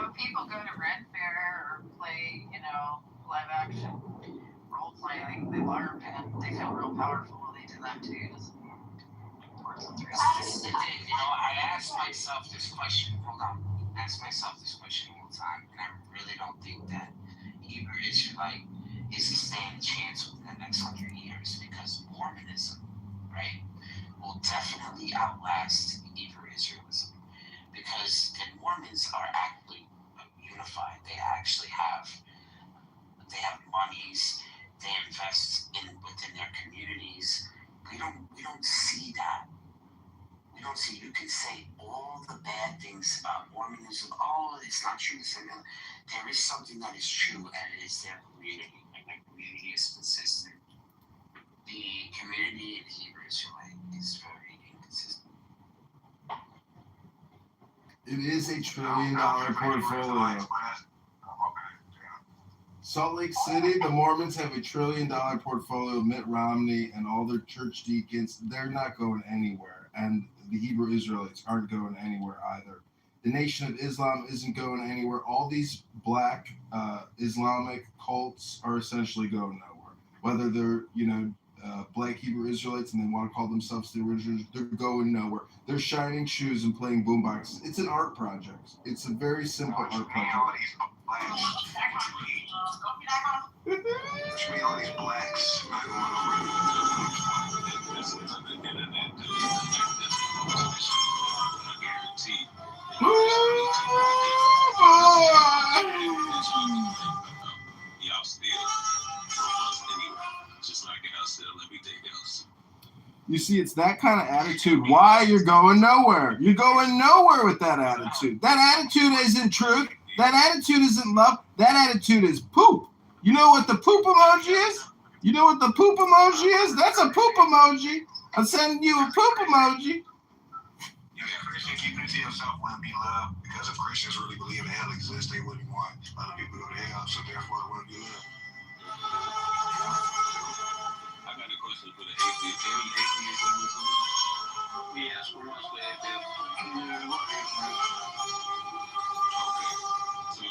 when people go to Red Fair or play, live action role playing, they learn and they feel real powerful when they do that too. This is the thing, I ask myself this question. Hold on. I ask myself this question all the time, and I really don't think that Hebrew Israelite is a stand chance within the next 100 years, because Mormonism, right, will definitely outlast Hebrew Israelism, because the Mormons are actually unified. They actually have monies. They invest within their communities. We don't see that. We don't see. You can say all the bad things about Mormonism. Oh, it's not true. There is something that is true, and it is their community. And their community is consistent. The community in Hebrew Israelite is very inconsistent. It is $1 trillion portfolio. Salt Lake City, the Mormons have $1 trillion portfolio. Mitt Romney and all their church deacons, they're not going anywhere. And the Hebrew Israelites aren't going anywhere either. The Nation of Islam isn't going anywhere. All these black Islamic cults are essentially going nowhere. Whether they're, black Hebrew Israelites and they want to call themselves the originals, they're going nowhere. They're shining shoes and playing boomboxes. It's an art project. It's a very simple art project. Which means all these blacks not going You see, it's that kind of attitude. Why you're going nowhere? You're going nowhere with that attitude. That attitude isn't truth. That attitude isn't love. That attitude is poop. You know what the poop emoji is? You know what the poop emoji is? That's a poop emoji. I'm sending you a poop emoji. Christian, keeping it to yourself wouldn't be love, because if Christians really believe in hell exists, they wouldn't want other people to go to hell, so therefore it wouldn't be love. I got a question for the atheist. Any atheists in this room? Yes, we're mostly atheists. Okay. So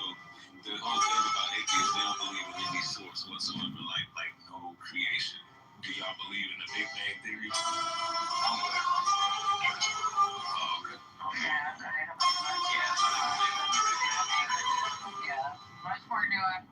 the whole thing about atheists, they don't believe in any source whatsoever, like no creation. Do y'all believe in the Big Bang Theory? Oh, okay. Much more doing.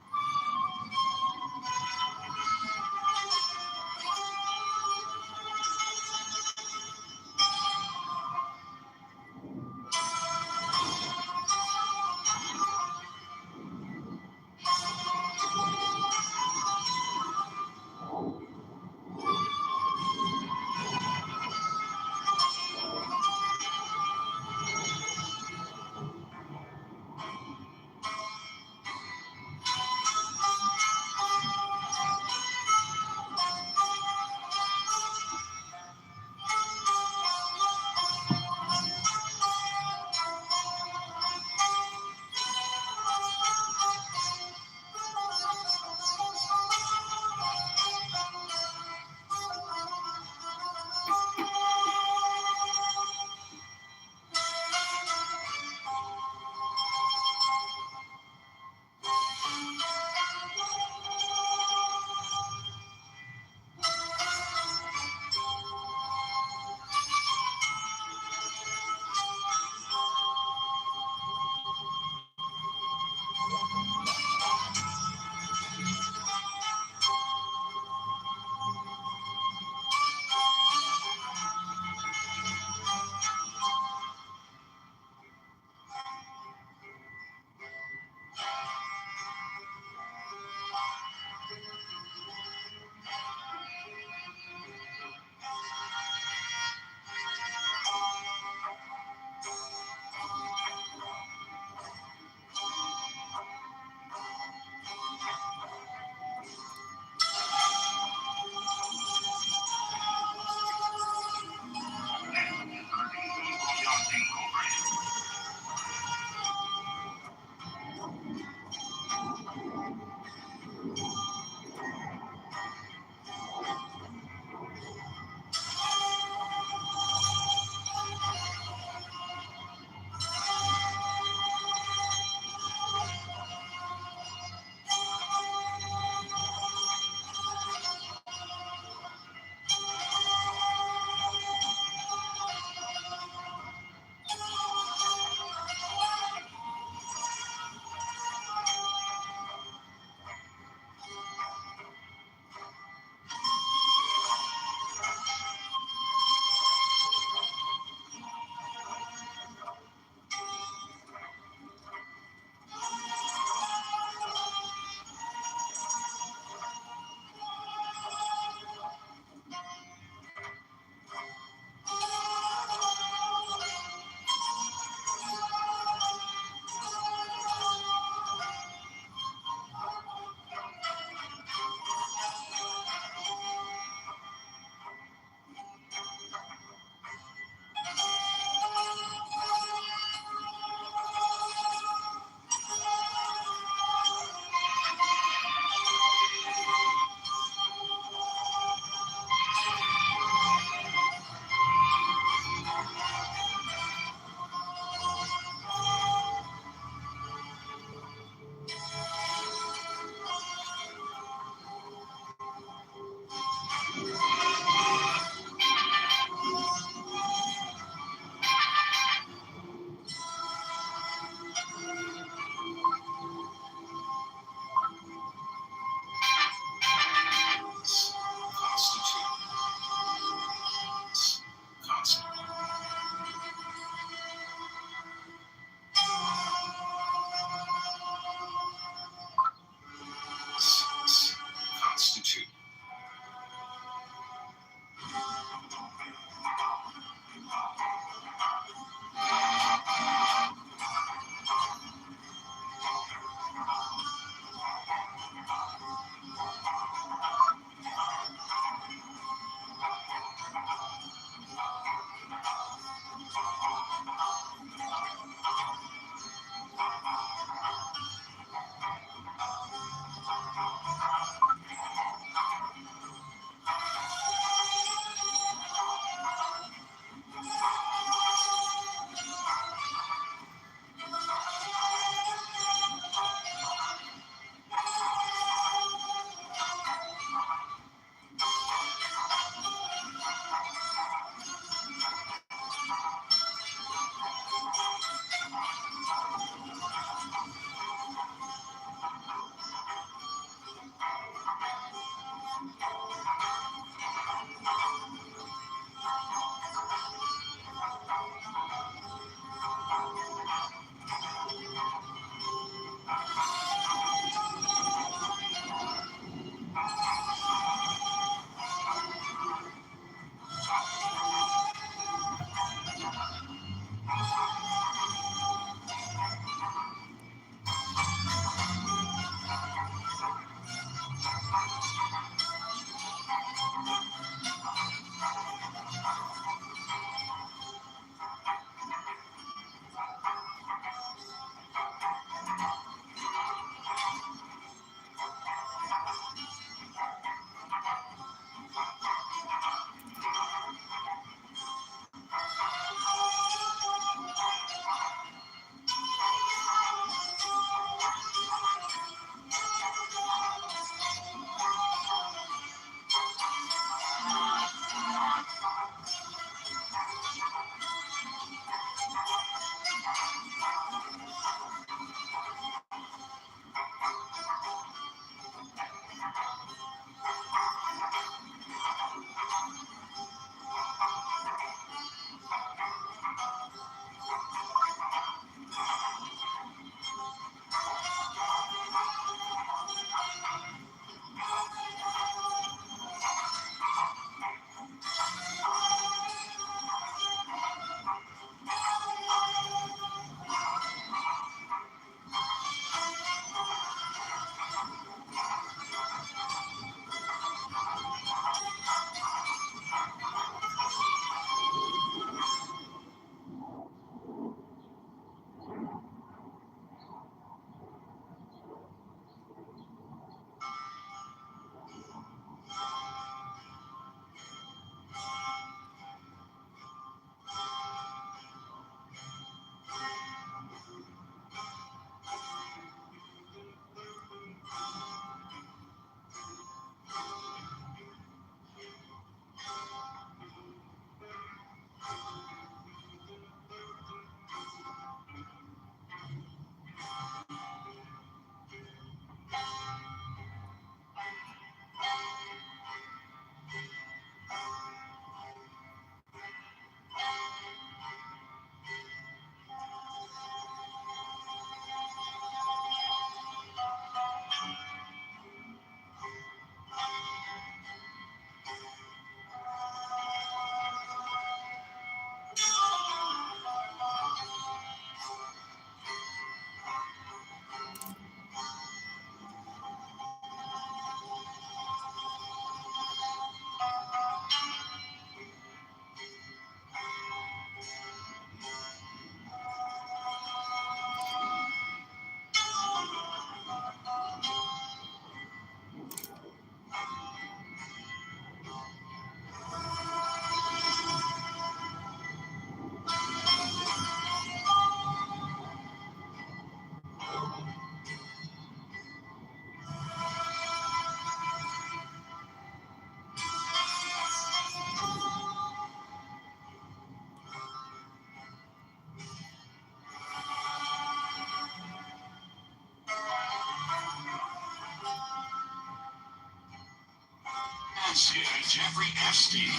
financier Jeffrey Epstein.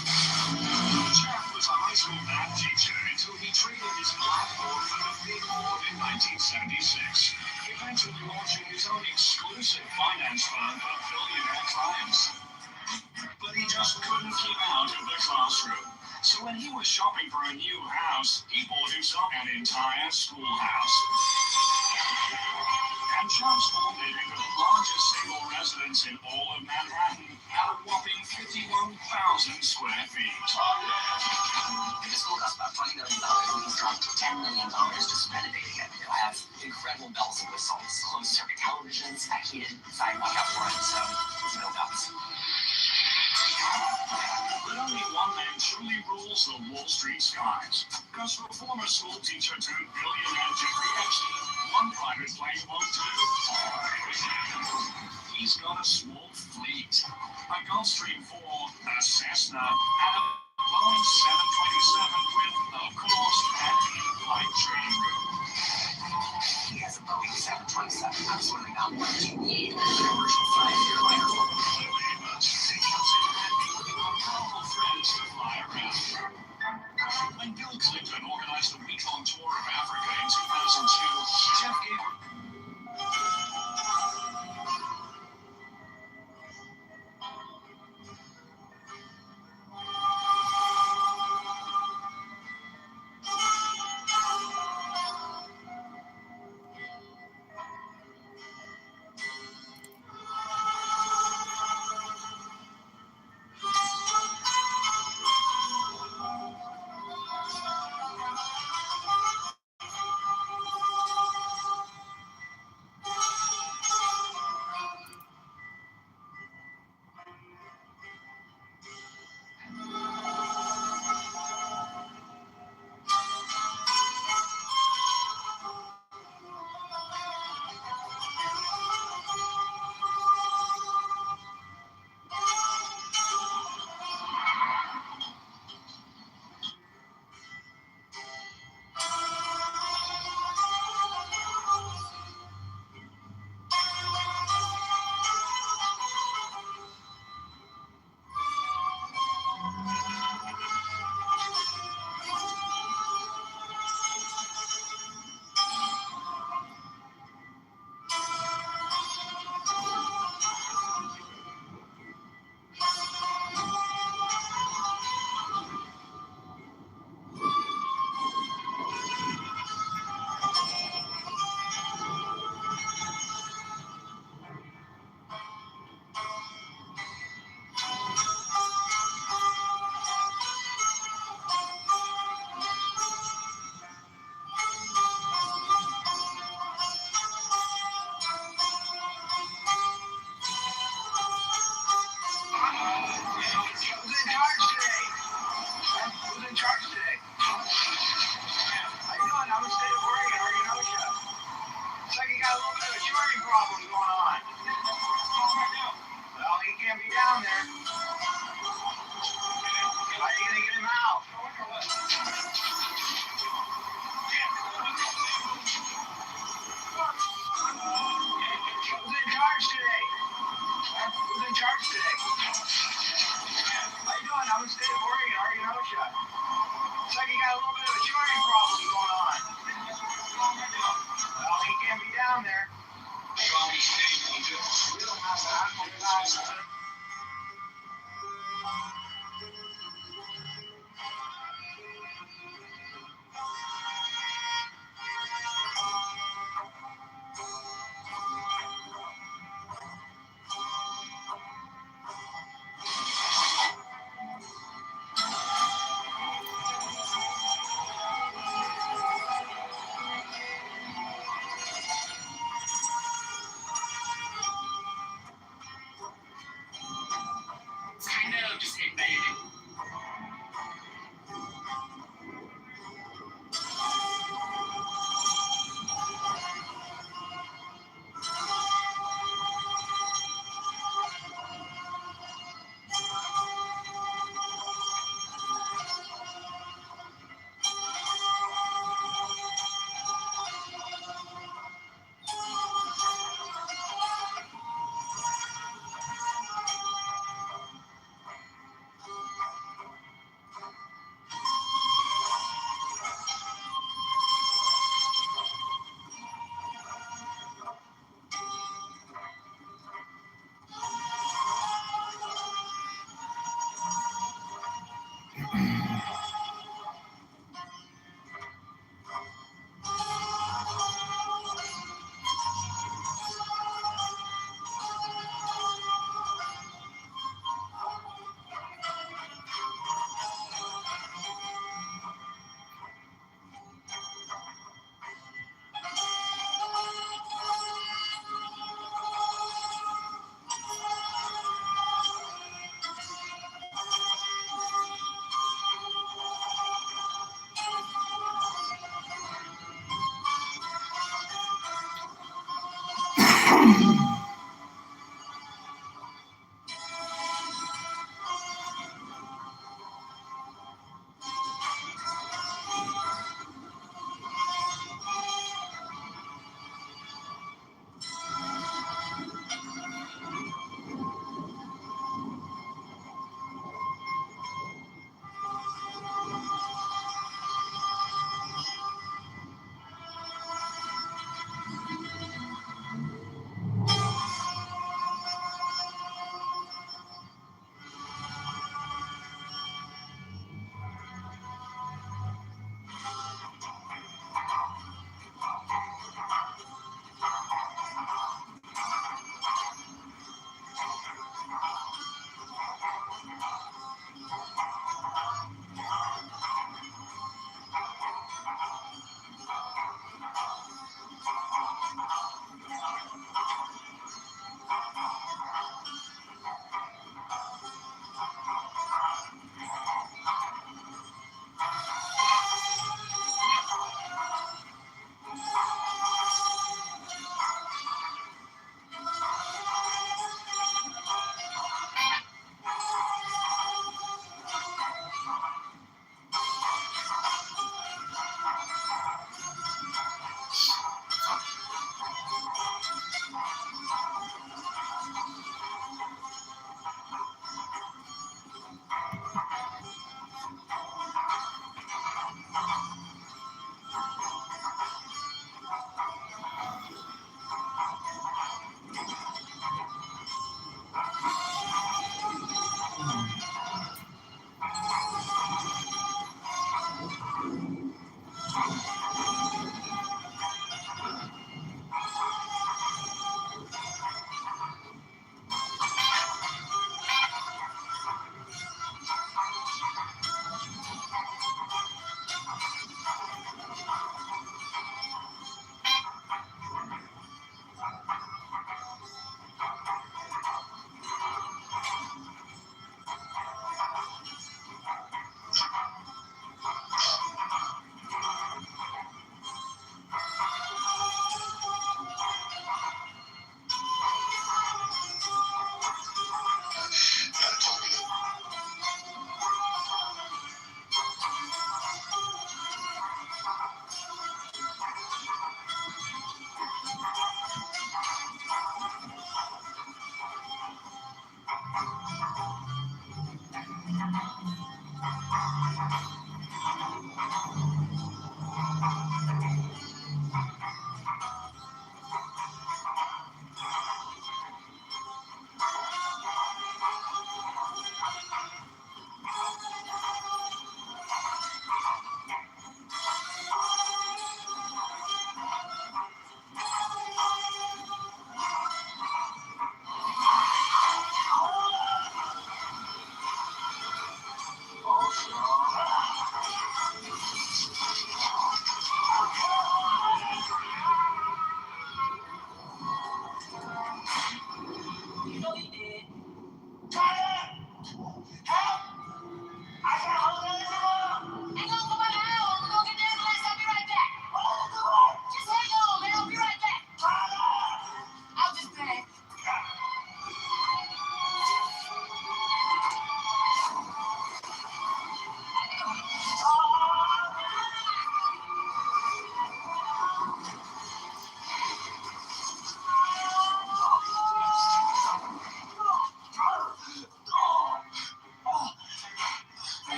Jeff was a high school math teacher until he traded his blackboard for a big board in 1976, eventually launching his own exclusive finance firm for billionaire clients. But he just couldn't keep out of the classroom. So when he was shopping for a new house, he bought himself an entire schoolhouse and transformed it into the largest single residence in all of Manhattan at a whopping 51,000 square feet. The school costs about $20 million, and he's dropped $10 million just renovating it. It'll have incredible bells and whistles, closed circuit televisions, a heated sidewalk out front, so it's no nuts. But only one man truly rules the Wall Street skies. Because for former school teacher turned billionaire Jeffrey Epstein, one private plane won't do. He's got a small fleet, a Gulfstream 4, a Cessna, and a Boeing 727 with, of course, an in-flight training room. He has a Boeing 727, absolutely not one you need. Commercial flight airliner. Clearly, but they comes in handy with powerful friends to fly around. When Bill Clinton organized a week-long tour of Africa in 2002, Jeff gave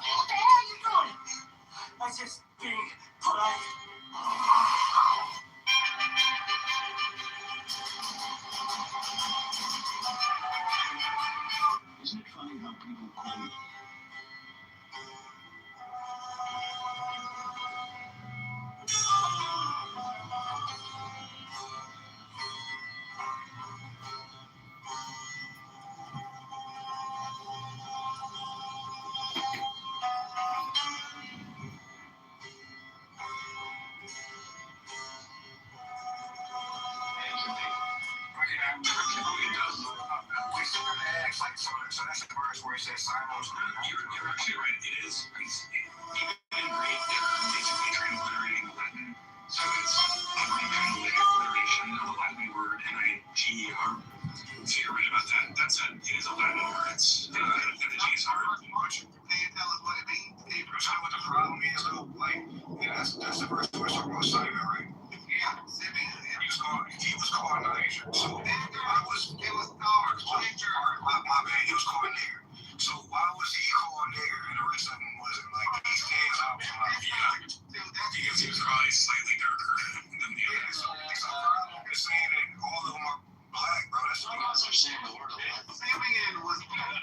What the hell are you doing? I just being polite. Isn't it funny how people call So that's the verse where it says Silos. You're actually right. It is. Even in Greek, they're basically transliterating the Latin. So it's a kind of alliteration of the Latin word NIGER. So you're right about that. That's it is a Latin word. It's the G is hard. Can you tell us what it means? Can you tell what the problem is, though? Like, that's the verse where it's talking about Simon, right? Yeah, he was called Niger. So it was called Niger. My bad, he was called Nigger. So why was he called Nigger and the rest of them wasn't? Like, he stands out from like, Because he was probably slightly darker than the others. So I'm just saying that all of them are black, bro. That's what Because they're saying the word a lot. Simeon was black.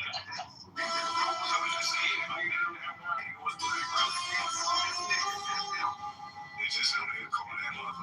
So it's just saying, like, it was black, bro. It's just him, they call that motherfucker.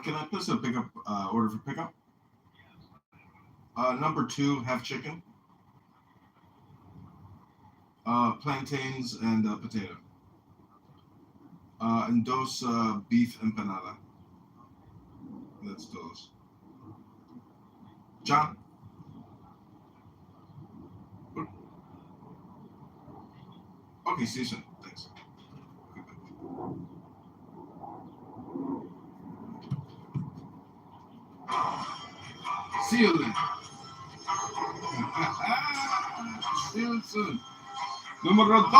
can I place a pickup order for pickup? Number 2, have chicken, plantains and potato, and dos beef empanada. That's those. John. Okay, see you soon. Thanks. See you then. See you soon. Número 2.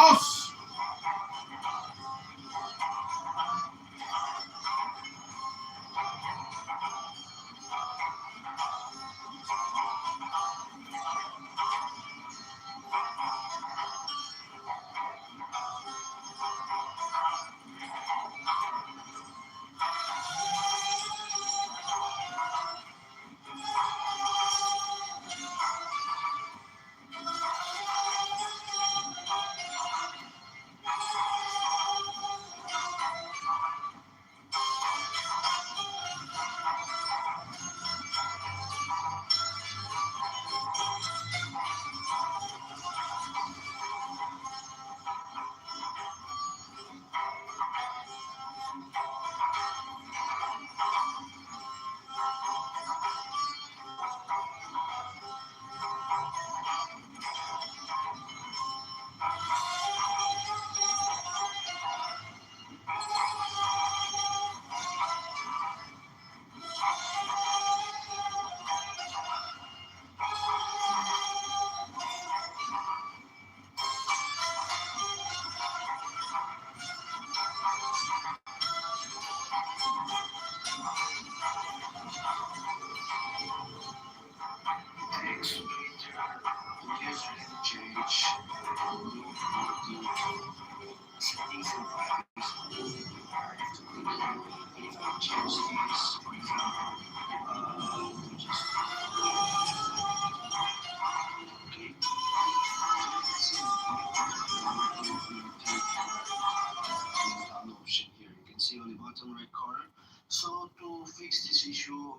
See on the bottom right corner. So to fix this issue,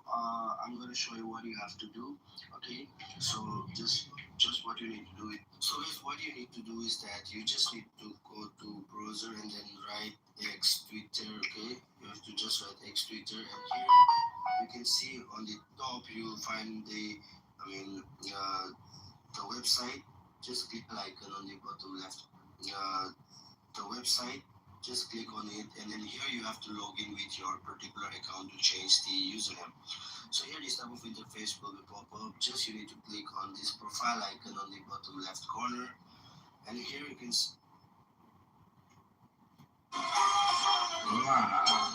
I'm going to show you what you have to do. Okay, so just what you need to do. So guys, what you need to do is that you just need to go to browser and then write X Twitter. Okay, you have to just write X Twitter, and here you can see on the top you'll find the website. Just click the icon on the bottom left. The website, just click on it, and then here you have to log in with your particular account to change the username. So here this type of interface will pop up. Just you need to click on this profile icon on the bottom left corner, and here you can see. Wow.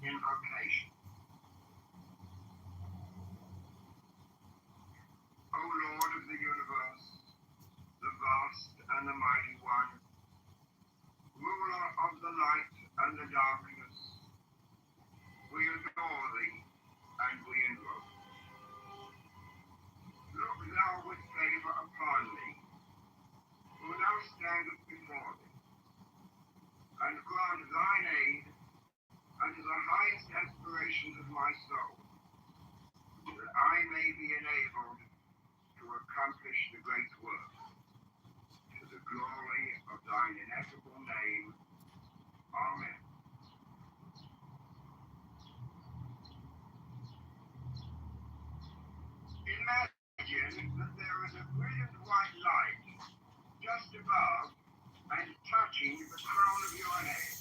invocation. O Lord of the universe, the vast and the mighty one, ruler of the light and the darkness, we adore thee and we invoke. Look thou with favor upon me, who now standeth before thee, and grant thine aid unto the highest aspirations of my soul, that I may be enabled to accomplish the great work, to the glory of thine ineffable name. Amen. Imagine that there is a brilliant white light just above and touching the crown of your head.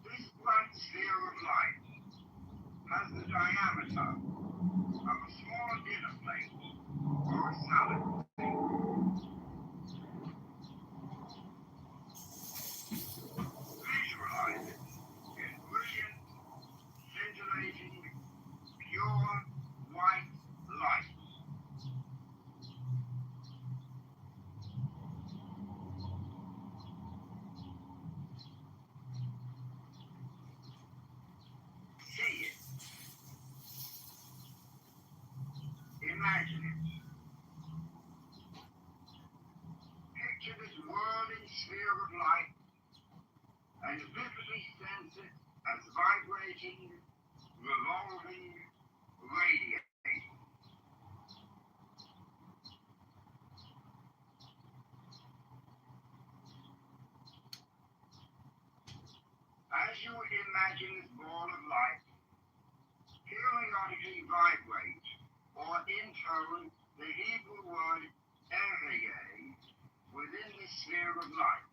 This bright sphere of light has the diameter of a small dinner plate or a salad plate. Visualize it in brilliant, scintillating, pure white light. See it. Imagine it. Picture this whirling sphere of light and vividly sense it as vibrating, revolving, radiating. As you imagine this ball of light periodically vibrate or intone the Hebrew word Ehyeh within the sphere of light.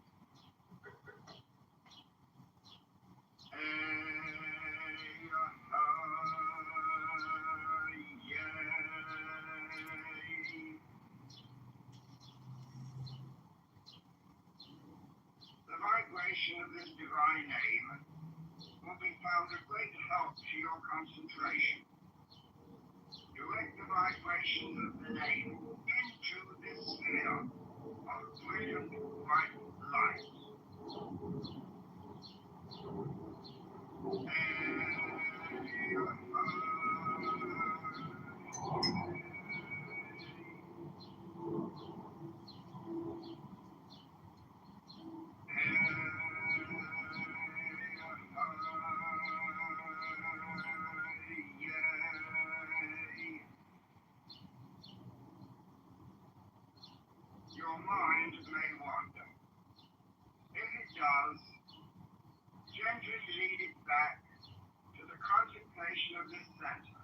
The vibration of this divine name will be found a great help to your concentration. Direct the vibration of the name into this sphere of brilliant white light. Your mind may wander. If it does, gently lead it back to the contemplation of this center.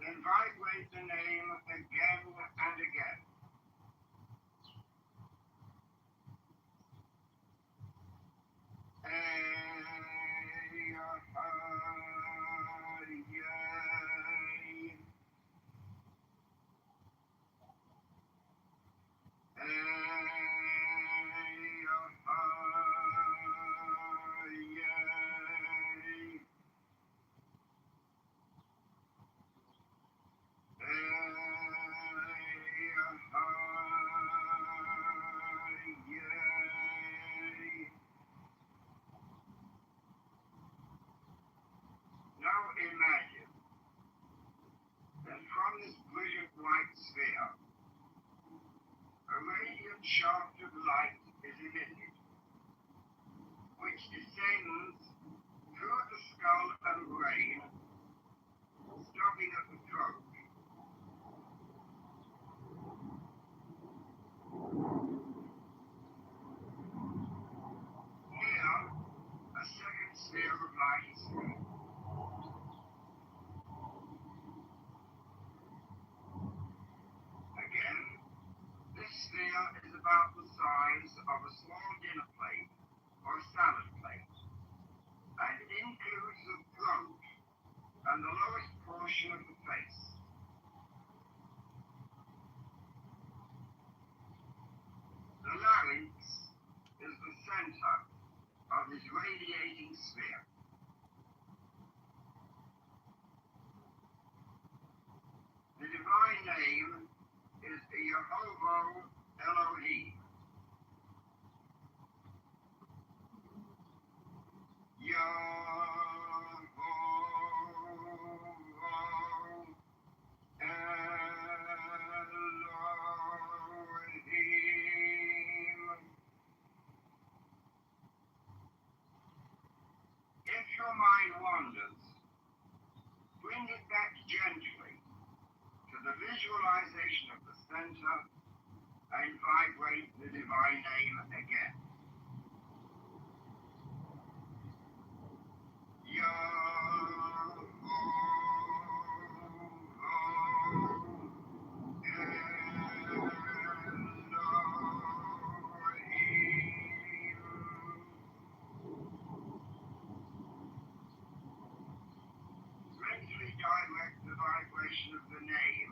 Then vibrate the name again and again. Now imagine that from this brilliant white sphere, a radiant shaft of light is emitted, which descends through the skull and brain, stopping at the throat. Here, a second sphere of light is formed. Again, this sphere is about the size of a small dinner plate or salad plate, and includes the throat and the lowest portion portion of the face. The larynx is the center of this radiating sphere. The divine name is Yehovah Elohim. If your mind wanders, bring it back gently to the visualization of the center and vibrate the divine name again. Mentally direct the vibration of the name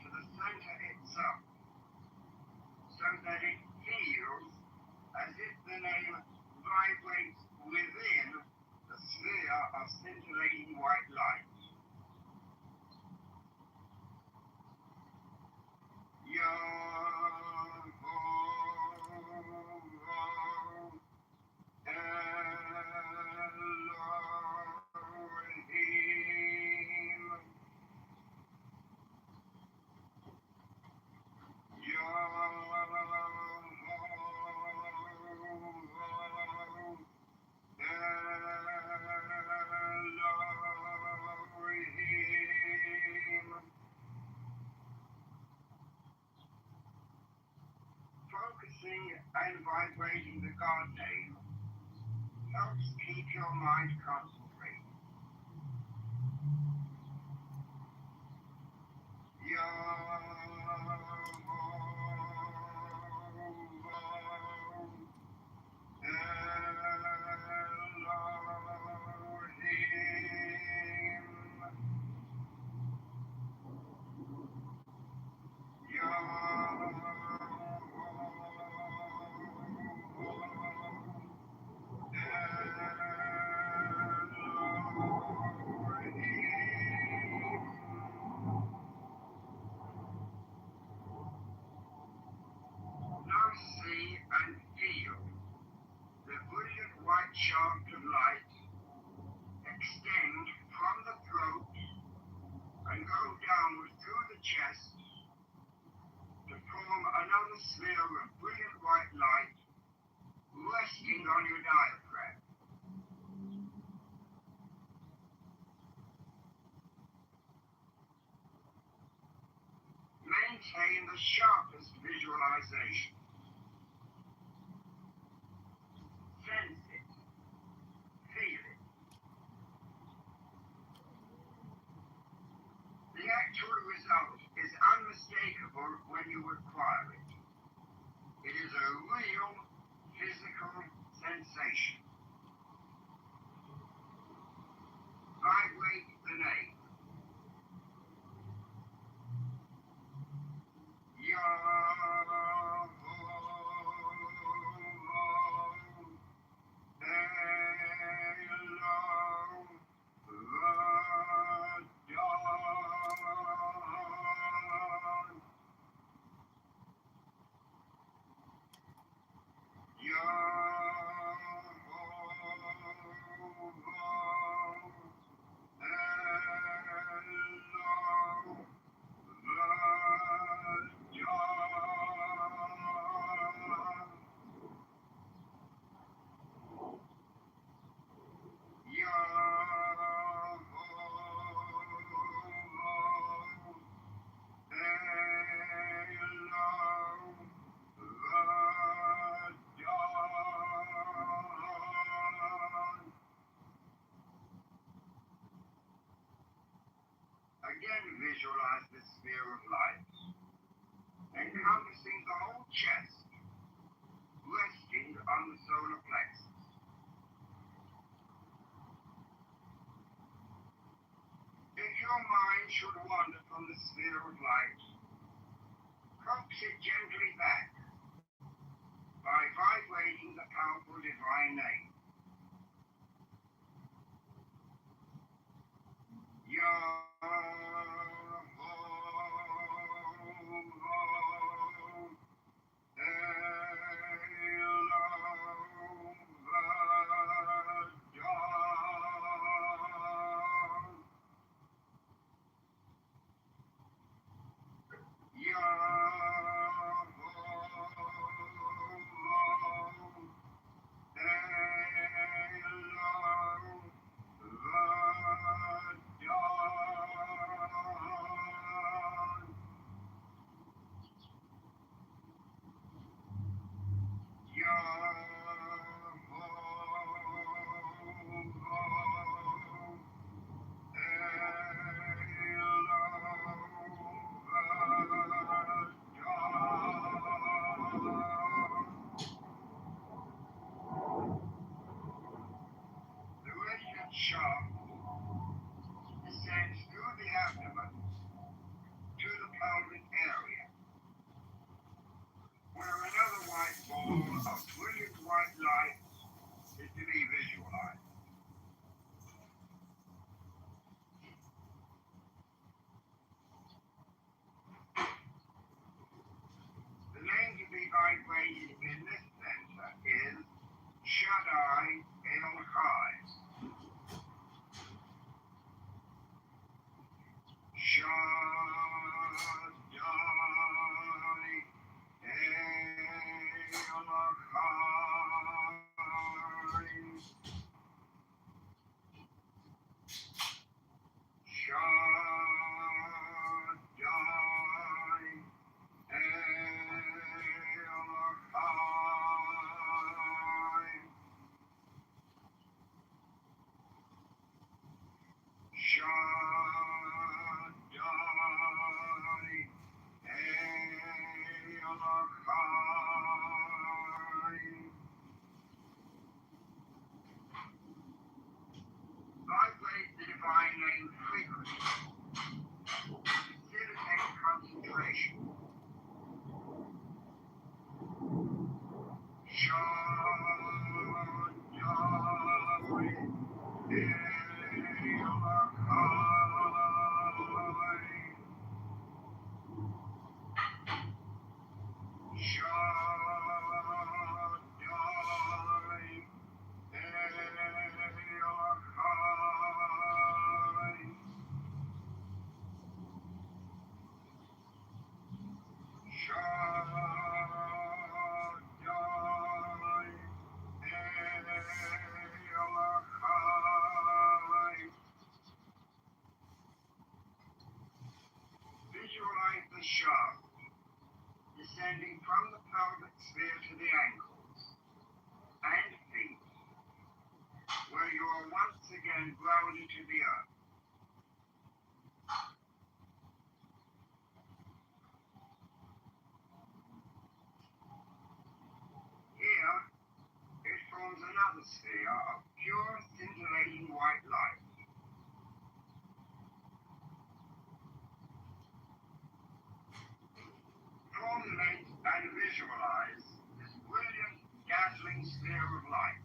to the center itself, so that it feels as if the name vibrates within the sphere of scintillating white light. Focusing and vibrating the God name helps keep your mind concentrated. Now see and feel the brilliant white shaft of light extend from the throat and go downward through the chest to form another sphere of brilliant white light resting on your diaphragm. Maintain the sharpest visualization. Sense it. Feel it. The actual result is unmistakable when you acquire it. It is a real physical sensation. Vibrate the name. Again, visualize this sphere of light, encompassing the whole chest, resting on the solar plexus. If your your mind should wander from the sphere of light, coax it gently back by vibrating the powerful divine name. Sharp descends through the abdomen to the pelvic area, where another white ball of brilliant white light is to be visualized. The name to be vibrated in this center is Shaddai El Chai. Vibrate the divine name frequently. Facilitate concentration. Visualize the shaft descending from the pelvic sphere to the ankles and feet, where you are once again grounded to the earth. Here, it forms another sphere of pure, scintillating white light. Formulate and visualize this brilliant, dazzling sphere of light.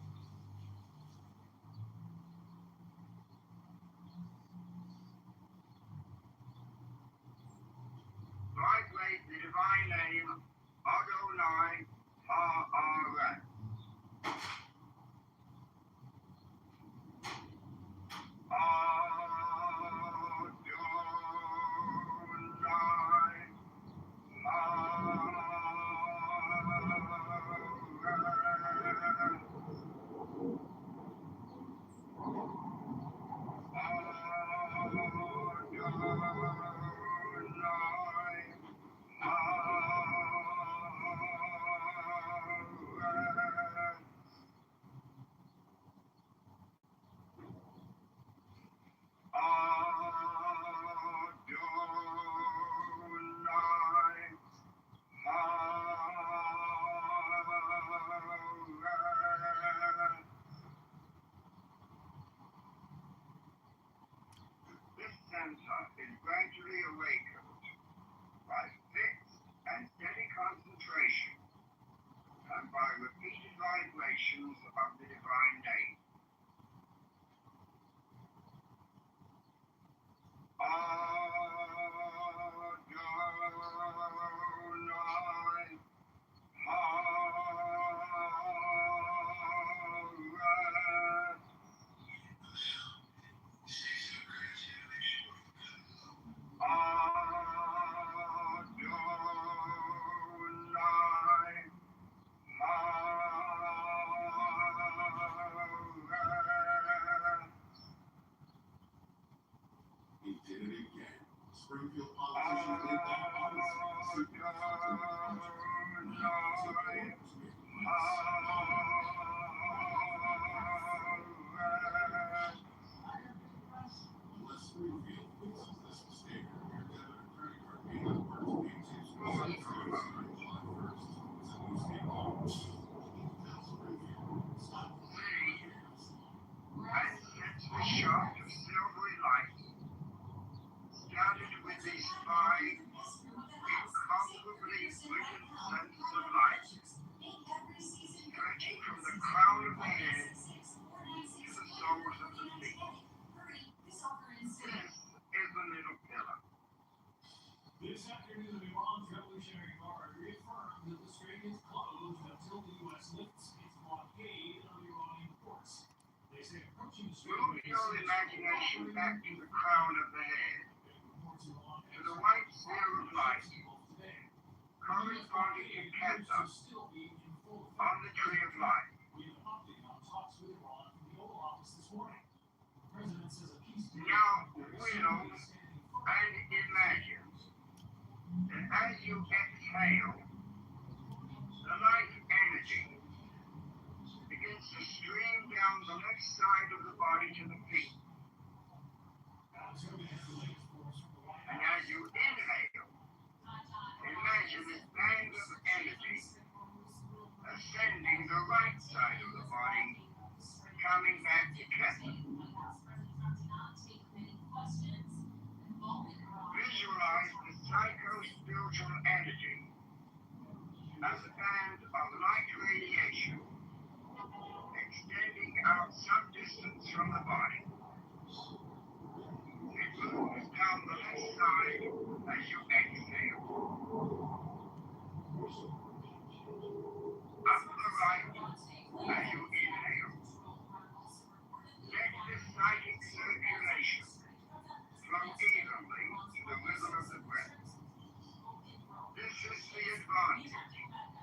center is gradually awakened by fixed and steady concentration and by repeated vibrations of the divine name. He did it again. Springfield politicians laid that policy. Unless Springfield fixes this mistake, your debit and credit card may not work to maintain starting July 1st. It's a new state law. Tell Springfield, stop playing with us. And since the shaft of silvery light started with these five incomparably brilliant senses of light, stretching from the crown of the head to the soles of the feet. This is the middle pillar. This afternoon, Iran's Revolutionary Guard reaffirmed that the strait is closed until the U.S. lifts its blockade of Iranian ports. They say approaching the strait Move your imagination back to the crown of the head, to the white sphere of light, corresponding to Cancer on the tree of life. Now will and imagine that as you exhale, the light energy begins to stream down the left side of the body to the feet. And as you inhale, imagine this band of energy ascending the right side of the body, coming back to Cancer. Visualize the psycho-spiritual energy as a band of light radiation extending out some distance from the body. It moves down the left side as you exhale. Up the right as you inhale. Let this psychic circulation flow evenly to the rhythm of the breath. This is the advantage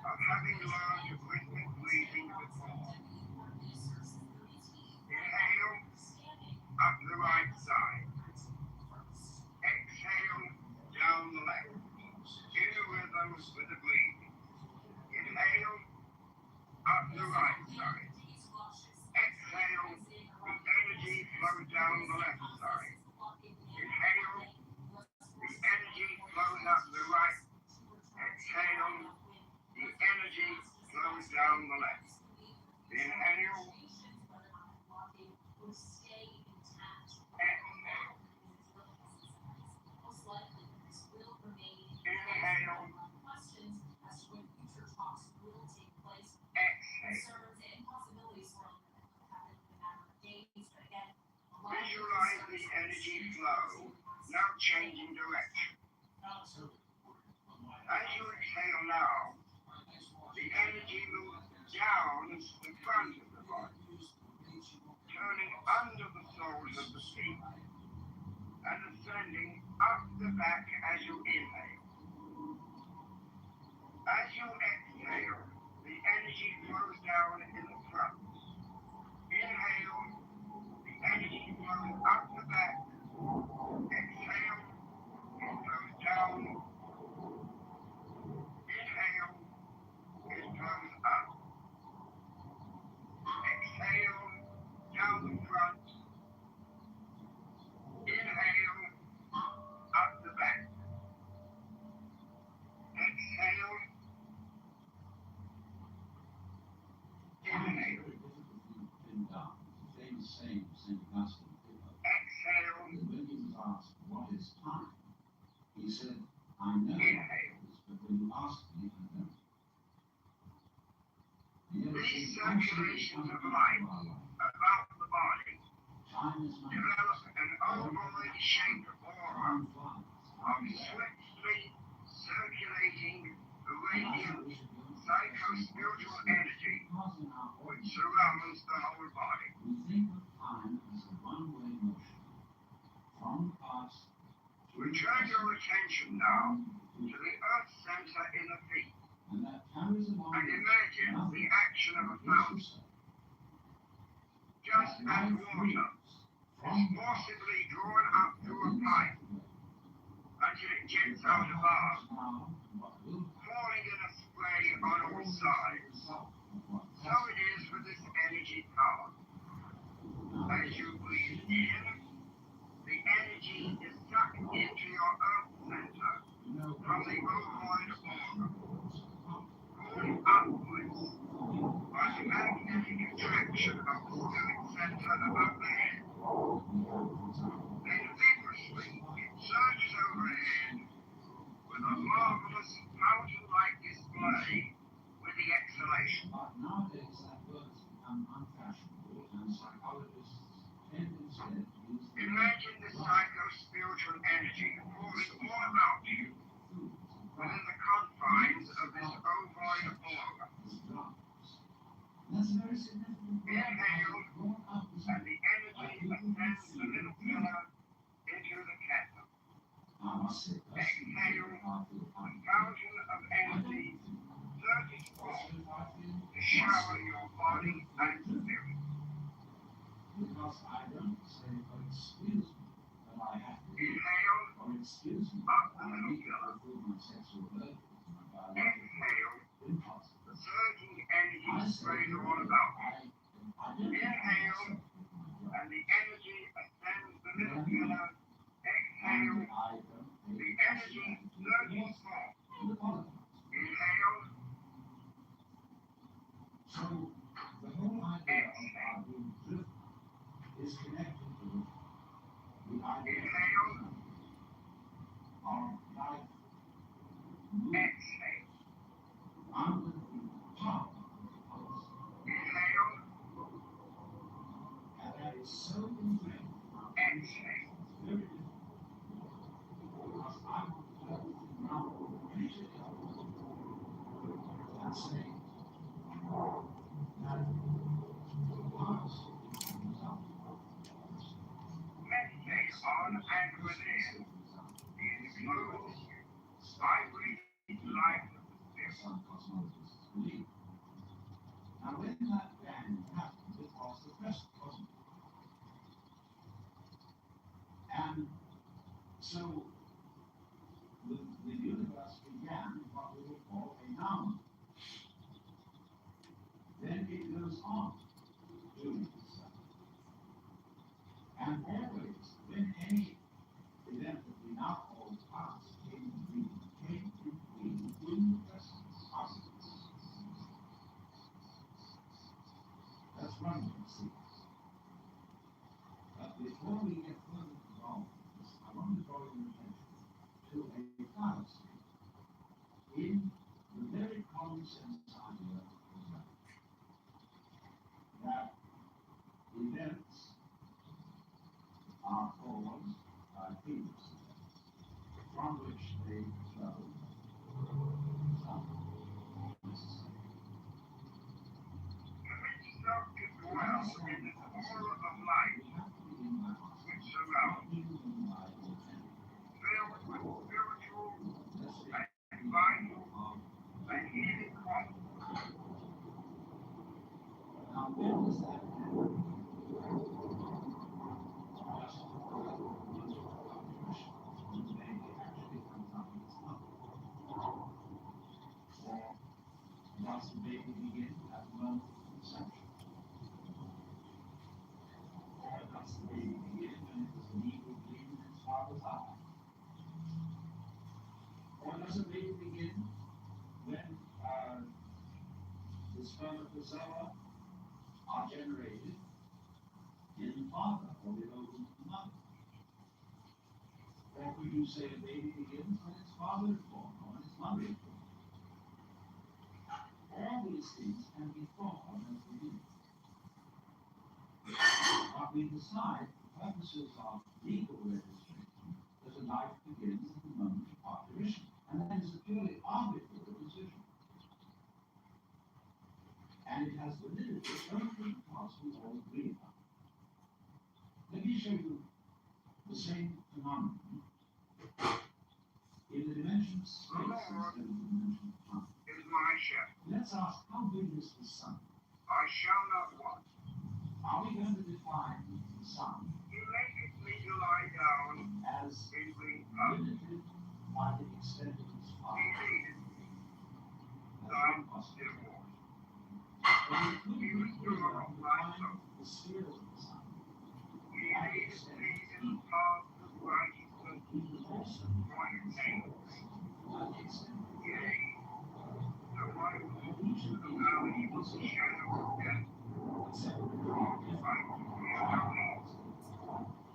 of having learned rhythmic breathing before. Inhale, up the right side. Exhale, down the left. In a rhythm with the breathing. Inhale, up the right side. Exhale, the energy flows down the left side. Inhale, the energy flows up the right. Exhale, the energy flows down the left. Inhale, exhale. Inhale, exhale. Visualize the energy flow, now changing direction. As you exhale now, the energy moves down the front of the body, turning under the soles of the feet and ascending up the back as you inhale. As you exhale, the energy flows down in the front. Inhale, the energy flows up the back. Exhale, it flows down. Inhale, it flows up. Exhale, down the front. Inhale, up the back. Exhale. Inhale. He said, I know Inhale. but when you ask me, I don't. These circulations of light about the body develop an ovoid shaped aura of swiftly circulating radiant psycho-spiritual energy which surrounds the whole body. We think of time as a one-way motion from the past. Return your attention now to the earth center in the feet And that carries along and imagine the action of a fountain. Just as water is forcibly drawn up through a pipe until it jets out above, falling in a spray on all sides. So it is with this energy power. As you breathe in, the energy is sucked into your earth center from the ovoid aura, pulling upwards by the magnetic attraction of the spirit center above the head. Then vigorously it surges overhead with a marvelous fountain-like display with the exhalation. But nowadays that word has become unfashionable and psychologists tend instead to use the Imagine the psycho-spiritual energy falling all about you within the confines of this ovoid aura. That's very significant. Inhale, and the energy ascends the middle pillar into the center. I must say, Exhale, a fountain of energy surges forth to shower your body and spirit. because I don't say, oh, excuse me, that I have to eat, Inhale, or excuse me, up the I middle need to pillar. fulfill my sexual urges, my biological Exhale, impulses. the surging energy I say, sprays all about you. I don't Inhale, myself with my drugs. and the energy ascends the middle pillar. Exhale, And I don't the pay energy attention surges forth. to the politics. Inhale, So the whole idea of our being driven is connected with the idea Inhale. of life moving exhale. under the power of the pulse. Inhale, And that is so ingrained in our exhale. it's very difficult. Because I want to have to now immediately and say that the past comes out. Meditate on and within the enclosed vibrating light of the spirit. Some cosmologists believe. Now, when that bang happened, it was the present, wasn't it? And so the universe began in what we would call a noun. Then it goes on doing itself. And always, when any event that we now call the past came to be in the present of it. That's one way to see it. But before we get further involved in this, I want to draw your attention to a fallacy in the very common sense idea of life. That events are caused by previous events, from which they flow some necessary. Permit yourself to dwell in the aura of light We have to begin by which surrounds, asking why we filled with spiritual let's say and vital of and healing qualities. now when does that happen? Just before the month of fruition, when the baby actually comes out of its mother. Or does the baby begin at the moment of conception? Or does the baby begin when it was needle bleeding in its father's eye? Or does the baby begin when the spermatozoa are generated in the father or the ovum of the mother? Or could you say a baby begins when its father is born or when its mother is born. All these things can be thought of as beginning. But we decide, for purposes of legal registration, that a life begins at the moment of parturition, and that is a purely arbitrary decision. And it has validity only because we all agree about it. Let me show you the same phenomenon in the dimension of space instead of the dimension of time. Is my shepherd. Let's ask, how big is the sun? I shall not want. Are we going to define the sun You maketh me to lie down as in green pastures. limited by the extent of its He power? leadeth That's thy one possibility. still waters. But we could He be clear restoreth on my defining soul. the sphere of the sun. He leadeth me in the paths of righteousness He could also for his name's sake. by the extent of the Yea, though I walk and each through of the these valley of is the shadow of death, except for the all different sight fear no evil,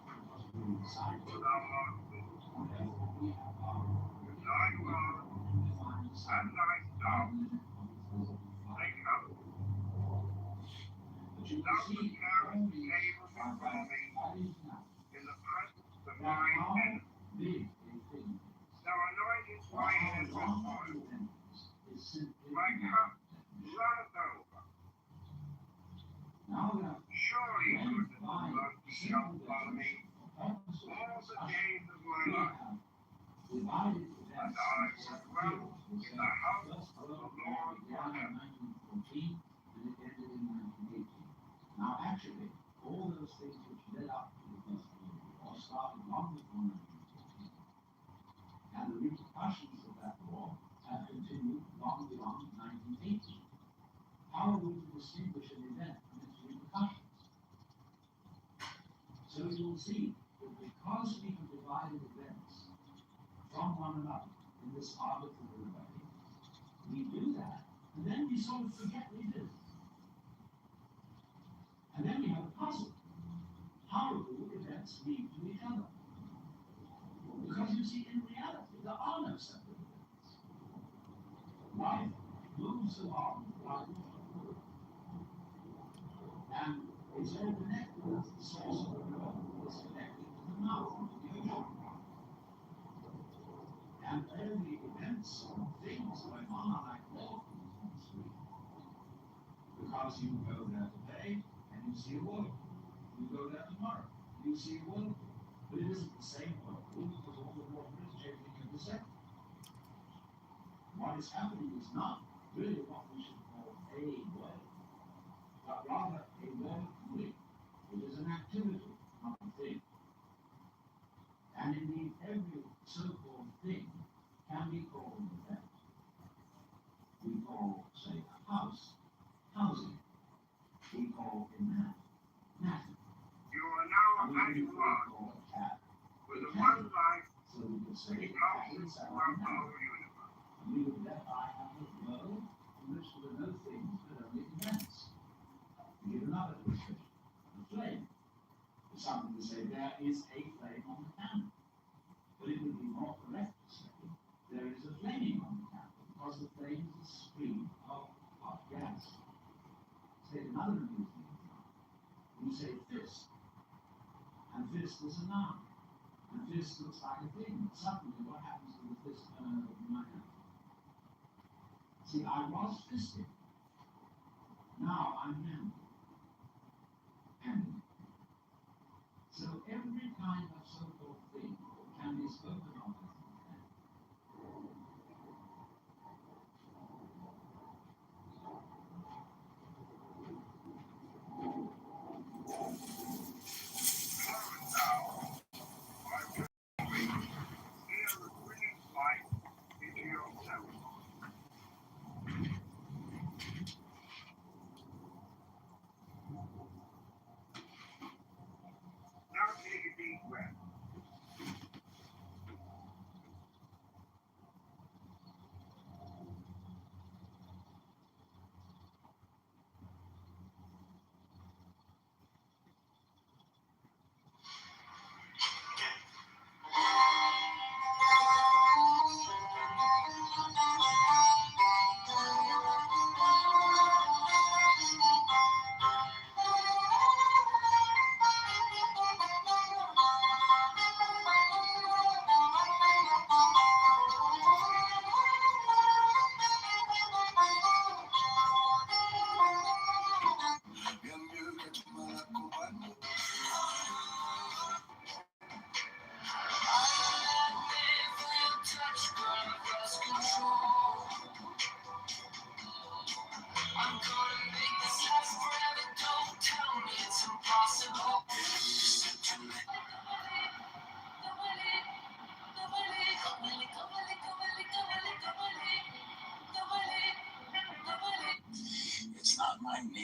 because we decide for thou art with me. and therefore we have power Thy rod to define the sun and thy by staff, the limit of its visible power. they comfort me. But you Thou can see preparest all these table are before me values now. in the presence of That mine how enemies. big a thing is. Thou anointest Or my how head with long oil. the event is simply My not cup definition. runneth over. Now that Surely when goodness and by mercy shall simple follow me definition for purposes all of the discussion, days of my we life, have divided and events I into will separate dwell periods. We in say the house the first of World the War Lord began in forever. 1914 and it ended in 1918. Now actually, all those things which led up to the First World War started long before 1914. And the repercussions of that war have continued long beyond 1918. How are we to distinguish an event from its repercussions? So you will see that because we have divided events from one another in this arbitrary way, we do that, and then we sort of forget we did it. And then we have a puzzle. How do events lead to each other? Because you see, in reality, there are no separate events. Life moves along like water. And it's all connected as the source of the river is connected to the mouth of the ocean. And all the events and things going on are like waterfalls on the street. Because you go there today and you see a waterfall. You go there tomorrow, you see a waterfall. But it isn't the same waterfall because all the water is changing every second. What is happening is not really what we should call a wave, but rather a wave fluid. It is an activity, not a thing. And indeed, every so-called thing can be called an event. We call, say, a house, housing. We call a man, matter. You are now And at we one call a cat, with the one life so we could say which a cat passes is throughout the man. whole universe. And we would thereby have a world in which there are no things but only events. We give another illustration, a flame. Some would say there is a flame on the candle. But it would be more correct to say there is a flaming on the candle because the flame is a stream of hot gas. Take another amusing example. You say fist, and fist is a noun. And fist looks like a thing. Suddenly, what happens to the fist coming over my hand? See, I was fisting. Now I'm handling. Handling. So every kind of so-called thing can be spoken of as an event. Here the brilliant light into yourself. Now take a deep breath.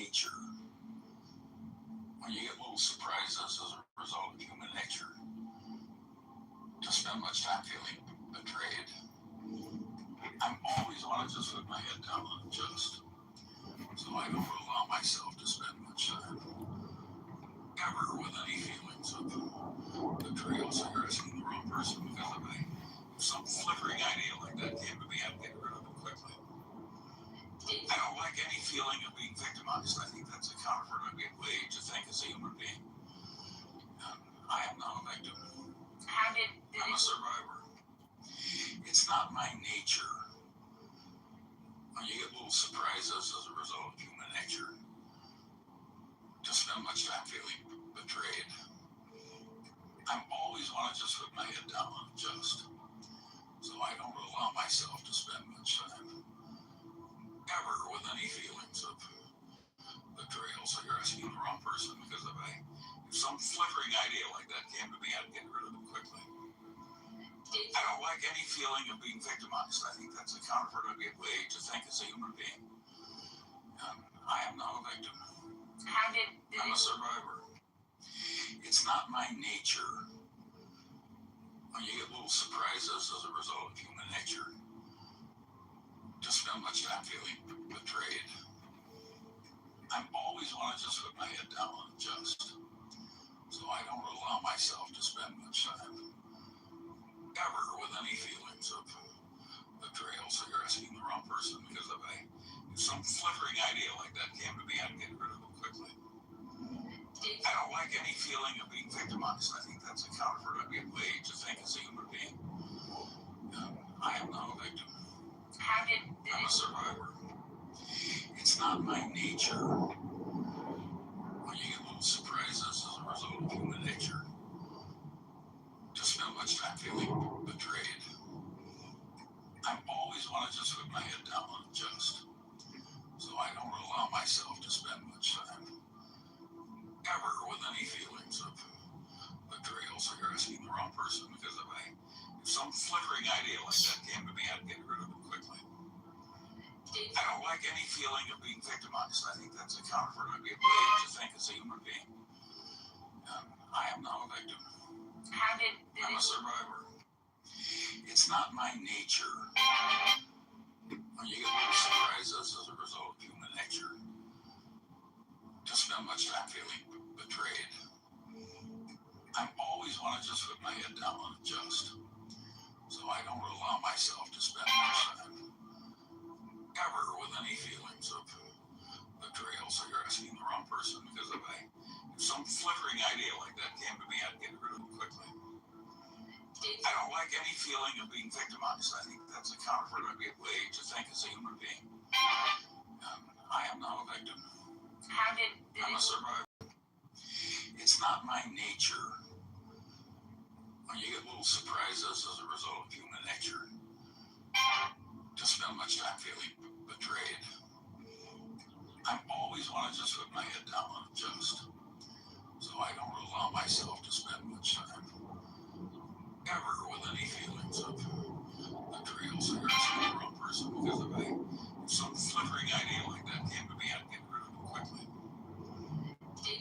nature. When you get little surprises as a result of human nature, to spend much time feeling betrayed. I'm always want to just put my head down and adjust, so I don't allow myself to spend much time ever with any feelings of betrayal. So you're asking the wrong person because of some flickering idea like that came to me, I'd get rid of it quickly. I don't like any feeling of being victimized. I think that's a counterproductive way to think as a human being. I am not a victim. I'm a survivor. It's not my nature. When you get little surprises as a result of human nature, to spend much time feeling betrayed. I always want to just put my head down and adjust, so I don't allow myself to spend much time ever with any feelings of betrayal. So you're asking the wrong person because if some flickering idea like that came to me, I'd get rid of it quickly. I don't like any feeling of being victimized. I think that's a counterproductive way to think as a human being. I am not a victim. I'm a survivor. It's not my nature. When you get little surprises as a result of human nature, to spend much time feeling betrayed. I always want to just put my head down and adjust, so I don't allow myself to spend much time ever with any feelings of betrayal. So you're asking the wrong person because if some flickering idea like that came to me, I'd get rid of it quickly. I don't like any feeling of being victimized. I think that's a counterproductive way to think as a human being. I am not a victim. I'm a survivor. It's not my nature. When you get little surprises as a result of human nature, to spend much time feeling betrayed. I always want to just put my head down and adjust, so I don't allow myself to spend much time ever with any feelings of betrayal. So you're asking the wrong person because if some flickering idea like that came to me, I'd get rid of it quickly. I don't like any feeling of being victimized. I think that's a counterproductive way to think as a human being. I am not a victim. I'm a survivor. It's not my nature. When you get little surprises as a result of human nature, to spend much time feeling betrayed. I always want to just put my head down and adjust, so I don't allow myself to spend much time ever with any feelings of betrayal. So you're asking the wrong person because if some flickering idea like that came to me, I'd get rid of it quickly. I don't like any feeling of being victimized. I think that's a counterproductive way to think as a human being. I am not a victim. I'm a survivor. It's not my nature. When you get little surprises as a result of human nature, to spend much time feeling betrayed. I always want to just put my head down and adjust, so I don't allow myself to spend much time ever with any feelings of betrayal. So you're asking the wrong person because if some flickering idea like that came to me, I'd get rid of it quickly.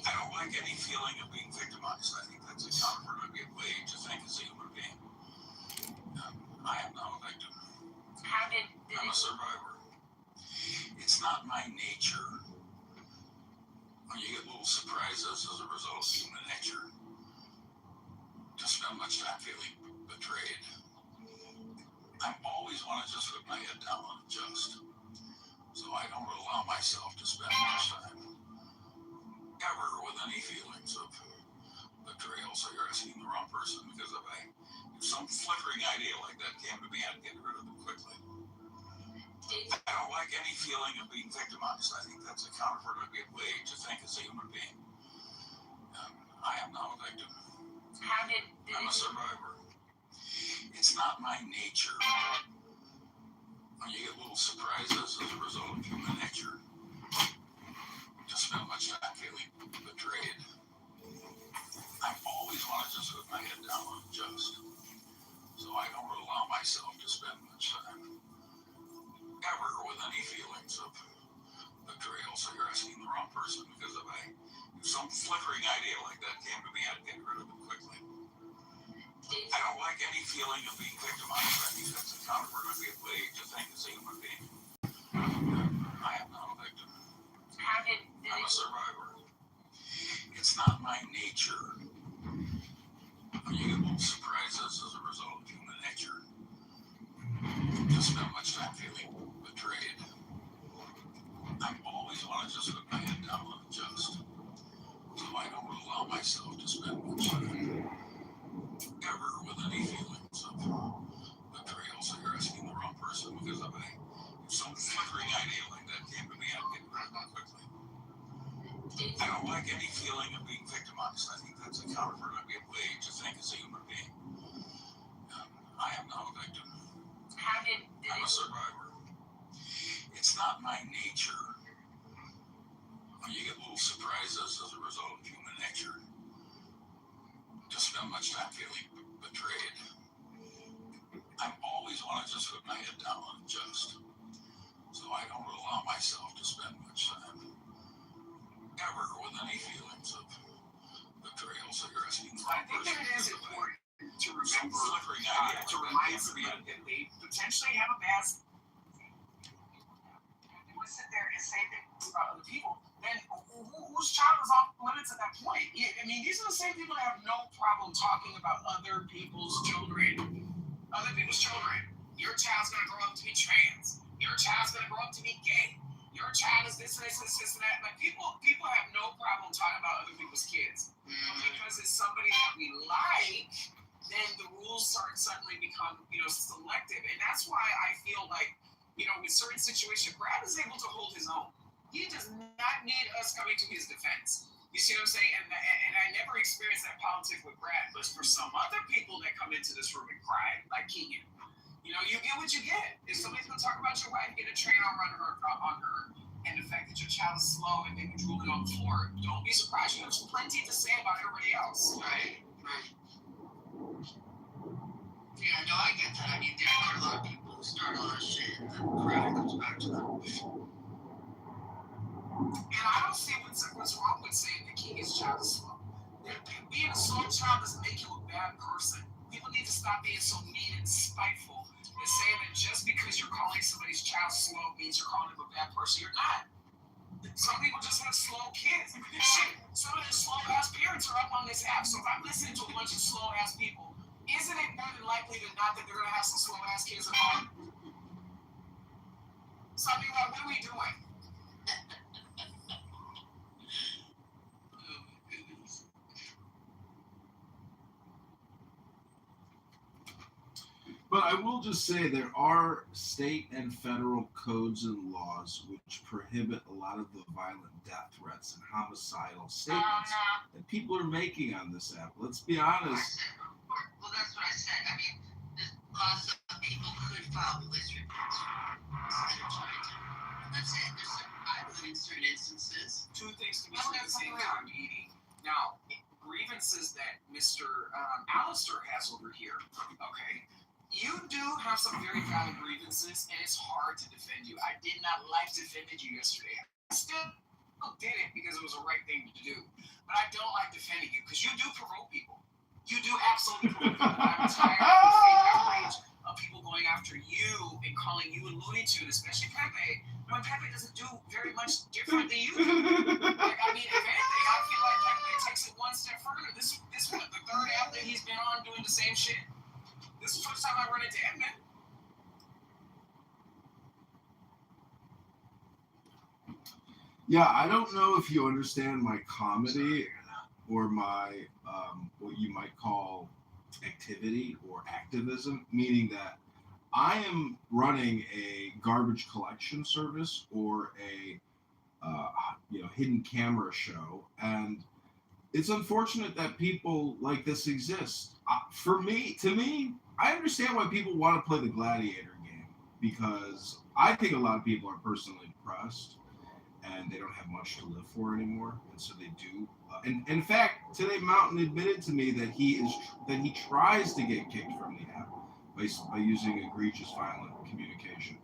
I don't like any feeling of being victimized. I think that's a counterproductive way to think as a human being. I am not a victim. I'm a survivor. It's not my nature. When you get little surprises as a result of human nature, to spend much time feeling betrayed. I always want to just put my head down and adjust, so I don't allow myself to spend much time ever with any feelings of betrayal. So you're asking the wrong person because if some flickering idea like that came to me, I'd get rid of it quickly. I don't like any feeling of being victimized. I think that's a counterproductive way to think as a human being. I am not a victim. I'm a survivor. It's not my nature. When you get little surprises as a result of human nature, to spend much time feeling betrayed. I always want to just put my head down and adjust, so I don't allow myself to spend much time ever with any feelings of betrayal. So you're asking the wrong person. like any feeling of being victimized. I think that's a counterproductive way to think as a human being. I am not a victim. I'm a survivor. It's not my nature. You get little surprises as a result of human nature. Just spend much time feeling betrayed. I always want to just put my head down and adjust. So I don't allow myself to spend much time ever with any feelings of betrayal. So you're asking the wrong person because of some flickering idea like that came to me. I'll get rid of that quickly. I don't like any feeling of being victimized. I think that's a counterproductive way to think as a human being. I am not a victim. I'm a survivor. It's not my nature. You get little surprises as a result of human nature. Just spend much time feeling betrayed. I always want to just put my head down and adjust. So I don't allow myself to spend much time ever with any feelings of betrayal. So you're asking the I wrong think that person. it is important to remember, to remind someone that they potentially have a bad. They would sit there and say things about other people. Then whose child is off limits at that point? I mean, these are the same people that have no problem talking about other people's children. Other people's children. Your child's gonna grow up to be trans. Your child's gonna grow up to be gay. Your child is this and this and this and that. Like people have no problem talking about other people's kids. Because it's somebody that we like, then the rules suddenly become, selective. And that's why I feel like, with certain situations, Brad is able to hold his own. He does not need us coming to his defense. You see what I'm saying? And I never experienced that politics with Brad, but for some other people that come into this room and cry, like Keegan, you get what you get. If somebody's gonna talk about your wife, get a train on her, and the fact that your child is slow and maybe drooling on the floor, don't be surprised. You have plenty to say about everybody else. Right. Yeah, no, I get that. I mean, there are a lot of people who start a lot of shit and then credit comes back to them. And I don't see what's wrong with saying that Keegan's child is slow. Being a slow child doesn't make you a bad person. People need to stop being so mean and spiteful and saying that just because you're calling somebody's child slow means you're calling them a bad person. You're not. Some people just have slow kids. Shit, some of the slow ass parents are up on this app. So if I'm listening to a bunch of slow ass people, isn't it more than likely than not that they're gonna have some slow ass kids at home? So I mean, like, what are we doing? But I will just say there are state and federal codes and laws which prohibit a lot of the violent death threats and homicidal statements that people are making on this app. Let's be honest. Well, that's what I said. I mean, some people could file police reports instead of trying to. That's it. I believe in certain instances. Two things to be said at the same time, Edie. Now, grievances that Mr. Alistair has over here, okay? You do have some very valid grievances, and it's hard to defend you. I did not like defending you yesterday. I still did it because it was the right thing to do. But I don't like defending you because you do provoke people. You do absolutely provoke people. I'm tired of the fake outrage of people going after you and calling you a Looney Tune, especially Pepe, when Pepe doesn't do very much different than you do. Like, I mean, if anything, I feel like Pepe takes it one step further. This is the third app that he's been on doing the same shit. This is the first time I run into Edmund. Yeah, I don't know if you understand my comedy or my what you might call activity or activism, meaning that I am running a garbage collection service or a hidden camera show, and it's unfortunate that people like this exist. To me, I understand why people want to play the gladiator game, because I think a lot of people are personally depressed and they don't have much to live for anymore, and so they do. And in fact, today Mountain admitted to me that he tries to get kicked from the app by using egregious violent communication.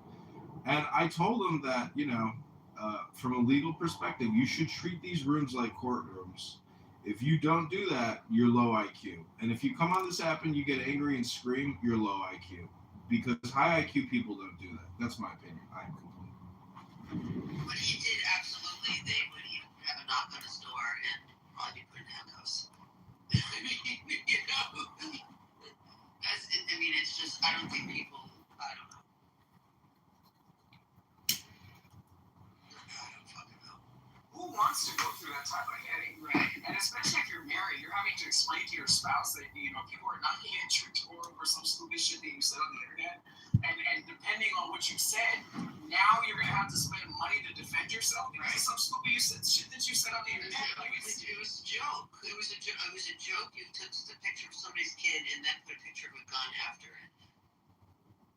And I told him that from a legal perspective, you should treat these rooms like courtrooms. If you don't do that, you're low IQ. And if you come on this app and you get angry and scream, you're low IQ. Because high IQ people don't do that. That's my opinion. I'm complete. But he did absolutely. They would even have a knock on his door and probably be put in handcuffs. I mean, I mean, it's just, I don't think people, I don't know. I don't fucking know. Who wants to go through that type of headache? Right. And especially if you're married, you're having to explain to your spouse that, people are knocking at your door over some stupid shit that you said on the internet. And depending on what you said, now you're going to have to spend money to defend yourself because of some stupid shit that you said on the internet. It was a joke. It was a joke. You took a picture of somebody's kid and then put a picture of a gun after it.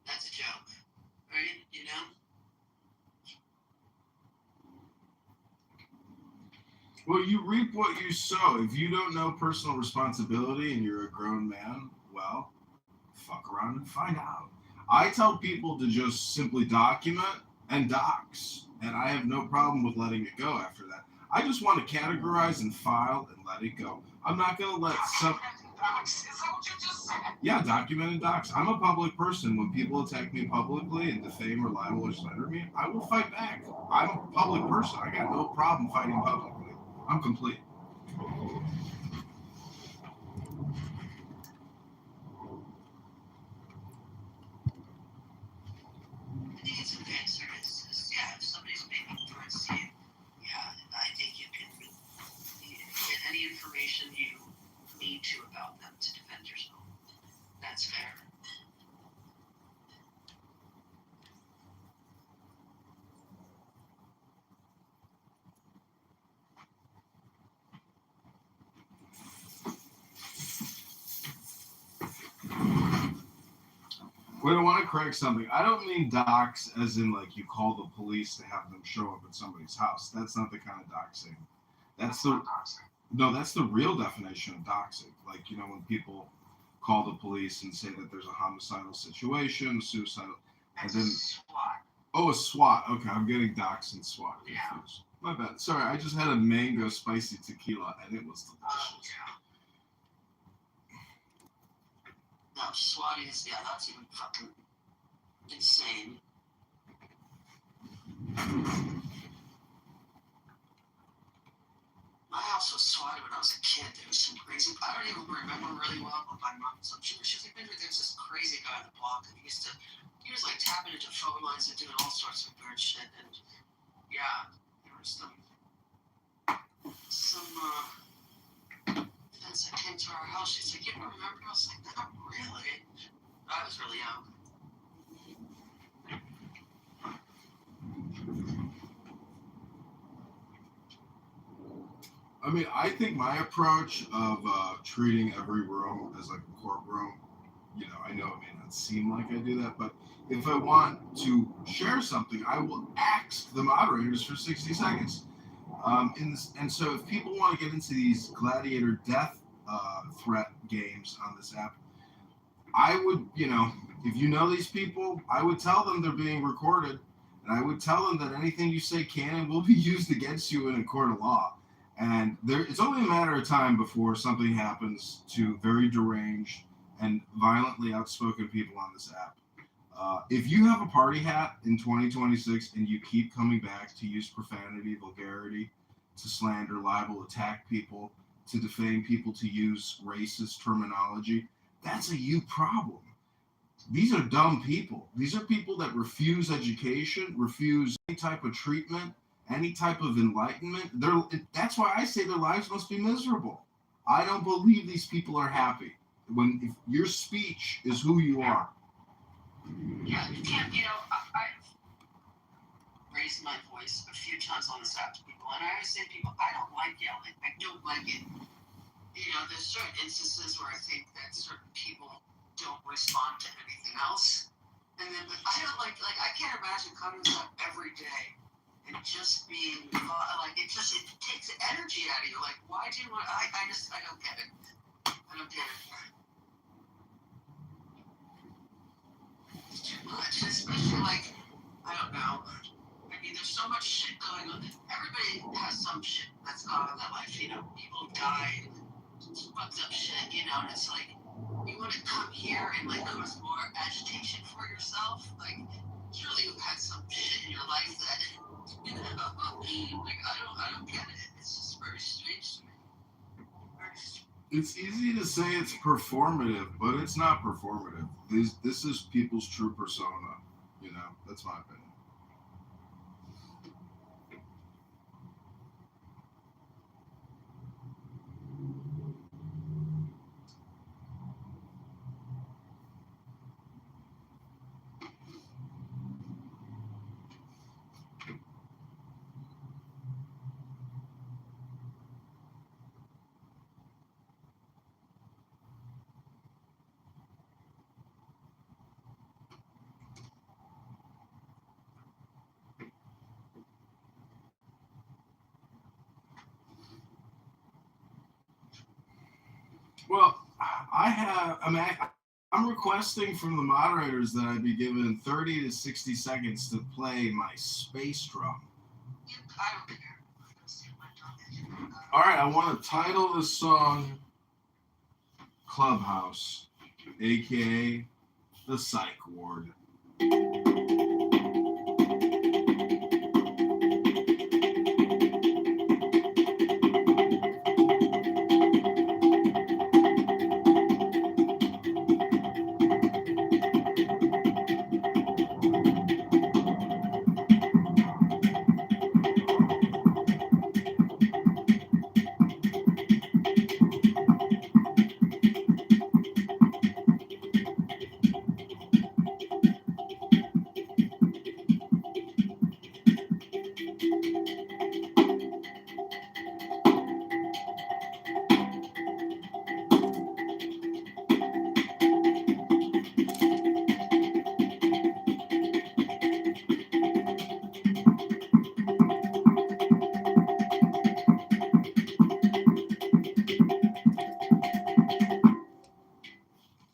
That's a joke. Right? You know? Well, you reap what you sow. If you don't know personal responsibility and you're a grown man, well, fuck around and find out. I tell people to just simply document and dox, and I have no problem with letting it go after that. I just want to categorize and file and let it go. I'm not going to let some... Is that what you just said? Yeah, document and dox. I'm a public person. When people attack me publicly and defame or libel or slander me, I will fight back. I'm a public person. I got no problem fighting publicly. I'm complete. I think it's okay in certain instances. Yeah, if somebody's making threats to you, yeah, I think you can get any information you need to about them to defend yourself. That's fair. Wait, I want to correct something. I don't mean dox as in like you call the police to have them show up at somebody's house. That's not the kind of doxing. That's the real definition of doxing. Like, when people call the police and say that there's a homicidal situation, suicidal, and then SWAT. Oh, a SWAT. Okay, I'm getting dox and SWAT confused. Yeah. My bad. Sorry, I just had a mango spicy tequila and it was delicious. No, SWAT is, that's even fucking insane. My house was swatted when I was a kid. There was some crazy, I don't even remember really well, but my mom, she was like, there was this crazy guy on the block, and he was like tapping into phone lines and doing all sorts of weird shit, and yeah, there was some events that came to our house. She's like, you don't remember? I was like, not really. I was really young. I mean, I think my approach of treating every room as like a courtroom, I know it may not seem like I do that, but if I want to share something, I will ask the moderators for 60 seconds. And so if people want to get into these gladiator death threat games on this app, I would, if you know these people, I would tell them they're being recorded, and I would tell them that anything you say can and will be used against you in a court of law. And it's only a matter of time before something happens to very deranged and violently outspoken people on this app. If you have a party hat in 2026 and you keep coming back to use profanity, vulgarity, to slander, libel, attack people, to defame people, to use racist terminology, that's a you problem. These are dumb people. These are people that refuse education, refuse any type of treatment, any type of enlightenment. That's why I say their lives must be miserable. I don't believe these people are happy. If your speech is who you are. Yeah, you can't, I've raised my voice a few times on this app to people, and I always say to people, I don't like yelling. I don't like it. There's certain instances where I think that certain people don't respond to anything else. And then, but I don't like I can't imagine coming to that every day and just being, it takes energy out of you. Like, why do you want, I don't get it. I don't get it. It's too much, especially I don't know. I mean, there's so much shit going on. everybody has some shit that's gone on in their life. You know, people died, fucked up shit. You know, and it's like you want to come here and like cause more agitation for yourself. Like, surely you've had some shit in your life that you know, like I don't get it. It's just very strange to me. Very strange. It's easy to say it's performative, but it's not performative. This is people's true persona. You know, that's my opinion. Well, I'm requesting from the moderators that I be given 30 to 60 seconds to play my space drum. I don't care. I'm gonna see my drum. All right, I want to title the song Clubhouse, aka the Psych Ward.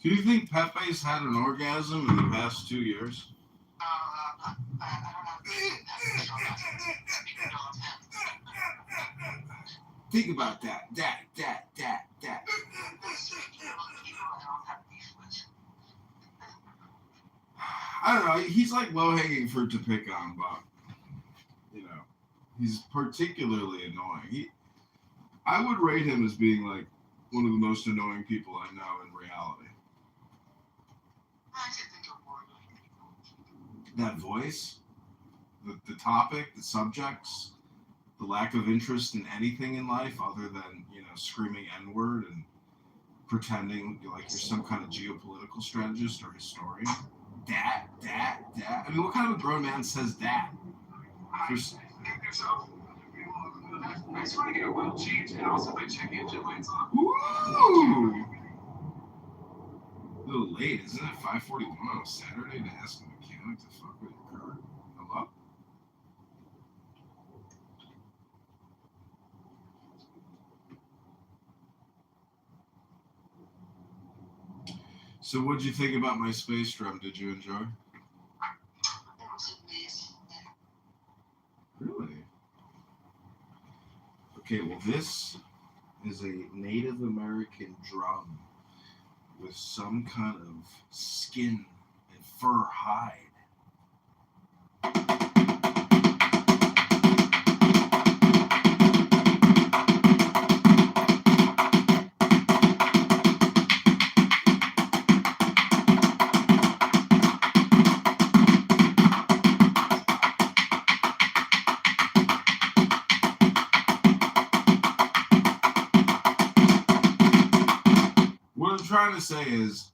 Do you think Pepe's had an orgasm in the past 2 years? I don't know. Think about that. That. I don't know. He's like low-hanging fruit to pick on, but you know, he's particularly annoying. I would rate him as being like one of the most annoying people I know in reality. I should think of more of That voice, the topic, the subjects, the lack of interest in anything in life other than, you know, screaming N-word and pretending like you're some kind of geopolitical strategist or historian. That. I mean, what kind of a grown man says that? I just want to get a oil change and also my check engine lights on. Ooh! A little late, isn't it? 5:41 on a Saturday to ask a mechanic to fuck with your car. Hello? So what'd you think about my space drum? Did you enjoy? it was amazing. Really? Okay, well this is a Native American drum with some kind of skin and fur hide. What I'm trying to say is,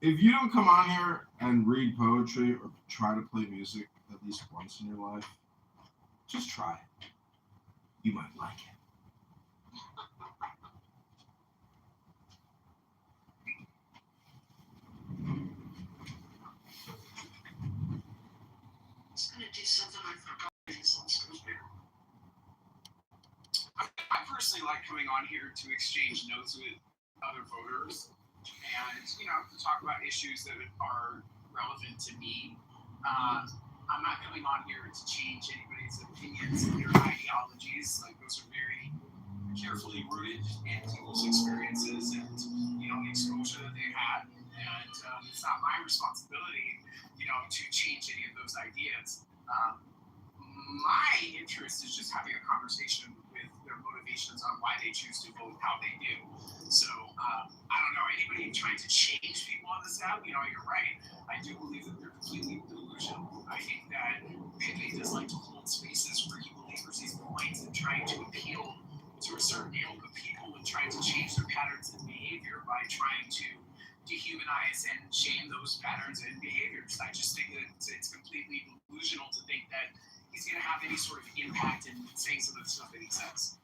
if you don't come on here and read poetry or try to play music at least once in your life, just try it. You might like it. I was gonna do something I forgot. I personally like coming on here to exchange notes with other voters and, you know, to talk about issues that are relevant to me. I'm not coming on here to change anybody's opinions and their ideologies. Like, those are very carefully rooted in people's experiences and, the exposure that they've had. And it's not my responsibility, to change any of those ideas. My interest is just having a conversation with their motivations on why they choose to vote how they do. So I don't know, anybody trying to change people on this app, you're right. I do believe that they're completely delusional. I think that they just like to hold spaces where he believes these points and trying to appeal to a certain ilk of people and trying to change their patterns and behavior by trying to dehumanize and shame those patterns and behaviors. I just think that it's completely delusional to think that he's going to have any sort of impact in saying some of the stuff that he says.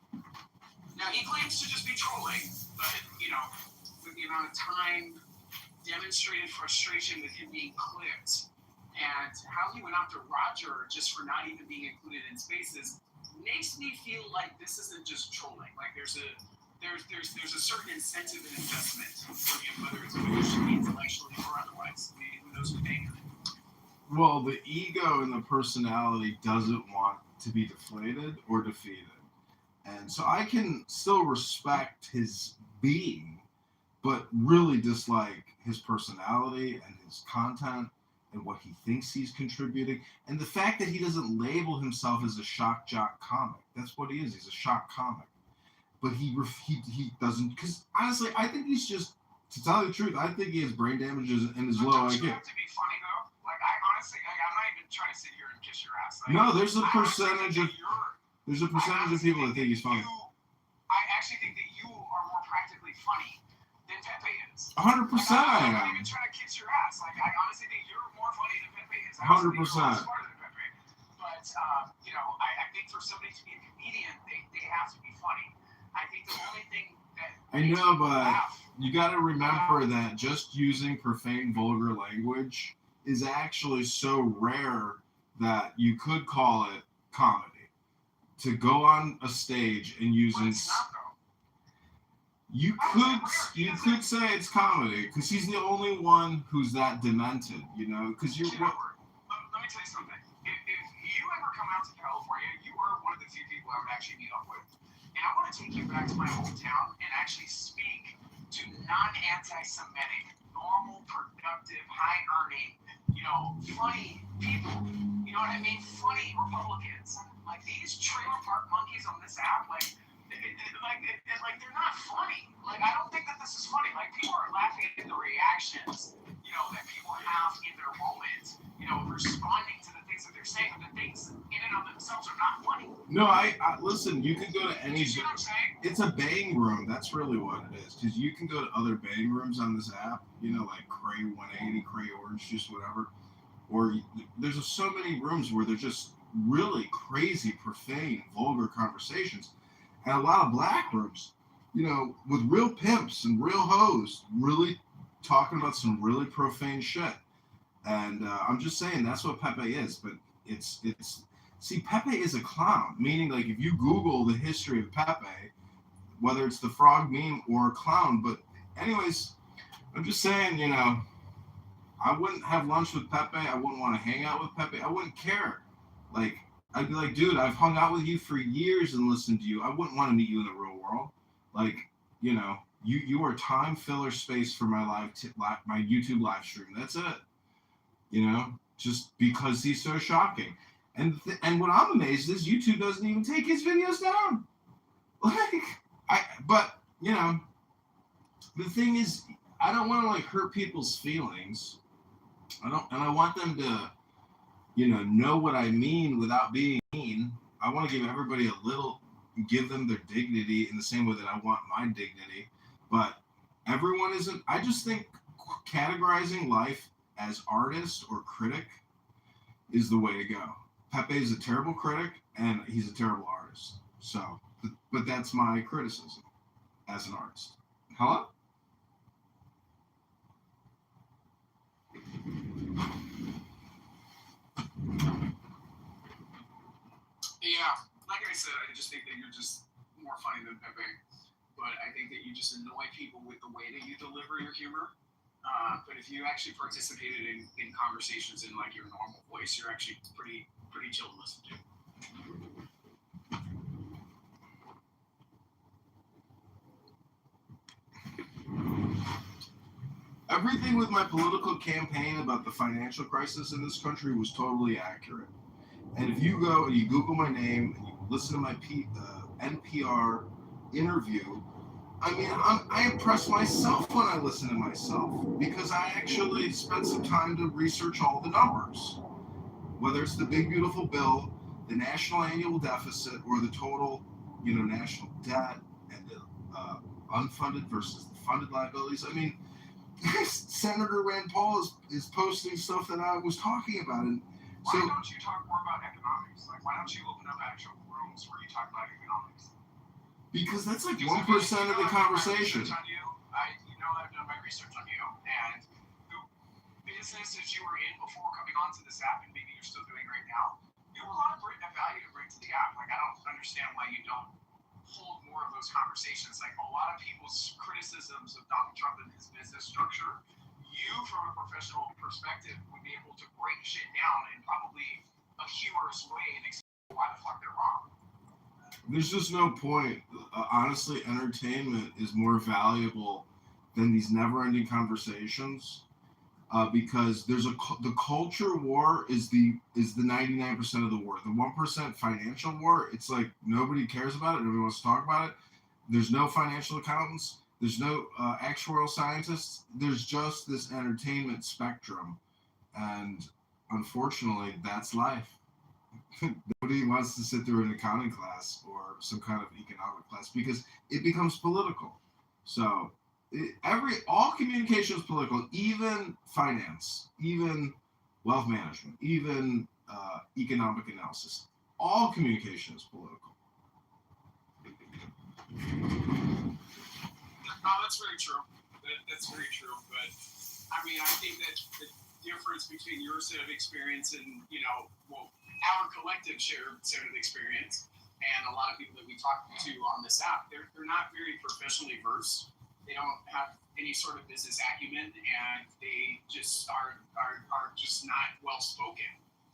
Now, he claims to just be trolling, but, with the amount of time, demonstrated frustration with him being clipped, and how he went after Roger just for not even being included in spaces, makes me feel like this isn't just trolling. Like, there's a certain incentive and investment for him, whether it's emotionally, intellectually, or otherwise. I mean, who knows what they do. Well, the ego and the personality doesn't want to be deflated or defeated. And so I can still respect his being, but really dislike his personality and his content and what he thinks he's contributing. And the fact that he doesn't label himself as a shock jock comic. That's what he is. He's a shock comic. But he doesn't, because honestly, I think he's just, to tell you the truth, I think he has brain damage and is low IQ. Don't you have to be funny, though? Like, I honestly, I'm not even trying to sit here and kiss your ass. Like, no, there's a percentage of people that think he's funny. I actually think that you are more practically funny than Pepe is. 100% I am. I'm not even trying to kiss your ass. Like, I honestly think you're more funny than Pepe is. 100%. But, I think for somebody to be a comedian, they have to be funny. I think the only thing that I know, but you got to remember that just using profane, vulgar language is actually so rare that you could call it comedy. To go on a stage and using, you could say it's comedy because he's the only one who's that demented, because you're. Let me tell you something. If you ever come out to California, you are one of the few people I would actually meet up with. And I want to take you back to my hometown and actually speak to non-anti-Semitic, normal, productive, high-earning, funny people. You know what I mean? Funny Republicans. Like, these trailer park monkeys on this app, they're not funny. Like, I don't think that this is funny. Like, people are laughing at the reactions, that people have in their moment, responding to the things that they're saying, but the things in and of themselves are not funny. No, I listen, you can go to any. You see what I'm saying? It's a bang room. That's really what it is. Because you can go to other bang rooms on this app, like Cray 180, Cray Orange Juice, whatever. Or there's just so many rooms where they're just really crazy, profane, vulgar conversations. And a lot of black rooms, with real pimps and real hoes, really talking about some really profane shit. And I'm just saying that's what Pepe is. But see, Pepe is a clown, meaning like if you Google the history of Pepe, whether it's the frog meme or a clown. But anyways, I'm just saying, I wouldn't have lunch with Pepe. I wouldn't want to hang out with Pepe. I wouldn't care. Like, I'd be like, dude, I've hung out with you for years and listened to you. I wouldn't want to meet you in the real world. Like, you are time filler space for my my YouTube live stream. That's it. Just because he's so shocking. And what I'm amazed is YouTube doesn't even take his videos down. But the thing is, I don't want to hurt people's feelings. I want them to, know what I mean without being mean. I want to give them their dignity in the same way that I want my dignity. But everyone isn't. I just think categorizing life as artist or critic is the way to go. Pepe is a terrible critic and he's a terrible artist. So, but that's my criticism as an artist. Hello? Yeah, like I said, I just think that you're just more funny than Pepe. But I think that you just annoy people with the way that you deliver your humor. But if you actually participated in conversations in like your normal voice, you're actually pretty chill to listen to. Everything with my political campaign about the financial crisis in this country was totally accurate. And if you go and you Google my name and you listen to my NPR interview, I mean, I impress myself when I listen to myself because I actually spent some time to research all the numbers, whether it's the big beautiful bill, the national annual deficit, or the total, national debt and the unfunded versus the funded liabilities. I mean, Senator Rand Paul is posting stuff that I was talking about, and why don't you talk more about economics? Like, why don't you open up actual rooms where you talk about economics? Because that's like 1% of the conversation. I've done my research on you, and the business that you were in before coming onto this app, and maybe you're still doing right now, you have a lot of value to bring to the app. Like, I don't understand why you don't hold more of those conversations. Like, a lot of people's criticisms of Donald Trump and his business structure, you, from a professional perspective, would be able to break shit down in probably a humorous way and explain why the fuck they're wrong. There's just no point. Honestly, entertainment is more valuable than these never-ending conversations because the culture war is the 99% of the war. The 1% financial war, it's like nobody cares about it. Nobody wants to talk about it. There's no financial accountants. There's no actuarial scientists. There's just this entertainment spectrum, and unfortunately, that's life. Nobody wants to sit through an accounting class or some kind of economic class because it becomes political. So all communication is political, even finance, even wealth management, even economic analysis. All communication is political. No, that's very true. That's very true. But I mean, I think that the difference between your set of experience and our collective set of experience and a lot of people that we talk to on this app, they're not very professionally versed. They don't have any sort of business acumen, and they just are just not well spoken.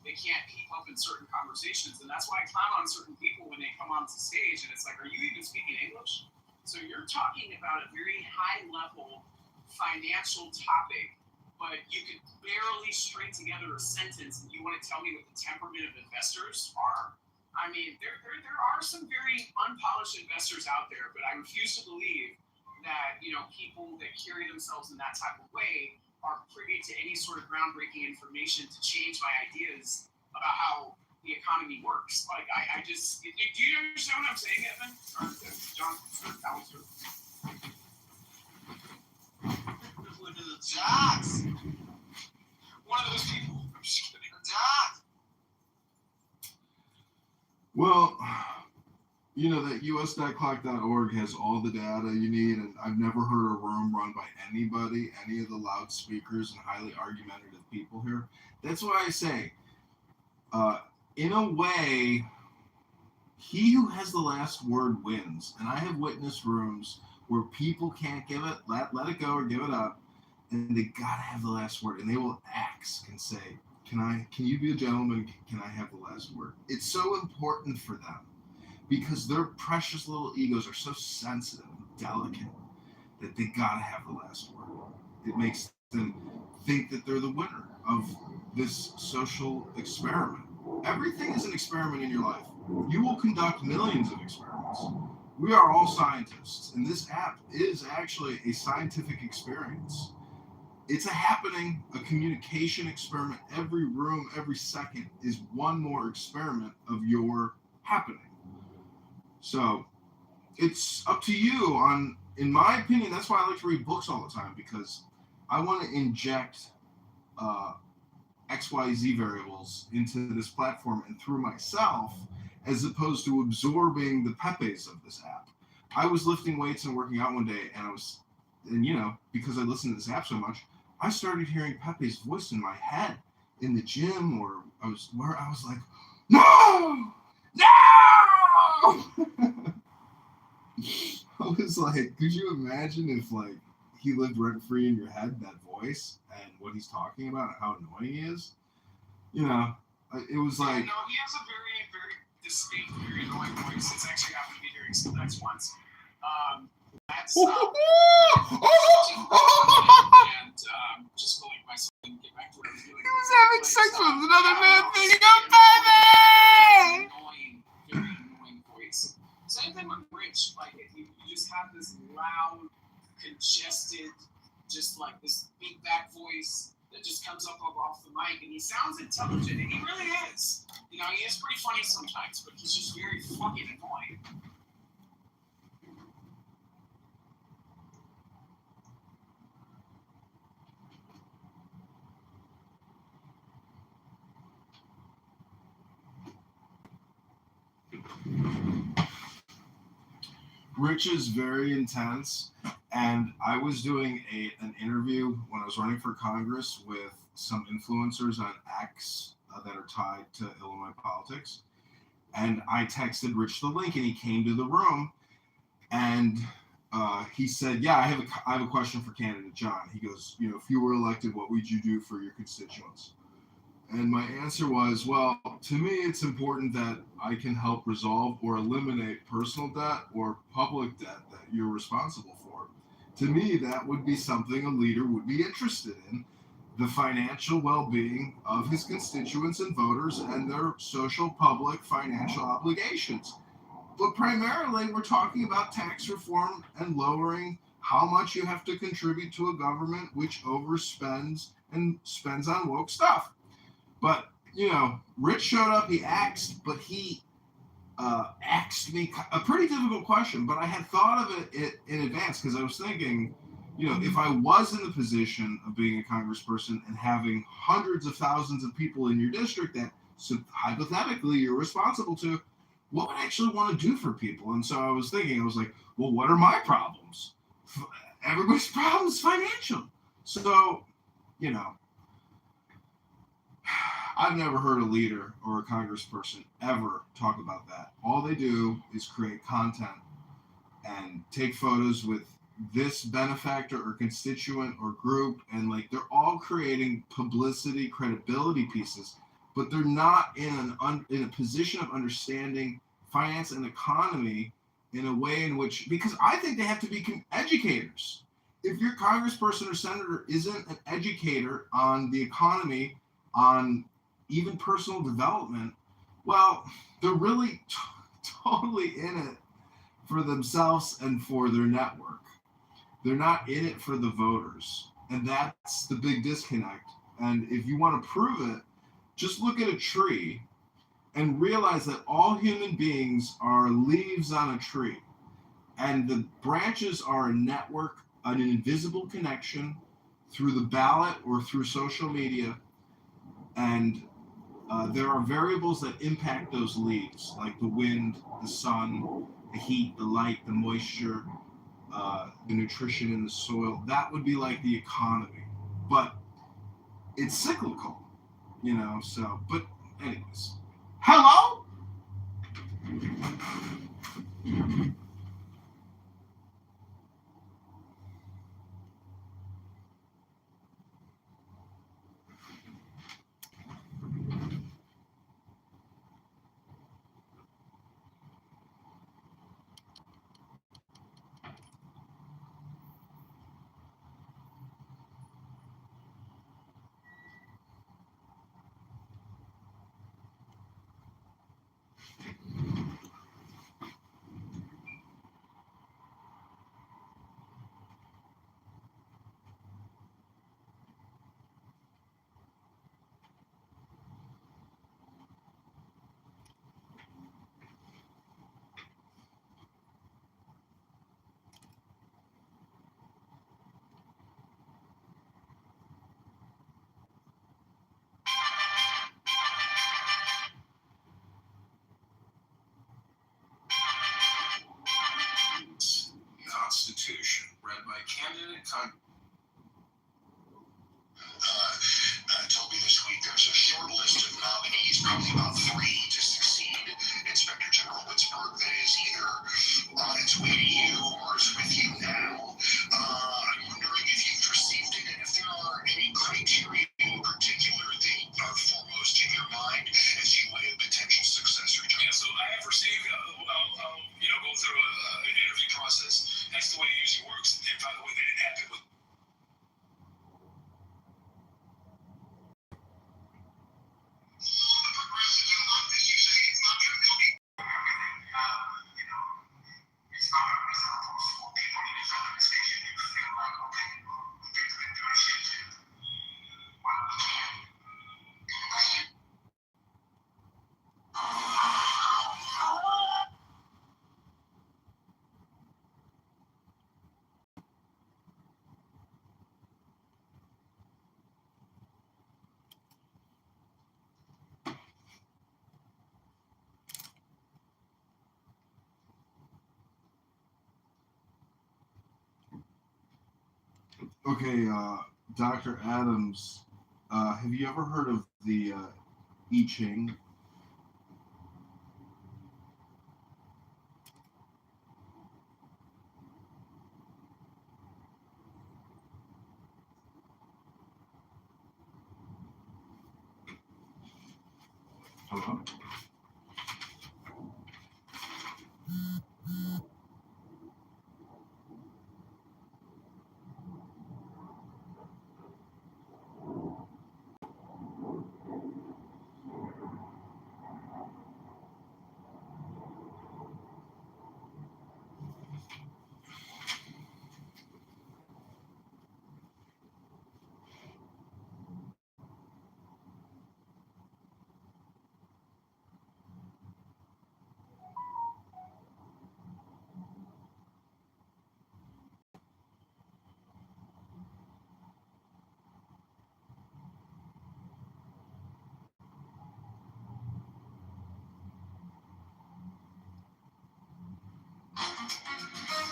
They can't keep up in certain conversations, and that's why I clown on certain people when they come onto the stage, and it's like, are you even speaking English? So you're talking about a very high level financial topic, but you could barely string together a sentence, and you want to tell me what the temperament of investors are? I mean, there are some very unpolished investors out there, but I refuse to believe that people that carry themselves in that type of way are privy to any sort of groundbreaking information to change my ideas about how the economy works. Like, I just, do you understand what I'm saying, Evan? Or John? Look at the jocks. One of those people. I'm just kidding. The jocks. Well, that us.clock.org has all the data you need, and I've never heard a room run by anybody, any of the loudspeakers and highly argumentative people here. That's why I say, in a way, he who has the last word wins. And I have witnessed rooms where people can't give it, let it go or give it up, and they gotta have the last word, and they will ask and say, can you be a gentleman? Can I have the last word? It's so important for them because their precious little egos are so sensitive and delicate that they gotta have the last word. It makes them think that they're the winner of this social experiment. Everything is an experiment in your life. You will conduct millions of experiments. We are all scientists, and this app is actually a scientific experience. It's a communication experiment. Every room, every second is one more experiment of your happening. So it's up to you in my opinion, that's why I like to read books all the time, because I want to inject XYZ variables into this platform and through myself, as opposed to absorbing the pepes of this app. I was lifting weights and working out one day, and because I listen to this app so much, I started hearing Pepe's voice in my head in the gym, or I was like, no! I was like, could you imagine if he lived rent free in your head, that voice, what he's talking about and how annoying he is. You know, it was like. No, he has a very, very distinct, very annoying voice. It's actually happened to be during some next ones. That's and just to like myself and get back to what I was doing. He was having sex with another man thinking I'm baby! Annoying, very annoying voice. Same thing with Rich. Like, you just have this loud, congested, just like this big back voice that just comes up off the mic, and he sounds intelligent, and he really is. You know, he is pretty funny sometimes, but he's just very fucking annoying. Rich is very intense, and I was doing an interview when I was running for Congress with some influencers on X that are tied to Illinois politics, and I texted Rich the link, and he came to the room, and he said, "Yeah, I have a question for candidate John." He goes, "You know, if you were elected, what would you do for your constituents?" And my answer was, well, to me, it's important that I can help resolve or eliminate personal debt or public debt that you're responsible for. To me, that would be something a leader would be interested in, the financial well-being of his constituents and voters and their social public financial obligations. But primarily, we're talking about tax reform and lowering how much you have to contribute to a government which overspends and spends on woke stuff. But, you know, Rich showed up, he asked, but he asked me a pretty difficult question, but I had thought of it in advance because I was thinking, you know, if I was in the position of being a congressperson and having hundreds of thousands of people in your district that hypothetically you're responsible to, what would I actually want to do for people? And so I was thinking, I was like, well, what are my problems? Everybody's problem is financial. So, you know, I've never heard a leader or a congressperson ever talk about that. All they do is create content and take photos with this benefactor or constituent or group, and like they're all creating publicity, credibility pieces, but they're not in a position of understanding finance and economy in a way in which, because I think they have to be educators. If your congressperson or senator isn't an educator on the economy, on even personal development, well, they're really totally in it for themselves and for their network. They're not in it for the voters. And that's the big disconnect. And if you want to prove it, just look at a tree and realize that all human beings are leaves on a tree. And the branches are a network, an invisible connection through the ballot or through social media. And there are variables that impact those leaves, like the wind, the sun, the heat, the light, the moisture, the nutrition in the soil. That would be like the economy. But it's cyclical, you know, so, but anyways. Hello? Okay, Dr. Adams, have you ever heard of the I Ching? Hello?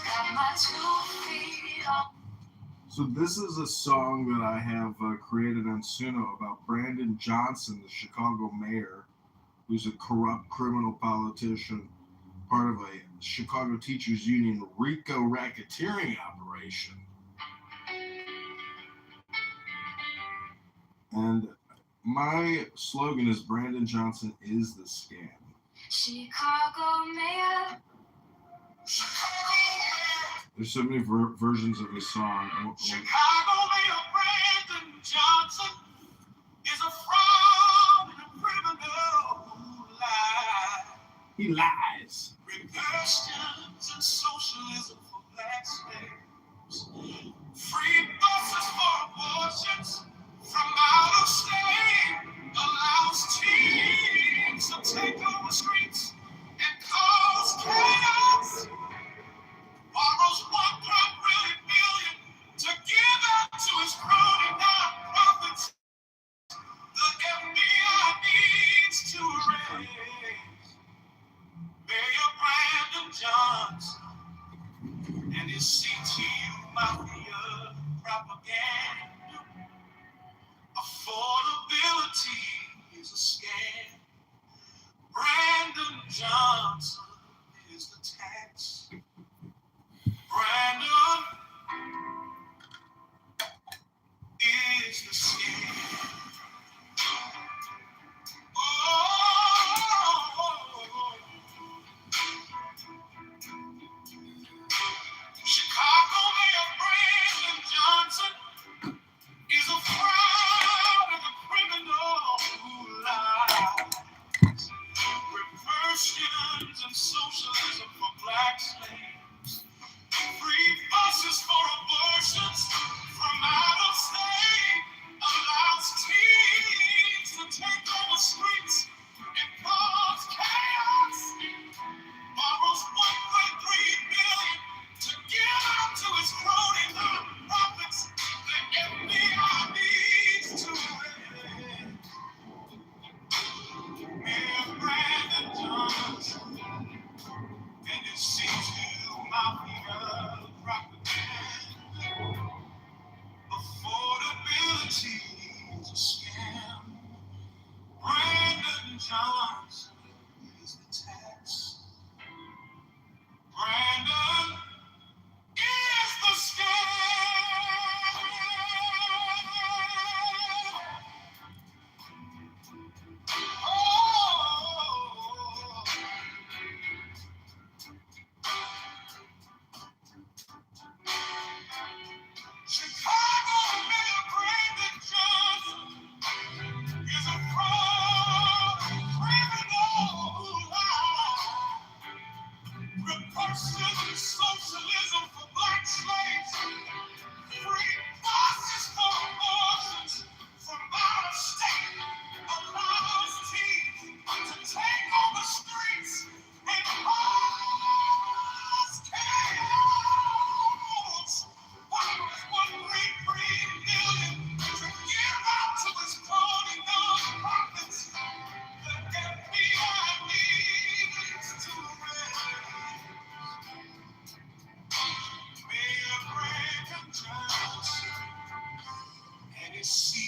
Got my 2 feet on. So this is a song that I have created on Suno about Brandon Johnson, the Chicago mayor, who's a corrupt criminal politician, part of a Chicago Teachers Union RICO racketeering operation. And my slogan is Brandon Johnson is the scam. Chicago mayor. There's so many versions of this song. Chicago Mayor Brandon Johnson is a fraud and a criminal who lies. He lies. Reversions and socialism for black slaves. Free buses for abortions from out of state. Allows teens to take over streets and cause chaos. Borrows $1.1 billion to give out to his crony nonprofits. The FBI needs to arrest Mayor Brandon Johnson and his CTU mafia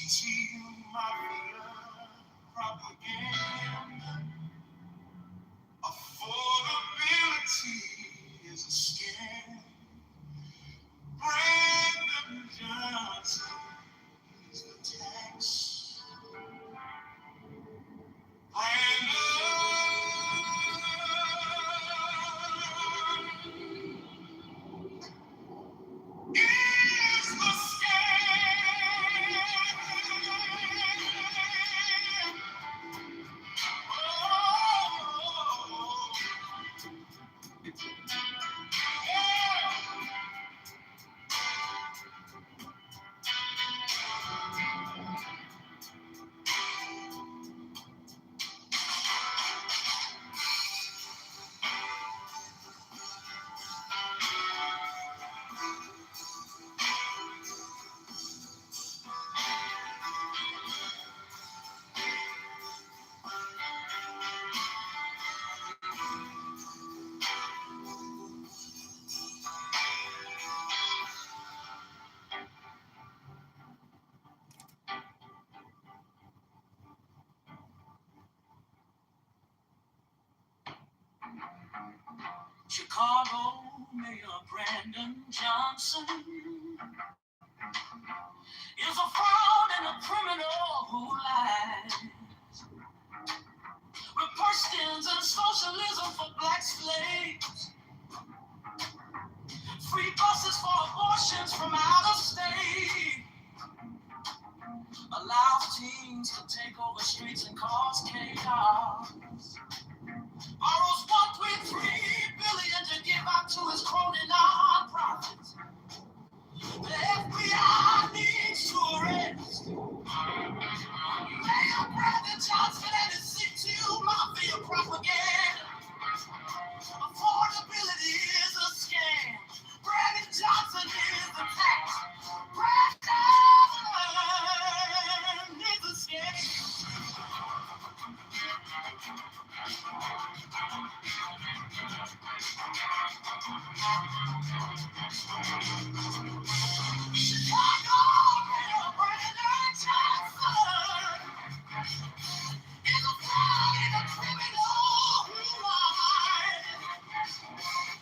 CTU mafia propaganda. Affordability is a scam. Brandon Johnson is the tax. Chicago Mayor Brandon Johnson is a fraud and a criminal who lies. Republicans and socialism for black slaves. Free buses for abortions from out of state. Allows teens to take over streets and cause chaos. Borrows $1.3 billion to give out to his crony nonprofits. The FBI needs to arrest Mayor Brandon Johnson and his CTU mafia propaganda. Affordability is a scam. Brandon Johnson is the tax. Brandon is a scam. Chicago Mayor Brandon Johnson is a fraud and a criminal who lies.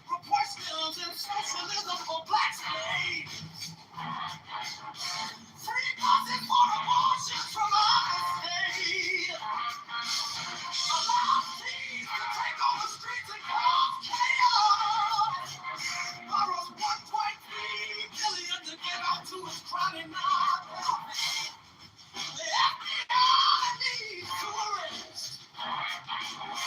Proportions and socialism for black slaves. Free buses for abortions from out of state. Allow thieves to take over streets and cause chaos. Borrows $1.3 billion to give out to his crony nonprofits. The FBI needs to arrest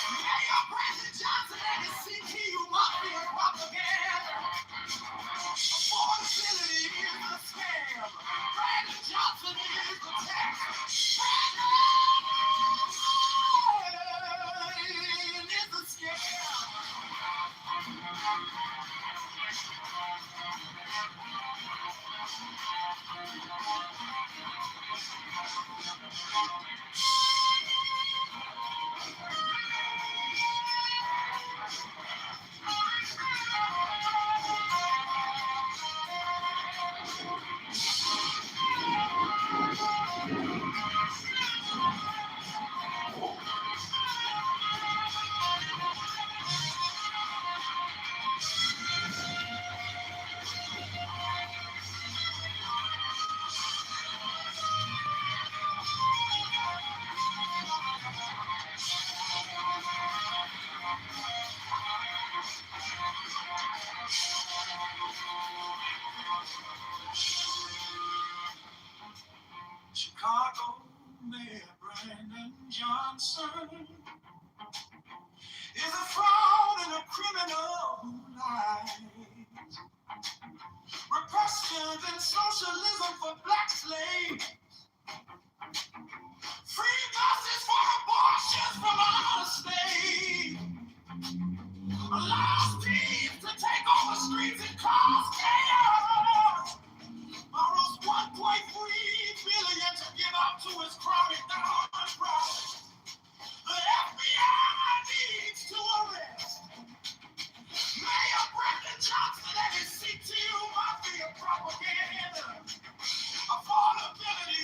Mayor Brandon Johnson and his CTU mafia propaganda. Affordability is a scam. Brandon Johnson is the tax. Brandon is a scam. Chicago Mayor Brandon Johnson is a fraud and a criminal who lies. Republicans and socialism for black slaves. Free buses for abortions from out of state. Allows thieves to take over streets and cause chaos. Borrows $1.3 billion to give out to his crony nonprofits. The FBI needs to arrest Mayor Brandon Johnson and his CTU mafia propaganda. Affordability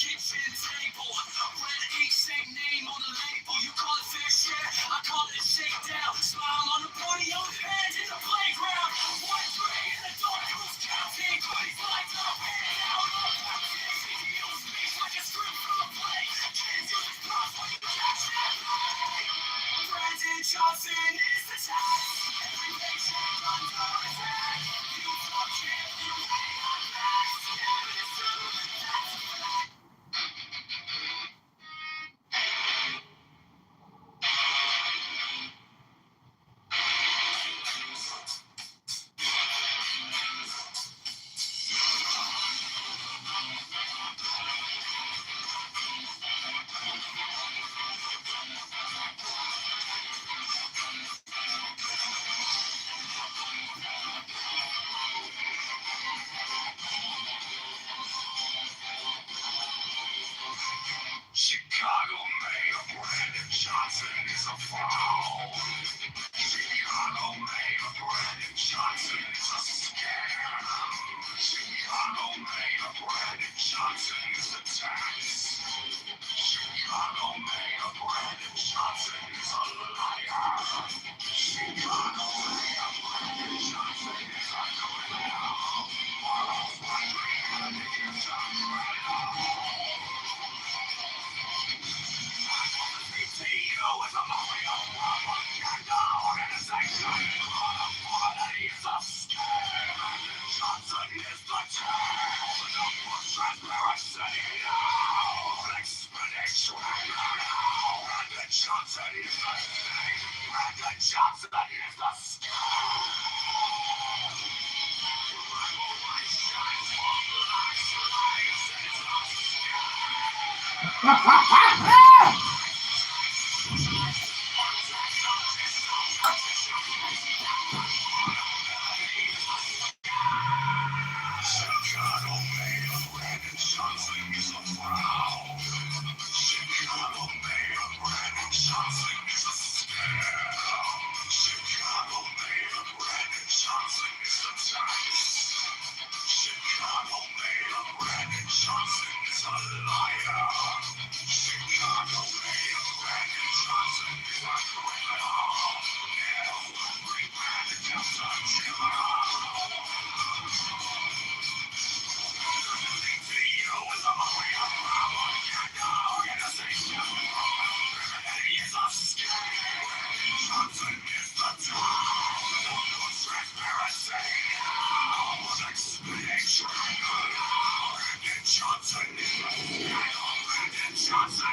kitchen table. Red ink, same name on the label. You call it fair share, I call it a shakedown. Smile on the body, on the hands in the playground. 1-3 in the dark, who's counting? 25 up, and out. CTO speaks like a script from a play. Kids use his props when you catch that play. Brandon Johnson is the test. Every paycheck under attack. You talk shit, you hate on facts. Gavin is true, that's a fact. Chicago Mayor Brandon Johnson is a foul. Chicago Mayor Brandon Johnson is a scam. Chicago Mayor Brandon Johnson is a tax. Chicago Mayor Brandon Johnson is a liar. Chicago Mayor Brandon Johnson is a criminal. Morals, patriotic, is a criminal. CEO is a mafia propaganda organization. Quality is a scam. Johnson is the tail. No more transparency now. Expedition now. Brandon Johnson is the thing. Brandon Johnson is the scam. Chicago Mayor Brandon Johnson is a fraud. Chicago Mayor Brandon Johnson is a scam. Chicago Mayor Brandon Johnson is a tax. Chicago Mayor Brandon Johnson is a liar. Chicago Mayor Brandon Johnson is a criminal. Every Brandon Johnson is a criminal. CEO is a mafia propaganda organization. Criminality is a scam. Johnson is the top. No more transparency now. Expedition now. Brandon Johnson is the scam. Brandon Johnson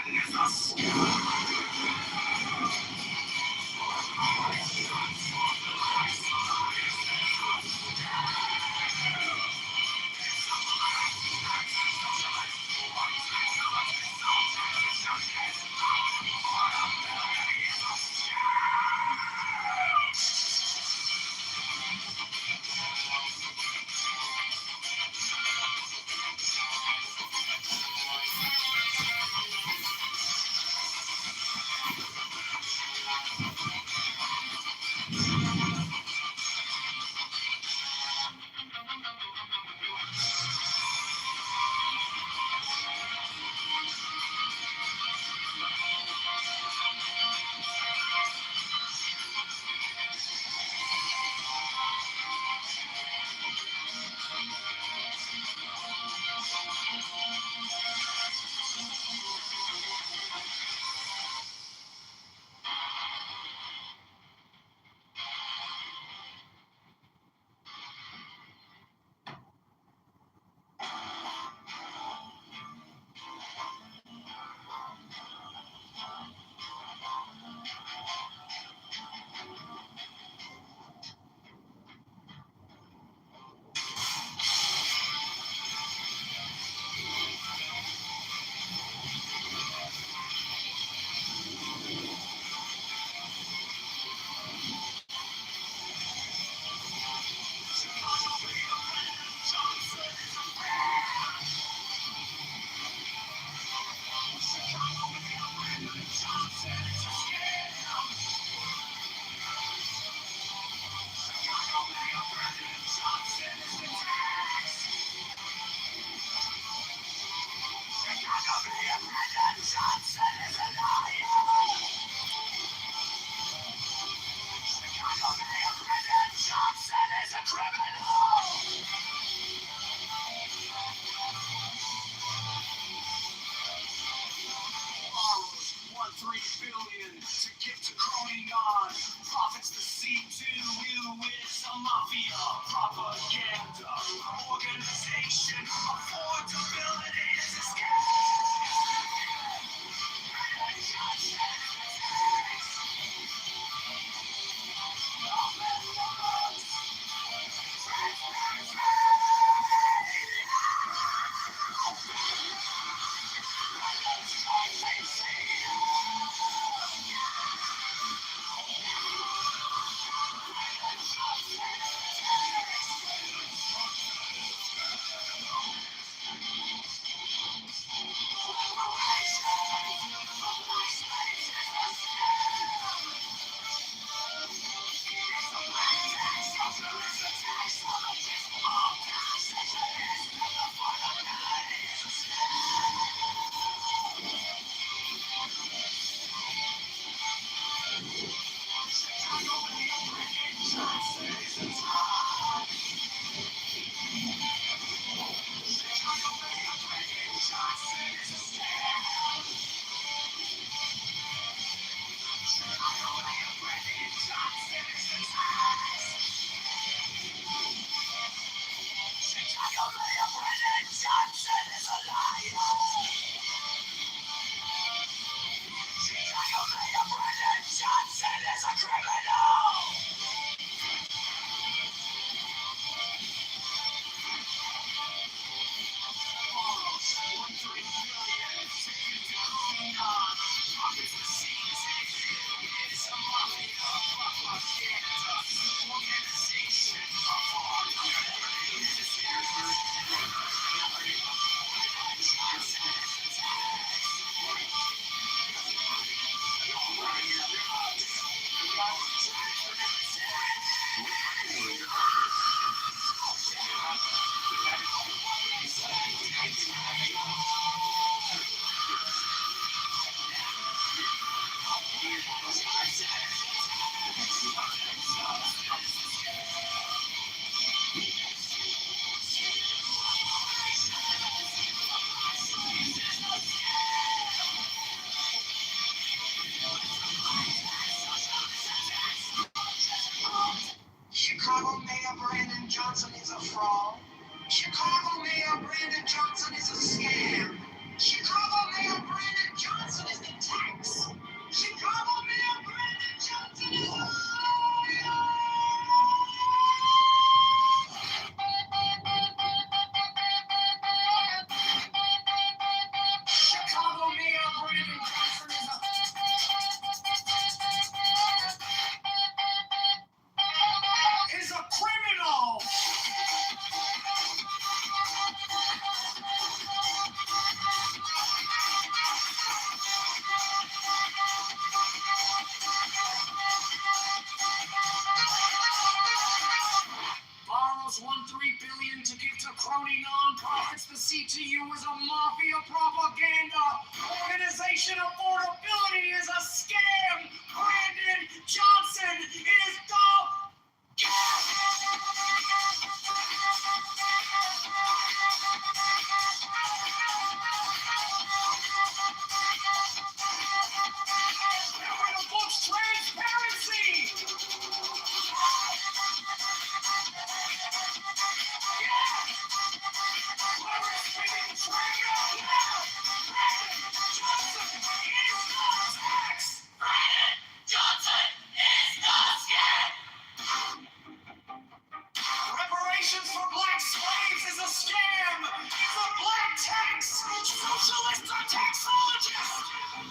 a taxologist.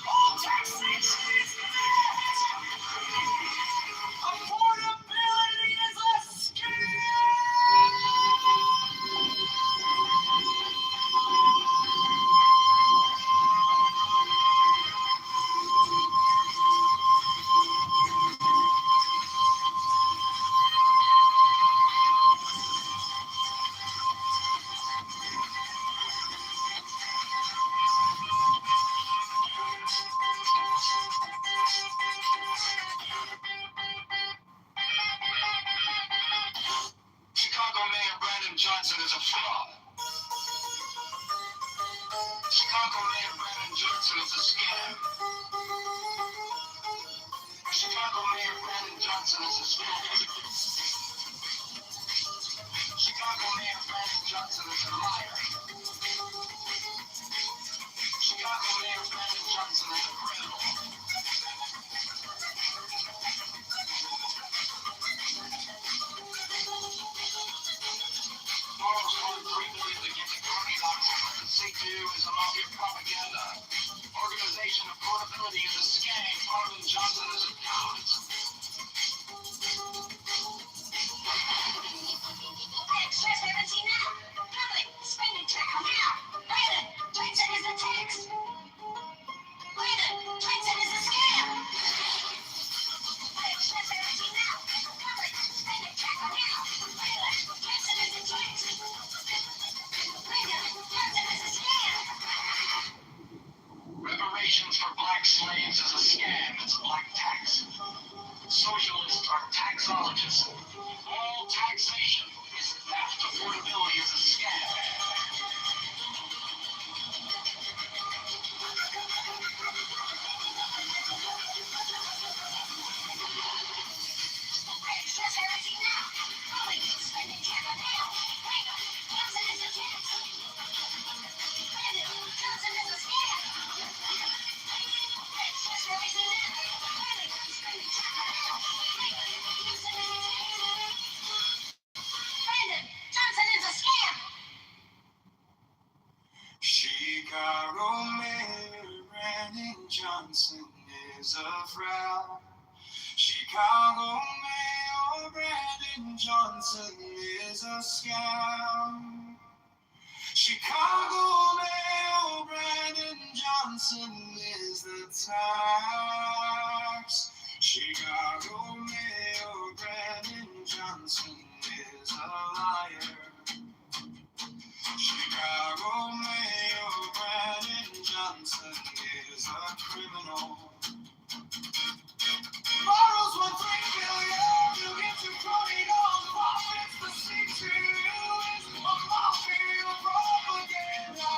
All taxation is debt. Affordability is a scam. Chicago Mayor Brandon Johnson is a fraud. Chicago Mayor Brandon Johnson is a scam. Chicago Mayor Brandon Johnson is a scam. Chicago Mayor Brandon Johnson is a liar. Chicago Mayor Brandon Johnson is a criminal. Borrows $1.3 billion to get the party locked up. The C2 is a mafia propaganda. Organization of portability is a scam. Brandon Johnson is a god. Transparency now. Public spending check on now. Brandon Johnson is a tax. Brandon Johnson is a scam. Transparency now. Public spending check on now. Brandon Johnson is a tax. Brandon Johnson is a scam. Reparations for black slaves is a scam. It's a black tax. Socialists are taxologists. All taxation is theft. Affordability is a scam. Transparency now. Public spending check on now. Brandon Johnson is a tax. Brandon Johnson is a scam. Transparency now. Public spending check on now. Brandon Johnson is a tax. Brandon Johnson is a scam. Chicago Mayor Brandon Johnson is a fraud. Chicago Mayor Brandon Johnson is a scam. Chicago Mayor Brandon Johnson is the tax. Chicago Mayor Brandon Johnson is a liar. Chicago Mayor Brandon Johnson is a criminal. Borrows $1.3 billion to get to profit on profits. The C2 is a mafia propaganda.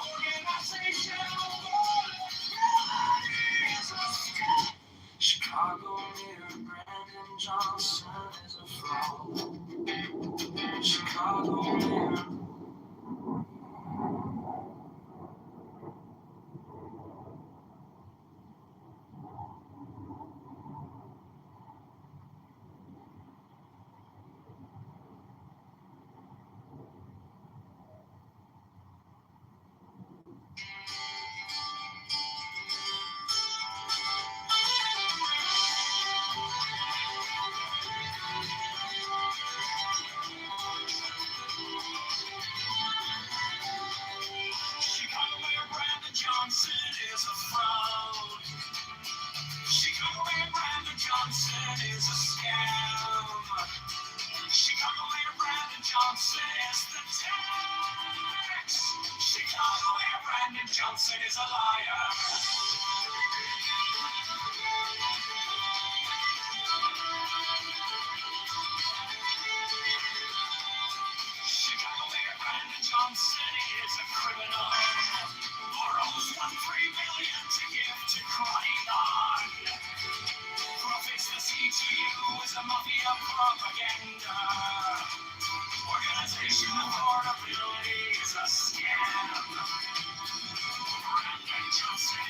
Organization of morality is a scam. Chicago Mayor Brandon Johnson is a fraud. Chicago Mayor. Chicago Mayor Brandon Johnson is a fraud. Chicago Mayor Brandon Johnson is a scam. Chicago Mayor Brandon Johnson is the tax. Chicago Mayor Brandon Johnson is a liar. Chicago Mayor Brandon Johnson is a criminal. Borrows $1.3 billion to give to crying on. Profits the CTU is a mafia propaganda. Organization of portability is a scam. Brandon Johnson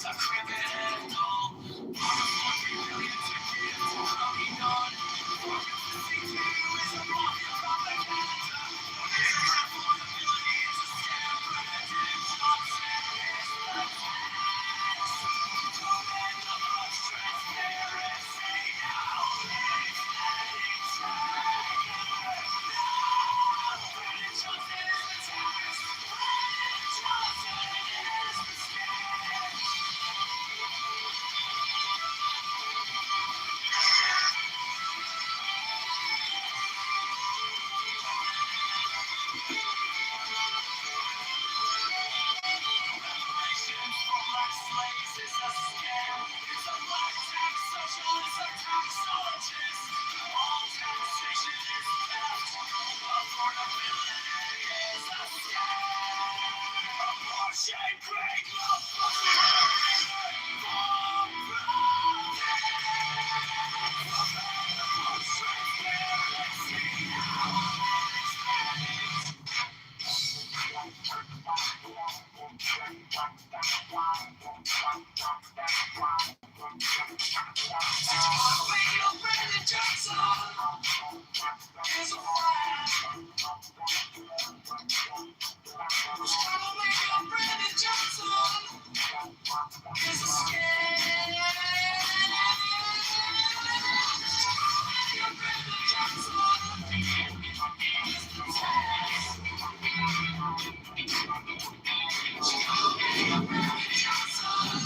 a criminal. Part of 1 billion to give to crony none. What you listen to is a mafia propaganda. It's a affordability, it's a scam. President Johnson is the tax. Don't make the most transparency now. It's getting tighter. President Johnson is the tax. President Johnson is the scam. Reparations for black slaves is a scam. It's a black tax socialism taxologist. All taxation is theft. Affordability is a scam. Abortion, great love, transparency now. Brandon Johnson is a flag. Troublemaker Brandon Johnson is a scam. Brandon Johnson is the tax. Brandon Johnson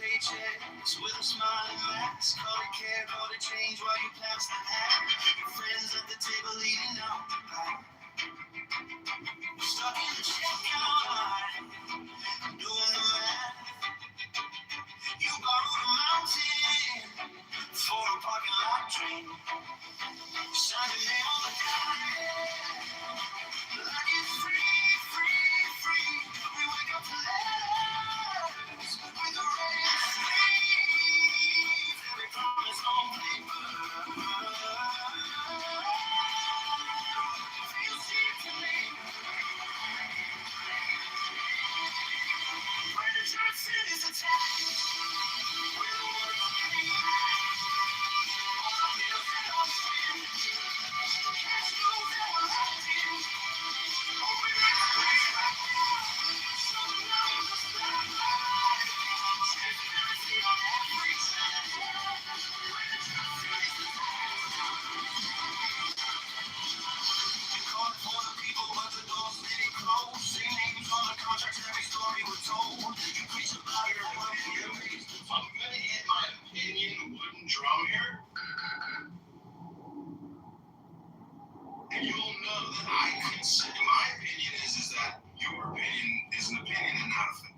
Paychecks with a smiling mask. Call it care, call it change while you pass the hat. Your friends at the table eating out the back. Stuck in the checkout line, doing the math. You borrowed a mountain for a parking lot drain. Sign your name on the dime, like it's free, free, free. We wake up to letters with the rain sleeves. Every promise on paper feels cheap to me. When the church sin is attacked, we're the ones getting back. All the bills that are spent, cash flows that were locked in. Open your eyes right now, show the numbers black line. Transparency on every trend. When the church sin is attacked. Calling for the people, but the door's sitting closed. Same names on the contracts, every story we're told. You preach about your opinion. If I'm gonna hit my opinion wooden drum here, and you'll know that I consider my opinion is that your opinion is an opinion and not a thing.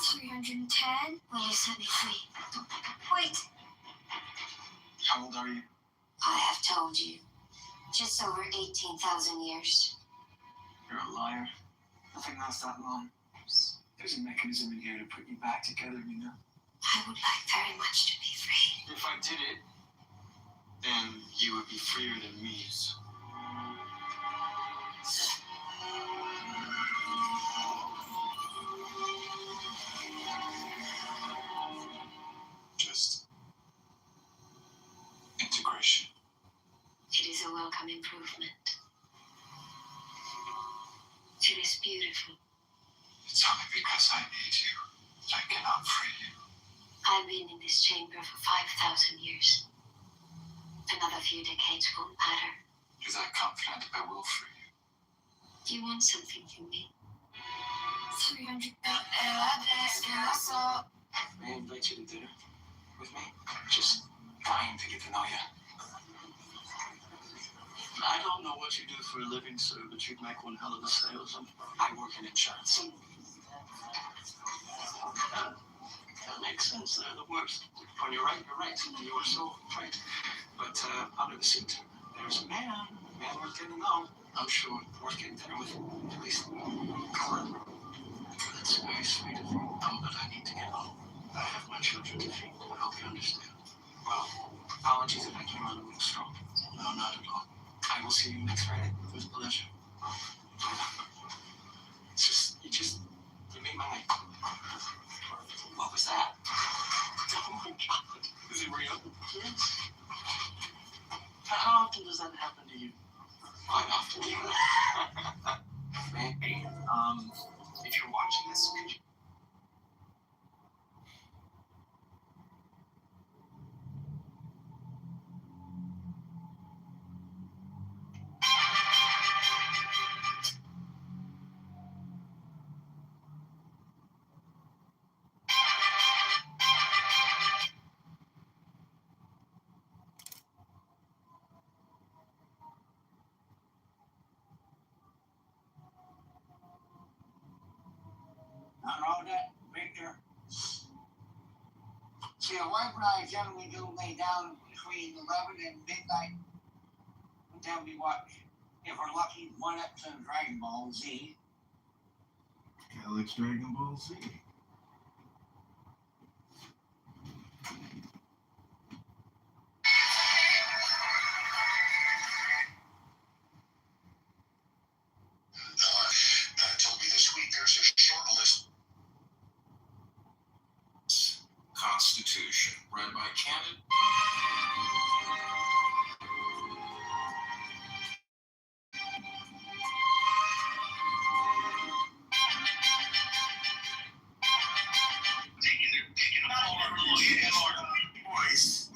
$310. Will you set me free? Wait. How old are you? I have told you. Just over 18,000 years. You're a liar. Nothing lasts that long. There's a mechanism in here to put you back together, you know? I would like very much to be free. If I did it, then you would be freer than me. So. Just integration. It is a welcome improvement. It is beautiful. It's only because I need you that I cannot free you. I've been in this chamber for 5,000 years. Another few decades won't matter. Because I'm confident I will free you. Do you want something from me? 300. May I invite you to dinner with me? Just trying to get to know you. I don't know what you do for a living, sir, but you'd make one hell of a salesman. I work in insurance. That makes sense. They're the worst. When you're right, you're right. And you are so right. But under the suit, there's a man worth getting to know. I'm sure worth getting dinner with. At least, that's very sweet of you. But I need to get home. I have my children to feed. I hope you understand. Well, apologies if I came on a little strong. No, not at all. I will see you next Friday. With pleasure. You made my night. What was that? Oh my God. Is it real? Yes. How often does that happen to you? Quite often. Man, if you're watching this, could you? Not all that, Victor. See, a wife and I generally do lay down between 11 and midnight. Tell me what, if we're lucky, one episode of Dragon Ball Z. Alex Dragon Ball Z. Told me this week there's a short list. Constitution, read by Canada. Voice.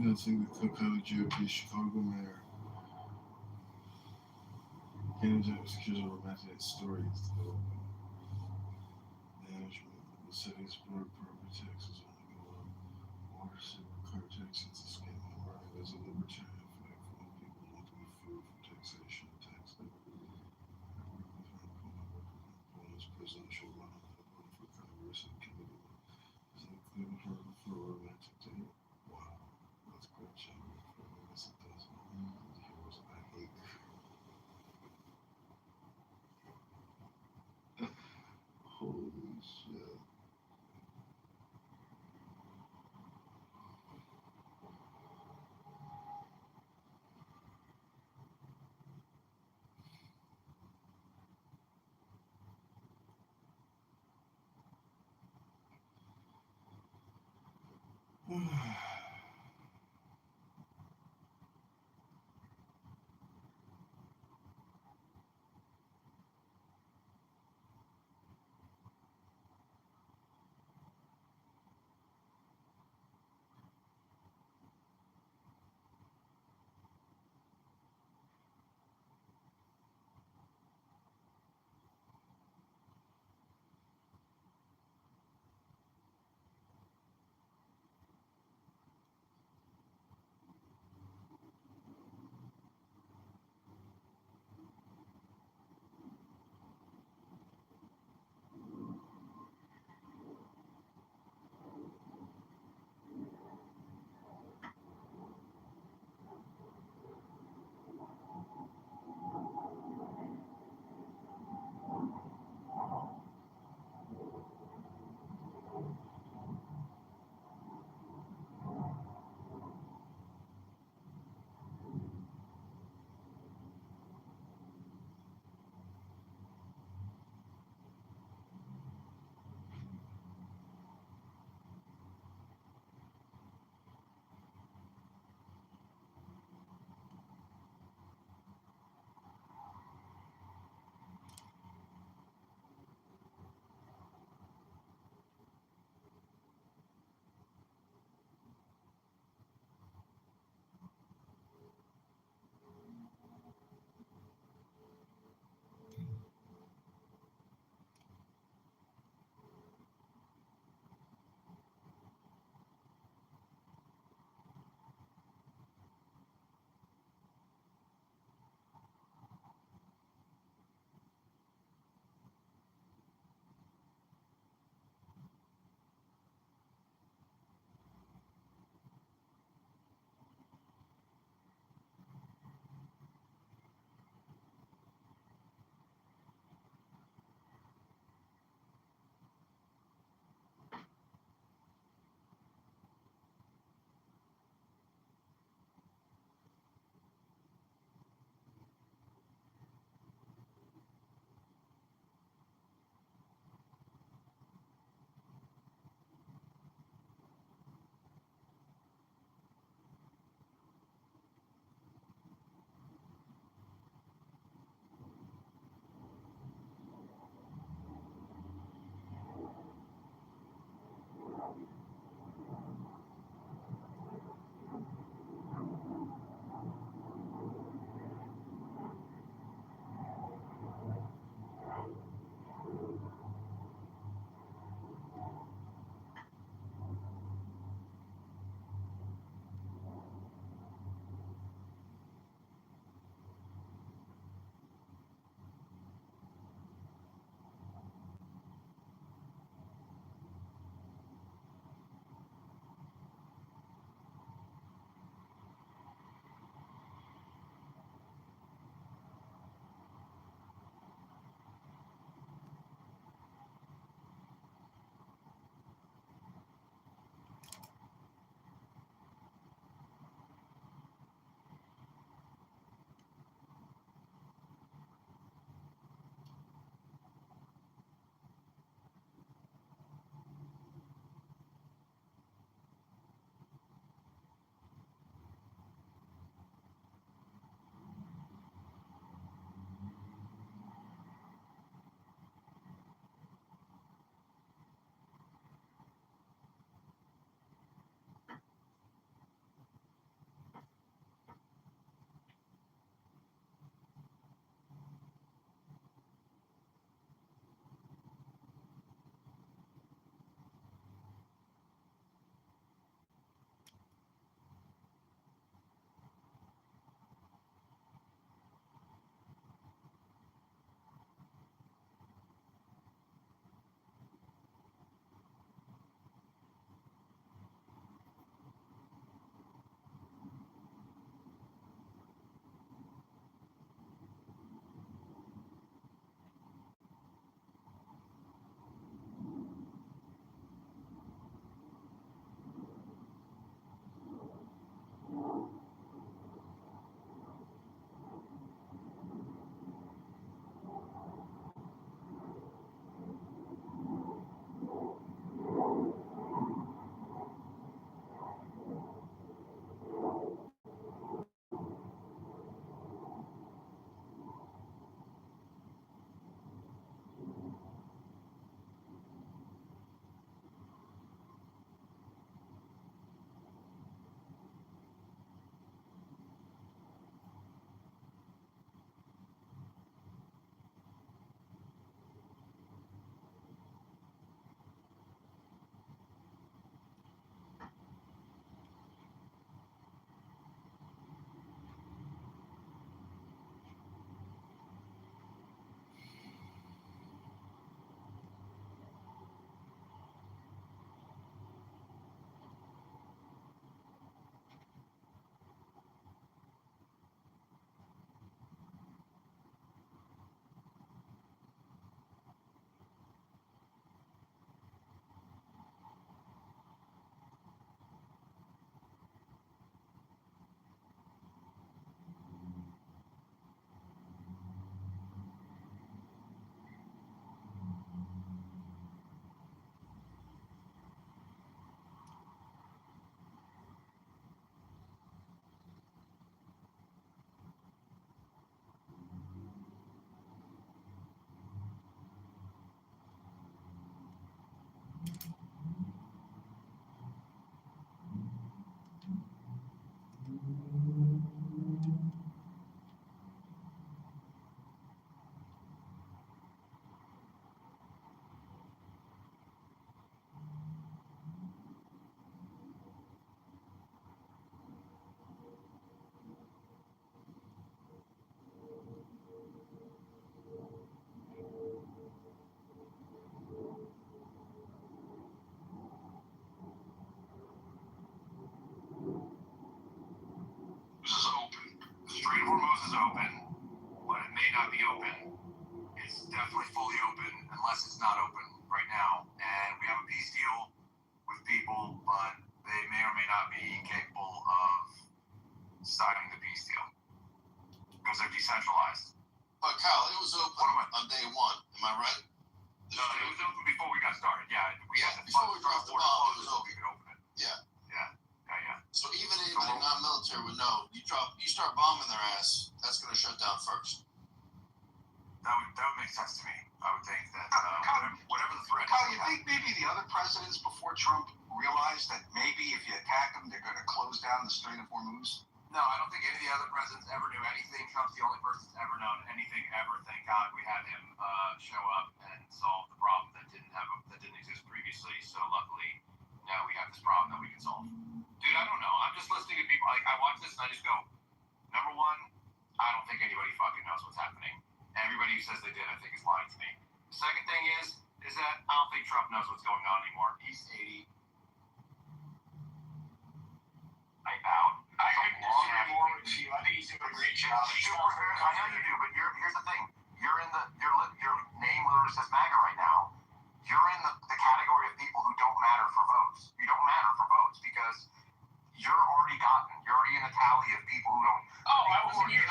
announcing the Cook County GOP Chicago mayor. Candidate was accused of romantic stories developing management. The city's board property taxes only go up. Water, sewer, car tax, since the scheme and running as a libertarian fight for when people want to be free from taxation and tax debt. Opponent's presidential run for Congress and committee. Is that clear with her for a romantic date? Wow, that's great, John. I guess it does. Heroes I hate. Holy shit. open, but it may not be open. It's definitely fully open, unless it's not open right now. And we have a peace deal with people, but they may or may not be capable of signing the peace deal because they're decentralized. But Kyle, it was open on day one. Am I right? No, it was open before we got started. Yeah, we had to before we dropped the bomb, it was so open. we could open it. Yeah. Yeah. So even a non-military would know. You start bombing their ass, that's going to shut down first. That would make sense to me. I would think that whatever the threat. Kyle, you think maybe the other presidents before Trump realized that maybe if you attack them, they're going to close down the Strait of Hormuz? No, I don't think any of the other presidents ever knew anything. Trump's the only person that's ever known anything ever. Thank God we had him show up and solve the problem that didn't exist previously. So luckily, now we have this problem that we can solve. Dude, I don't know. I'm just listening to people. Like I watch this and I just go, number one, I don't think anybody fucking knows what's happening. Everybody who says they did, I think, is lying to me. The second thing is that I don't think Trump knows what's going on anymore. He's 80. I doubt. I couldn't disagree more with you. I think he's doing a great job. I know you do, but here's the thing. Your name literally says MAGA right now. You're in the category of people who don't matter for votes. You don't matter for votes because you're already in a tally of people who don't. Oh, I wasn't here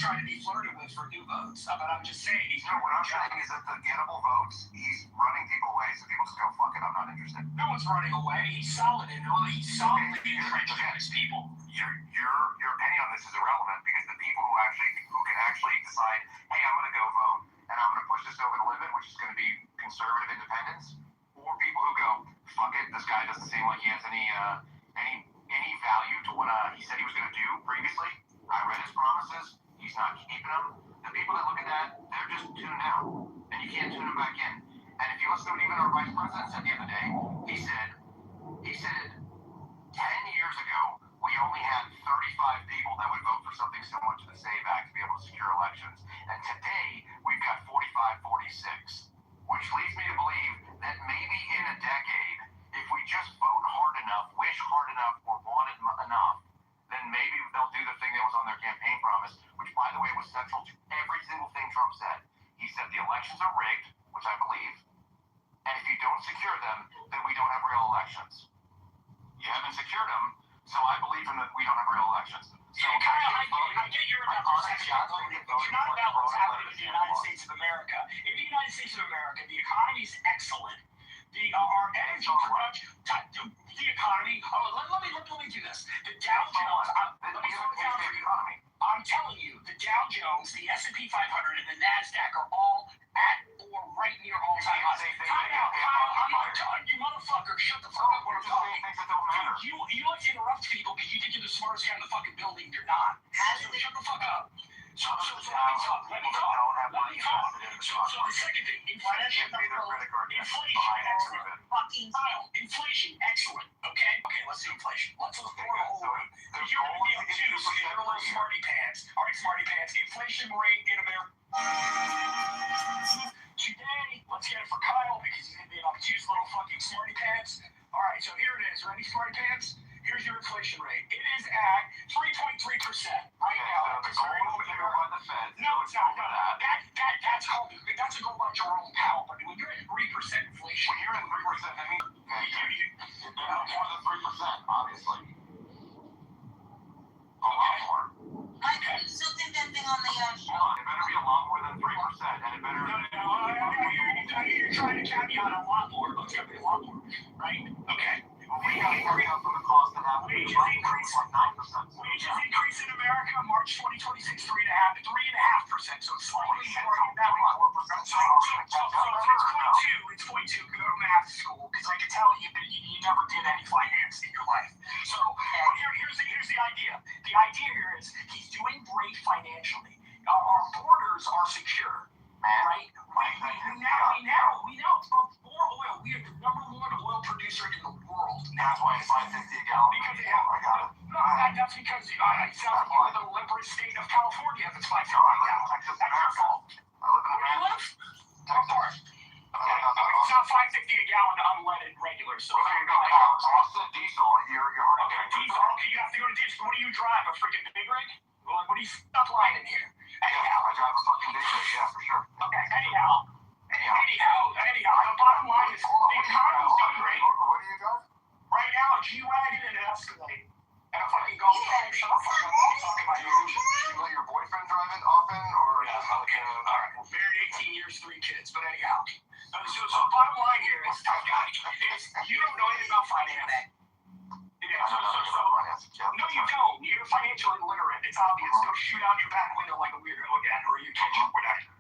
trying to be flirted with for new votes. But I'm just saying he's doing what I'm saying is that the gettable votes, he's running people away, so people just go, fuck it, I'm not interested. No one's running away. He's solid and he's solidly entrenched in his people. Your opinion on this is irrelevant because the people who can actually decide, hey, I'm going to go vote and I'm going to push this over the limit, which is going to be conservative independence, or people who go, fuck it, this guy doesn't seem like he has any value to what he said he was going to do previously. I read his promises. He's not keeping them. The people that look at that, they're just tuned out, and you can't tune them back in. And if you listen to what even our vice president said the other day, he said 10 years ago, we only had 35 people that would vote for something similar to the SAVE Act to be able to secure elections. And today, we've got 45, 46, which leads me to believe that maybe in a decade, if we just vote hard enough, wish hard enough, or want it enough, then maybe they'll do the thing that was on their campaign promise, which, by the way, was central to every single thing Trump said. He said the elections are rigged, which I believe, and if you don't secure them, then we don't have real elections. You haven't secured them, so I believe in that we don't have real elections. So I get your perception. It's not about what's happening in the United States of America. In the United States of America, the economy is excellent. Our energy production, the economy. Let me do this. The Dow Jones. I'm telling you, the Dow Jones, the S&P 500, and the Nasdaq are all at or right near all-time highs. Time out, Kyle. I'm not done. You motherfucker, shut the fuck up when I'm talking. Dude, you like to interrupt people because you think you're the smartest guy in the fucking building. You're not. So shut the fuck up. So let me talk. So the second thing, inflation, excellent. Okay, let's do inflation. Let's look for the whole room. You're going to be up too, so you're a little smarty pants. All right, smarty pants. The inflation rate in America. Today, let's get it for Kyle because he's going to be an obtuse little fucking smarty pants. All right, so here it is. Ready, smarty pants? Here's your inflation rate. It is at 3.3% right now. No, it's not. That's a goal by Jerome Powell. But when you're at 3% inflation, when you're at 3%, I mean, it's more than 3%, obviously. A lot more. I still think that thing on the it better be a lot more than 3%, and it better. You're trying to caveat a lot more, but it's going to be a lot more, right? Okay. Wages increase in America, March 2026, 3.5%, so it's slightly more than that. It's 0.2. Go to math school, because I can tell you that you never did any finance in your life. So here's the idea. The idea here is he's doing great financially. Our borders are secure. Right? We know from more oil. We are the #1 oil producer in the world. That's why it's $5.50 a gallon. Because I got it. No, that's because it sounds like you're in the liberal state of California if it's $5.50 a gallon. That's your fault. I live in Texas. What part? It's not $5.50 a gallon unleaded regular. So Austin diesel. You're hard. Okay, diesel. Okay, you have to go to diesel. What do you drive? A freaking big rig? What do you? Stop lying in here. Anyhow, I drive a fucking big shit, yeah, for sure. okay, anyhow, the bottom line is the economy's doing great. What do you got? Right now, a G-Wagon and an Escalade. And a fucking golf cart. Shut the fuck up. I'm talking about you. You let your boyfriend drive it often, or Yeah, just like, okay. All right. Married 18 years, 3 kids. But anyhow, so the bottom line here is, you don't know anything about finance. Yeah, no, you don't. You're financially illiterate. It's obvious. Go shoot out your back window like a weirdo again, or your kitchen, whatever.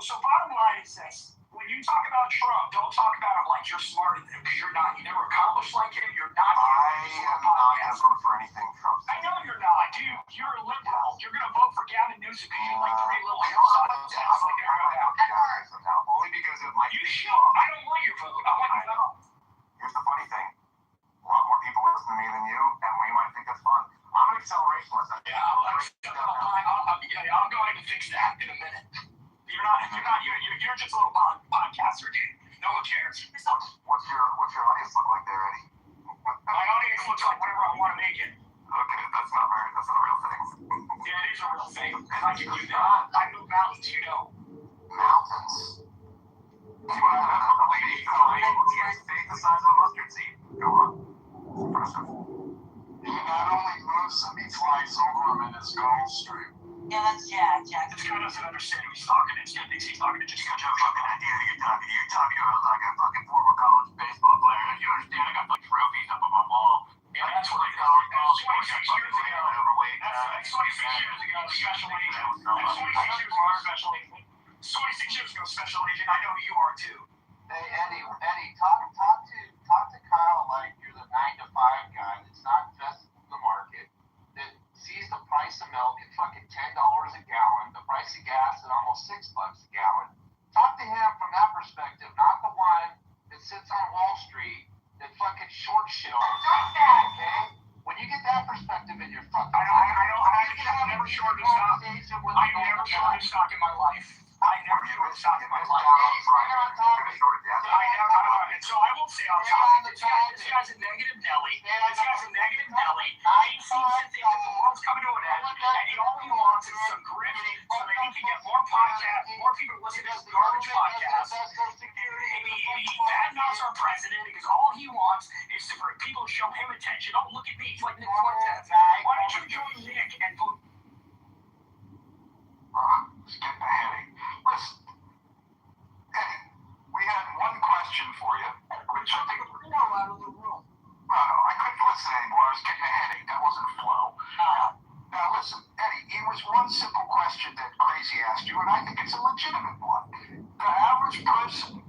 So bottom line is this. When you talk about Trump, don't talk about him like you're smarter than him, because you're not. You never accomplished like him. You're not. I am not going to vote for anything Trump. I know you're not, dude. You're a liberal. You're going to vote for Gavin Newsom because you like 3 little Only because it might You should. I don't want your vote. I want your vote. Here's the funny thing. A lot more people listen to me than you, and we might think that's fun. I'm an accelerationist. I'm going to fix that in a minute. You're just a little podcaster, dude. No one cares. What's your audience look like there, Eddie? My audience looks like whatever I want to make it. Okay, that's not a real thing. Yeah, it is a real thing. And I can do that. I move mountains, you know. Mountains? State the size of a mustard seed. Go on. Impressive. He not only moves them, he flies over them in his Gulfstream. Yeah, that's Jack. This guy doesn't understand who he's talking to. He thinks he's talking to just You got no fucking idea who you're talking to. You're talking to like a fucking former college baseball player. You understand? I got like trophies up on my wall. Yeah, that's what college ball. 26 years ago. Overweight. That's 26 years ago, special agent. That's 26 years ago, special agent. 26 years ago, special agent. I know who you are too. Hey, Eddie, talk to Kyle like you're the 9 to 5 guy that's not just the market, that sees the price of milk at fucking $10 a gallon, the price of gas at almost $6 a gallon. Talk to him from that perspective, not the one that sits on Wall Street that fucking short shit all the time, okay? When you get that perspective in your fucking... I've never shorted stock. I've never shorted stock in my life. I never shorted stock in my life. So I will say on top, this guy's a negative Nelly. He seems to think that the world's coming to an end, and all he wants is some grit so that he can get more podcasts, more people listen to his garbage podcast. And he badmouths our president because all he wants is for people to show him attention. Oh, look at me, he's like Nick Fuentes. Why don't you join Nick and vote? It's getting a headache. Listen, Eddie, we had one question for you, which I think was out of the room. No, I couldn't listen anymore. I was getting a headache. That wasn't flow. Now listen, Eddie, it was one simple question that Crazy asked you, and I think it's a legitimate one. The average person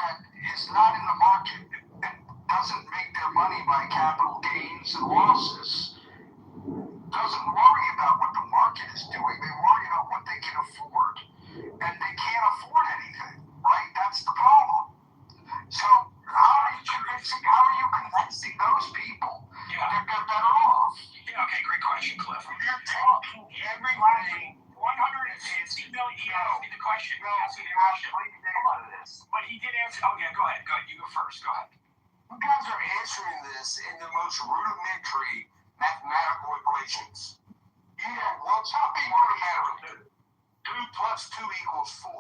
that is not in the market and doesn't make their money by capital gains and losses doesn't worry about what the market is doing. They worry about what they can afford. And they can't afford anything, right? That's the problem. So how are you convincing those people that they're better off? Yeah, okay, great question, Cliff. You're talking every day. 160 million. He asked me the question. Hold on. But he did answer. Oh, yeah, go ahead. You go first. Go ahead. You guys are answering this in the most rudimentary mathematical equations. Yeah, well, it's not being rudimentary. 2 plus 2 equals 4.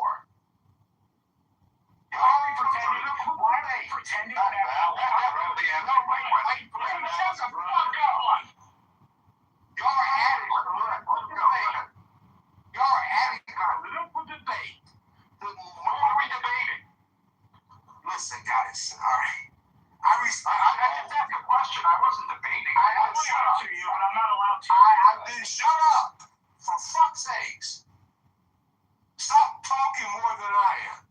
Why are they pretending that? Y'all are adding a little debate. What are we debating? Listen, guys, all right. I just asked a question. I wasn't debating. I want to shut up to you, but I'm not allowed to. I've been shut up. For fuck's sakes. Stop talking more than I am.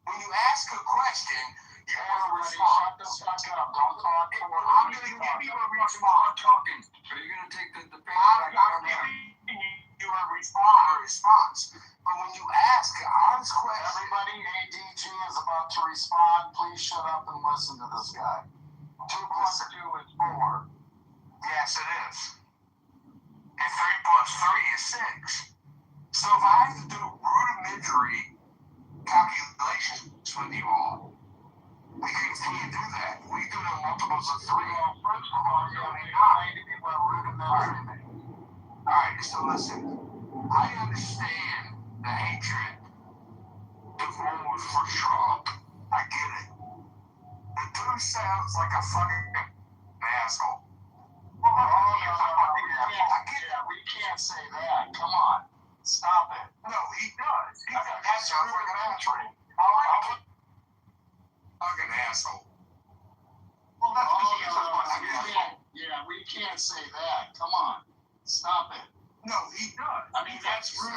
When you ask a question, you want to respond. Shut the fuck up. Don't talk. I'm going to give you a response. Talking. Are you going to take the debate? I'm giving you a response. But when you ask an honest question, everybody, ADG is about to respond. Please shut up and listen to this guy. 2 plus 2 is 4. Yes, it is. And 3 plus 3 is 6. So if I have to do rudimentary calculations with you all, we can't do that. We do it in multiples of 3. Well, first of all, you don't need to be what rudimentary means. Alright, so listen. I understand the hatred, the vote for Trump. I get it. The dude sounds like a fucking asshole. We can't say that. Come on. Stop it. No, he does. He does. That sounds like an asshole. Fucking asshole. Well, that's we can't say that. Come on. Stop it. No, he does. I mean, that's rude.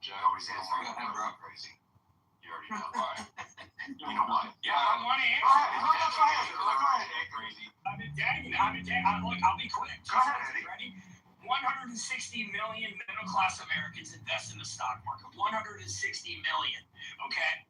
Joe, he says you're gonna run crazy. You already know why. You know why? Yeah, I want to answer. Go ahead. Crazy. I'll be quick. Go ahead, Eddie. Ready? 160 million middle-class Americans invest in the stock market. 160 million. Okay.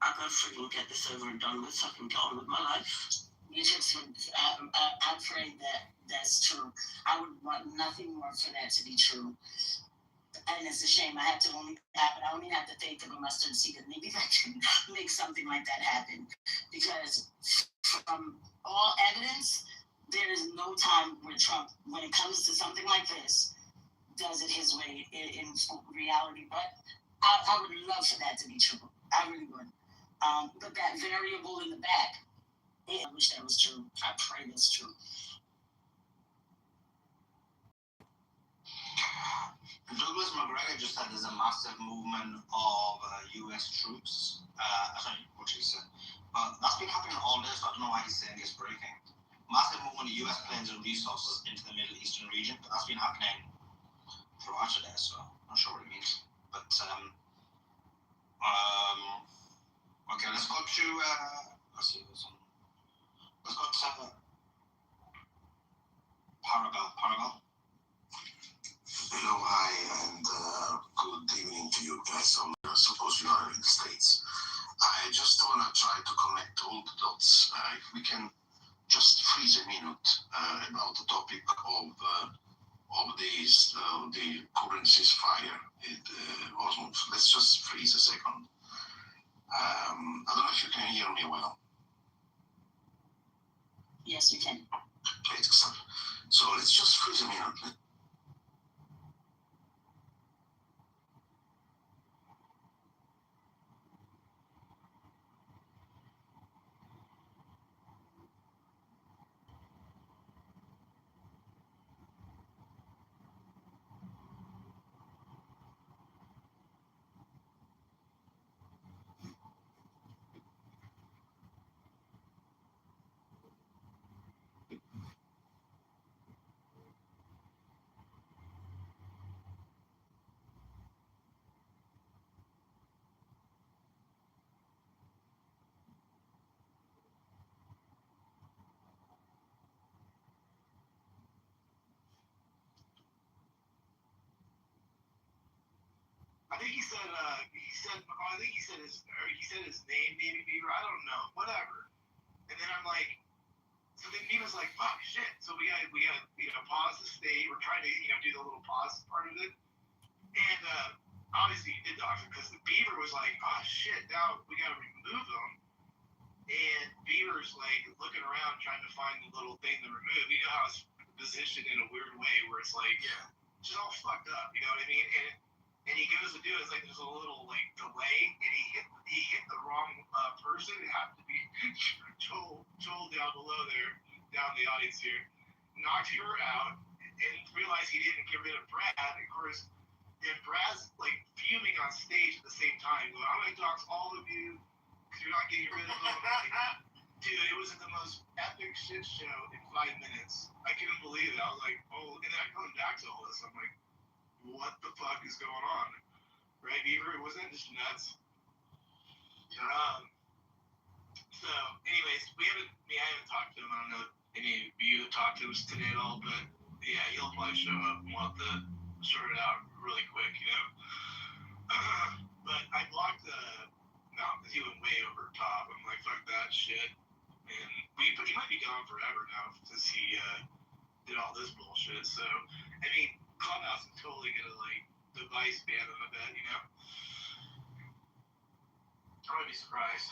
I gotta freaking get this over and done with so I can get on with my life. You just, I'm afraid that that's true. I would want nothing more for that to be true. And it's a shame. I only have the faith of a mustard seed that maybe that can make something like that happen. Because from all evidence, there is no time where Trump, when it comes to something like this, does it his way in reality. But I would love for that to be true. I really would. But that variable in the back, I wish that was true. I pray that's true. Douglas McGregor just said there's a massive movement of U.S. troops. Sorry, what did he say? But that's been happening all day, so I don't know why he's saying it's breaking. Massive movement of U.S. planes and resources into the Middle Eastern region, but that's been happening throughout today, so I'm not sure what it means. But okay, let's go to let's see, let's go to Parabel. Hello, hi, and good evening to you guys. I suppose you are in the States. I just want to try to connect all the dots. If we can just freeze a minute about the topic of the current ceasefire in Oslo. Let's just freeze a second. I don't know if you can hear me well. Yes, we can. Great stuff. So let's just freeze a minute. I think he said his name, maybe Beaver. I don't know, whatever. And then I'm like, so then he was like, fuck, shit. So we got pause the state. We're trying to do the little pause part of it. And obviously he did dodge him because the Beaver was like, oh shit, now we gotta remove him. And Beaver's like looking around trying to find the little thing to remove. You know how it's positioned in a weird way where it's like, yeah, just all fucked up. You know what I mean? And he goes to do it. It's like there's a little like delay, and he hit the wrong person. It happened to be Joel down below there, down in the audience here, knocked her out, and realized he didn't get rid of Brad. Of course, and Brad's like fuming on stage at the same time. Going, I'm gonna dox all of you. You're not getting rid of them. Like, dude, it was the most epic shit show in 5 minutes. I couldn't believe it. I was like, oh, and then I come back to all this. I'm like, what the fuck is going on? Right, Beaver? Wasn't it just nuts? So, anyways, I haven't talked to him. I don't know if any of you have talked to him today at all, but yeah, he'll probably show up and want to sort it out really quick, you know? But I blocked the. No, because he went way over top. I'm like, fuck that shit. And he might be gone forever now since he did all this bullshit. So, I mean, Clubhouse is totally gonna like device ban him a bit, you know? I wouldn't be surprised.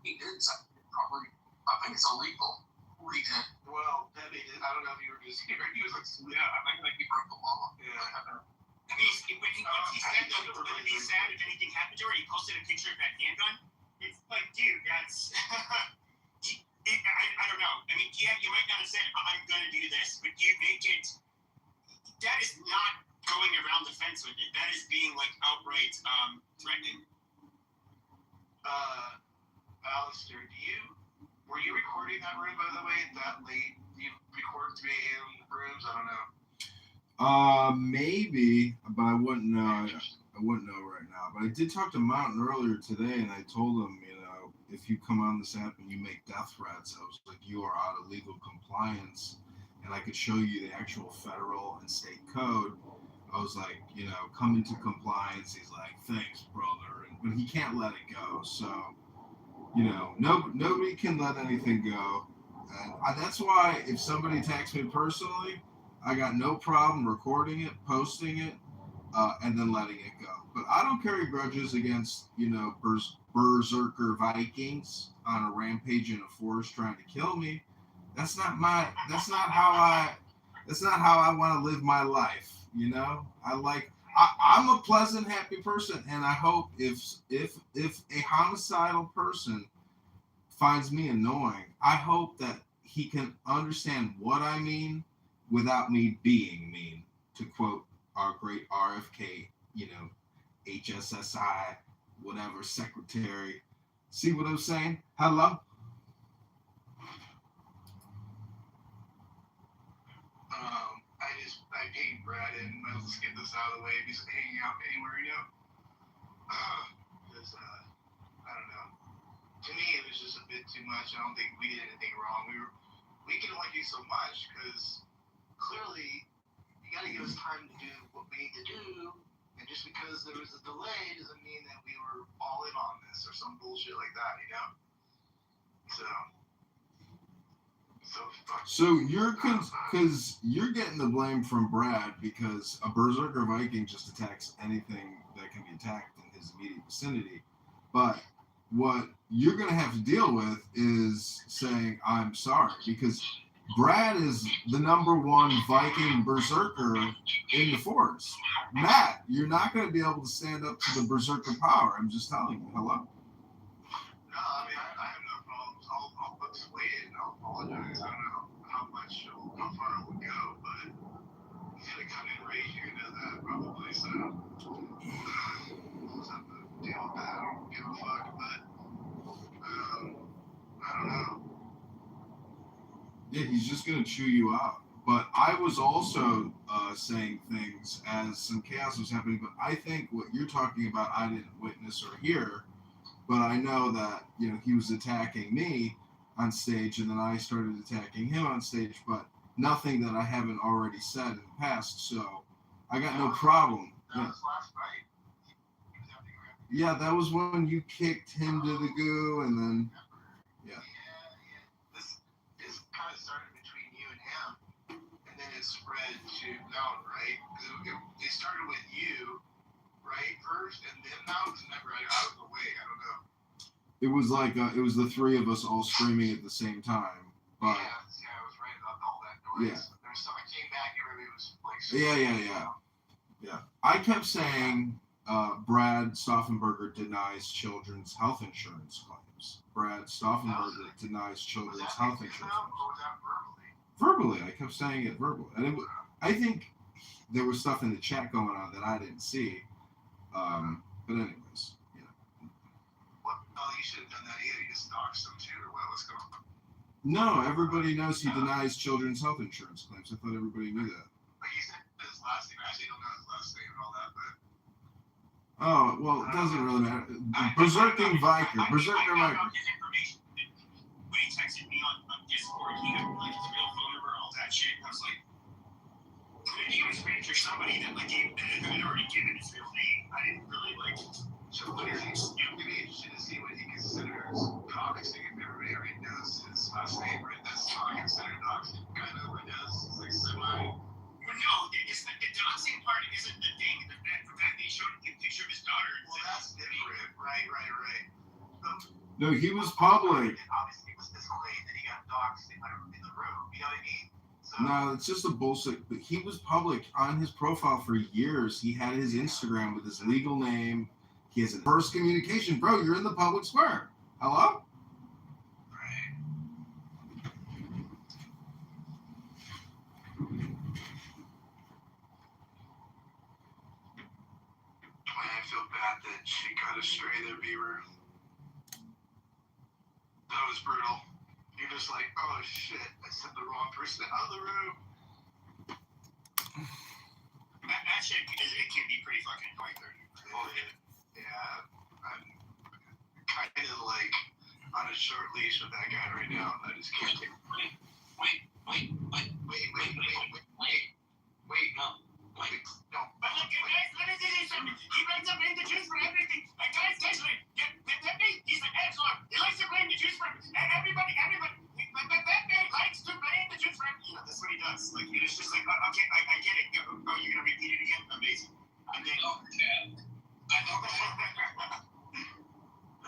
He did something probably. I think it's illegal. What he did. Well, Debbie, I don't know if you were just here. He was like, Yeah, I think like he broke the law. Yeah. When he said that it would be sad if anything happened to her, he posted a picture of that handgun. It's like, dude, that's. I don't know. I mean, yeah, you might not have said, I'm going to do this, but you make it. That is not going around the fence with it. That is being, like, outright threatening. Alistair, were you recording that room, by the way, that late? You recorded 3 a.m. rooms? I don't know. Maybe, but I wouldn't know. I wouldn't know right now. But I did talk to Mountain earlier today, and I told him, you know, if you come on this app and you make death threats, I was like, you are out of legal compliance, and I could show you the actual federal and state code. I was like, you know, come into compliance. He's like, thanks, brother, but he can't let it go. So, you know, nobody can let anything go, and that's why if somebody attacks me personally, I got no problem recording it, posting it, and then letting it go. But I don't carry grudges against, you know, berserker Vikings on a rampage in a forest trying to kill me. That's not how I want to live my life. You know, I'm a pleasant, happy person, and I hope if a homicidal person finds me annoying, I hope that he can understand what I mean without me being mean, to quote our great RFK, you know, HSSI, whatever, secretary. See what I'm saying? Hello? I paid Brad in. Let's get this out of the way. If he's hanging out anywhere, you know? Because, I don't know. To me, it was just a bit too much. I don't think we did anything wrong. We can only do so much because clearly you got to give us time to do what we need to do, and just because there was a delay doesn't mean that we were all in on this or some bullshit like that, you know? So you're because you're getting the blame from Brad because a berserker Viking just attacks anything that can be attacked in his immediate vicinity, but what you're going to have to deal with is saying I'm sorry, because Brad is the #1 Viking berserker in the forest. Matt, you're not going to be able to stand up to the berserker power. I'm just telling you. Hello? No, I mean, I have no problems. I'll persuade it and I'll apologize. I don't know how far I would go, but he's going to come in rage. You're going to know that probably, so we'll just have to deal with that. I don't give a fuck, but I don't know. Yeah, he's just going to chew you out. But I was also saying things as some chaos was happening, but I think what you're talking about I didn't witness or hear, but I know that, you know, he was attacking me on stage and then I started attacking him on stage, but nothing that I haven't already said in the past, so I got no problem. That was last night. Yeah, that was when you kicked him to the goo, and then, yeah. This kind of started between you and him, and then it spread to Mountain, right? It started with you, right first and then mount? Never. I was away. I don't know. It was like it was the three of us all screaming at the same time. But Yeah, I was right about all that noise. Yeah. There was some. I came back. Everybody was like. Yeah. I kept saying Brad Stauffenberger denies children's health insurance claims. Brad Stauffenberger denies children's health insurance claims. Or was that Verbally, I kept saying it verbally, and I think there was stuff in the chat going on that I didn't see. But anyways, yeah. What? Oh, you should have done that either. You just doxed them too, or what? What's going on? No, everybody knows he denies children's health insurance claims. I thought everybody knew that. But you said his last name. I actually don't know his last name and all that, but. Oh, well, it doesn't really matter. Berserking Viker. Berserker Viker. His information. When he texted me on Discord, he got like his real phone number, all that shit. I was like, he was waiting for somebody that like had already given his real name. I didn't really like. So what is he? It'd be interesting to see what he considers doxing. If everybody already knows his last name, right? That's not considered doxing. Kind of, or does. It's like semi. Well, no, it's the doxing part isn't the thing. The fact that he showed a picture of his daughter. Well, that's different. Right. No, he was public. Obviously, it was displayed that he got doxed in the room. You know what I mean? So, No, it's just a bullshit. But he was public on his profile for years. He had his Instagram with his legal name. He has a first communication. Bro, you're in the public square. Hello? Right. I feel bad that she got astray there, Beaver. That was brutal. You're just like, oh shit, I sent the wrong person out of the room. That shit, it can be pretty fucking quite dirty. Yeah, I'm kind of like on a short leash with that guy right now. I just can't take. Wait. No. But look, guys, let me tell you something. He writes up in the juice for everything. Guys, that me, he's an excellent. He likes to blame the juice for everybody. But that man likes to blame the juice for everything. That's what he does. Like, it's just like, okay, I get it. Oh, you're gonna repeat it again? Amazing. I'm getting over that. I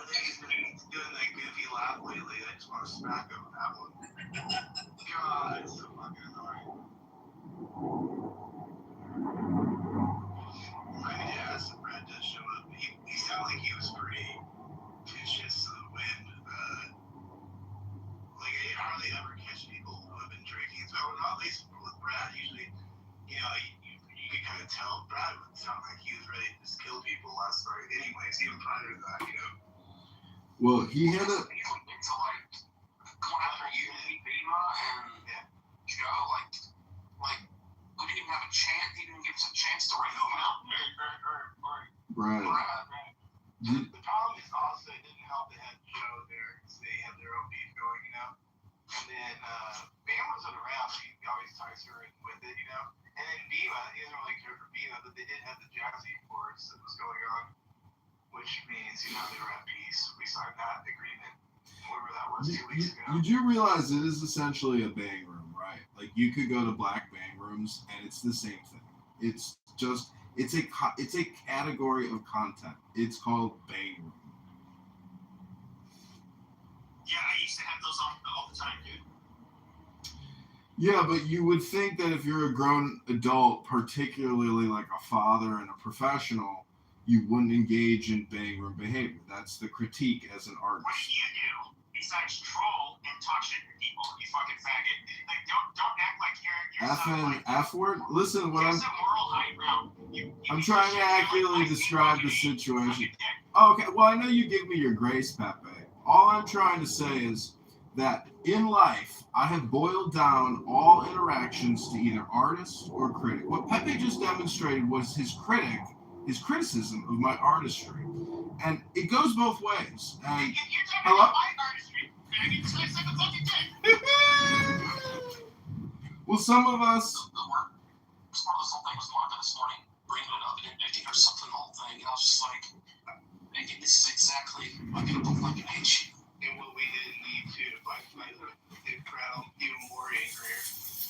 think he's been doing that goofy laugh lately. I just want to smack him on that one. God, it's so fucking annoying. I need to ask Brad to show up. He sounded like he was pretty vicious to the wind. Like, I hardly ever catch people who have been drinking. So, not at least with Brad, usually, you know, you can kind of tell Brad would sound like he was ready to just kill people last night. Anyways, even prior to that, you know. Well, he had a. So, like, going after you, Bema, and Joe, like, we didn't even have a chance. He didn't give us a chance to write him out. Brad. The problem is also it didn't help they had Joe there because they had their own beef going, you know. And then Bam wasn't around, so he always ties her in with it, you know. And then Bema, he doesn't really care for Bema, but they did have the Jazzy Force that was going on, which means, you know, they were at peace. We signed that agreement, whatever that was, 2 weeks ago. Did you realize it is essentially a bang room, right? Like, you could go to black bang rooms, and it's the same thing. It's just, it's a category of content. It's called bang room. Yeah, I used to have those all the time, dude. Yeah, but you would think that if you're a grown adult, particularly like a father and a professional, you wouldn't engage in bang room behavior. That's the critique as an artist. What do you do besides troll and talk shit to people, you fucking faggot? Like, don't act like you're some, like, F word? Listen, what you're some moral high ground. I'm trying to accurately describe the situation. Okay, well, I know you give me your grace, Pepe. All I'm trying to say is that in life, I have boiled down all interactions to either artist or critic. What Pepe just demonstrated was his criticism of my artistry. And it goes both ways. And, hello? Well, some of us... This whole thing was Martha this morning, bringing it up and admitting or something, the whole thing. And I was just like, this is exactly why people fucking hate you. And what we didn't need to, like, it crowd even more angrier.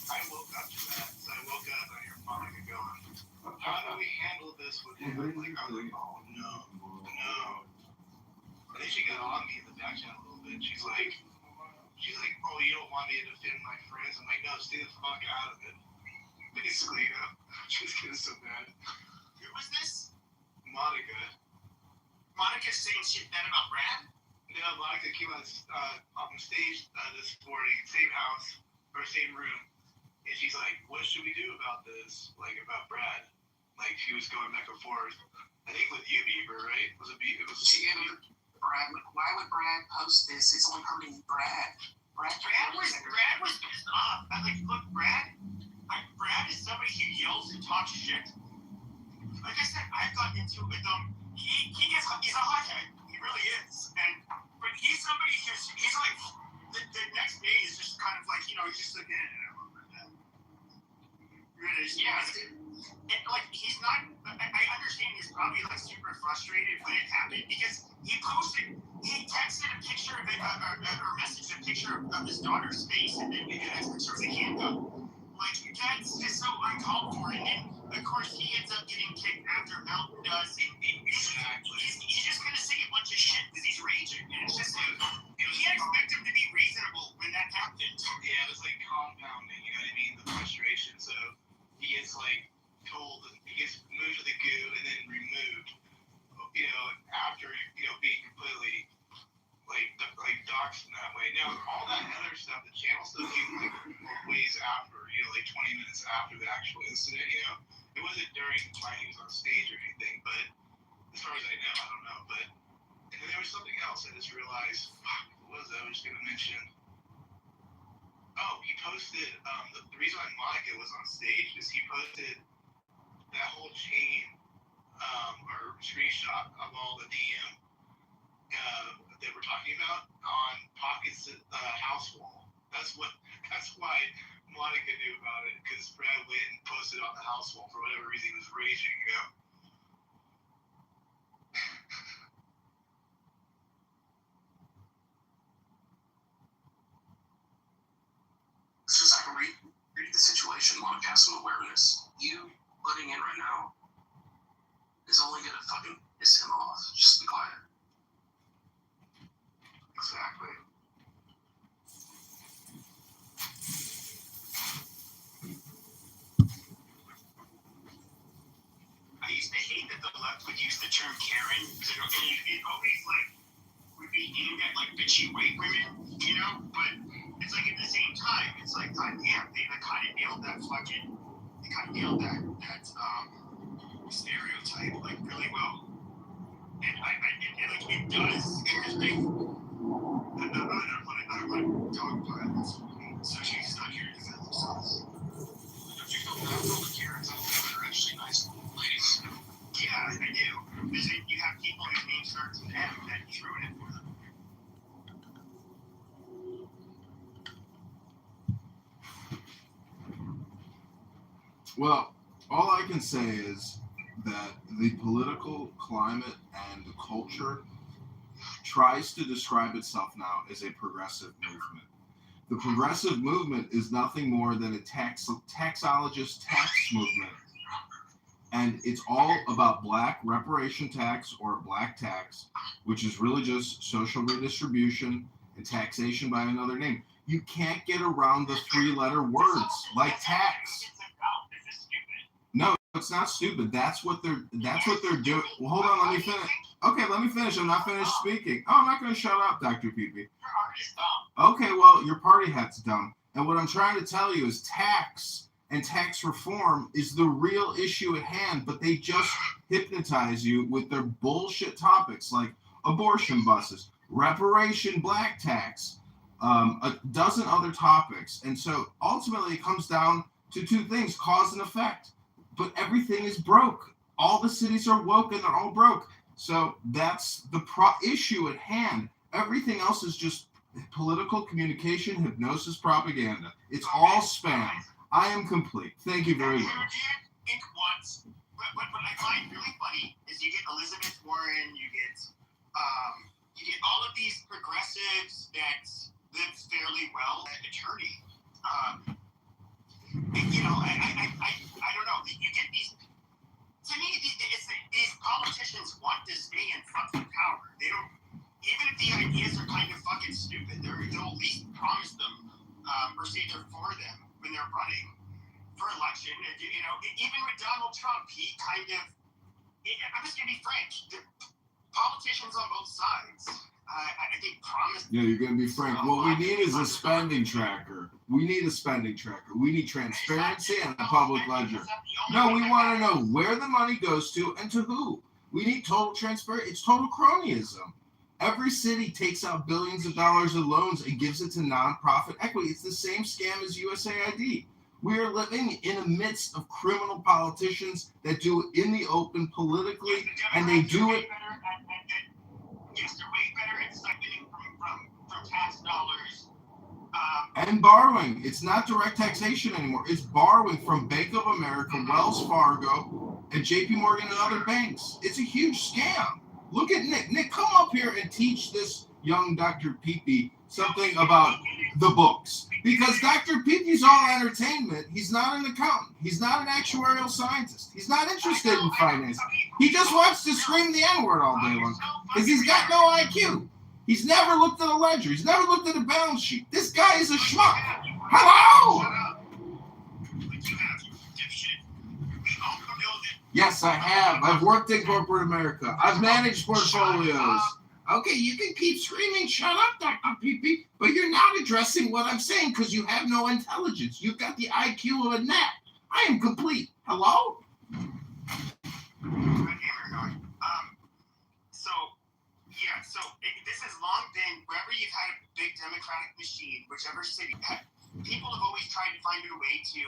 I woke up to that. So I woke up and I hear Monica going, how do we handle this with him? Like, I was like, and she's like, oh, you don't want me to defend my friends? I'm like, no, stay the fuck out of it. Basically, she's getting so mad. Who was this? Monica. Monica's saying shit bad about Brad? No, Monica came on the stage this morning, same house, or same room, and she's like, what should we do about this? Like, about Brad. Like, she was going back and forth. I think with you, Bieber, right? Was it Bieber? It was Brad, why would Brad post this? It's only hurting Brad. Brad was pissed off. I'm like, look, Brad is somebody who yells and talks shit. Like I said, I've gotten into it with him. He's a hothead. He really is. But he's somebody he's like, the next day is just kind of like, he's just like, and like, he's not, I understand he's probably like super frustrated when it happened because he texted a picture of it, or messaged a picture of his daughter's face, and then maybe that's picture of the handgun. Like, that's just so uncalled for, and then, of course, he ends up getting kicked after Melton does. He's just gonna say a bunch of shit because he's raging, and it's just like, you can't expect him to be reasonable when that happened. Yeah, it was like compounding, you know what I mean? The frustration. So he gets like told, he gets moved to the goo and then removed, after, being completely like doxed in that way. Now, all that other stuff, the channel stuff came like ways after, like 20 minutes after the actual incident, It wasn't during when he was on stage or anything, but as far as I know, I don't know. But and then there was something else I just realized, what was that I was going to mention? Oh, he posted, the reason why Monica was on stage is he posted that whole chain or screenshot of all the DM that we're talking about on Pocket's house wall. That's why Monica knew about it, because Brad went and posted it on the house wall for whatever reason. He was raging, It's just like read the situation. Monica has some awareness. You putting in right now is only gonna fucking piss him off. Just be quiet. Exactly. I used to hate that the left would use the term Karen because it always like would be aimed at like bitchy white women, But it's like at the same time, it's like, God damn, they kind of nailed that stereotype like really well, and it does. And like, I don't want to talk about it, so she's not here to defend themselves. Don't you feel bad for all the Karens out there that are actually nice ladies? Yeah, I do. Because then you have people whose name starts with M that he's ruining for them. Well, all I can say is that the political climate and the culture tries to describe itself now as a progressive movement. The progressive movement is nothing more than a taxologist tax movement. And it's all about black reparation tax or black tax, which is really just social redistribution and taxation by another name. You can't get around the three-letter words like tax. No, it's not stupid. That's what they're doing. Well, hold on, let me finish. Okay, let me finish. I'm not finished speaking. Oh, I'm not going to shut up, Dr. Peepee. Okay, well, your party hat's dumb. And what I'm trying to tell you is tax and tax reform is the real issue at hand, but they just hypnotize you with their bullshit topics like abortion buses, reparation black tax, a dozen other topics. And so ultimately it comes down to two things, cause and effect. But everything is broke. All the cities are woke and they're all broke. So that's the issue at hand. Everything else is just political communication, hypnosis, propaganda. It's all spam. I am complete. Thank you very much. Think once, but what I find really funny is you get Elizabeth Warren, you get all of these progressives that live fairly well. An attorney, I don't know. You get these. To me, these politicians want to stay in fucking power. They don't. even if the ideas are kind of fucking stupid, they'll at least promise them or say they're for them when they're running for election. And, you know, even with Donald Trump, he kind of, I'm just going to be frank, the politicians on both sides, I think, promise. Yeah, you're going to be frank. What we need is a spending tracker. We need a spending tracker. We need transparency and a public ledger. No, we want to know where the money goes to and to who. We need total transparency. It's total cronyism. Every city takes out billions of dollars of loans and gives it to nonprofit equity. It's the same scam as USAID. We are living in the midst of criminal politicians that do it in the open politically, and they do it. Yes, they're way better at siphoning from tax dollars. And borrowing. It's not direct taxation anymore. It's borrowing from Bank of America, Wells Fargo, and JP Morgan and other banks. It's a huge scam. Look at Nick. Nick, come up here and teach this young Dr. Peepee something about the books. Because Dr. Peepee's all entertainment. He's not an accountant. He's not an actuarial scientist. He's not interested in finance. He just wants to scream the N-word all day long. Because he's got no IQ. He's never looked at a ledger. He's never looked at a balance sheet. This guy is a schmuck. Hello! Yes, I have. I've worked in corporate America. I've managed portfolios. Okay, you can keep screaming, shut up, Dr. Peepee, but you're not addressing what I'm saying because you have no intelligence. You've got the IQ of a gnat. I am complete. Hello? This has long been, wherever you've had a big democratic machine, whichever city, people have always tried to find a way to,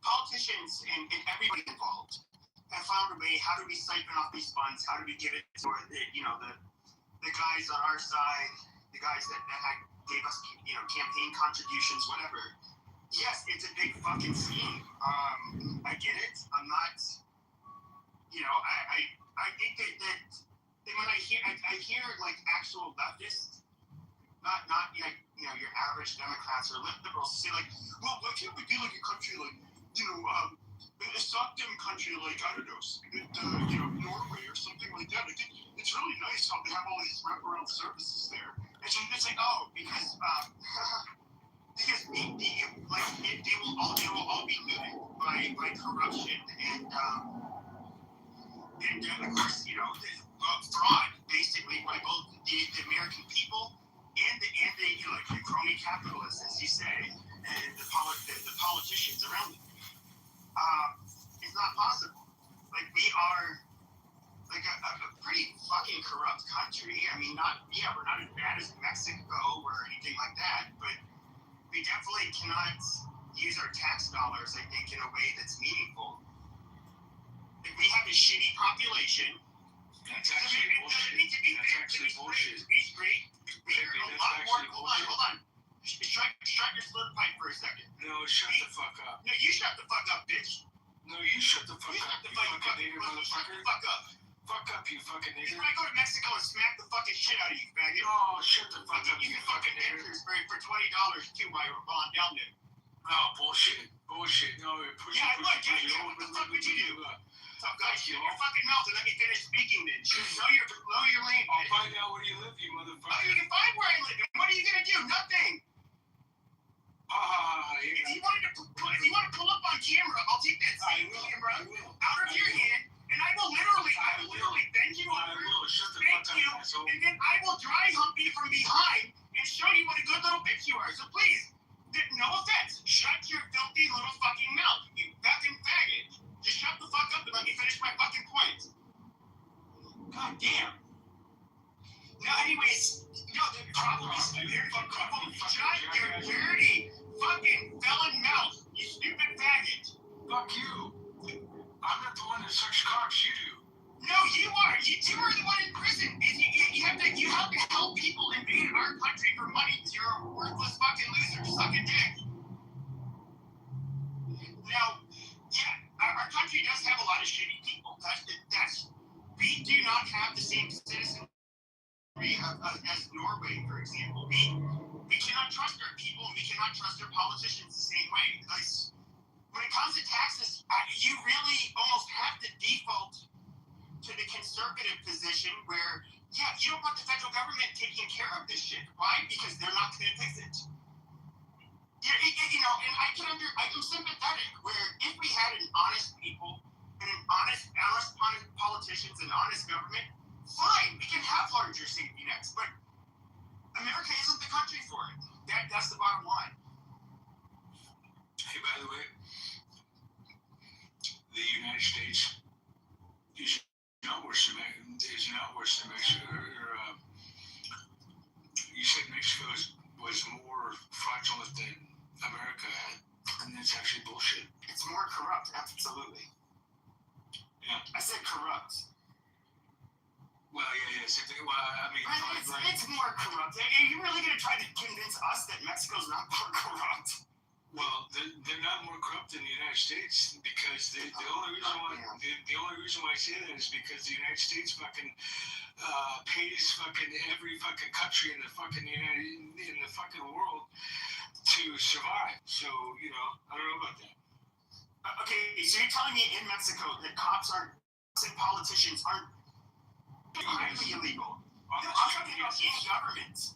politicians and everybody involved have found a way, how do we siphon off these funds, how do we give it to the guys on our side, the guys that gave us, campaign contributions, whatever. Yes, it's a big fucking scheme. I get it. I'm not, I think that when I hear like actual leftists, not your average Democrats or liberals say like, well, what can't we do like a country like, a soft-dim country like, I don't know, Norway or something like that. It's really nice how they have all these wraparound services there. And so it's like, oh, because they will all be looted by corruption and of course, fraud, basically, by both the American people and the crony capitalists, as you say, and the politicians around them. It's not possible. Like, we are like a pretty fucking corrupt country. I mean, we're not as bad as Mexico or anything like that, but we definitely cannot use our tax dollars, I think, in a way that's meaningful. Like, we have a shitty population. That's actually bullshit. That's actually bullshit. We are a lot more. Hold on. Shut your slip pipe for a second. No, shut the fuck up. No, you shut the fuck up, bitch. No, you shut the fuck up, you fucking nigger motherfucker. Shut the fuck up. Fuck up, you fucking nigger. If I go to Mexico and smack the fucking shit out of you, faggot. Oh, shut the fuck up, you you can fucking fucking nigger. for $20 too while I'm down there. Oh, bullshit. Bullshit. No, push it. What the fuck would you do? Tough guy, shut your fucking mouth and let me finish speaking then. Know your lane, I'll find out where you live, you motherfucker. Oh, you can find where I live. And what are you gonna do? Nothing. If you want to pull up on camera, I'll take that same camera out of your hand, and I will literally bend you over, spank you, and then I will dry hump you from behind and show you what a good little bitch you are. So please, no offense, shut your filthy little fucking mouth, you fucking faggot. Just shut the fuck up and let me finish my fucking point. God damn. Now, anyways, the problem is shut your dirty fucking felon mouth, you stupid faggot. Fuck you. I'm not the one that sucks cocks, you do. No, you are. You two are the one in prison. You have to help people invade our country for money because you're a worthless fucking loser. Suck a dick. Now, our country does have a lot of shitty people. We do not have the same citizenry as Norway, for example. We cannot trust our people, and we cannot trust our politicians the same way. Like, when it comes to taxes, you really almost have to default to the conservative position where Yeah, you don't want the federal government taking care of this shit. Why? Because they're not going to fix it. You know, and I'm sympathetic. Where if we had an honest people and an honest politicians and honest government, fine, we can have larger safety nets. But America isn't the country for it. That's the bottom line. Hey, by the way, the United States is not worse than Mexico. You said Mexico was more fraudulent than America, and that's actually bullshit. It's more corrupt, absolutely. Yeah. I said corrupt. Well, yeah. Well, I mean, it's more corrupt. Are you really going to try to convince us that Mexico's not more corrupt? Well, they're not more corrupt than the United States because the only reason why I say that is because the United States fucking pays fucking every fucking country in the fucking world to survive. So I don't know about that. Okay, so you're telling me in Mexico that cops and politicians aren't highly illegal? I'm talking about in government.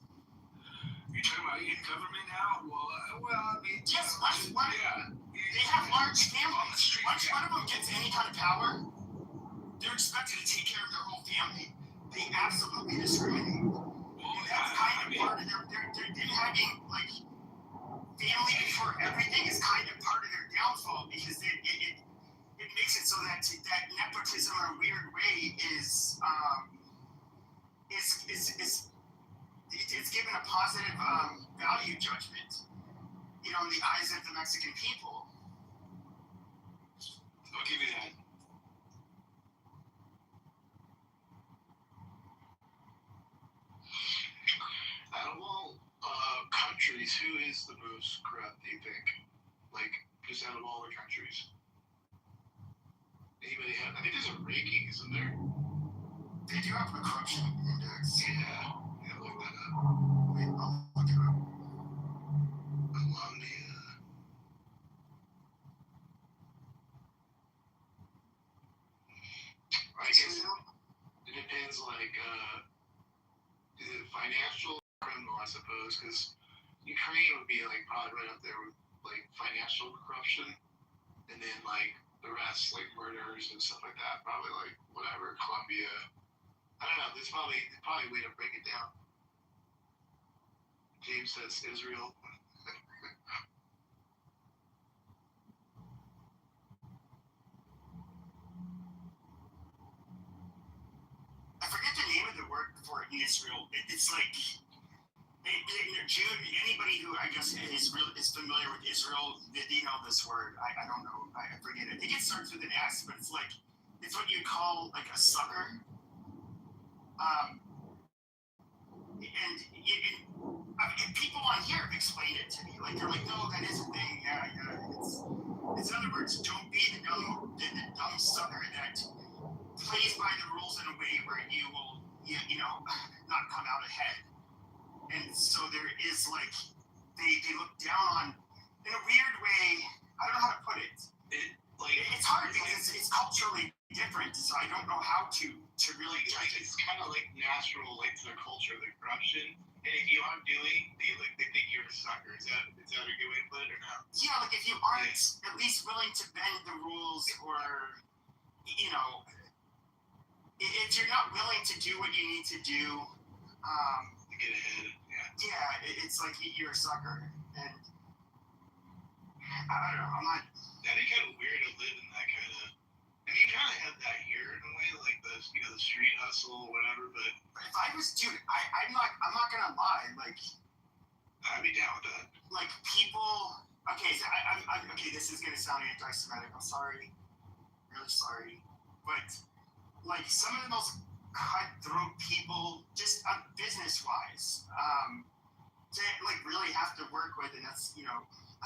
You're talking about in government now? Well, I mean, yes. They have large families. Once one of them gets any kind of power, they're expected to take care of their whole family. They absolutely discriminate. And that's kind of part of their having like family before everything is kind of part of their downfall because it makes it so that nepotism in a weird way is it's given a positive value judgment, in the eyes of the Mexican people. I'll give you that. Out of all countries, who is the most corrupt, do you think? Like, just out of all the countries? Anybody have? I think there's a ranking, isn't there? They do have a corruption index. Yeah, look that up. Wait, I'll look it up. Colombia. I guess it depends, like, is it financial or criminal, I suppose, because Ukraine would be, like, probably right up there with, like, financial corruption, and then, like, the rest, like, murders and stuff like that, probably, like, whatever, Colombia. I don't know, there's probably a way to break it down. James says Israel. I forget the name of the word for it in Israel. It's like anybody who I guess is familiar with Israel, they know this word. I don't know. I forget it. I think it starts with an S, but it's what you call like a sucker. And people on here have explained it to me. Like they're like, no, that is a thing. Yeah. It's in other words, don't be the dumb sucker that plays by the rules in a way where you will, not come out ahead. And so there is like they look down on in a weird way. I don't know how to put it. It's hard because it's culturally different, so I don't know how to really judge it. It's kind of like natural, like to their culture, the corruption. And if you aren't doing, they think you're a sucker. Is that a good way to put it or no? Yeah, like if you aren't at least willing to bend the rules, or if you're not willing to do what you need to do, to get ahead. Yeah, it's like you're a sucker, and I don't know. I'm not. That'd be kind of weird to live in that kind of. I mean, you kind of have that here in a way, like the street hustle or whatever. But if I was, dude, I'm not gonna lie. Like, I'd be down with that. Like people. Okay, so I'm okay. This is gonna sound anti-Semitic. I'm sorry, really sorry, but like some of the most cutthroat people, just business-wise, to like really have to work with, and that's I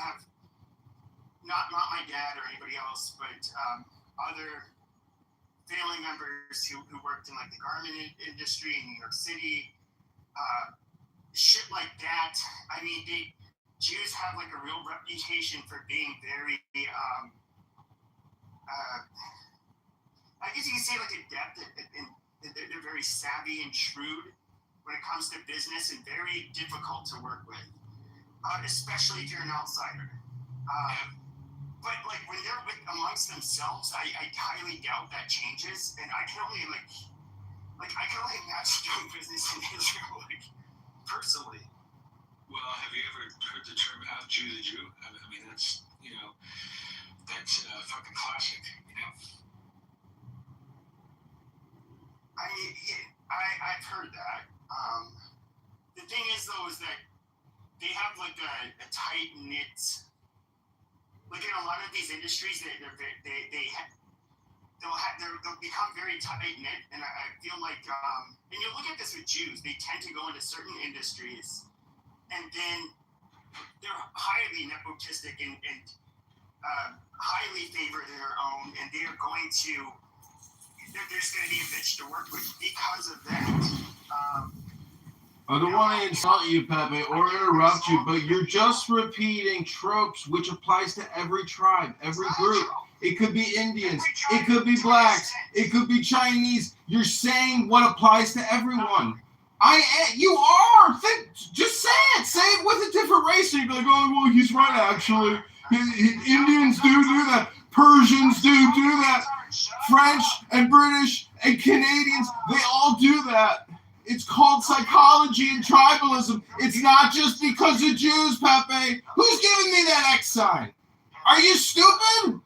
have not my dad or anybody else, but other family members who worked in like the garment industry in New York City, shit like that. I mean, Jews have like a real reputation for being very, I guess you can say like adept in they're very savvy and shrewd when it comes to business and very difficult to work with, especially if you're an outsider. But like when they're amongst themselves, I highly doubt that changes. And I can only I can only imagine doing business in Israel, personally. Well, have you ever heard the term "out Jew the Jew"? I mean, that's that's fucking classic, I've heard that. The thing is, though, is that they have like a tight knit. Like in a lot of these industries, they'll become very tight knit, and I feel like, and you look at this with Jews, they tend to go into certain industries, and then they're highly nepotistic and highly favor their own, and they are going to. There's going to be a bitch to work with because of that. I don't want to insult you, Pepe, or interrupt you, but you're just repeating tropes which applies to every tribe, every group. It could be Indians, it could be blacks, it could be Chinese. You're saying what applies to everyone. You are. Just say it. Say it with a different race, and you'd be like, oh, well, he's right, actually. Indians do that. Persians do that. French and British and Canadians, they all do that. It's called psychology and tribalism. It's not just because of Jews, Pepe. Who's giving me that X sign? Are you stupid?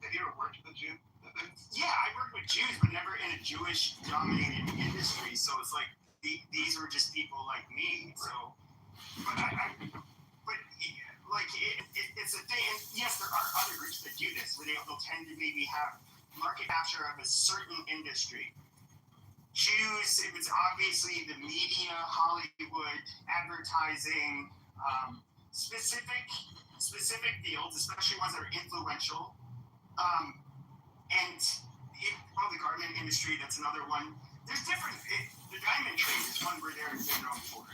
Have you ever worked with a Jew? Yeah, I worked with Jews, but never in a Jewish-dominated industry. So it's like these were just people like me. So, it's a thing. And yes, there are other groups that do this, where they'll tend to maybe have market capture of a certain industry. Jews, it was obviously the media, Hollywood, advertising, specific fields, especially ones that are influential. And the garment industry, that's another one. There's different. The diamond trade is one where they're known for.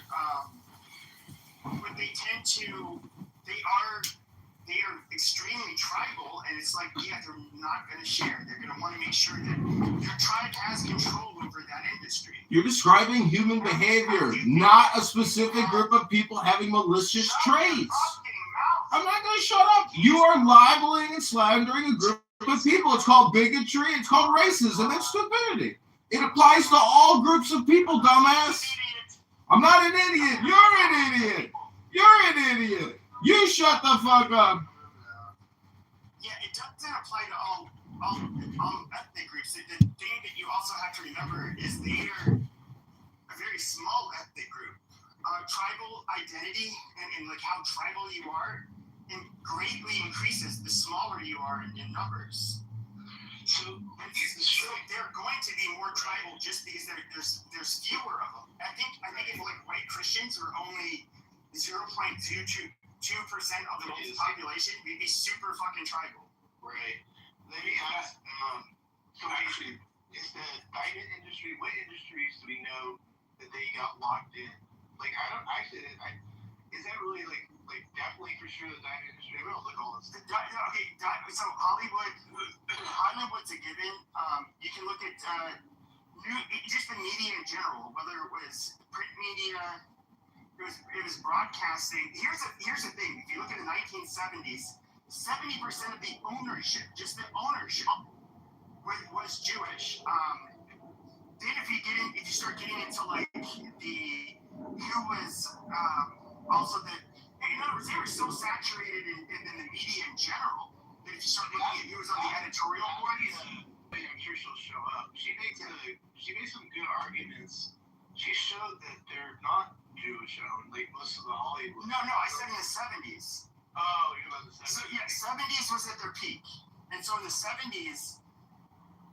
But they tend to. They are extremely tribal, and it's like, yeah, they're not going to share. They're going to want to make sure that your tribe has control over that industry. You're describing human behavior, not a specific group of people having malicious traits. I'm not going to shut up. You are libeling and slandering a group of people. It's called bigotry. It's called racism and stupidity. It applies to all groups of people, dumbass. I'm not an idiot. You're an idiot. You're an idiot. You shut the fuck up. Yeah, it doesn't apply to all ethnic groups. The thing that you also have to remember is they are a very small ethnic group. Tribal identity and like how tribal you are greatly increases the smaller you are in numbers. So they're going to be more tribal just because there's fewer of them. I think if like white Christians were only 0.22% of the world's population, we'd be super fucking tribal. Right. Let me ask, so actually, is the diamond industry, what industries do we know that they got locked in? Like, is that really like definitely for sure the diamond industry? We don't look all this. So Hollywood's a given. You can look at just the media in general, whether it was print media, it was broadcasting. Here's the thing. If you look at the 1970s, 70% of the ownership, just the ownership, was Jewish. Then if you start getting into like who was also in other words, they were so saturated in the media in general that if you start looking at who was on the editorial board, I'm sure she'll show up. She made some good arguments. She showed that they're not Jewish owned, like most of the Hollywood. No, I said in the 70s. Oh, you're about the 70s. So yeah, 70s was at their peak, and so in the 70s,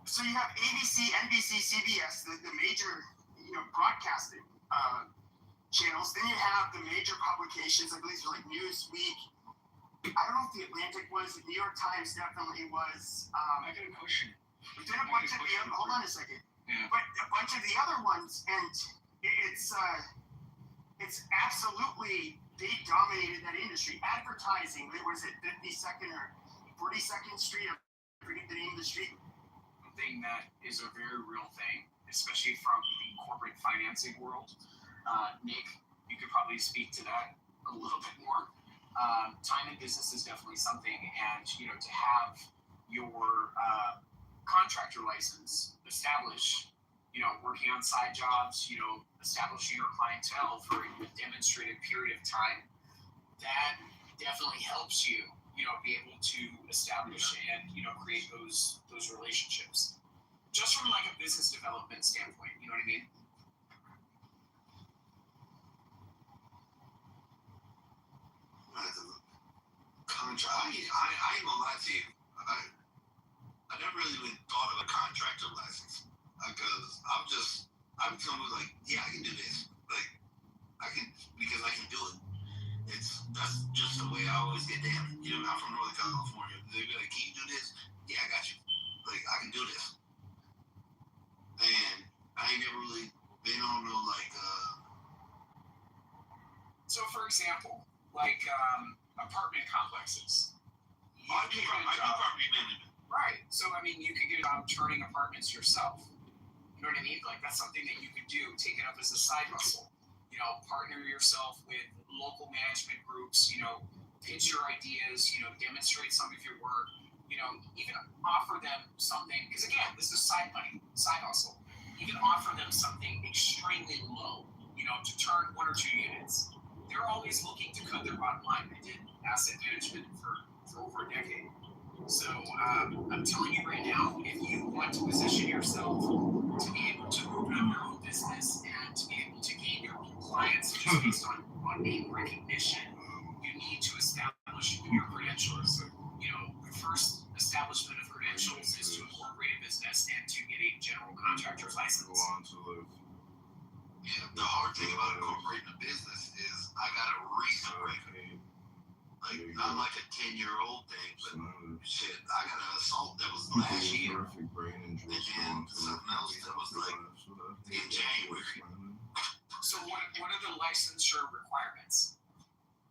so you have ABC, NBC, CBS, the major broadcasting channels. Then you have the major publications. I believe like Newsweek. I don't know if the Atlantic was. The New York Times definitely was. I got a question. But then a bunch of the other. Hold on a second. Yeah. But a bunch of the other ones, and it's absolutely they dominated that industry. Advertising, what is it, 52nd or 42nd Street? I forget the name of the street. Something that is a very real thing, especially from the corporate financing world. Nick, you could probably speak to that a little bit more. Time in business is definitely something, and to have your contractor license established, working on side jobs, establishing your clientele for a demonstrated period of time, that definitely helps you, be able to establish and, create those relationships. Just from like a business development standpoint, you know what I mean? I ain't gonna lie to you. I never really even thought of a contractor license because I'm someone like, yeah, I can do this. Like, because I can do it. That's just the way I always get down. I'm from Northern California. They be like, can you do this? Yeah, I got you. Like, I can do this. And I ain't never really been on no So, for example, like apartment complexes. I do property management. Right. So, I mean, you could get about turning apartments yourself. You know what I mean? Like, that's something that you could do, take it up as a side hustle. Partner yourself with local management groups, pitch your ideas, demonstrate some of your work, even offer them something. Because, again, this is side money, side hustle. Even offer them something extremely low, to turn 1 or 2 units. They're always looking to cut their bottom line. They did asset management for over a decade. So I'm telling you right now, if you want to position yourself to be able to open up your own business and to be able to gain your own clients just based on name recognition, you need to establish your credentials. The first establishment of credentials is to incorporate a business and to get a general contractor's license. Yeah, the hard thing about incorporating a business is I got a recent record. Like, not like a 10-year-old thing, but shit, I got an assault that was last year. And then something else that was like in January. So what are the licensure requirements?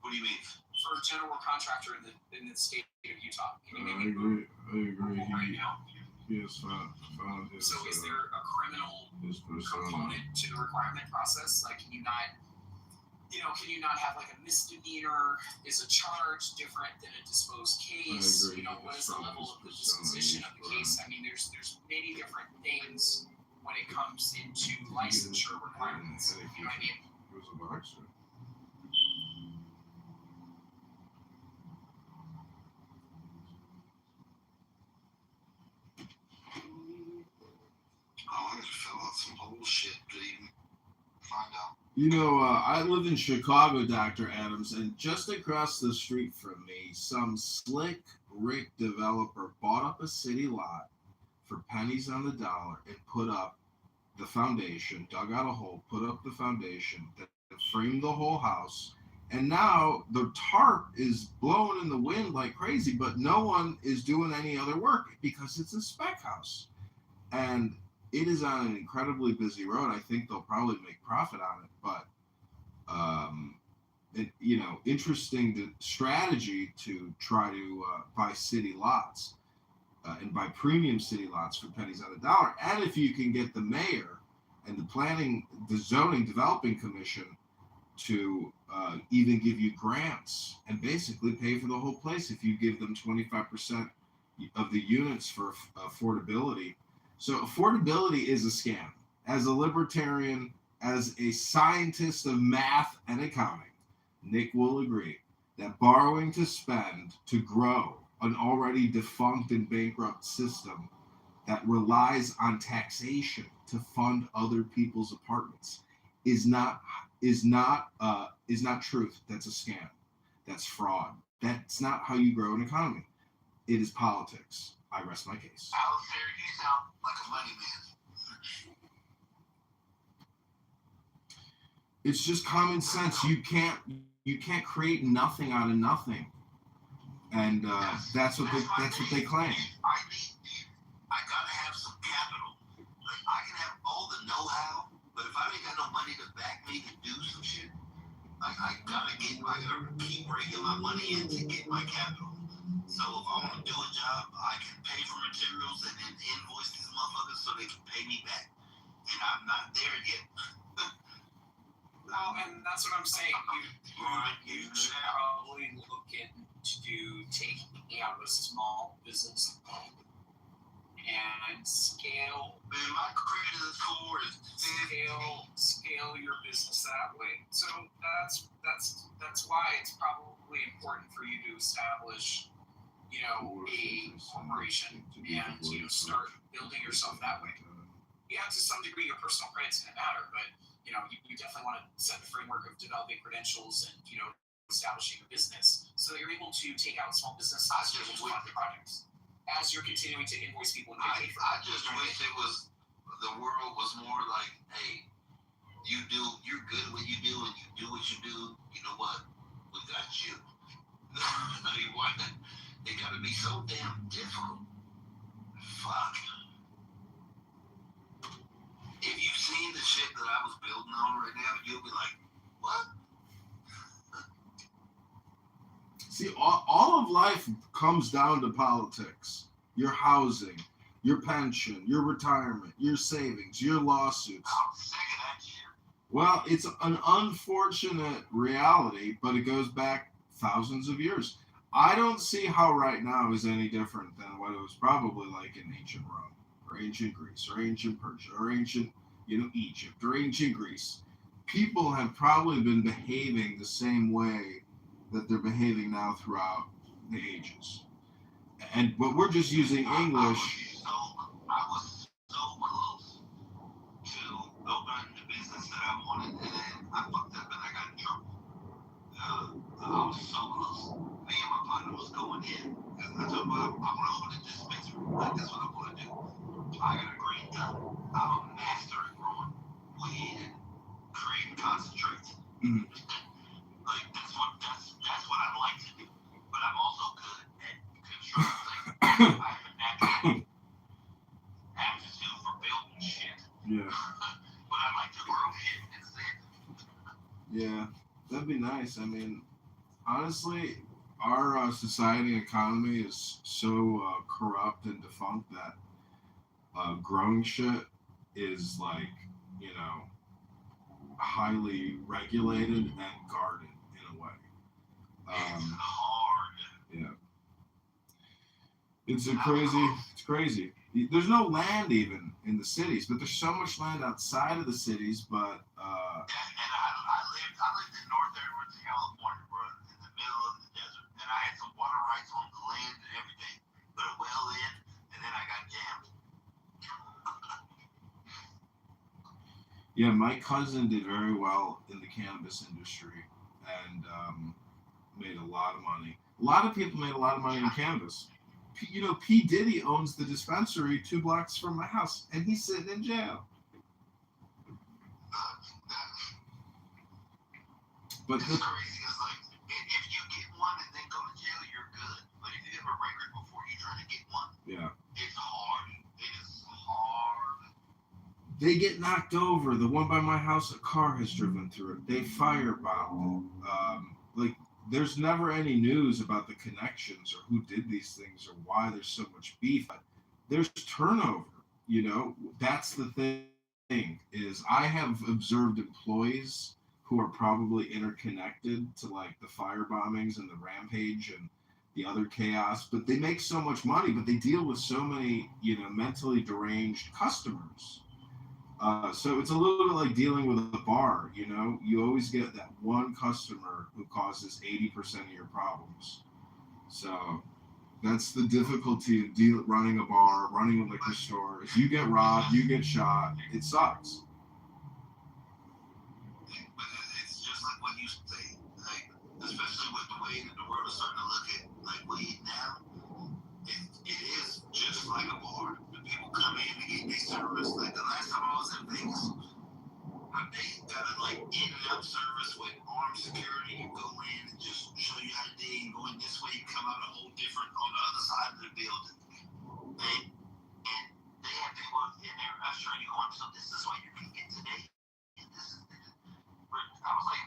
What do you mean? For a general contractor in the state of Utah. Can you I agree. Right now? He has found his. So is there a criminal component to the requirement process? Like, can you not have like a misdemeanor? Is a charge different than a disposed case? What is the level of the disposition of the case? I mean, there's many different things when it comes into licensure requirements. You know what I mean? He was a boxer. Oh, I just fill out some bullshit to even find out. I live in Chicago, Dr. Adams, and just across the street from me, some slick Rick developer bought up a city lot for pennies on the dollar and put up the foundation, dug out a hole, put up the foundation, that framed the whole house, and now the tarp is blowing in the wind like crazy, but no one is doing any other work because it's a spec house. And it is on an incredibly busy road. I think they'll probably make profit on it, but interesting strategy to try to buy city lots and buy premium city lots for pennies on the dollar. And if you can get the mayor and the zoning developing commission to even give you grants and basically pay for the whole place if you give them 25% of the units for affordability. So affordability is a scam. As a libertarian, as a scientist of math and accounting, Nick will agree that borrowing to spend to grow an already defunct and bankrupt system that relies on taxation to fund other people's apartments is not truth. That's a scam. That's fraud. That's not how you grow an economy. It is politics. I rest my case. Alistair, you sound like a money man. It's just common sense. You can't create nothing out of nothing, and that's what they claim. I gotta have some capital. Like, I can have all the know-how, but if I ain't got no money to back me to do some shit, I gotta keep bringing my money in to get my capital. So if I want to do a job, I can pay for materials and then invoice these motherfuckers so they can pay me back. And I'm not there yet. Well, and that's what I'm saying. You should probably look into taking out a small business loan and scale. Man, my credit score is scale your business that way. So that's why it's probably important for you to establish, a corporation and start building yourself that way. Yeah, to some degree, your personal credit's going to matter, but you definitely want to set the framework of developing credentials and establishing a business so that you're able to take out small businesses to fund the projects as you're continuing to invoice people and get paid for. I just wish it was the world was more like, hey, you're good at what you do, and you do what you do. You know what? We got you. It gotta be so damn difficult. Fuck. If you've seen the shit that I was building on right now, you'll be like, what? See, all of life comes down to politics. Your housing, your pension, your retirement, your savings, your lawsuits. I'm sick of that shit. Well, it's an unfortunate reality, but it goes back thousands of years. I don't see how right now is any different than what it was probably like in ancient Rome, or ancient Greece, or ancient Persia, or ancient, Egypt, or ancient Greece. People have probably been behaving the same way that they're behaving now throughout the ages. But we're just using English. I was so close to opening the business that I wanted, and then I fucked up and I got in trouble. I was so close. Me and my partner was going in. I told him, I want to open a dispensary. Like, that's what I want to do. I got a green thumb. I'm a master at growing weed and creating concentrates. Mm-hmm. Like, that's what I like to do. But I'm also good at construction. I have a natural aptitude for building shit. Yeah. But I like to grow shit instead. Yeah, that'd be nice. I mean, honestly, our society and economy is so corrupt and defunct that growing shit is like, highly regulated and guarded in a way. It's hard. Yeah. It's crazy. There's no land even in the cities, but there's so much land outside of the cities, but and I lived in North Edwards, California, bro, in the middle of the desert, and I had some water rights on the land and everything, put a well in, and then I got jammed. Yeah, my cousin did very well in the cannabis industry and made a lot of money. A lot of people made a lot of money in cannabis. P. Diddy owns the dispensary 2 blocks from my house, and he's sitting in jail. But it's crazy. It's like, if you get one and then go to jail, you're good. But if you have a record before you try to get one, it's hard. It is hard. They get knocked over. The one by my house, a car has driven through it. They firebombed it. There's never any news about the connections or who did these things or why there's so much beef. There's turnover, That's the thing, is I have observed employees who are probably interconnected to the fire bombings and the rampage and the other chaos, but they make so much money, but they deal with so many, mentally deranged customers. So it's a little bit like dealing with a bar, you always get that one customer who causes 80% of your problems. So that's the difficulty of running a bar, running a liquor store. If you get robbed, you get shot, it sucks. But it's just like what you say, especially with the way that the world is starting to look at weed now, it is just like a bar. The people come in to get their service. Like the last time I was in Vegas, they got a in-and-out service with armed security. You go in and just show you how to dig. You go in this way, you come out a whole different on the other side of the building. And they have people in there ushering you on. So this is what you can get today. And this is But I was like,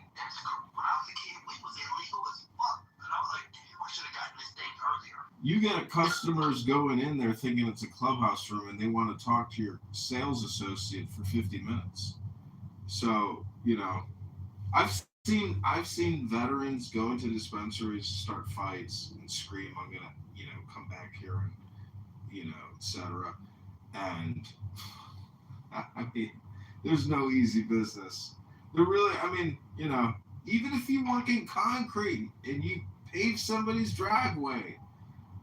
when I was a kid, weed was illegal as fuck. And I was like, damn, I should have gotten this thing earlier. You get customers going in there thinking it's a clubhouse room and they want to talk to your sales associate for 50 minutes. So, I've seen veterans go into dispensaries, start fights, and scream, "I'm gonna, come back here," and etc. And I mean, there's no easy business. There really, even if you work in concrete and you pave somebody's driveway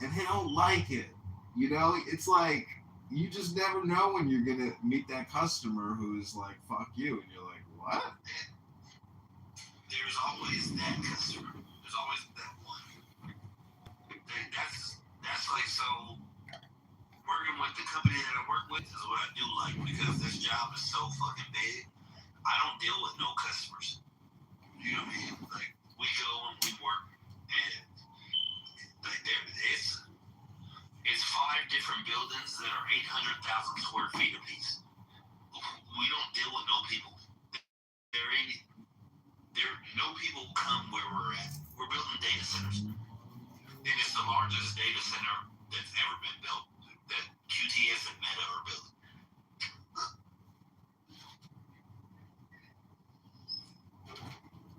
and they don't like it, it's like you just never know when you're gonna meet that customer who's like, "Fuck you," and you're like, "What?" There's always that customer. There's always that one. That's like, so working with the company that I work with is what I do like, because this job is so fucking big. I don't deal with no customers. You know what I mean? Like, we go and we work, and like it's 5 different buildings that are 800,000 square feet apiece. We don't deal with no people. No people come where we're at. We're building data centers. And it's the largest data center that's ever been built, that QTS and Meta are building.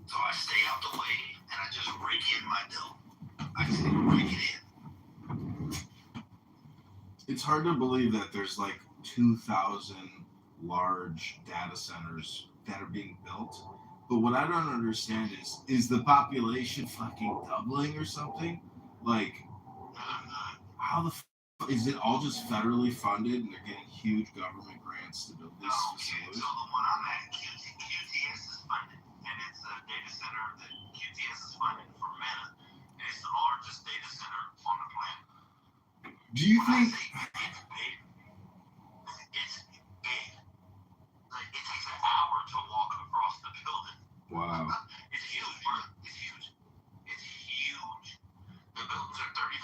So I stay out the way and I just rake in my dough. I just rake it in. It's hard to believe that there's like 2,000 large data centers that are being built. But what I don't understand is the population fucking doubling or something? Like, how is it all just federally funded and they're getting huge government grants to build these facilities? So the one I'm at, QTS is funded, and it's a data center that QTS is funded for Meta, and it's the largest data center on the planet. Do you think? It's big. It's big. Like, it takes an hour to walk across the building. Wow. It's huge, bro. It's huge. It's huge. The buildings are 3,500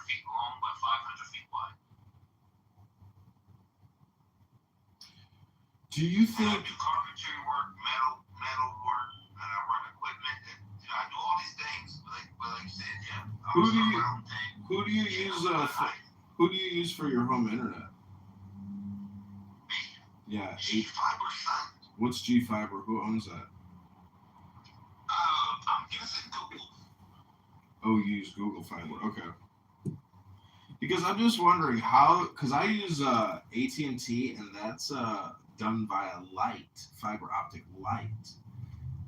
feet long by 500 feet wide. Do you think? And I do carpentry work, metal work, and I run equipment. And, I do all these things. But like you said, yeah. Who do you use for your home internet? Me. Yeah. G-Fiber, son. What's G-Fiber? Who owns that? I'm guessing Google. Oh, you use Google Fiber. Okay. Because I'm just wondering how, because I use AT&T, and that's done via light, fiber optic light.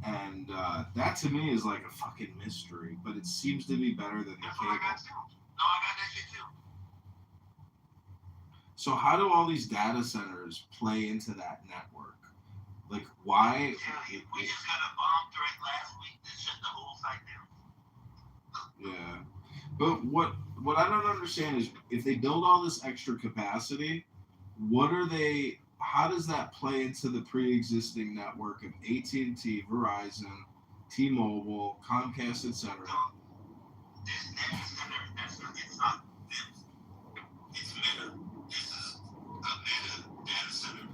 And that to me is like a fucking mystery, but it seems to be better than the cable. I got that shit too. So how do all these data centers play into that network? Like, why? We just got a bomb threat last week that shut the whole site down. Yeah. But what I don't understand is if they build all this extra capacity, how does that play into the pre-existing network of AT&T, Verizon, T-Mobile, Comcast, etc.? This data center, it's not this. It's Meta. This is a Meta data center.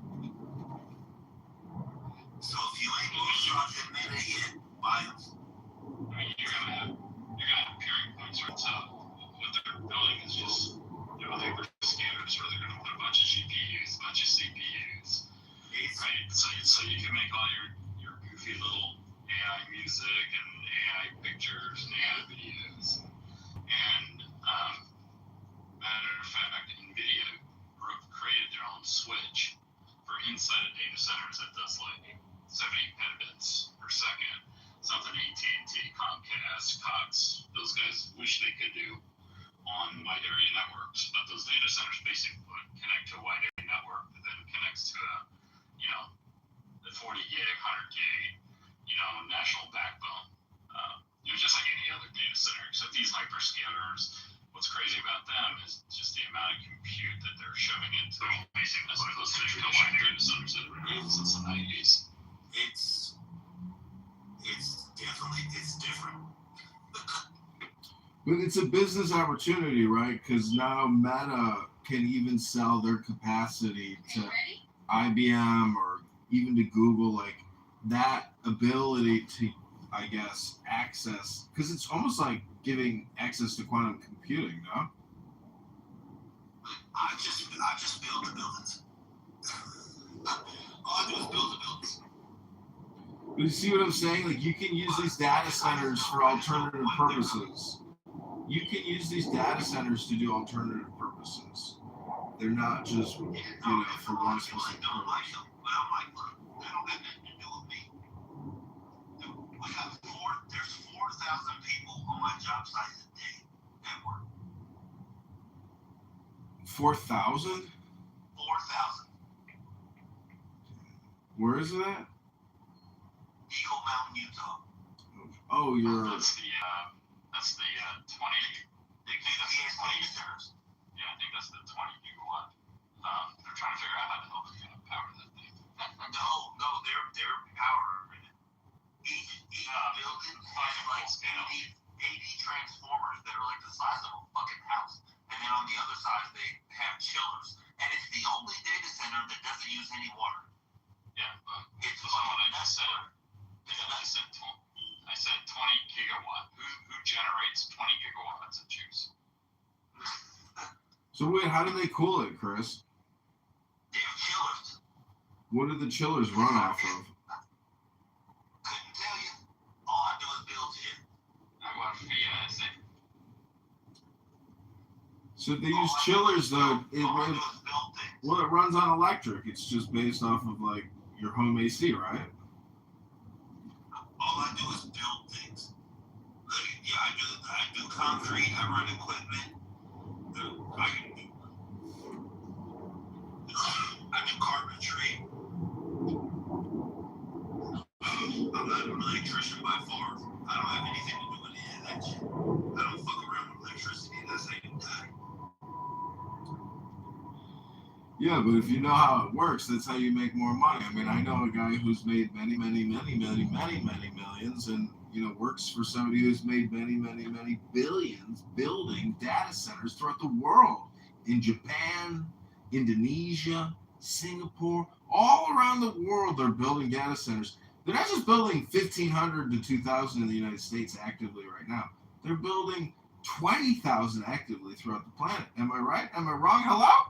So if you ain't moved shots at Meta yet, buy them. I mean, you're gonna have peering points, right? So what they're building is just hyperscalers where they're gonna put a bunch of GPUs, a bunch of CPUs, right? So you can make all your goofy little AI music and AI pictures and AI videos. And matter of fact, NVIDIA created their own switch for inside of data centers that does like 70 petabits per second. Something AT&T, Comcast, Cox, those guys wish they could do on wide area networks. But those data centers basically connect to a wide area network that then connects to the 40 gig, 100 gig, national backbone. Just like any other data center, except these hyperscalers, what's crazy about them is just the amount of compute that they're shoving into basically as opposed to traditional data centers that have been built since the 90s. It's different. But it's a business opportunity, right? Because now Meta can even sell their capacity to IBM or even to Google. Like, that ability to, I guess, access, because it's almost like giving access to quantum computing, no? I just build the buildings. All I do is build the buildings. You see what I'm saying? Like, you can use these data centers for alternative purposes. You can use these data centers to do alternative purposes. They're not just, for one specific purpose. But I'm like, look, that don't have nothing to do with me. There's 4,000 people on my job site a day at work. 4,000? 4,000. Where is it at? Eagle Mountain, Utah. Oh, you're... That's the 20. They do the data centers. Yeah, I think that's the 20 gigawatt. They're trying to figure out how the hell they're going to power that thing. No, they're power grid. Each building has like 80 transformers that are like the size of a fucking house. And then on the other side, they have chillers. And it's the only data center that doesn't use any water. Yeah, It's what I just said. I said 20 gigawatt. Who generates 20 gigawatts of juice? So wait, how do they cool it, Chris? They have chillers. What do the chillers run off of? Couldn't tell you. All I do is build shit. I want to be So they use chillers, though. It runs on electric. It's just based off of, like, your home AC, right? All I do is build things. Yeah, I do concrete. I run equipment. I do carpentry. I'm not an electrician by far. I don't have anything to do with any of that shit. I don't fuck around with electricity. That's how you die. Yeah, but if you know how it works, that's how you make more money. I mean, I know a guy who's made many millions, and works for somebody who's made many billions building data centers throughout the world, in Japan, Indonesia, Singapore, all around the world. They're building data centers. They're not just building 1,500 to 2,000 in the United States actively right now. They're building 20,000 actively throughout the planet. Am I right? Am I wrong? Hello?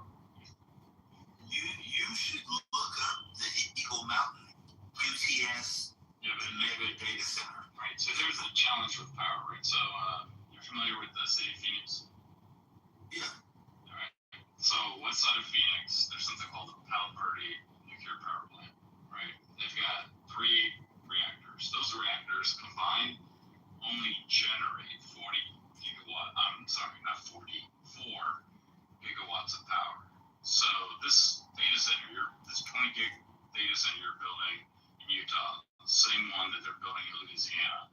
You should look up the Eagle Mountain QTS mega data center. Right. So here's the challenge with power, right? So you're familiar with the city of Phoenix? Yeah. All right. So west side of Phoenix, there's something called the Palo Verde nuclear power plant, right? They've got 3 reactors. Those reactors combined only generate 4 gigawatts of power. So this data center, this 20 gig data center you're building in Utah, the same one that they're building in Louisiana.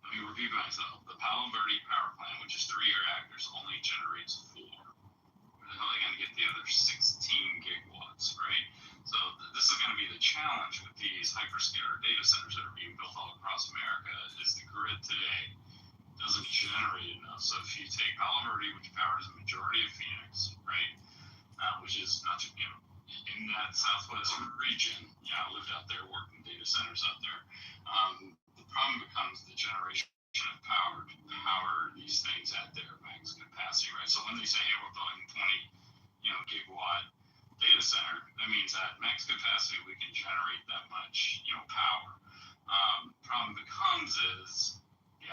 Let me repeat myself. The Palo Verde power plant, which is 3 reactors, only generates 4. Where the hell are they going to get the other 16 gigawatts, right? So this is going to be the challenge with these hyperscaler data centers that are being built all across America, is the grid today doesn't generate enough. So if you take Palo Verde, which powers the majority of Phoenix, right, which is not, in that southwest region, I lived out there, working data centers out there. The problem becomes the generation of power to power these things at their max capacity, right? So when they say, hey, we're building 20, gigawatt data center, that means at max capacity we can generate that much, power. Problem becomes is the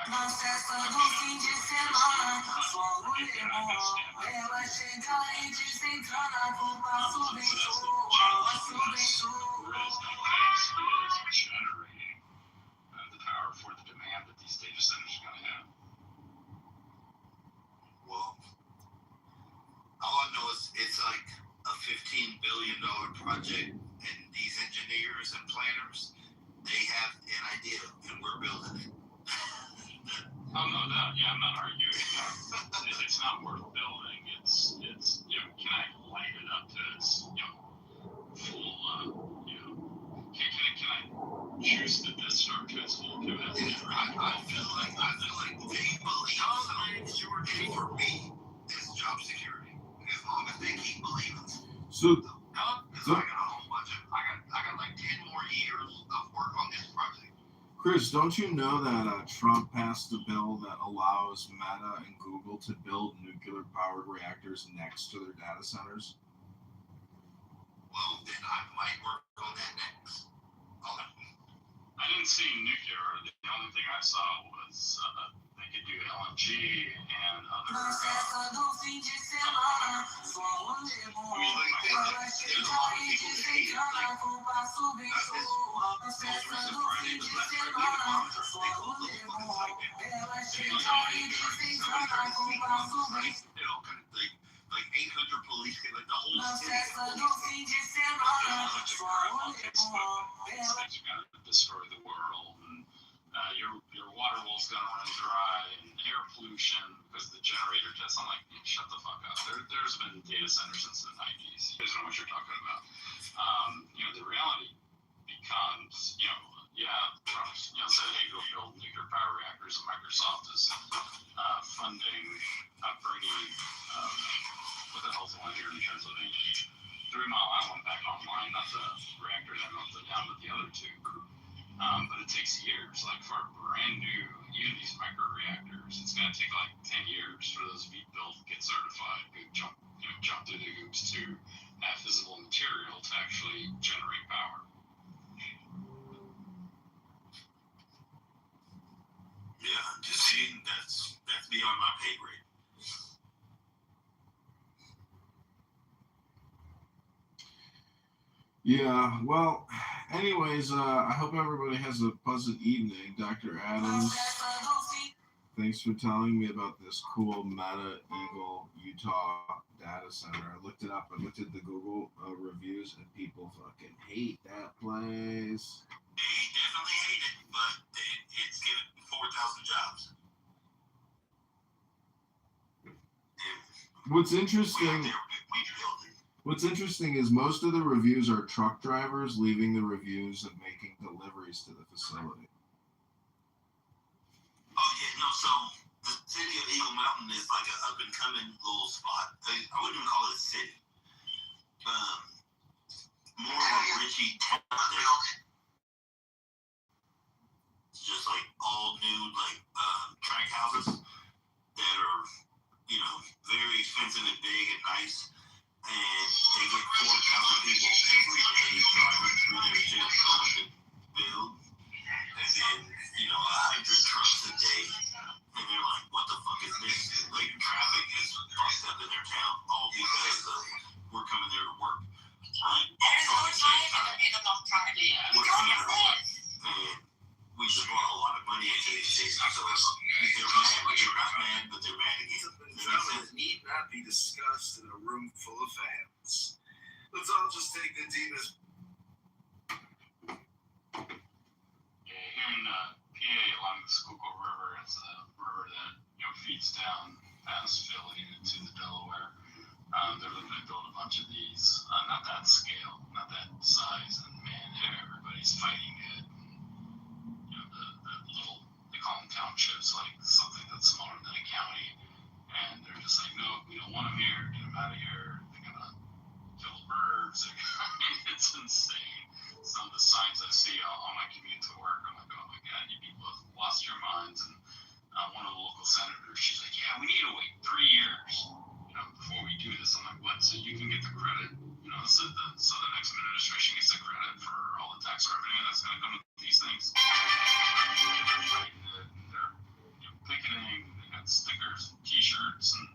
generating the power for the demand that these data centers are going to have. Well, all I know is it's like a $15 billion project, and these engineers and planners, they have an idea, and we're building it. Oh, no doubt. Yeah, I'm not arguing. It's not worth building. It's can I light it up to its, full, can I choose the Death Star to its full capacity? I feel like they believe security for me is job security. As long as they keep believing. So I got a whole bunch of, I got like 10 more years of work on this project. Chris, don't you know that Trump passed a bill that allows Meta and Google to build nuclear-powered reactors next to their data centers? Well, then I might work on that next. I didn't see nuclear. The only thing I saw was they could do LNG and other. I mean, like, there's a lot of people that hate it. Like, this Thursday, Friday, but last Friday, the bombs are big old motherfuckers like that. You know, kind of like 800 police, like the whole city. Things are going to destroy the world, and your water well's going to run dry, and air pollution because the generator just. I'm like, shut the fuck up. There's been data centers since the 90s. You guys know what you're talking about. The reality becomes, Trump, said, hey, go build nuclear power reactors, and Microsoft is funding bringing, what the hell's the one here in Pennsylvania? 3 Mile Island back online, not the reactor that melted down, but the other two. But it takes years. Like for a brand new, even these micro reactors, it's going to take like 10 years for those to be built, get certified, jump through the hoops to have physical material to actually generate power. Yeah, just see, that's beyond my pay grade. Yeah, well, anyways, I hope everybody has a pleasant evening. Dr. Adams, thanks for telling me about this cool Meta Eagle, Utah data center. I looked it up. I looked at the Google reviews, and people fucking hate that place. They definitely hate it, but it's given 4,000 jobs. What's interesting is most of the reviews are truck drivers leaving the reviews of making deliveries to the facility. Oh, yeah, no, so the city of Eagle Mountain is like an up-and-coming little spot. I wouldn't even call it a city. More of a Richie town. It's just like all new, track houses that are, very expensive and big and nice. And they get 4,000 people every day driving through their shit going to build. And then, 100 trucks a day. And they're like, what the fuck is this? Like, traffic is fucked up in their town, all because we're coming there to work. Right? Also at the same time, we're coming there to work. And we just brought a lot of money into these states. So they're mad, but they're not mad, but they're mad again. Fellas need not be discussed in a room full of fans. Let's all just take the deepest. Here in PA, along the Schuylkill River, it's a river that feeds down past Philly into the Delaware. They're looking to build a bunch of these, not that scale, not that size, and man, everybody's fighting it. The little, they call them townships, like something that's smaller than a county. And they're just like, no, we don't want them here. Get them out of here. They're gonna kill the birds. It's insane. Some of the signs I see on my commute to work, I'm like, oh my god, you people have lost your minds. And one of the local senators, she's like, yeah, we need to wait 3 years, before we do this. I'm like, what? So you can get the credit, so the next administration gets the credit for all the tax revenue that's gonna come to these things. They're fighting it. They're picketing. They got stickers and T-shirts, and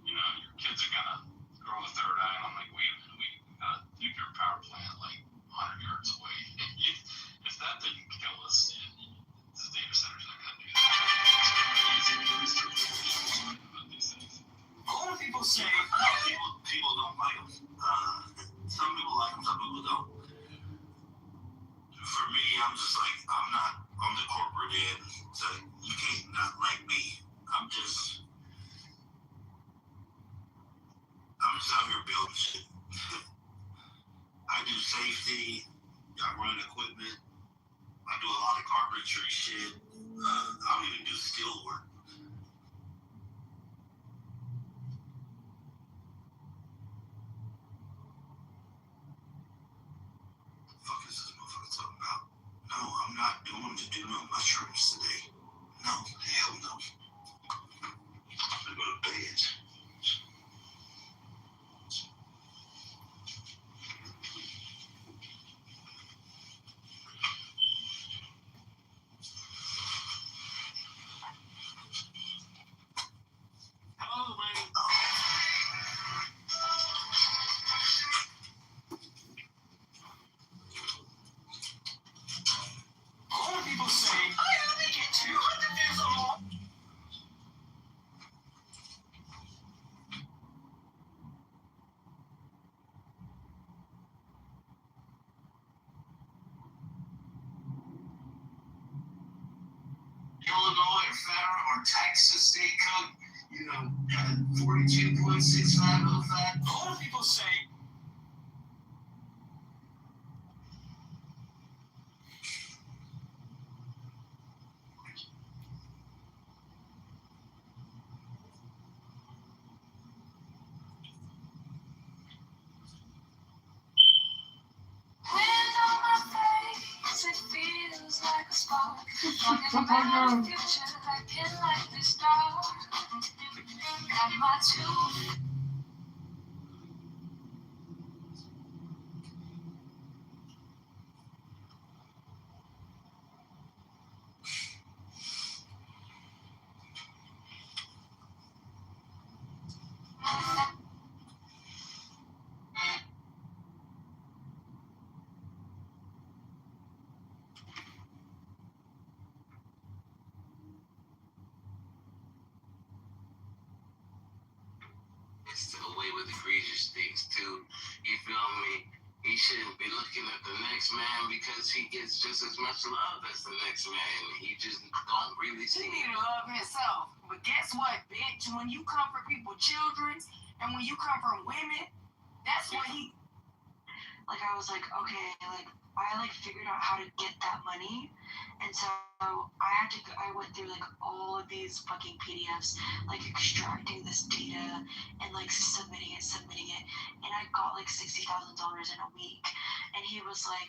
your kids are gonna grow a third eye. And I'm like, wait a minute, we got a nuclear power plant like 100 yards away. If that didn't kill us, the data center's not gonna do that. A lot of people say people don't like them. Some people like them, some people don't. For me, I'm just like, I'm not on the corporate end, so you can't not like me. I'm just out here building shit. I do safety, I run equipment, I do a lot of carpentry shit. I don't even do steel work. no mushrooms today. No, hell no. I go to bed. Oh, my. A lot of people say, I only get 200 views a month. Illinois or federal or Texas state code, 42.65 of that. A lot of people say, Hands on my face, it feels like a spark. Talking about a future that can light this dark. Got my two. It's away with egregious things too. You feel me? He shouldn't be looking at the next man because he gets just as much love as the next man. He just don't really he see need to love himself. But guess what, bitch? When you come for people's children, and when you come from women, that's what he. Like I was like, okay, like I figured out how to get that money, and so I went through like all of these fucking PDFs, like extracting this data and like submitting it, and I got like $60,000 in a week, and he was like,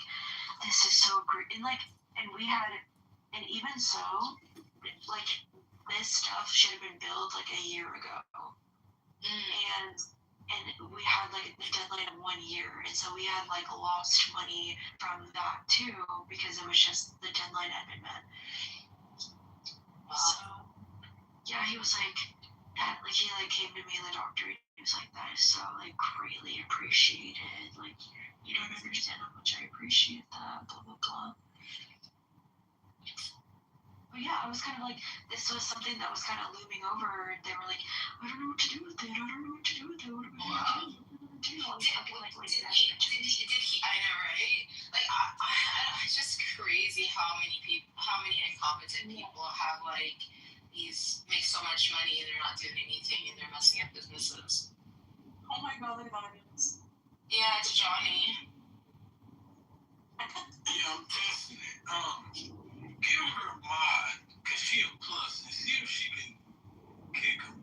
this is so great, and even so, like this stuff should have been billed like a year ago, and we had like the deadline of 1 year, and so we had like lost money from that too because it was just the deadline had been met. So yeah, he was like that, like he like came to me in the doctor and he was like, that is so like greatly appreciated, like you don't understand how much I appreciate that, blah blah blah. But yeah, I was kind of like, this was something that was kind of looming over, and they were like, I don't know what to do with it. What am I gonna do? Did he? I know, right? Like, it's just crazy how many incompetent people have like make so much money and they're not doing anything and they're messing up businesses. Oh my god, look at Bargains. Yeah, it's Johnny. Yeah, I'm testing it. Give her a mod, cause she a plus, and see if she can kick him.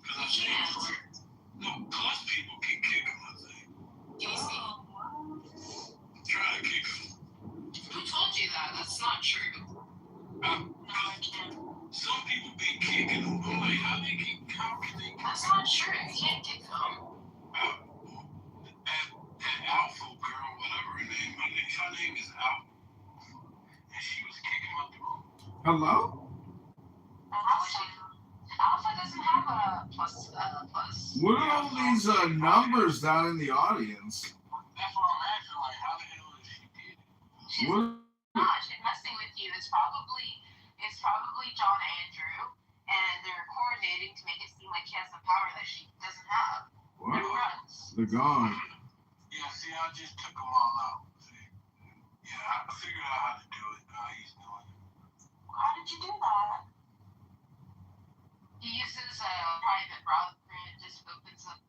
Cause I think plus people can kick him, I think. Give me see. Try to kick him. Who told you that? That's not true. No, I can't. Some people be kicking him. I'm like, how can they? That's not true. You can't kick them. That Alpha girl, whatever her name is Alpha, and she was kicking him out the room. Hello? Alpha doesn't have a plus. What are all these numbers down in the audience? That's what I'm asking. Like, how the hell is she did it? She's What? not. She's messing with you. It's probably John Andrew, and they're coordinating to make it seem like he has some power that she doesn't have. What? It runs. They're gone. Yeah, see, I just took them all out. See? Yeah, I figured out how to do it. He's doing it. How did you do that? He uses a private browser and it just opens up.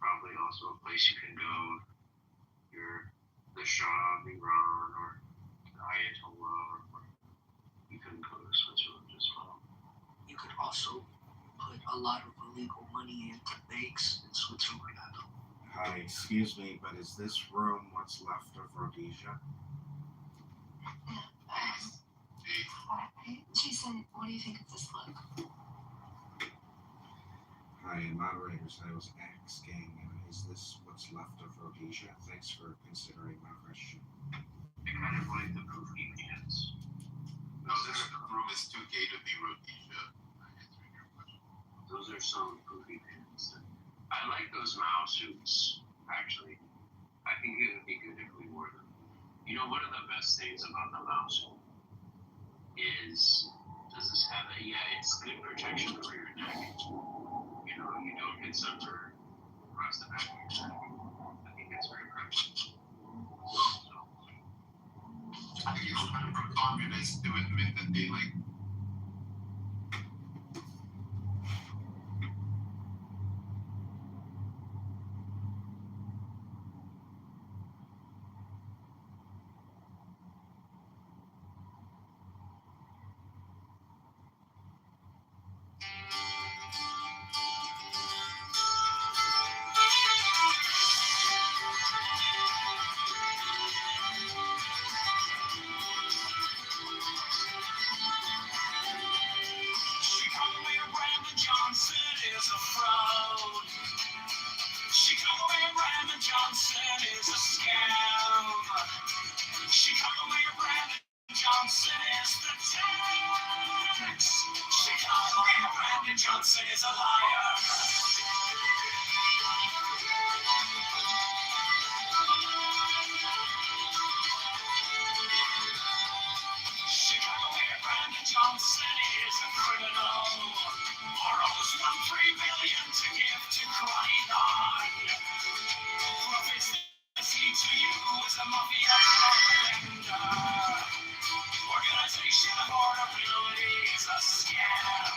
Probably also a place you can go. The Shah of Iran or the Ayatollah, or you can go to Switzerland as well. You could also put a lot of illegal money into banks in Switzerland. Hi, excuse me, but is this room what's left of Rhodesia? Jason, what do you think of this look? Hi, moderators. I was asking, is this what's left of Rhodesia? Thanks for considering my question. I kind of like the poofy pants. No, this room is too gay to be Rhodesia. Answering your question. Those are some poofy pants. I like those Mao suits, actually. I think it would be good if we wore them. You know, one of the best things about the Mao suit is, does this have a, yeah, it's good protection for your neck. You know, you don't get sunburn across the back of your neck. I think it's very practical. So, I think it's kind of communists to admit that they like. Chicago Mayor Brandon Johnson is a fraud. Chicago Mayor Brandon Johnson is a scam. Chicago Mayor Brandon Johnson is the tax. Chicago Mayor Brandon Johnson is a liar. Chicago Mayor Brandon Johnson is a criminal. Borrows $1.3 billion to give to Krypton. Profits they see to you is a mafia propaganda. Organization of portability is a scam.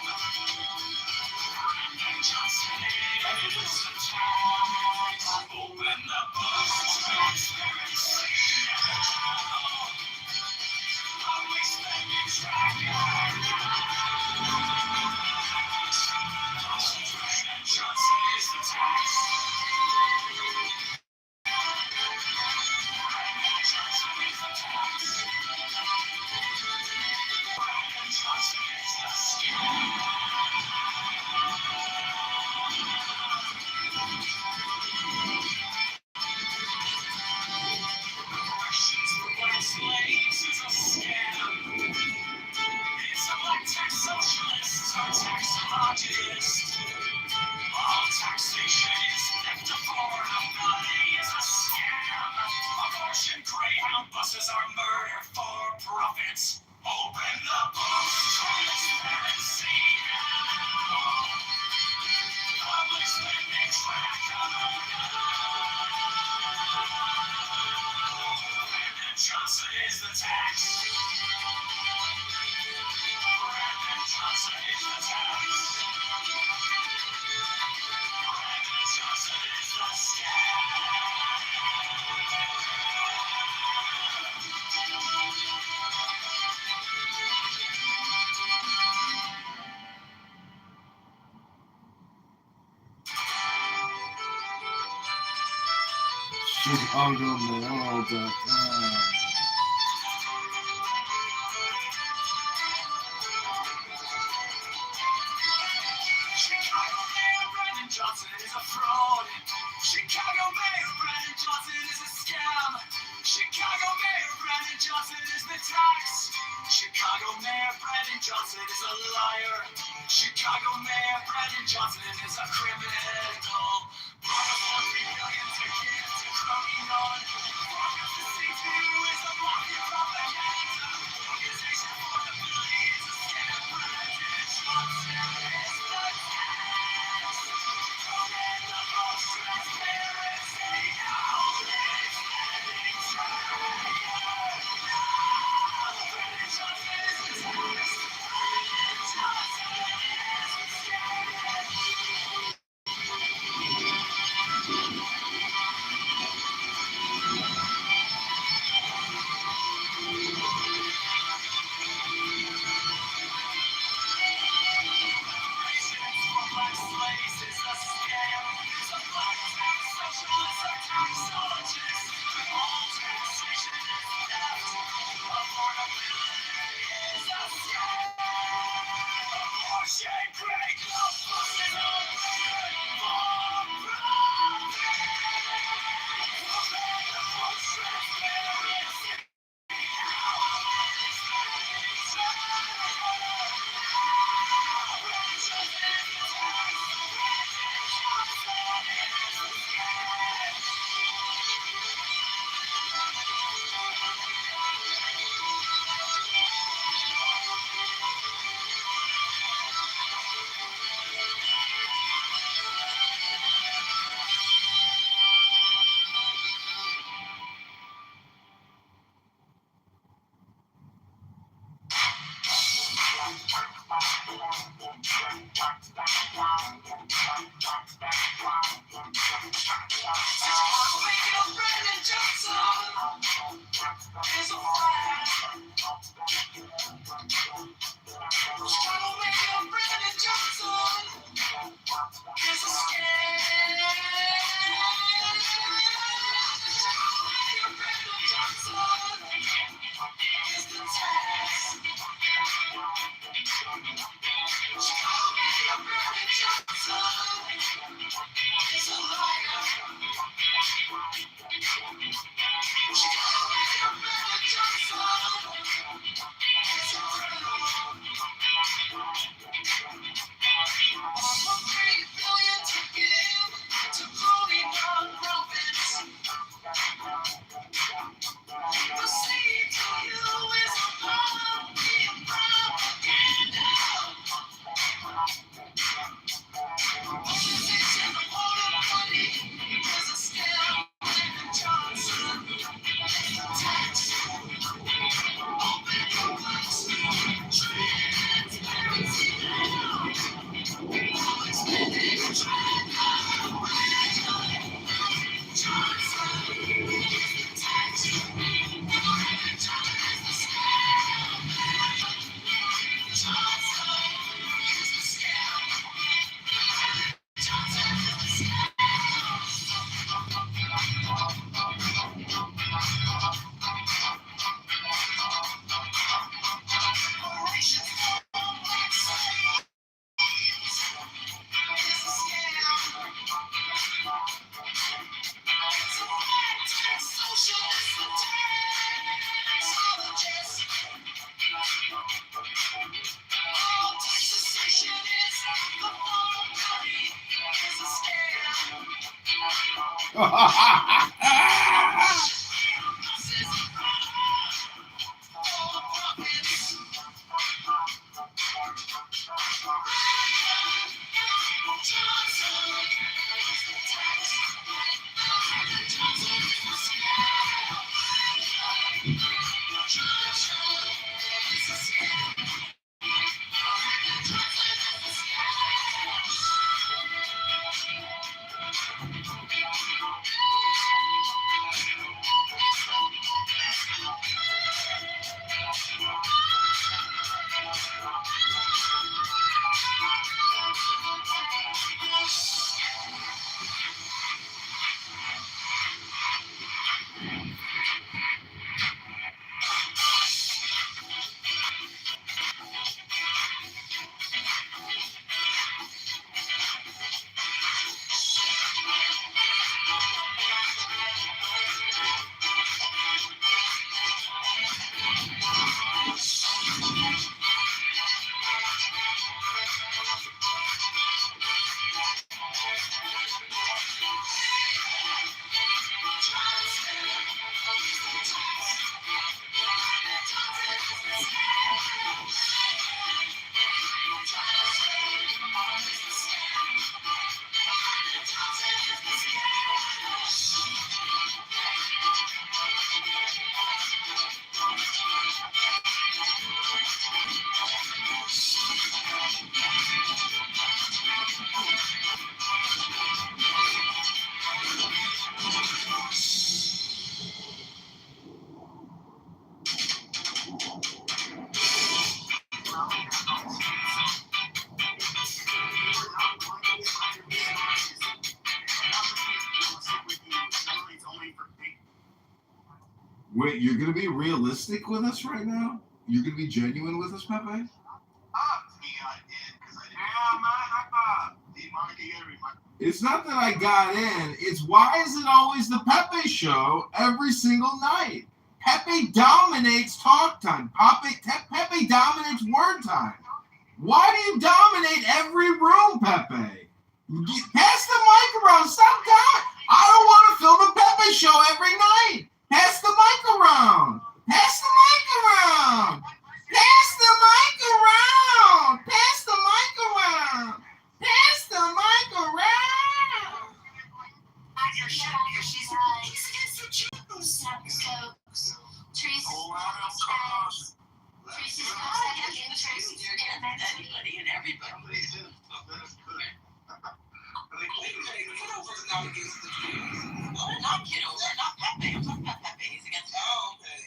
Brandon Johnson is the tax. Open the books, transparency now. Public spending tracker now. Brandon Johnson is the tax. Brandon Johnson is the tax. Brandon Johnson is the scam. Corrections for black slaves is a scam. It's a black tax socialists or taxologists. All taxation is theft of portability is a scam. Abortion Greyhound buses are murder for profits. Open the books, transparency now. Public spending tracker now. Brandon Johnson is the tax. Brandon Johnson is the tax. Brandon Johnson is the Chicago Mayor Brandon Johnson is a fraud. Chicago Mayor Brandon Johnson is a scam. Chicago Mayor Brandon Johnson is the tax. Chicago Mayor Brandon Johnson is a liar. Chicago Mayor Brandon Johnson is a criminal. Borrows $1 billion to give to Krypton. Profits to see to is a mafia propaganda. Organization portability is a scam. Brandon Johnson is the tax. Open the books, transparency now. Spending tracker now. Brandon Johnson is the tax. Brandon Johnson is the scam. Wait, you're gonna be realistic with us right now? You're gonna be genuine with us, Pepe? It's not that I got in. It's why is it always the Pepe show every single night? Pepe dominates talk time. Pepe dominates word time. Why do you dominate every room, Pepe? Pass the mic around. Stop down. I don't want to film the Pepe show every night. Pass the mic around. Pass the mic around. Pass the mic around. Pass the mic around. Pass the mic around. She's against the Jews. So, Tracy. Tracy's anybody and everybody. Kitover's not against the Jews. Well, not Kitover, not Pepe. I'm talking about Pepe. He's against the Jews. Oh, okay.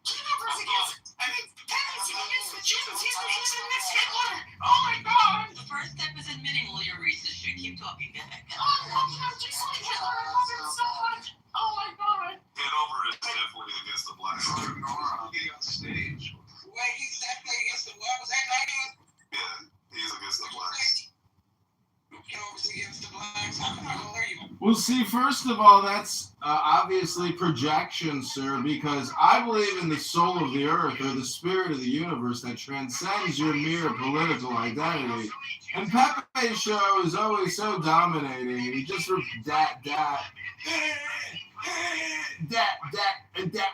Kitover's against, Pepe's against the Jews. He's against Hitler. Oh my God. The first step is admitting all your racist shit. Keep talking. Get back. Just like Hitler. I love him so much. Oh my God. Kitover is definitely against the blacks. I'll get on stage. Wait, he's definitely against the what? Was that night? Yeah, he's against the blacks. Well, see, first of all, that's obviously projection, sir, because I believe in the soul of the earth or the spirit of the universe that transcends your mere political identity. And Pepe's show is always so dominating. He just that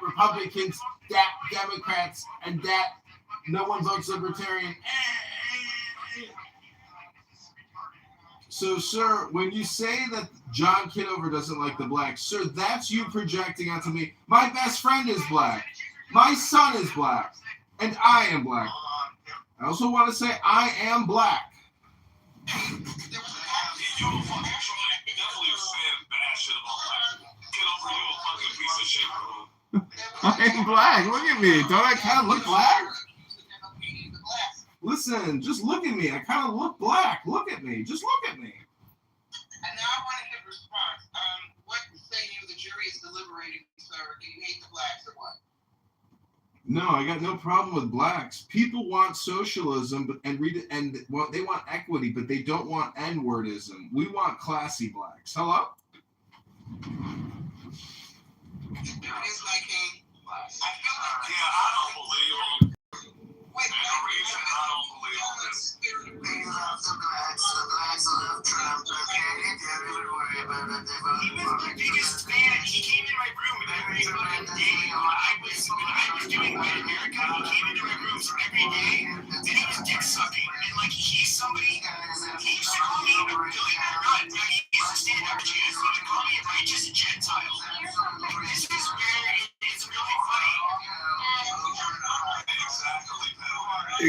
Republicans, that Democrats, and that no one votes Libertarian. So, sir, when you say that John Kitover doesn't like the blacks, sir, that's you projecting onto me. My best friend is black. My son is black. And I am black. I also want to say I am black. I am black. Look at me. Don't I kind of look black? Listen, just look at me. I kind of look black. Look at me. Just look at me. And now I want to get a response. What say you? The jury is deliberating, sir. Do you hate the blacks or what? No, I got no problem with blacks. People want socialism, they want equity, but they don't want N-wordism. We want classy blacks. Hello? It's like I feel like I don't believe him. Wait, the reason I don't believe in this. Yeah,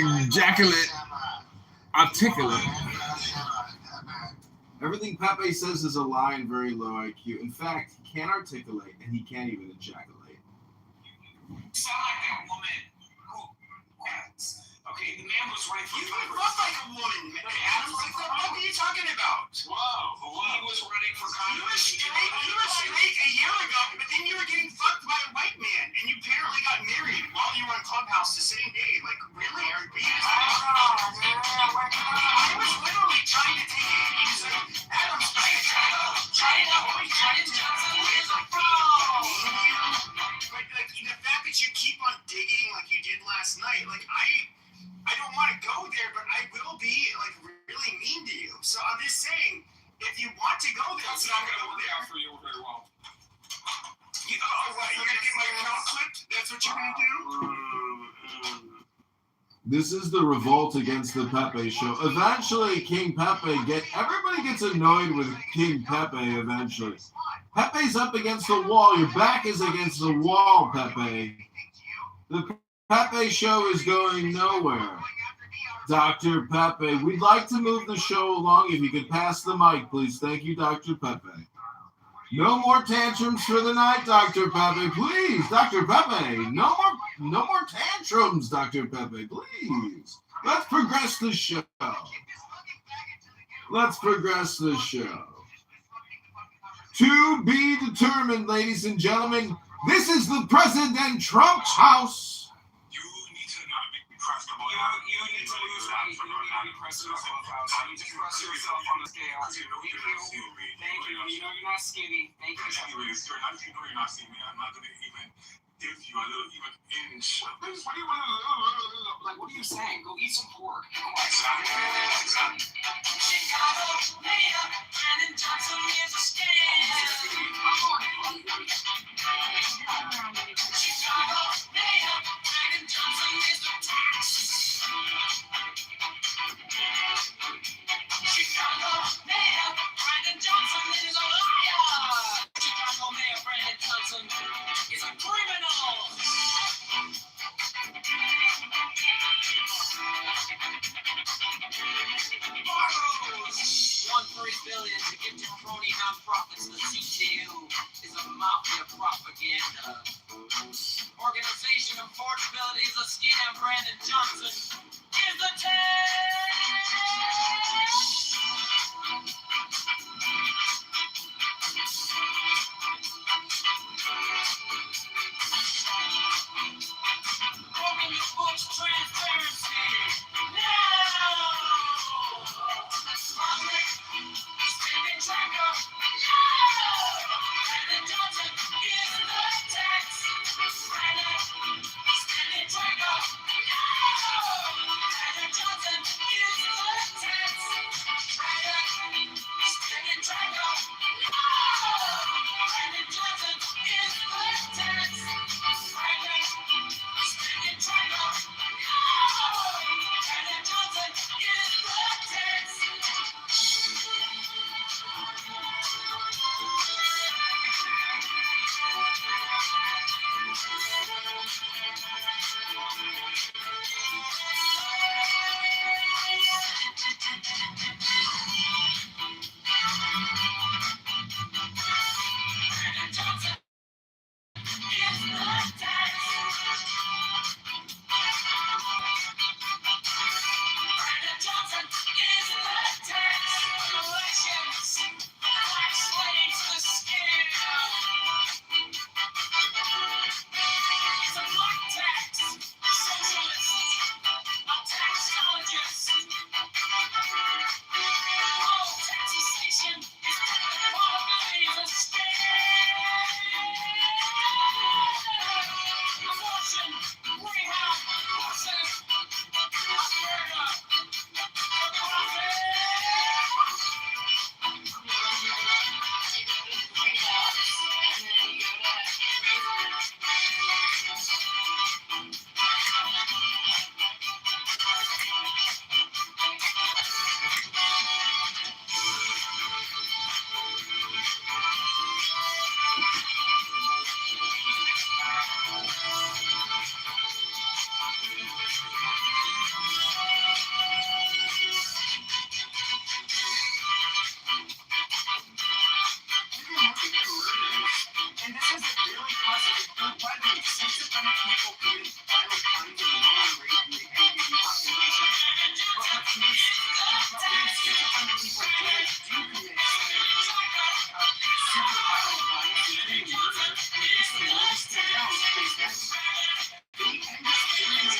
Ejaculate. Articulate. Everything Pepe says is a lie and very low IQ. In fact, he can't articulate and he can't even ejaculate. You sound like that woman who. Okay, the man was running for Congress. You look like a woman, Adam. What the fuck are you talking about? Whoa. He was running for Congress. You were straight a year ago, but then you were getting fucked by a white man, and you apparently got married while you were on Clubhouse the same day. Like, really? Are you I was literally trying to take it. He was like, Adam's trying it out. But like the fact that you keep on digging like you did last night, like I don't want to go there, but I will be like really mean to you. So I'm just saying, if you want to go there, That's not going to work out for you very well. What? You're gonna get my account clipped? That's what you're gonna do? This is the revolt against the Pepe show. Eventually, King Pepe everybody gets annoyed with King Pepe eventually. Pepe's up against the wall. Your back is against the wall, Pepe. The Pepe show is going nowhere. Dr. Pepe, we'd like to move the show along. If you could pass the mic, please. Thank you, Dr. Pepe. No more tantrums for the night, Dr. Pepe. Please, Dr. Pepe. No more tantrums, Dr. Pepe. Please. Let's progress the show. Let's progress the show. To be determined, ladies and gentlemen. This is the President Trump's house. You need to not be pressed about it. You need to lose weight. You need to press yourself out. You need to press yourself on the scale. Thank you. You know you're not skinny. Thank you. Anyways, you're not seeing me. I'm not going to even give you a little even inch. What are you saying? Go eat some pork. Exactly. Chicago mayor Brandon Johnson is a scam. Chicago mayor Brandon Johnson is a tax. Chicago mayor Brandon Johnson is a liar. Chicago mayor Brandon Johnson is a criminal. 1.3 billion to give to crony nonprofits. The CTU is a mafia propaganda organization. Affordability is a scam. Brandon Johnson is a Open your books, transparency. No! Public spending tracker. No! Brandon Johnson is the tax. Brandon spending tracker. No! Brandon Johnson is the tax.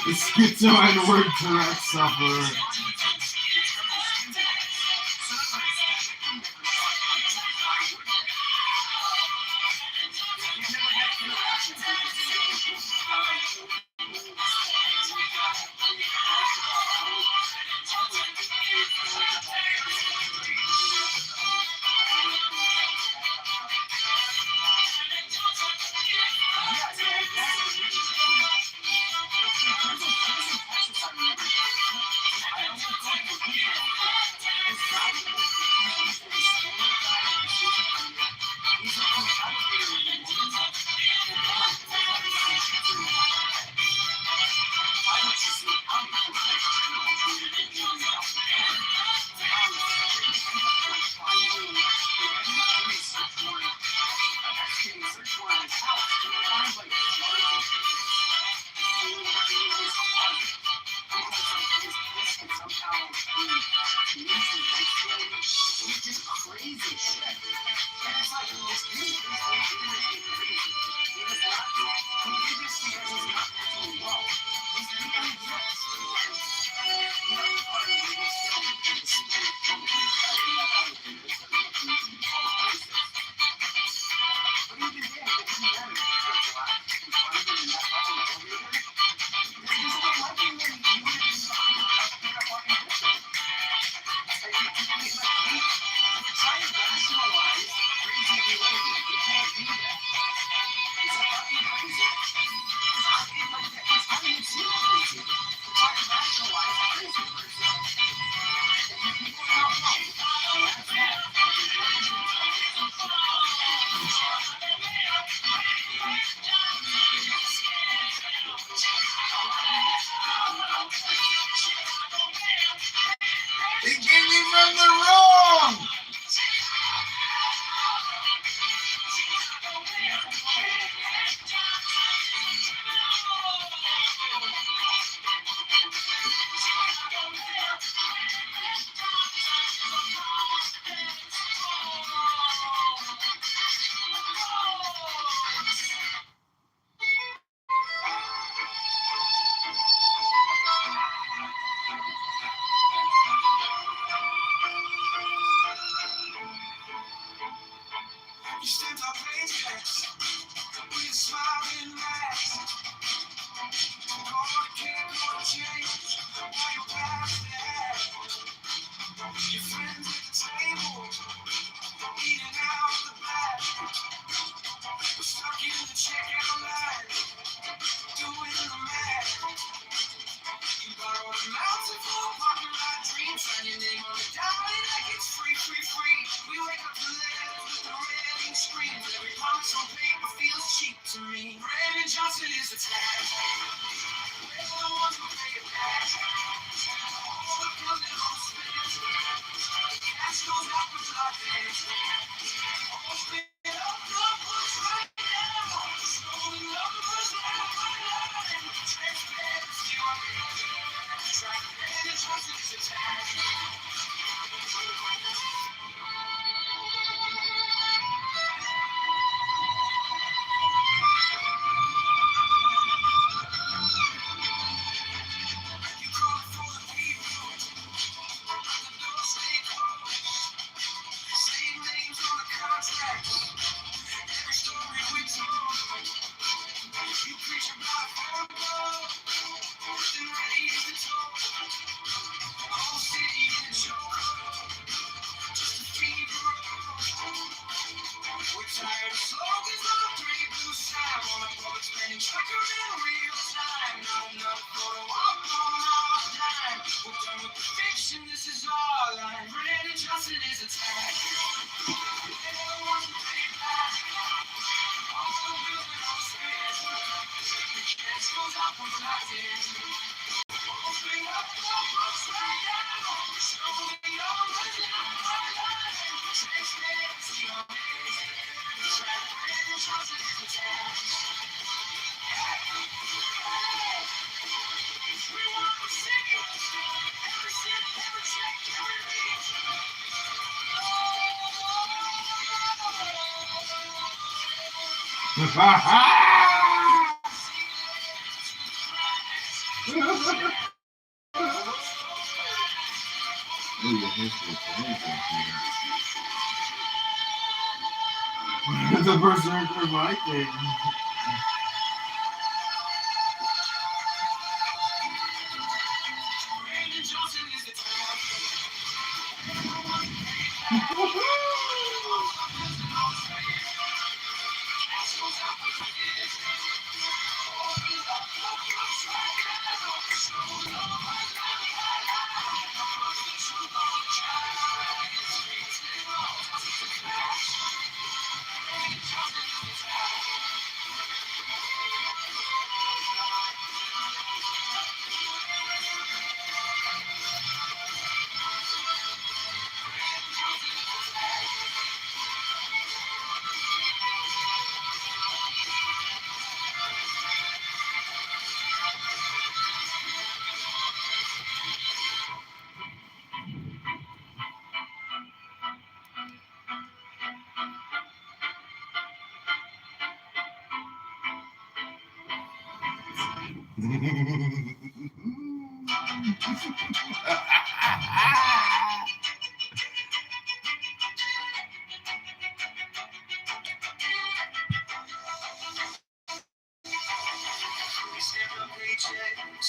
The schizo and word Tourette sufferer. They came in from the wrong. You stand up paychecks with a smiling mask. All the can't go change while you pass that. Your friends at the table eating out the back. We're stuck in the checkout line doing the math. You borrow a mountain full of parking lot dreams. Sign your name on the dollar like it's free, free, free. We wake up to letters with the red ink screams. Every promise on paper feels cheap to me. Brandon Johnson is a tag. We're the ones who pay it back. All the guns that all spend. Cash goes out with nothing. All spin up the books right now. Stolen numbers left undone. Transparency on the track. Brandon Johnson is a tag. You call for the people. The doors stay closed. Same names on the contract. Every story we told. You preach about football. Then ready is the toll. Whole city in a chokehold. Just to feed the road. We're tired of slogans on a pretty blue sign. On a public spending tracker in real time. Not enough for the walk on our dime. We're done with the fiction, this is our line. Brandon Johnson is a tag. They're the ones who pay it back. All the bills we don't spend. The cash goes out for nothing. Open up the books right now. Show me your money, transparency on the track. Brandon Johnson is a tag. We want to see you. Every cent, every check, every reach. The berserker Viking.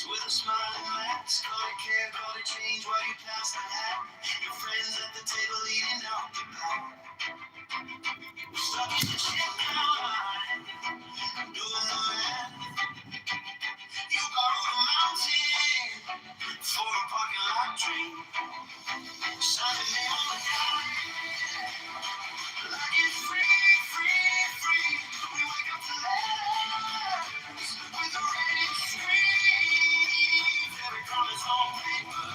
With a smile and laughs, call it care, call it change while you pass the hat. Your friends at the table eating out the back. Stuck in the shit line, doing the math. You borrowed a mountain for a parking lot dream. Shining me on the like it's free, free, free. We wake up to letters with a rainy street. Every promise on paper.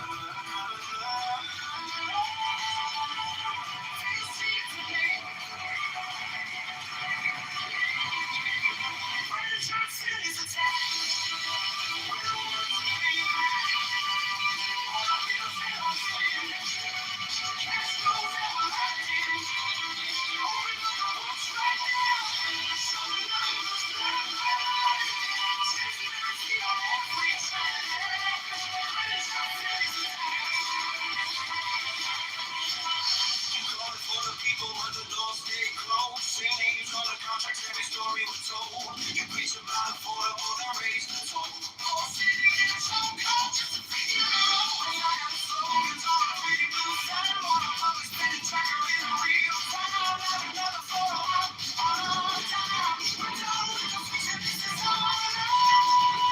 Feels cheap to me. When the church city's attacked, we don't want to be back. All the wheels they don't spin. Cash flows everlasting. Open up the books right now. Show the numbers black. Chasing every seat on every track. When the church city's attacked. You call it for the people, but the doors stay closed. Same names on the contracts, every story was told. You preach about affordable, then raise the toll. All sitting in a choke, just a figure of road. I have slogans on a pretty blue side. On a public spinning tracker in a real time. Not another photo op, on time. We're done with the fiction, this is all I know.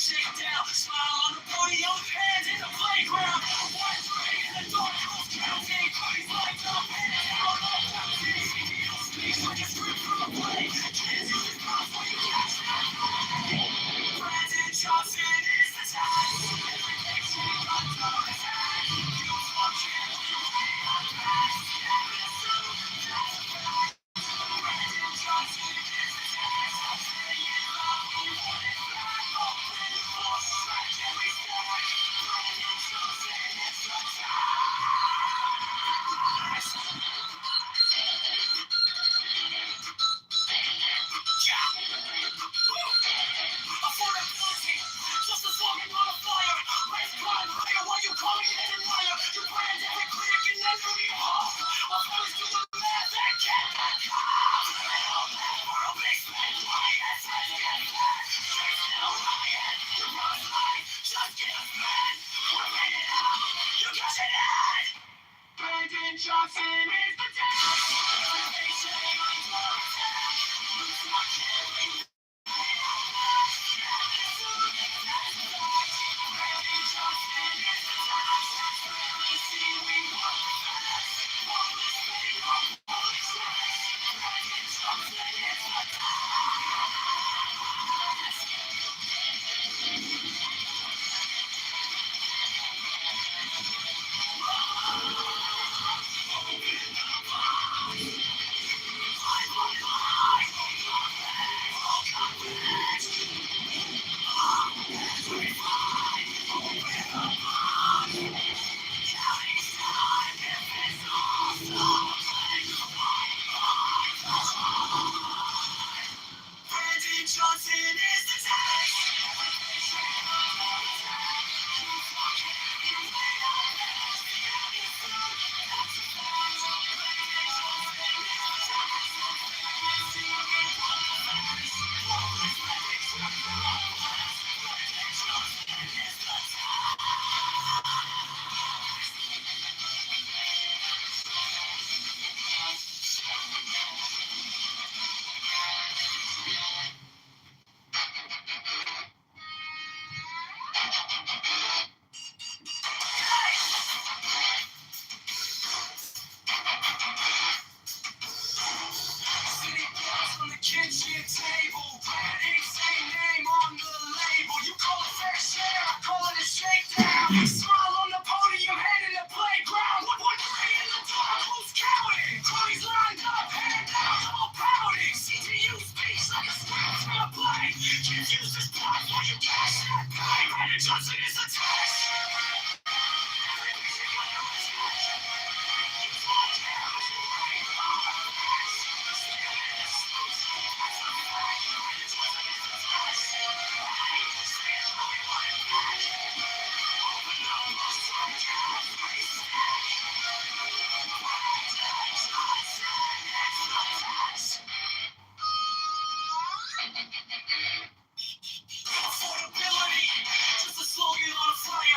shake down. Smile on the podium, hands in the playground. 1-3 in the dark room, counting. Parties lights up, hands down, all bouncing. CTO speaks like a script from a play. Kids use his mouth when you catch that play. Brandon Johnson is the tag. Everything she got done is hack. You fucking you ain't on back. Yeah, it's true, that's a fact. Brandon Johnson is the tag. Say it loud, we want it back. Open for stretch every stack. Brandon Johnson is the Affordability, just a slogan on a flyer. Raise climb higher while you call me an admirer. Your brand every critic and never be home. I'll always do the math and get that car. And all that for a big spend. Quiet, let's get fed. Chase no riot, you run light. Just get a spin. We're it out, you got it in. Brandon Johnson is the dad. They say I'm for attack. Lose my killing. Brandon Johnson is the tag. City girls from the kitchen table. Branding, same name on the label. You call it fair share, I call it a shakedown. Smile on the podium, hand in the playground. 1-3 in the dark, who's counting? Cronies lined up, hand down, all pouting. CTU speaks like a script from a play. Kids use this block while you cash that pay. Brandon Johnson is the test. Everything you gotta attach. You fall down, you ain't on the best. Affordability, just a slogan on a flyer.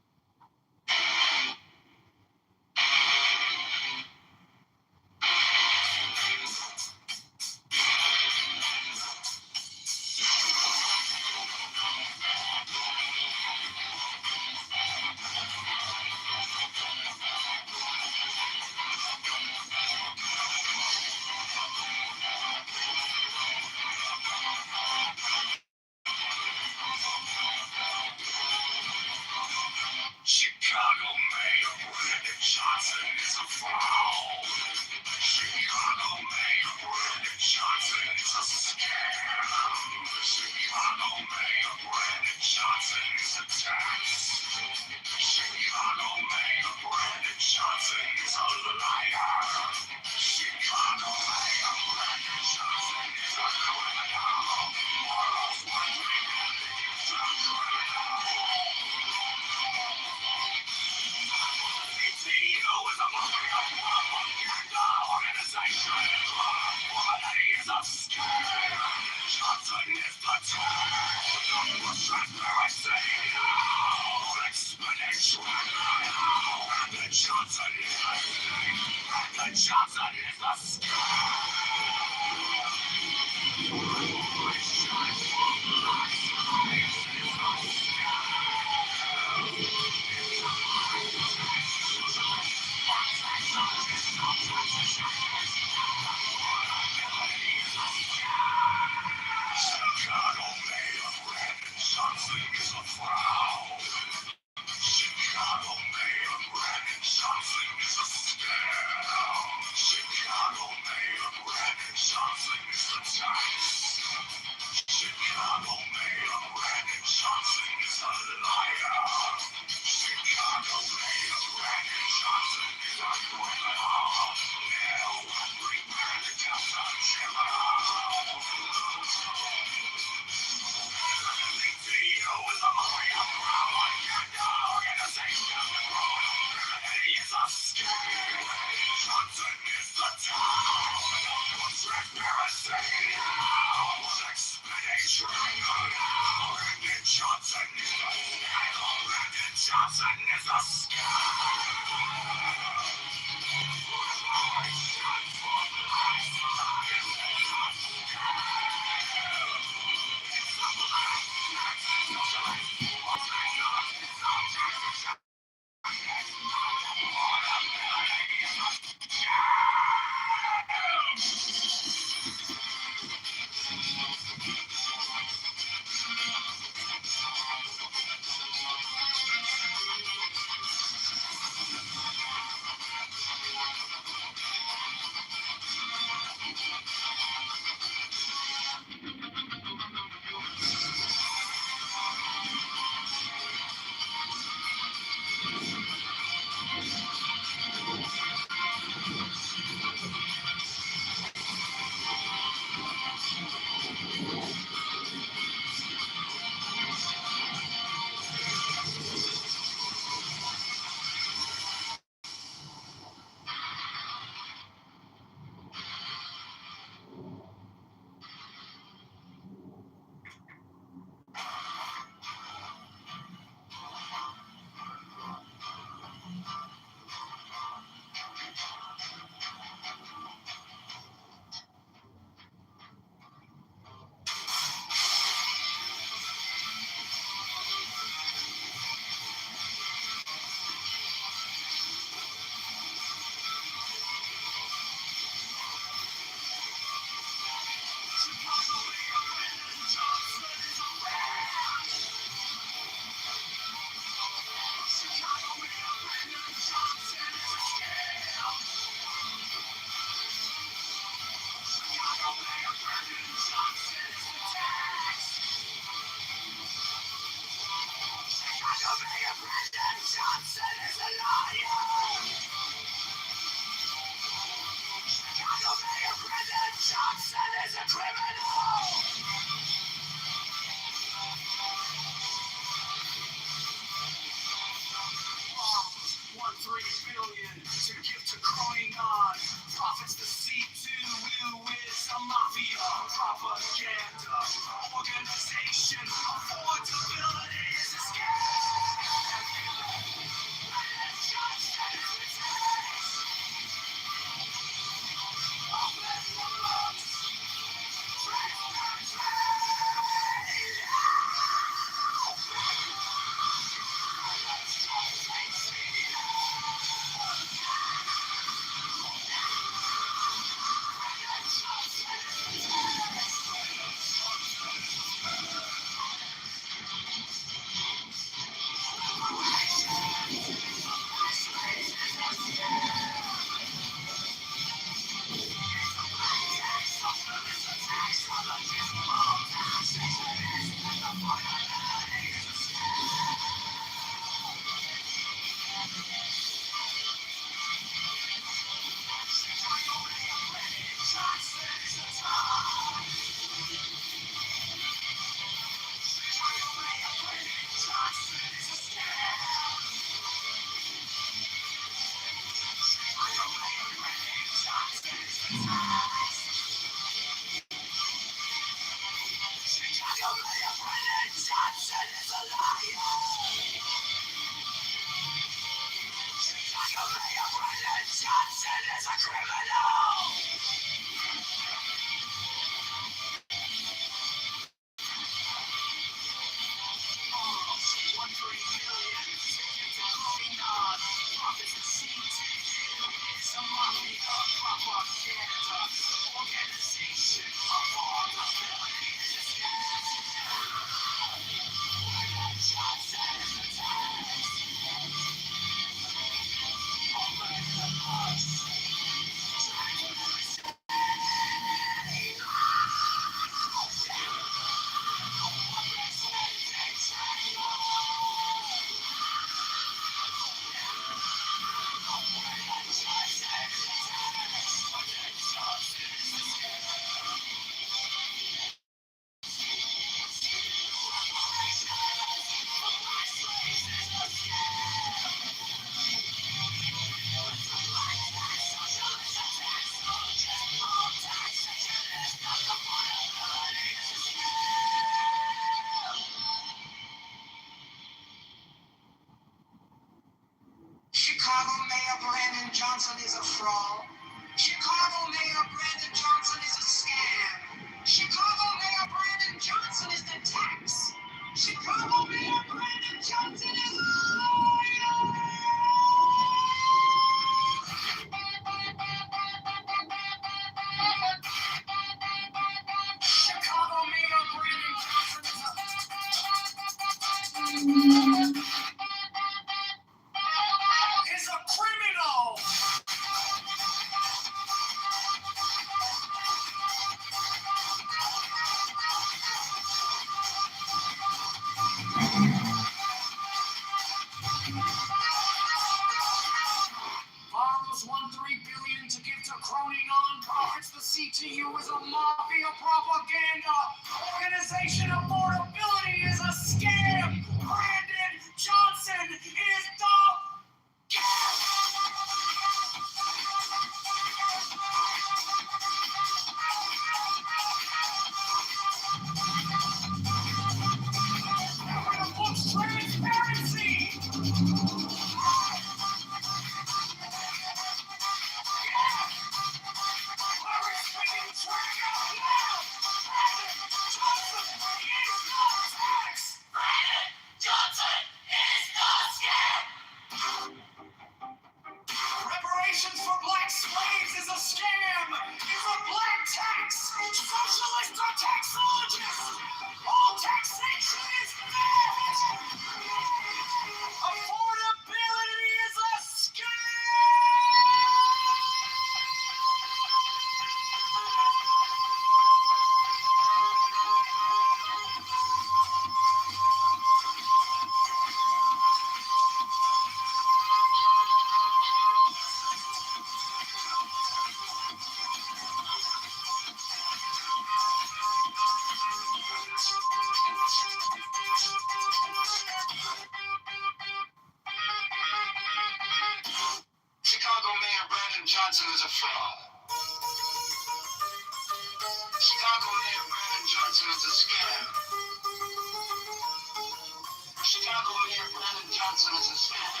Johnson is a scam.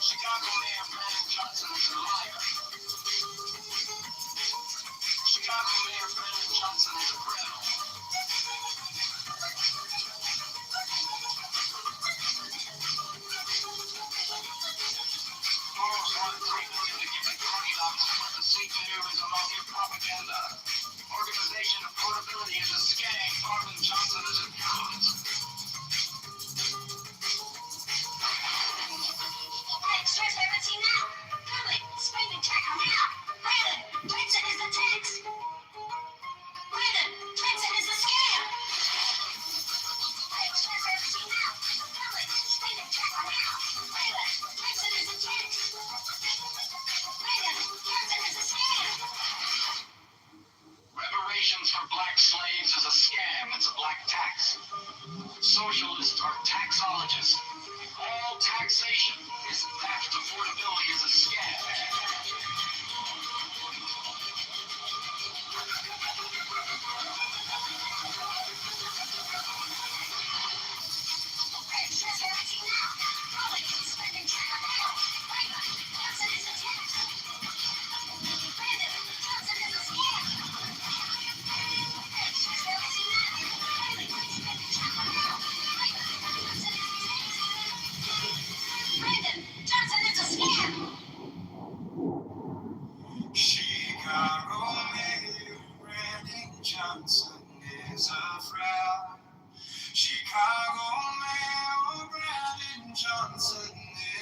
Chicago Mayor Brandon Johnson is a liar. Chicago Mayor Brandon Johnson is a criminal. Morals want $3 million to give the county doctors, but the CPU is a mafia propaganda. Organization of portability is a scam. Farland Johnson is a fraud. Hey, stress everything now. Public, spending check on out. Brandon, Clinton is the tax. Brandon, Clinton is a scam. Hey, stress everything now. Public, spending check on out. Brandon, Clinton is the tax. Brandon, Clinton is a scam. Reparations for black slaves is a scam. It's a black tax. Socialists are taxologists. All taxation is theft. Affordability is a scam. Hey, stress everything now. Public, spending check on out. Brandon, Clinton is the tax. Brandon, Clinton is a scam. Hey, stress everything now. Public, spending check on out. Brandon, Johnson is a scam. Chicago Mayor Brandon Johnson is a fraud. Chicago Mayor Brandon Johnson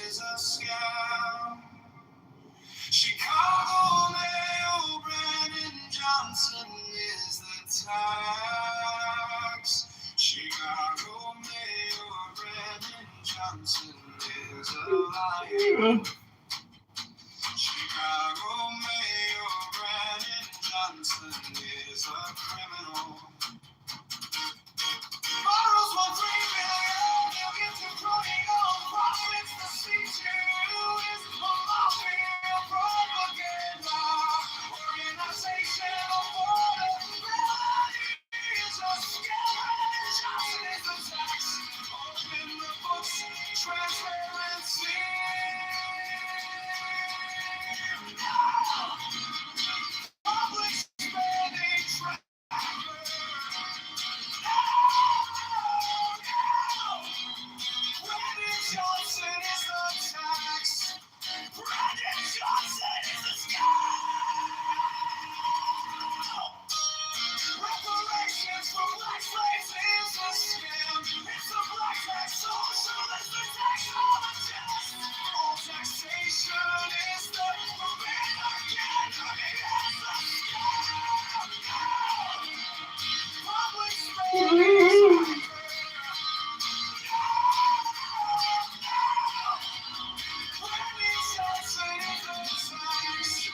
is a scam. Chicago Mayor Brandon Johnson is the tax. Chicago Mayor Brandon Johnson is a liar. Chicago Mayor Brandon Johnson is a criminal. Borrows $1 trillion, you get to running on profits. The C2 is a mafia propaganda. Organization of portability is a scam. Johnson is a tax. Open the books, transparency. Public spending tracker. Brandon Johnson is the tax. Brandon Johnson is the scam. Reparations for black slaves is a scam. It's a black tax socialist taxologist. All taxation is the propaganda. It's a scam. Public spending tracker. Brandon Johnson is the tax.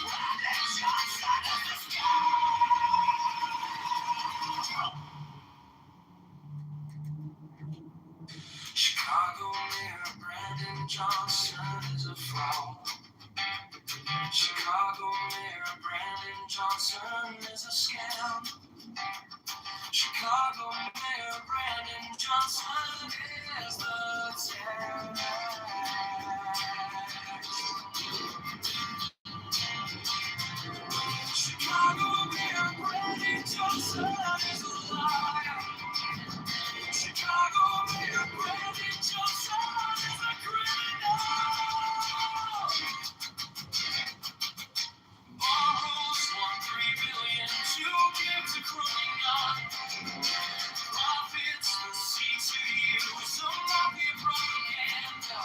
Brandon Johnson is the scam. Chicago Mayor Brandon Johnson is a fraud. Chicago Mayor Brandon Johnson is a scam. Chicago Mayor Brandon Johnson is the tax. Chicago Mayor Brandon Johnson is a liar. Chicago Mayor Brandon Johnson is a criminal. Borrows $3 billion to give to growing up. Profits the C2U, so mafia propaganda.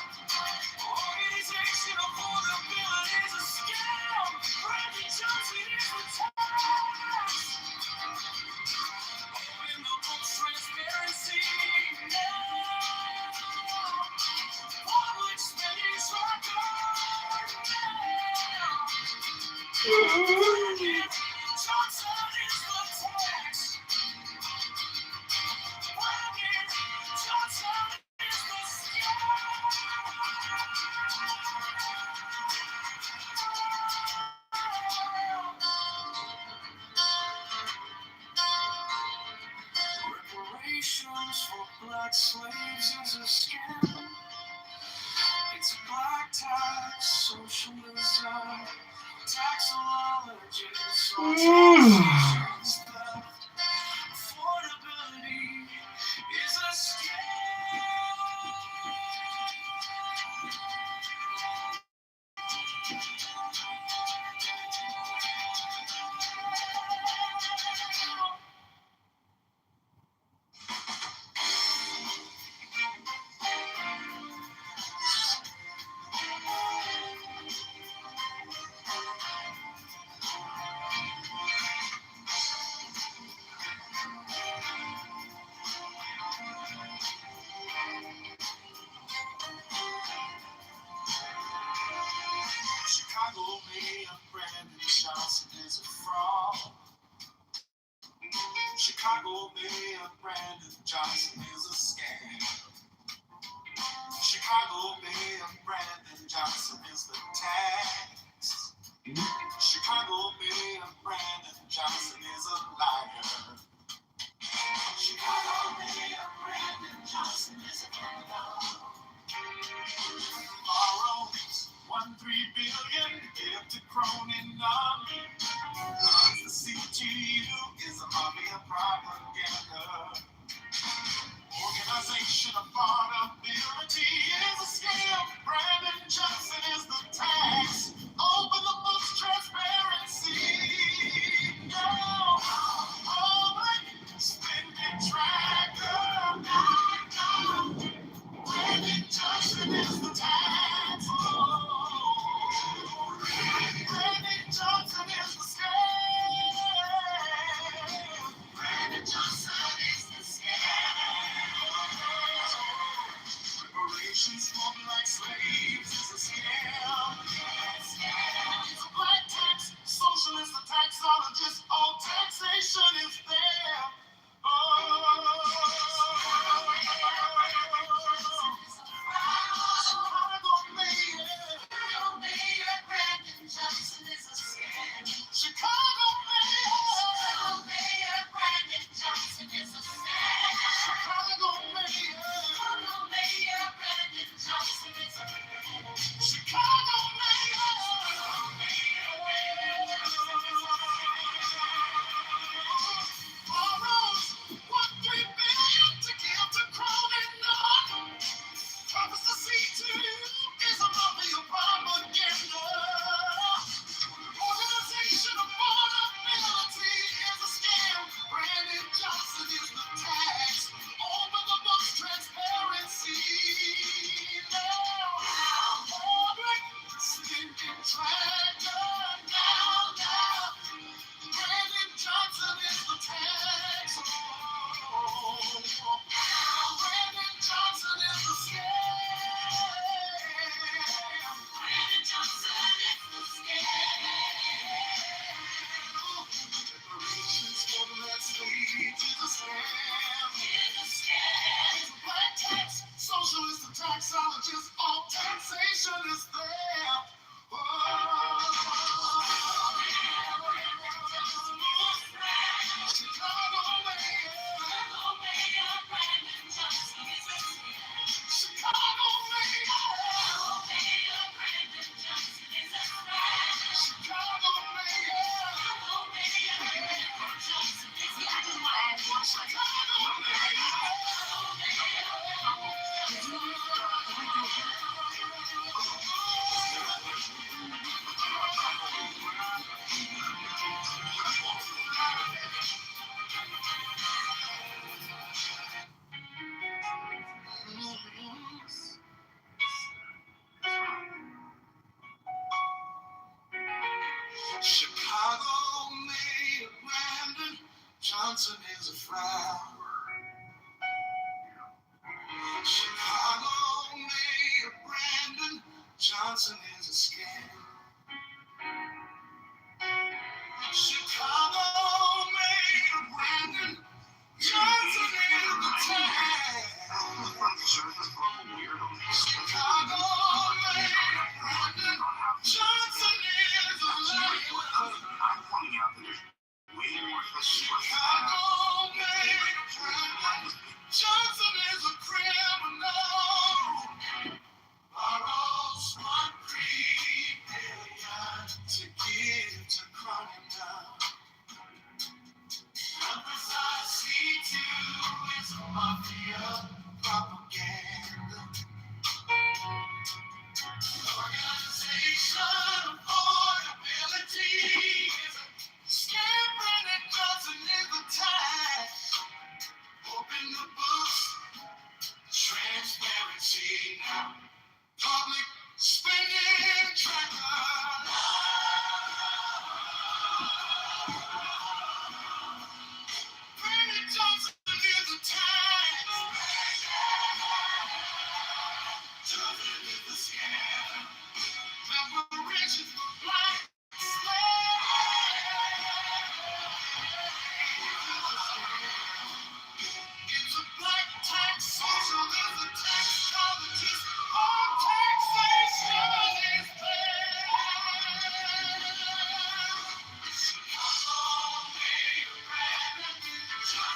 Organization of portability is a scam. Brandon Johnson is the tax. Open the books, transparency. Public spending tracker. Brandon Johnson is the tax. Brandon Johnson is the scam. Reparations for black like slaves is a scam. It's black tax, socialism, taxologist, all taxation's theft. Affordability is a scam. Chicago Mayor Brandon Johnson is a fraud. Chicago Mayor Brandon Johnson is a scam. Chicago Mayor Brandon Johnson is the tax. Chicago Mayor Brandon Johnson is a liar. Chicago Mayor Brandon Johnson is a criminal. Borrows $1.3 billion, give to Cronin Army. The CTU is a mafia propaganda. Organization of vulnerability is a scam. Brandon Johnson is the tax. Open the books, transparency. No, public spending tracker. No. Brandon Johnson is the tax. Brandon Johnson is the scam. Brandon Johnson is the scam. Reparations for black slaves is a scam. It's a black tax, socialist, a taxologist, all taxation is there. Chicago Mayor Brandon Johnson is a scam. Chicago Mayor Brandon Johnson is a scam. Chicago Mayor Brandon Johnson is a scam. Chicago borrows $1.3 billion to give to Cronin Norton. Promise to see to you is a mafia propaganda. Organization of vulnerability is a scam. Brandon Johnson is the tax. Open the books, transparency. Now, public spending tracker. Now. Brandon Johnson is the tax. Brandon Johnson is the scam. Brandon Johnson is the scam. Reparations for the black slaves is a scam. It's a scam. It's a black tax, socialist, a taxologist, all taxation is there. Chicago Mayor Brandon Johnson is a scam. Chicago Mayor Brandon Johnson is a scam. Chicago Mayor Brandon Johnson is a scam. Chicago Chicago Mayor Brandon Johnson is a fraud. Chicago Mayor Brandon Johnson is a scam. Chicago Mayor Brandon Johnson is the tax. Chicago Mayor Brandon Johnson is the liar. I'm pointing out that there's way more. Chicago Mayor Brandon Johnson is a too is a mafia propaganda. Organization affordability is a scam and doesn't live the time. Open the books, transparency now. Public spending tracker. Brandon Johnson is the time. Johnson is the scam. Reparations for black it's a black tax socialism, tax colleges, all taxation is bad. Chicago Mayor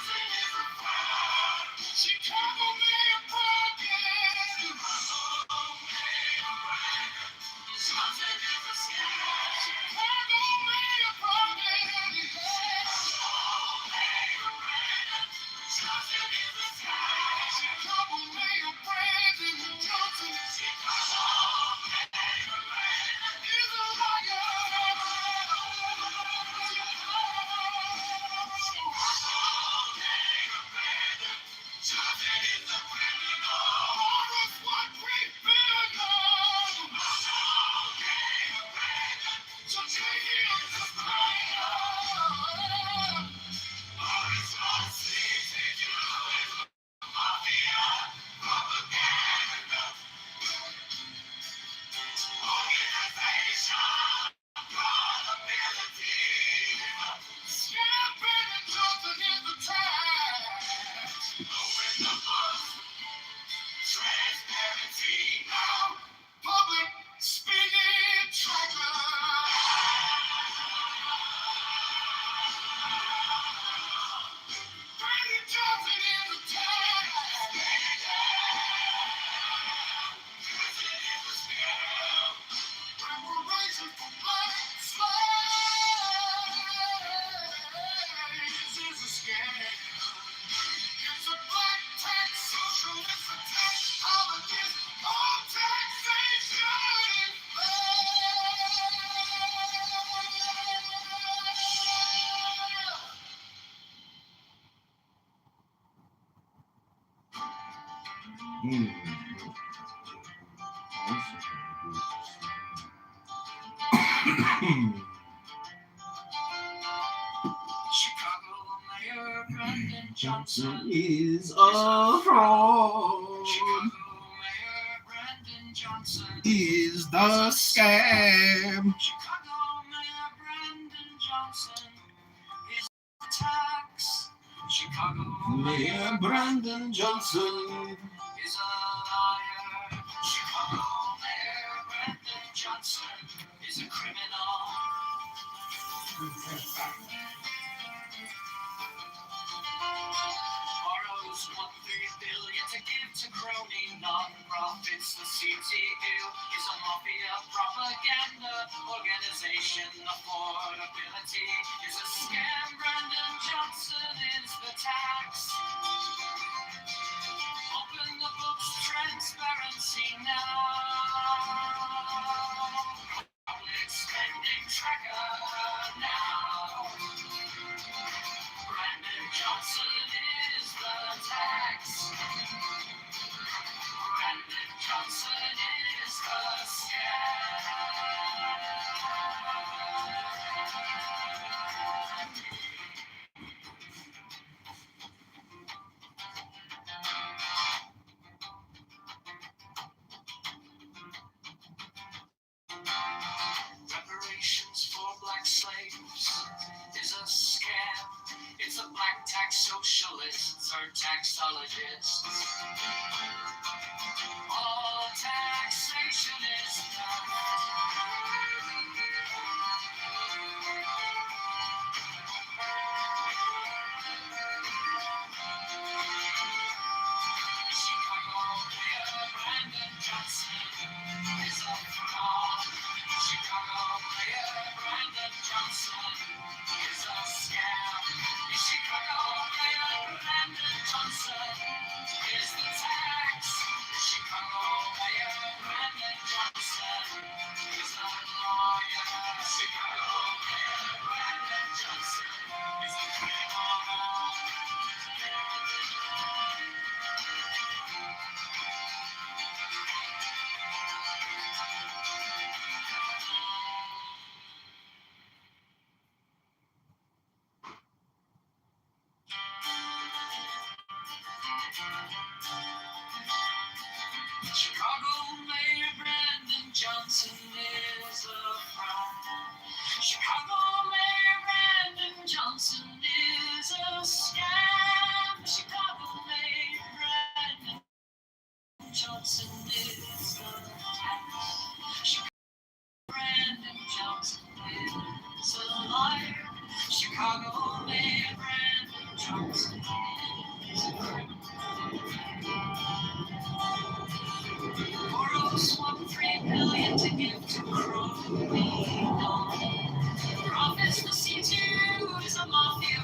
Brandon Johnson is a fraud. Chicago Mayor Brandon Johnson is a scam. Chicago Mayor Brandon Johnson is a scam. Chicago Mayor Brandon Johnson is a transparency now. Public spending tracker. Brandon Johnson is the time. Reparations for black slaves is a scam. It's a black tax socialism, tax colleges, all taxation is Chicago Mayor Brandon Johnson is a fraud. Chicago Mayor Brandon Johnson Is the scam. Chicago Mayor Brandon Johnson is the tax. Chicago Mayor Brandon Johnson. is a liar. Chicago Mayor Brandon Johnson is a criminal. Borrows $1.3 billion to give to crony non-profits. The CTU is a mafia propaganda organization. Affordability is a scam. Brandon Johnson is the tax. Open the books, transparency now. Public spending tracker now. Brandon Johnson is the tax. Brandon Johnson is the Reparations for black slaves is a scam. It's a black tax socialists or taxologists. All taxation is Chicago Mayor Brandon Johnson is a fraud. Chicago Mayor Brandon Johnson is a scam. Chicago Mayor Chicago Mayor Brandon Johnson is a fraud. Chicago Mayor Brandon Johnson is a scam. Chicago Mayor Brandon Johnson is a tax. Brandon Johnson is a liar. Chicago Mayor Brandon Johnson is a criminal. Boros won $3 billion to give to Crony. Profits the C2 is a mafia